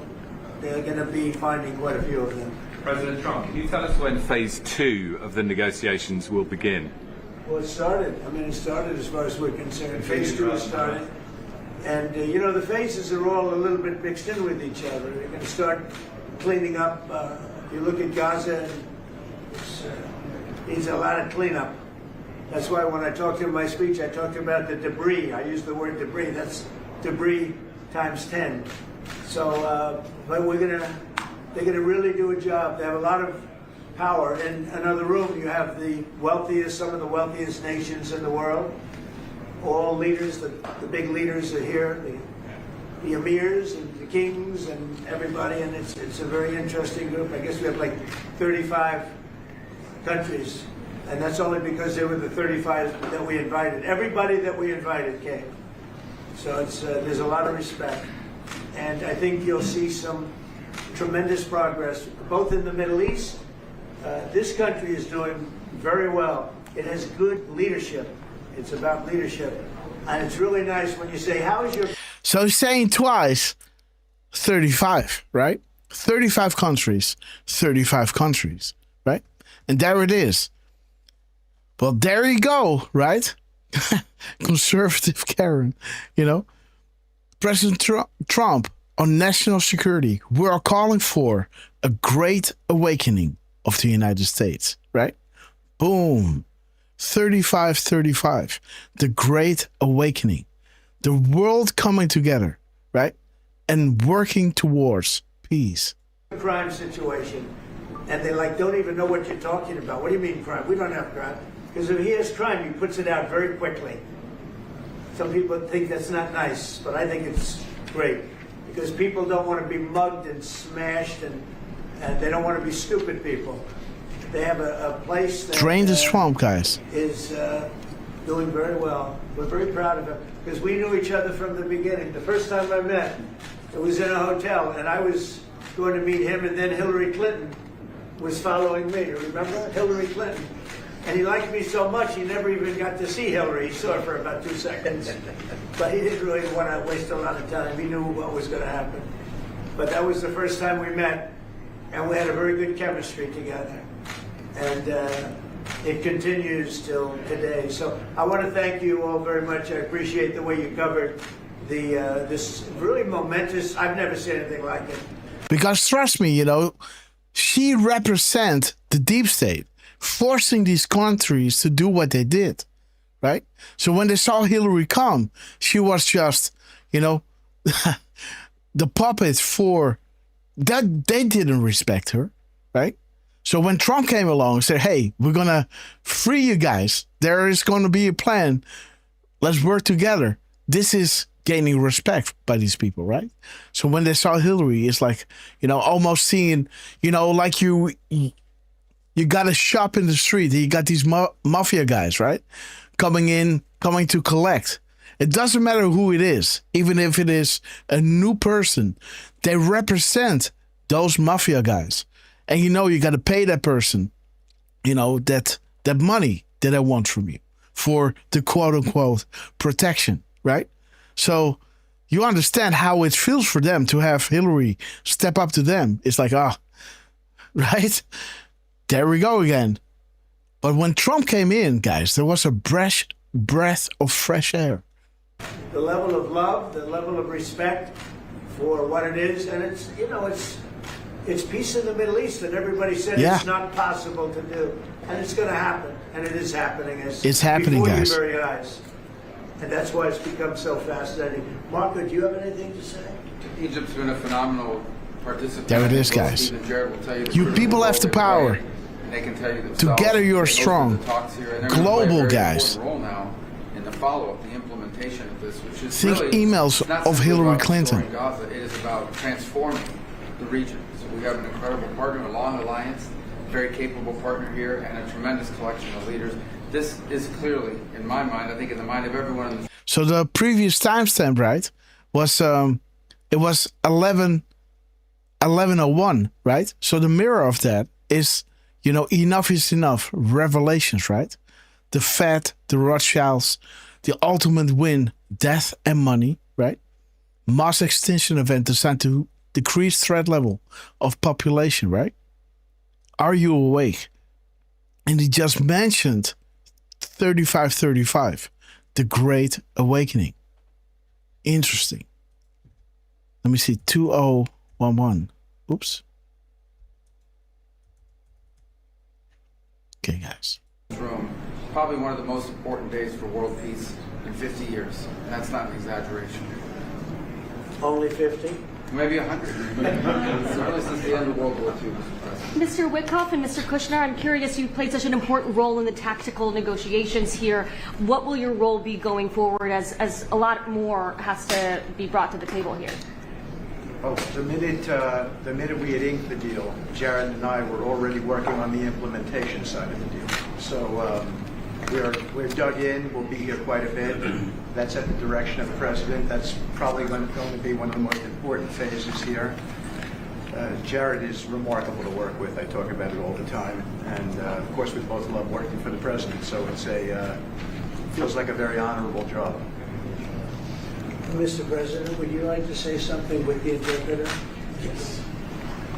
going to be finding quite a few of them. President Trump, can you tell us when phase 2 of the negotiations will begin? Well, it started. I mean, it started as far as we're concerned. Phase 2 has started. And, you know, the phases are all a little bit mixed in with each other. They're going to start cleaning up. You look at Gaza, it needs a lot of cleanup. That's why when I talked in my speech, I talked about the debris. I used the word debris. That's debris times 10. So, but they're going to really do a job. They have a lot of power. In another room, you have some of the wealthiest nations in the world. All leaders, the big leaders are here, the emirs and the kings and everybody, and it's a very interesting group. I guess we have like 35 countries, and that's only because they were the 35 that we invited. Everybody that we invited came. So there's a lot of respect, and I think you'll see some tremendous progress, both in the Middle East. This country is doing very well. It has good leadership. It's about leadership. And it's really nice when you say, how is your... So he's saying twice, 35, right? 35 countries, right? And there it is. Well, there you go, right? Conservative Karen, you know? President Trump on national security. We are calling for a great awakening of the United States, right? Boom. 35-35. The Great Awakening. The world coming together, right? And working towards peace. Crime situation, and they don't even know what you're talking about. What do you mean crime? We don't have crime. Because if he has crime, he puts it out very quickly. Some people think that's not nice, but I think it's great. Because people don't want to be mugged and smashed, and they don't want to be stupid people. They have a place that Drain the swamp, guys. is doing very well. We're very proud of him because we knew each other from the beginning. The first time I met, it was in a hotel, and I was going to meet him, and then Hillary Clinton was following me. You remember Hillary Clinton? And he liked me so much, he never even got to see Hillary. He saw her for about 2 seconds. But he didn't really want to waste a lot of time. He knew what was going to happen. But that was the first time we met, and we had a very good chemistry together. And it continues till today. So I want to thank you all very much. I appreciate the way you covered this really momentous, I've never seen anything like it. Because trust me, she represents the deep state, forcing these countries to do what they did, right? So when they saw Hillary come, she was just, the puppet for that. They didn't respect her, right? So when Trump came along and said, hey, we're going to free you guys. There is going to be a plan. Let's work together. This is gaining respect by these people, right? So when they saw Hillary, it's like, almost seeing, like you got a shop in the street. You got these mafia guys, right? Coming to collect. It doesn't matter who it is. Even if it is a new person, they represent those mafia guys. And you got to pay that person, that money that I want from you for the quote unquote protection, right? So you understand how it feels for them to have Hillary step up to them. It's like, right? There we go again. But when Trump came in, guys, there was a breath of fresh air. The level of love, the level of respect for what it is, and it's peace in the Middle East, and everybody said it's not possible to do, and it's going to happen, and it is happening. It's happening, guys. Before your very eyes, and that's why it's become so fascinating. Marco, do you have anything to say? Egypt's been a phenomenal participant. There it is, guys. Steve and Jared will tell You people have the power. They can tell you themselves. Together you're strong. Global, guys. Role now in the follow-up, the implementation of this, which is think really, emails of Hillary Clinton. Gaza. It is about transforming the region. So we have an incredible partner, a long alliance, very capable partner here, and a tremendous collection of leaders. This is clearly, in my mind, I think in the mind of everyone in this. So the previous timestamp, right, was it was 11:01, right? So the mirror of that is, enough is enough. Revelations, right? The Fed, the Rothschilds, the ultimate win, death and money, right? Mass extinction event designed to decrease threat level of population, right? Are you awake? And he just mentioned 35-35, the Great Awakening. Interesting. Let me see, 2011. Oops. Okay, guys. Room, probably one of the most important days for world peace in 50 years. And that's not an exaggeration. Only 50? Maybe 100. Certainly since the end of World War II, Mr. President. Mr. Witkoff and Mr. Kushner, I'm curious, you played such an important role in the tactical negotiations here. What will your role be going forward as a lot more has to be brought to the table here? Oh, the minute we had inked the deal, Jared and I were already working on the implementation side of the deal. So we're dug in. We'll be here quite a bit. That's at the direction of the president. That's probably going to be one of the most important phases here. Jared is remarkable to work with. I talk about it all the time. And of course, we both love working for the president. So it's feels like a very honorable job. Mr. President, would you like to say something with the interpreter? Yes.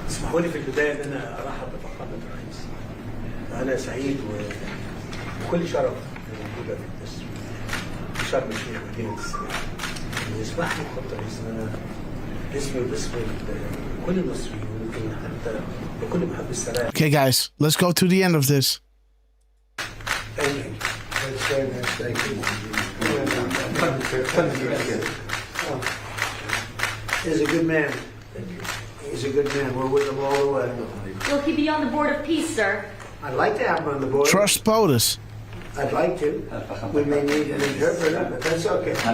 اسمحوا لي في البداية أن أنا أرحب بفخامة الرئيس. أنا سعيد وكل شرف موجودة في شرم الشيخ مدينة السياحة. يسمح لي بخط رئيس أنا اسمي واسم كل المصريين ويمكن حتى لكل محب السلام. Okay, guys, let's go to the end of this. That's very nice. Thank you. He's a good man. He's a good man. We're with him all the way. Will he be on the Board of Peace, sir? I'd like to have him on the board. Trust POTUS. I'd like to. We may need an interpreter, but that's okay. As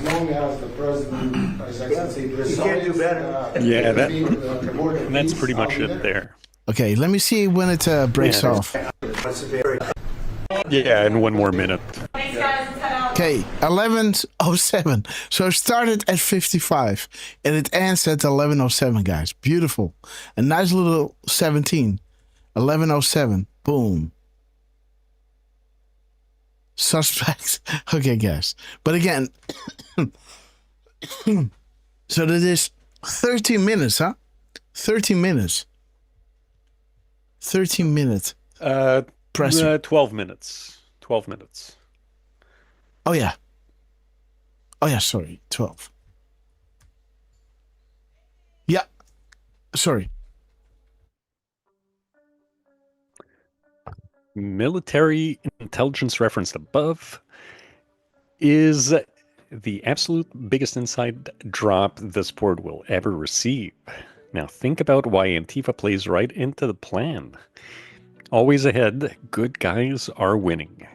long as the president, His Excellency, You can't do better. Yeah, that's pretty much it there. Okay, let me see when it breaks Yeah. off. Yeah, in one more minute. Okay, 11:07. So it started at 55 and it ends at 11:07, guys. Beautiful. A nice little 17. 11:07. Boom. Suspect. Okay, guys. But again, so that is 13 minutes, huh? 13 minutes. 13 minutes. Press. 12 minutes. 12 minutes. Oh, yeah. Oh, yeah, sorry. 12. Yeah. Sorry. Military intelligence referenced above is the absolute biggest inside drop this board will ever receive. Now think about why Antifa plays right into the plan. Always ahead, good guys are winning.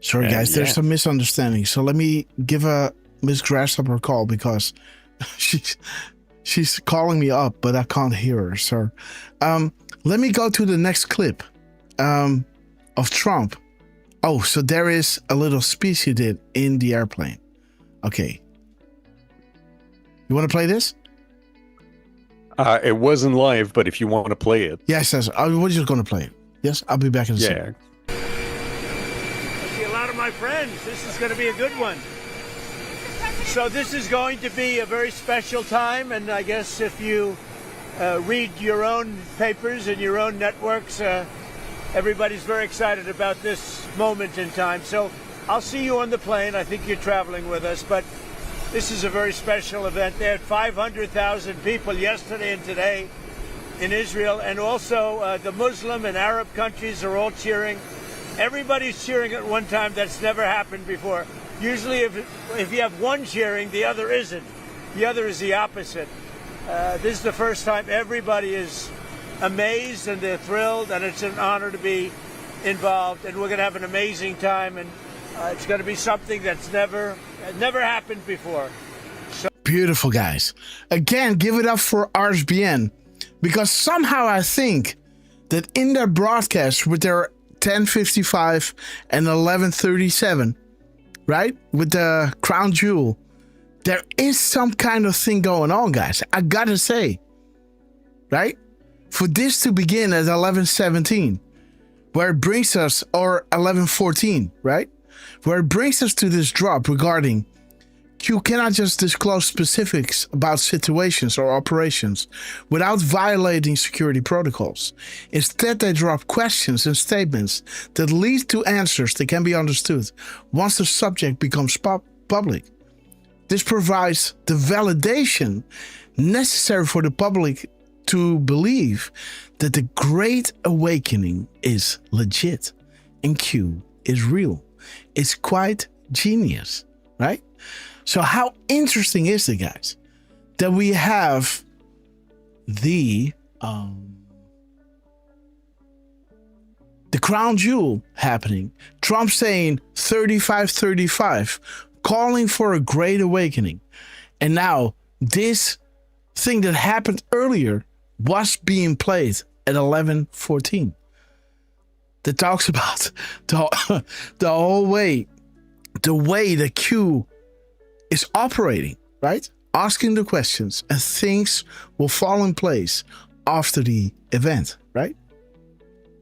Sorry, guys, there's some misunderstanding. So let me give Miss Grasshopper a call because she's calling me up, but I can't hear her. So let me go to the next clip of Trump. Oh, so there is a little speech he did in the airplane. Okay. You want to play this? It wasn't live, but if you want to play it. Yes, we're just going to play it. Yes, I'll be back in a second. I see a lot of my friends. This is going to be a good one. So this is going to be a very special time, and I guess if you read your own papers and your own networks, everybody's very excited about this moment in time. So I'll see you on the plane. I think you're traveling with us, but this is a very special event. They had 500,000 people yesterday and today in Israel, and also the Muslim and Arab countries are all cheering. Everybody's cheering at one time. That's never happened before. Usually if you have one cheering, the other isn't. The other is the opposite. This is the first time everybody is amazed and they're thrilled, and it's an honor to be involved, and we're going to have an amazing time, and it's going to be something that's never happened before. So beautiful, guys. Again, give it up for RSBN, because somehow I think that in their broadcast with their 10:55 and 11:37, right, with the crown jewel, there is some kind of thing going on, guys. I gotta say, right? For this to begin at 11:17, where it brings us, or 11:14, right? Where it brings us to this drop regarding Q cannot just disclose specifics about situations or operations without violating security protocols. Instead, they drop questions and statements that lead to answers that can be understood once the subject becomes public. This provides the validation necessary for the public to believe that the Great Awakening is legit and Q is real. It's quite genius, right? So how interesting is it, guys, that we have the crown jewel happening, Trump saying 35-35, calling for a great awakening. And now this thing that happened earlier was being played at 11:14. That talks about the whole way, the way the Q is operating, right? Asking the questions and things will fall in place after the event, right?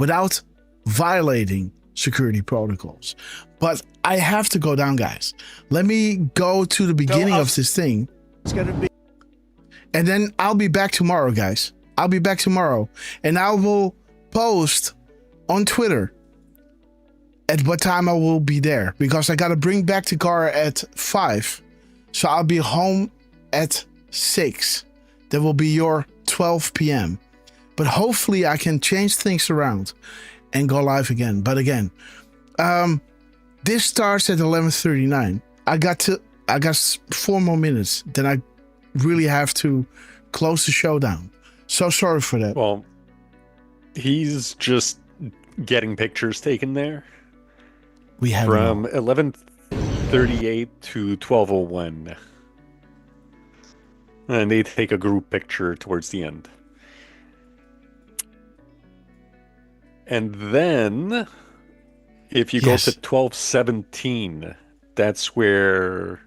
Without violating security protocols. But I have to go down, guys. Let me go to the beginning of this thing. it's going to be. And then I'll be back tomorrow, guys. I'll be back tomorrow. And I will post on Twitter at what time I will be there. Because I got to bring back the car at 5. So I'll be home at 6. That will be your 12 p.m. but hopefully I can change things around and go live again. But again, this starts at 11:39. I got 4 more minutes. Then I really have to close the show down. So sorry for that. Well, he's just getting pictures taken there. We have from 11:38 to 12:01, and they take a group picture towards the end. And then, if you go to 12:17, that's where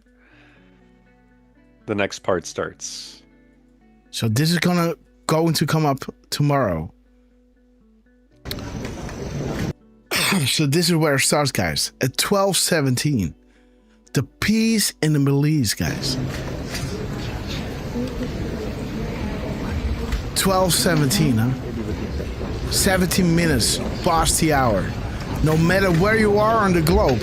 the next part starts. So this is going to come up tomorrow. So this is where it starts, guys. At 12:17, the peace in the Middle East, guys. 12:17, huh? 17 minutes past the hour. No matter where you are on the globe,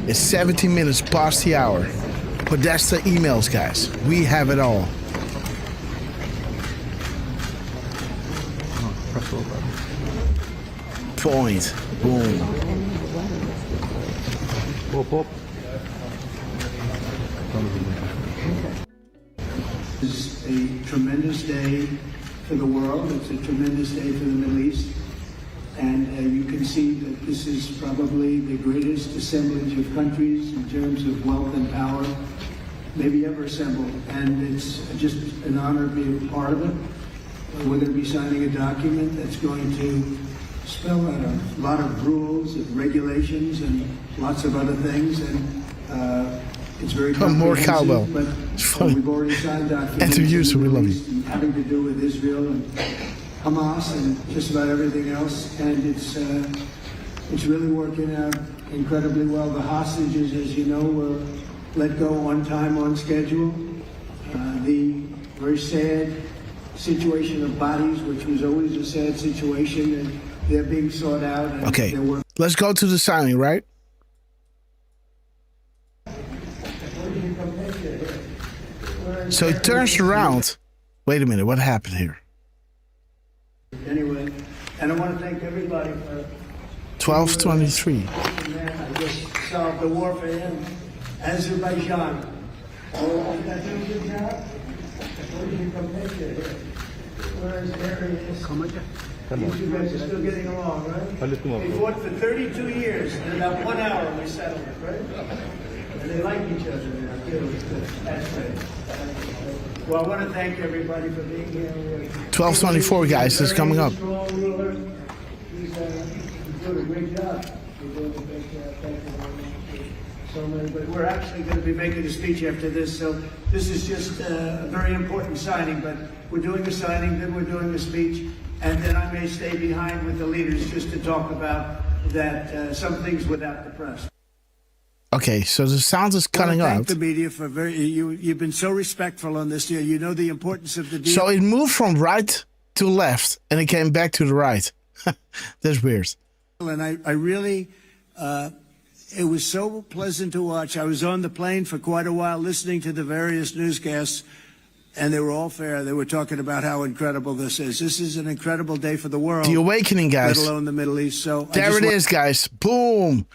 it's 17 minutes past the hour. But that's the emails, guys. We have it all. Point. Boom. It's a tremendous day for the world. It's a tremendous day for the Middle East. And you can see that this is probably the greatest assemblage of countries in terms of wealth and power maybe ever assembled. And it's just an honor to be a part of it. We're going to be signing a document that's going to spell out a lot of rules and regulations and lots of other things. And it's very more cowbell. But we've already signed documents Interviews, we love you. having to do with Israel and Hamas and just about everything else. And it's really working out incredibly well. The hostages, as you know, were let go on time, on schedule. The very sad situation of bodies, which was always a sad situation, and they're being sought out. And Okay, let's go to the signing, right? So it turns around. Wait a minute, what happened here? Anyway, and I want to thank everybody for 12:23. I just solved the war for him. Azerbaijan. Oh, you guys doing a good job? Where did you come take it? Where's Darius? You guys are still getting along, right? We fought for 32 years. In about 1 hour we settled it, right? And they like each other now, too. That's great. Well, I want to thank everybody for being here. 12:24, guys, is coming up. Strong ruler. He's doing a great job. You're doing a great job. Thank you very much. So many, but we're actually going to be making a speech after this, so this is just a very important signing, but we're doing a signing, then we're doing a speech, and then I may stay behind with the leaders just to talk about that, some things without the press. Okay, so the sound is cutting Thank out. the media for you've been so respectful on this deal. You know the importance of the deal. So it moved from right to left, and it came back to the right. That's weird. And I really, it was so pleasant to watch. I was on the plane for quite a while listening to the various newscasts, and they were all fair. They were talking about how incredible this is. This is an incredible day for the world. The awakening, guys. Let alone the Middle East. So There it is, guys. Boom.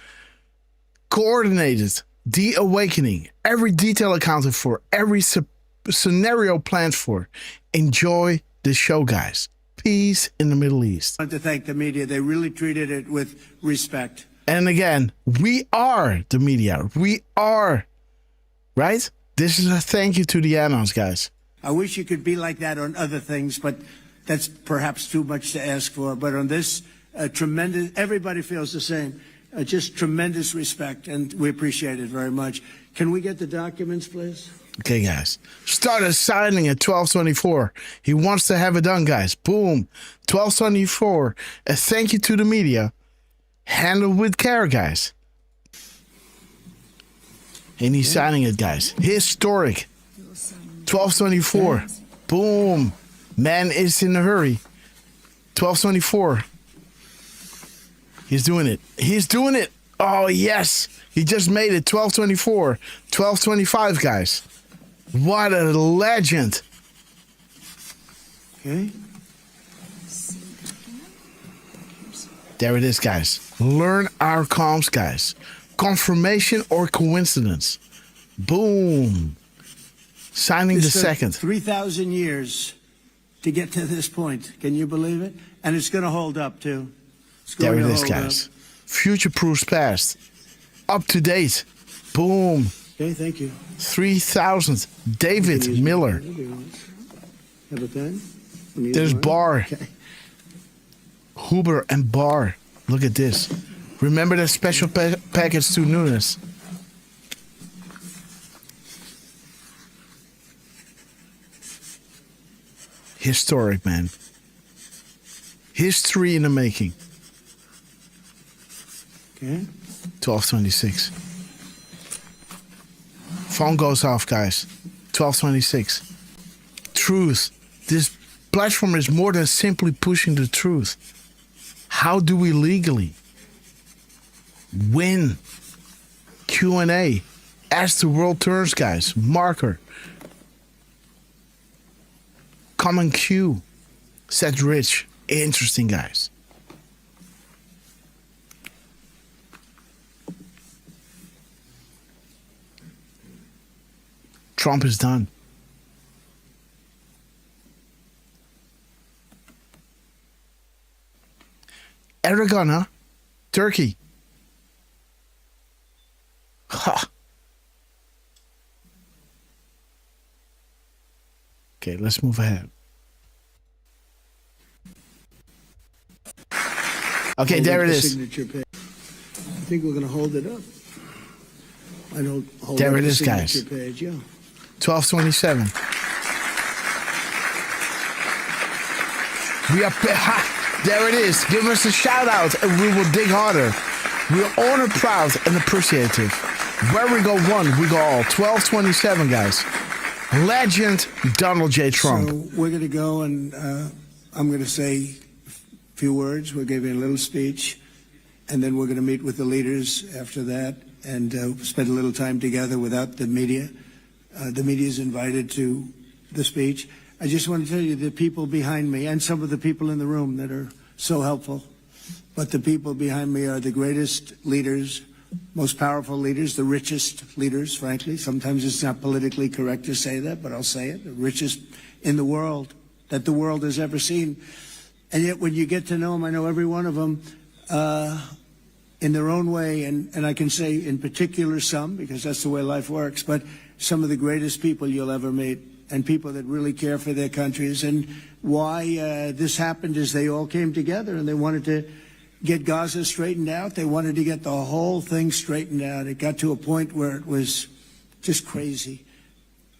Coordinated. The awakening. Every detail accounted for. Every scenario planned for. Enjoy the show, guys. Peace in the Middle East. I want to thank the media. They really treated it with respect. And again, we are the media. We are. Right? This is a thank you to the Anons, guys. I wish you could be like that on other things, but that's perhaps too much to ask for. But on this, tremendous, everybody feels the same. Just tremendous respect, and we appreciate it very much. Can we get the documents, please? Okay, guys. Started signing at 12:24. He wants to have it done, guys. Boom. 12:24. A thank you to the media. Handled with care, guys. And he's signing it, guys. Historic. 12:24. Boom. Man is in a hurry. 12:24. He's doing it. He's doing it. Oh, yes. He just made it. 12:24. 12:25, guys. What a legend. Okay. There it is, guys. Learn our comms, guys. Confirmation or coincidence? Boom. Signing the This took second. 3,000 years to get to this point. Can you believe it? And it's going to hold up, too. It's There going it to is, hold guys. Future proofs past. Up to date. Boom. Okay, thank you. 3,000. David Miller. Have a pen? There's Bar. Okay. Huber and Bar. Look at this. Remember that special package to Nunes. Historic, man. History in the making. Okay. 1226. Phone goes off, guys. 1226. Truth. This platform is more than simply pushing the truth. How do we legally win? Q&A. As the world turns, guys. Marker. Common Q. Said Rich. Interesting, guys. Trump is done. Aragon, huh? Turkey. Ha. Okay, let's move ahead. Okay, there it is. Signature page. I think we're going to hold it up. I don't hold There up it the is, guys. signature page, yeah. 1227. We are there it is. Give us a shout out and we will dig harder. We're honored, proud, and appreciative. Where we go one, we go all. 1227, guys. Legend Donald J. Trump. So we're going to go and I'm going to say a few words. We'll give you a little speech. And then we're going to meet with the leaders after that and spend a little time together without the media. The media is invited to the speech. I just want to tell you the people behind me and some of the people in the room that are so helpful. But the people behind me are the greatest leaders, most powerful leaders, the richest leaders, frankly. Sometimes it's not politically correct to say that, but I'll say it. The richest in the world that the world has ever seen. And yet when you get to know them, I know every one of them in their own way. And I can say in particular some, because that's the way life works, but some of the greatest people you'll ever meet. And people that really care for their countries. And why this happened is they all came together and they wanted to get Gaza straightened out. They wanted to get the whole thing straightened out. It got to a point where it was just crazy.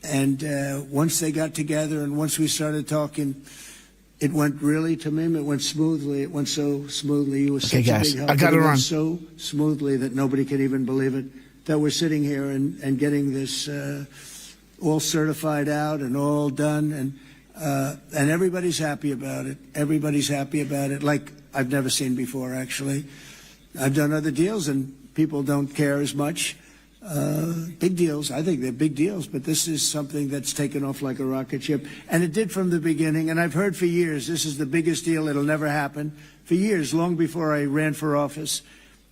And once they got together and once we started talking, it went really, Tamim, it went smoothly. It went so smoothly. You were such a big help. I got to run. So smoothly that nobody can even believe it, that we're sitting here and getting this all certified out and all done, and everybody's happy about it. Everybody's happy about it, like I've never seen before, actually. I've done other deals, and people don't care as much. Big deals, I think they're big deals, but this is something that's taken off like a rocket ship. And it did from the beginning, and I've heard for years, this is the biggest deal, it'll never happen. For years, long before I ran for office,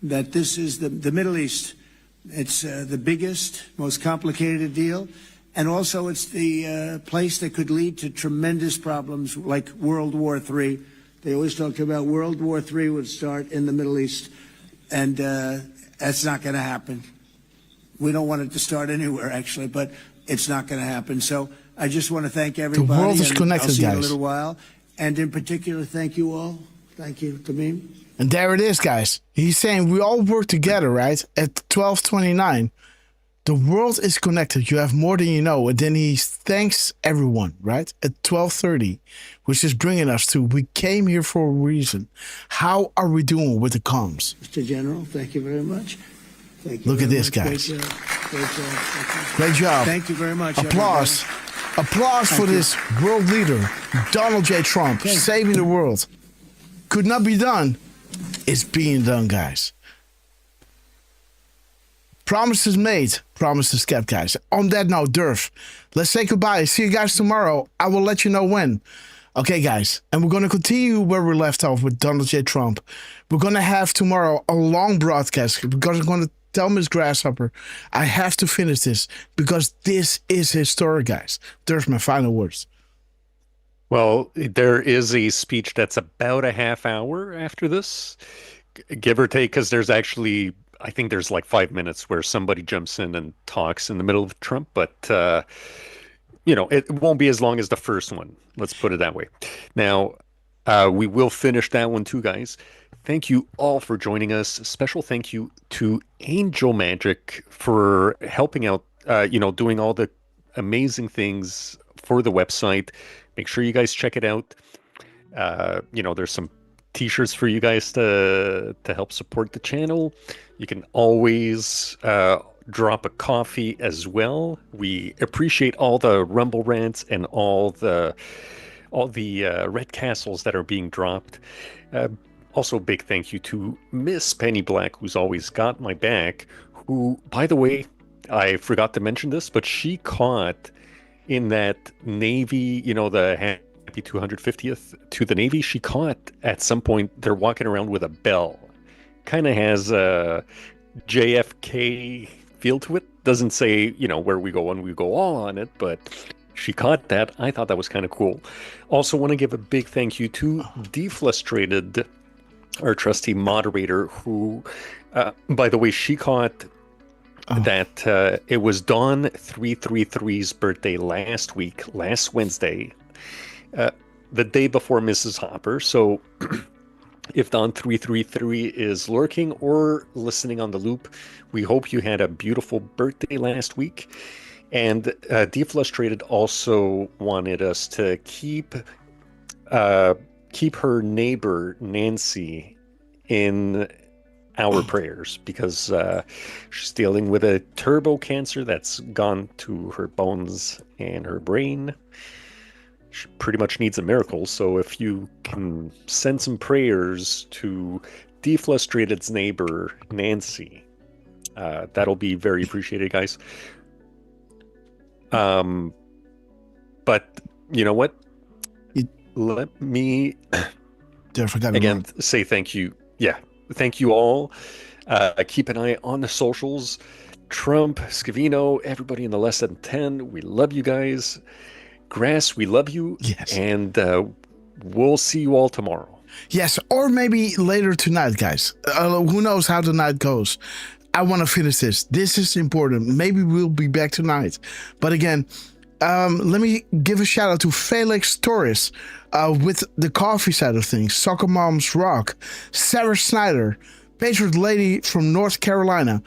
that this is the Middle East. It's the biggest, most complicated deal. And also it's the place that could lead to tremendous problems like World War III. They always talked about World War III would start in the Middle East. And that's not going to happen. We don't want it to start anywhere, actually, but it's not going to happen. So I just want to thank everybody. The world is connected, I'll see guys. you in a little while. And in particular, thank you all. Thank you, Tamim. And there it is, guys. He's saying we all work together, right? At 1229. The world is connected. You have more than you know. And then he thanks everyone, right? At 12:30, which is bringing us to, we came here for a reason. How are we doing with the comms? Mr. General, thank you very much. Thank you. Look at very this, much. guys. Great job. Great job. Thank you. Great job. Thank you very much. Applause. Applause for this world leader, Donald J. Trump, saving the world. Could not be done. It's being done, guys. Promises made, promises kept, guys. On that note, Derf, let's say goodbye. See you guys tomorrow. I will let you know when. Okay, guys, and we're going to continue where we left off with Donald J. Trump. We're going to have tomorrow a long broadcast because I'm going to tell Miss Grasshopper I have to finish this because this is historic, guys. There's my final words. Well, there is a speech that's about a half hour after this, give or take, because there's actually, I think there's like 5 minutes where somebody jumps in and talks in the middle of Trump, but it won't be as long as the first one. Let's put it that way. Now, we will finish that one too, guys. Thank you all for joining us. A special thank you to Angel Magic for helping out, doing all the amazing things for the website. Make sure you guys check it out. There's some t-shirts for you guys to help support the channel. You can always drop a coffee as well. We appreciate all the Rumble rants and all the red castles that are being dropped. Also, big thank you to Miss Penny Black, who's always got my back, who, by the way, I forgot to mention this, but she caught in that Navy, the happy 250th to the Navy, she caught at some point, they're walking around with a bell. Kind of has a JFK feel to it. Doesn't say, where we go when we go all on it, but she caught that. I thought that was kind of cool. Also want to give a big thank you to Deflustrated, our trusty moderator, who, by the way, she caught that it was Dawn 333's birthday last Wednesday, the day before Mrs. Hopper. So if Dawn 333 is lurking or listening on the loop, we hope you had a beautiful birthday last week. And Deflustrated also wanted us to keep her neighbor Nancy in our prayers because she's dealing with a turbo cancer that's gone to her bones and her brain. She pretty much needs a miracle. So if you can send some prayers to Deflustrated's neighbor Nancy, that'll be very appreciated, guys. But you know what? Let me again say thank you. Yeah. Thank you all. Keep an eye on the socials. Trump, Scavino, everybody in the less than 10. We love you guys. Grass, we love you. Yes. And we'll see you all tomorrow. Yes, or maybe later tonight, guys. Who knows how the night goes. I want to finish this. This is important. Maybe we'll be back tonight. But again, let me give a shout out to Felix Torres with the coffee side of things. Soccer Moms Rock, Sarah Snyder, Patriot Lady from North Carolina,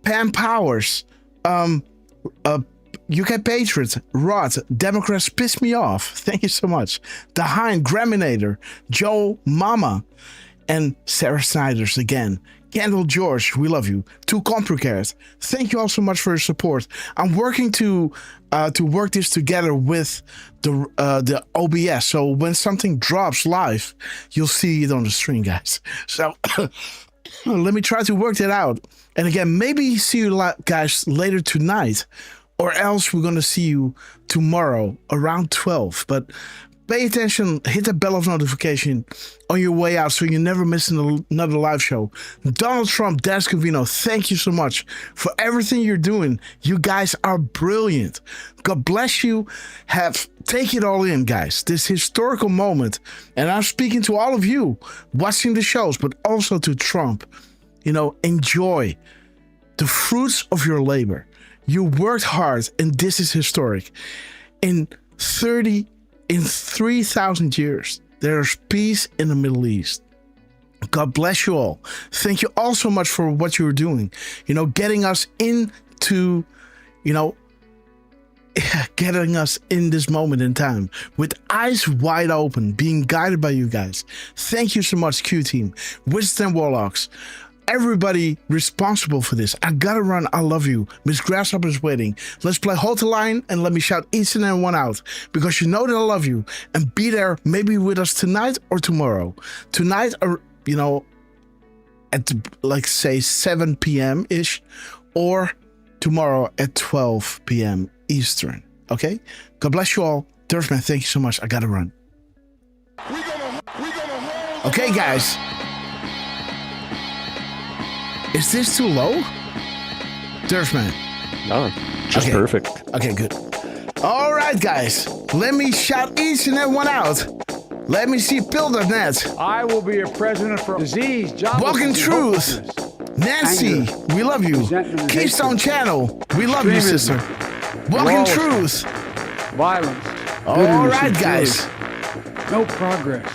Pam Powers, UK Patriots, Rod, Democrats piss me off. Thank you so much. The Hind, Graminator, Joe Mama, and Sarah Snyder's again. Kendall George, we love you. Too Complicated, thank you all so much for your support. I'm working to work this together with the OBS, so when something drops live, you'll see it on the screen, guys. So let me try to work that out. And again, maybe see you guys later tonight, or else we're gonna see you tomorrow around 12. But pay attention, hit the bell of notification on your way out so you never miss another live show. Donald Trump, Dascovino, thank you so much for everything you're doing. You guys are brilliant. God bless you. Take it all in, guys. This historical moment. And I'm speaking to all of you watching the shows, but also to Trump. Enjoy the fruits of your labor. You worked hard, and this is historic. In 3,000 years, there's peace in the Middle East. God bless you all. Thank you all so much for what you're doing. Getting us into, getting us in this moment in time with eyes wide open, being guided by you guys. Thank you so much, Q Team, Wisdom Warlocks. Everybody responsible for this. I gotta run. I love you. Miss Grasshopper's waiting. Let's play Hold the Line and let me shout each and every one out because you know that I love you, and be there maybe with us tonight or tomorrow. Tonight, at say 7 p.m. ish, or tomorrow at 12 p.m. Eastern. Okay? God bless you all. Derfman, thank you so much. I gotta run. Okay, guys. Is this too low? Derf, man. No, just perfect. Okay, good. All right, guys. Let me shout each and every one out. Let me see Builder.net. I will be your president for disease, joblessness, Walking and Truth. hopelessness. Nancy, Anger, we love you. resentment, and Keystone hatred. Channel, we love you, sister. Extremism, Walking lawlessness, Truth. violence. All bitterness, right, and guys. fury. No progress.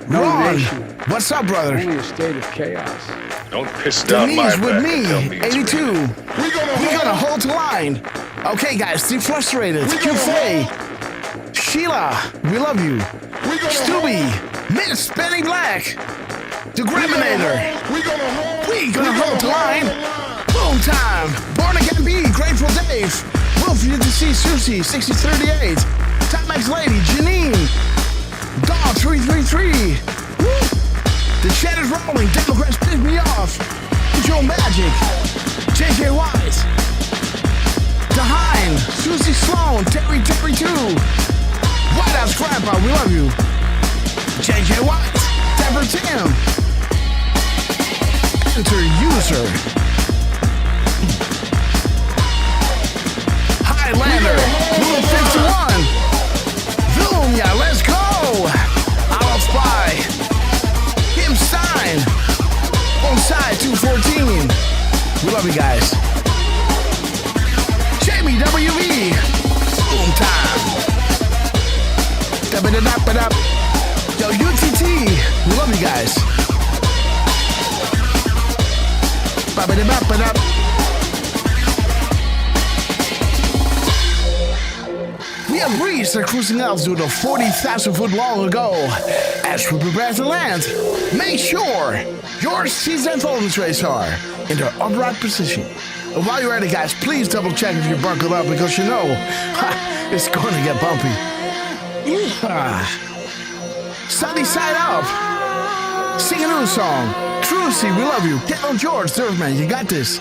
No Ron, nation. what's up, brother? Only a state of chaos. Don't piss down my Denise with back me, and tell me it's 82. real. We're gonna hold the line. Okay, guys, Defrustrated, QFA, Sheila, we love you. Stubby, Miss Benny Black, The Graminator. We gonna hold the line. Boom time. Born Again B, Grateful Dave, Wolf UTC Susie, 6038, Timex Lady, Janine, Dawn 333. Woo. The chat is rolling. Democrats piss me off. Joe Magic, JJ White, Dahine, Susie Sloan, Terry 2, White House Grandpa, we love you. JJ White, Deborah Tim, Enter User, Highlander, Blue 51, Vilnia, let's go. Olive Spy, Kim Stein, Onside 214, we love you guys. Jamie WV, Boom Time. Dab-a-da-dab-a-dab. Yo, UTT, we love you guys. Ba-ba-da-ba-ba-dab. We have reached the cruising altitude of 40,000 foot long ago. As we prepare to land, make sure your seats and folding trays are in their upright position. And while you're at it, guys, please double check if you're buckled up because you know it's going to get bumpy. Sunny side up. Sing a new song. Trucy, we love you. Get on George, Derfman, you got this.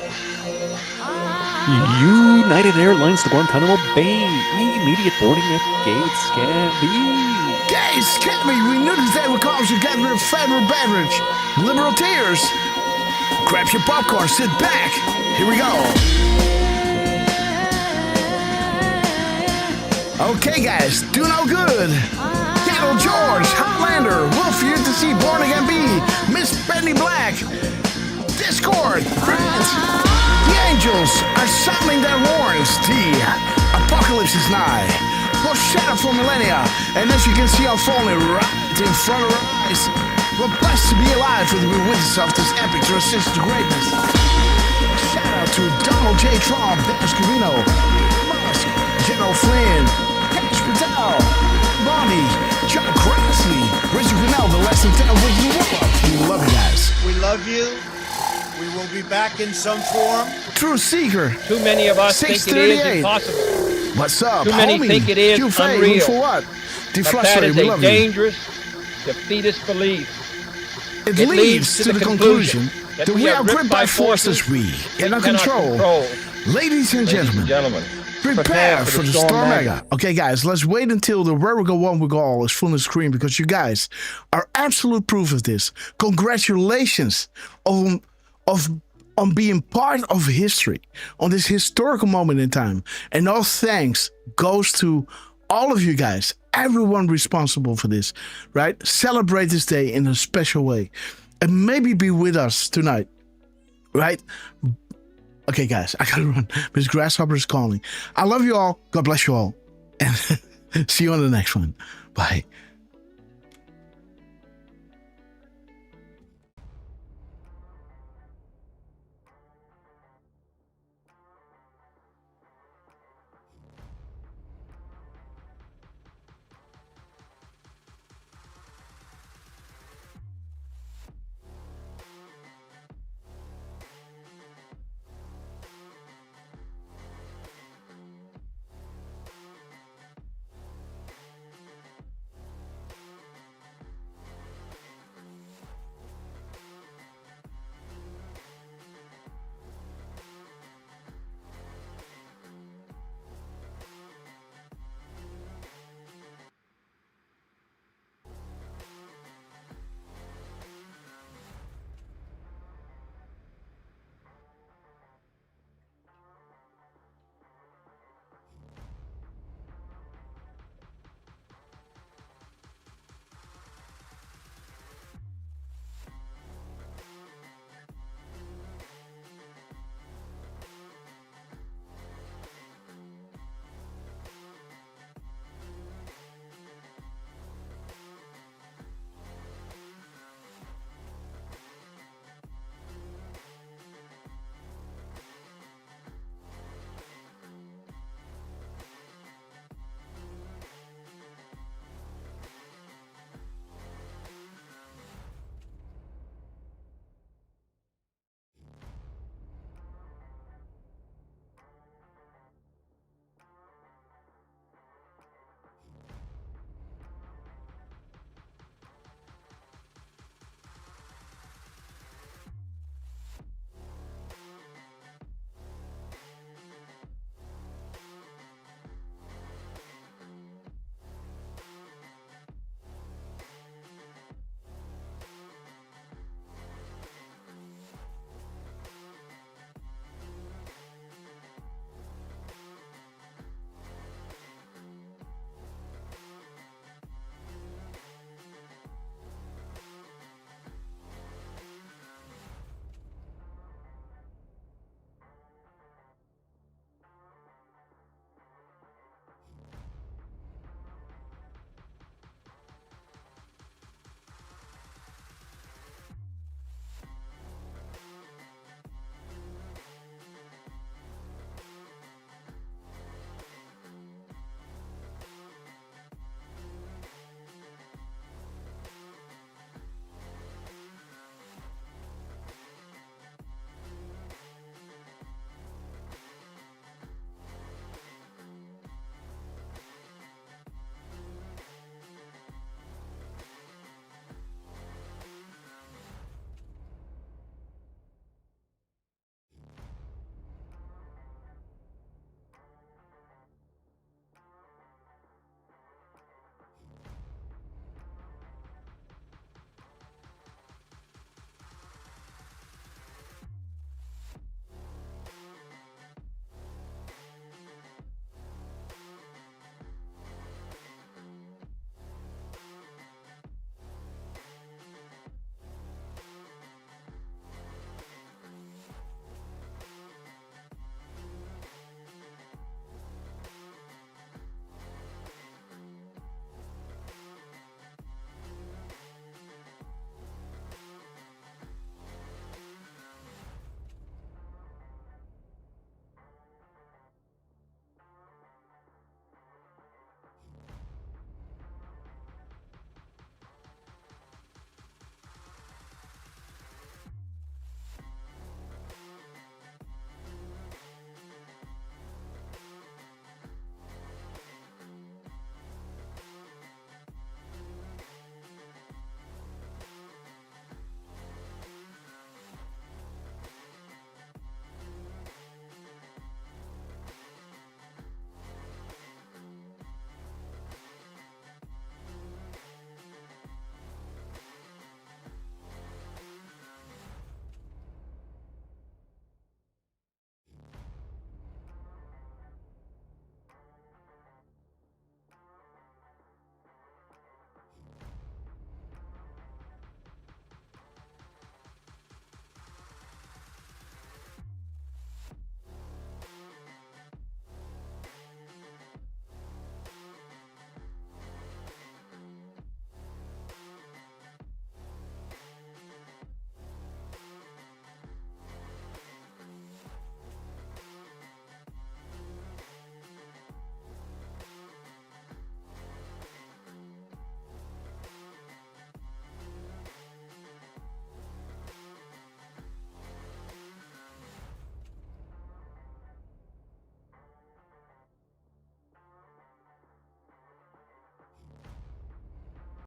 United Airlines to Guantanamo Bay. Immediate boarding at Gates Scabby. Gates Scabby, we knew this day would come together with federal beverage. Liberal tears. Grab your popcorn, sit back. Here we go. Okay, guys, do no good. Cattle George, Highlander, Wolf UTC, Born Again B, Miss Benny Black, Discord, Grant. The angels are sounding their horns. The apocalypse is nigh. Foreshadowed for millennia, and as you can see unfolding right in front of our eyes, we're blessed to be alive with the witness of this epic transition to greatness. Shout out to Donald J. Trump, Dan Scavino, Musk, General Flynn, Cash Patel, Bonnie, John Crossley, Richard Grinnell, the less than 10 of which you love. We love you guys. We love you. We will be back in some form. True Seeker. Too many of us think it is impossible. What's up, Too many homie? think it is QFA, unreal. for what? But that Defrustrated, is we a love you. dangerous, defeatist belief. It leads to the conclusion that we are gripped by forces we cannot control. Ladies and gentlemen, prepare for the Storm Mega. Okay, guys, let's wait until the Where We Go One We Go All is full on the screen because you guys are absolute proof of this. Congratulations on being part of history, on this historical moment in time. And all thanks goes to all of you guys, everyone responsible for this, right? Celebrate this day in a special way and maybe be with us tonight, right? Okay, guys, I gotta run. Miss Grasshopper is calling. I love you all. God bless you all. And see you on the next one. Bye.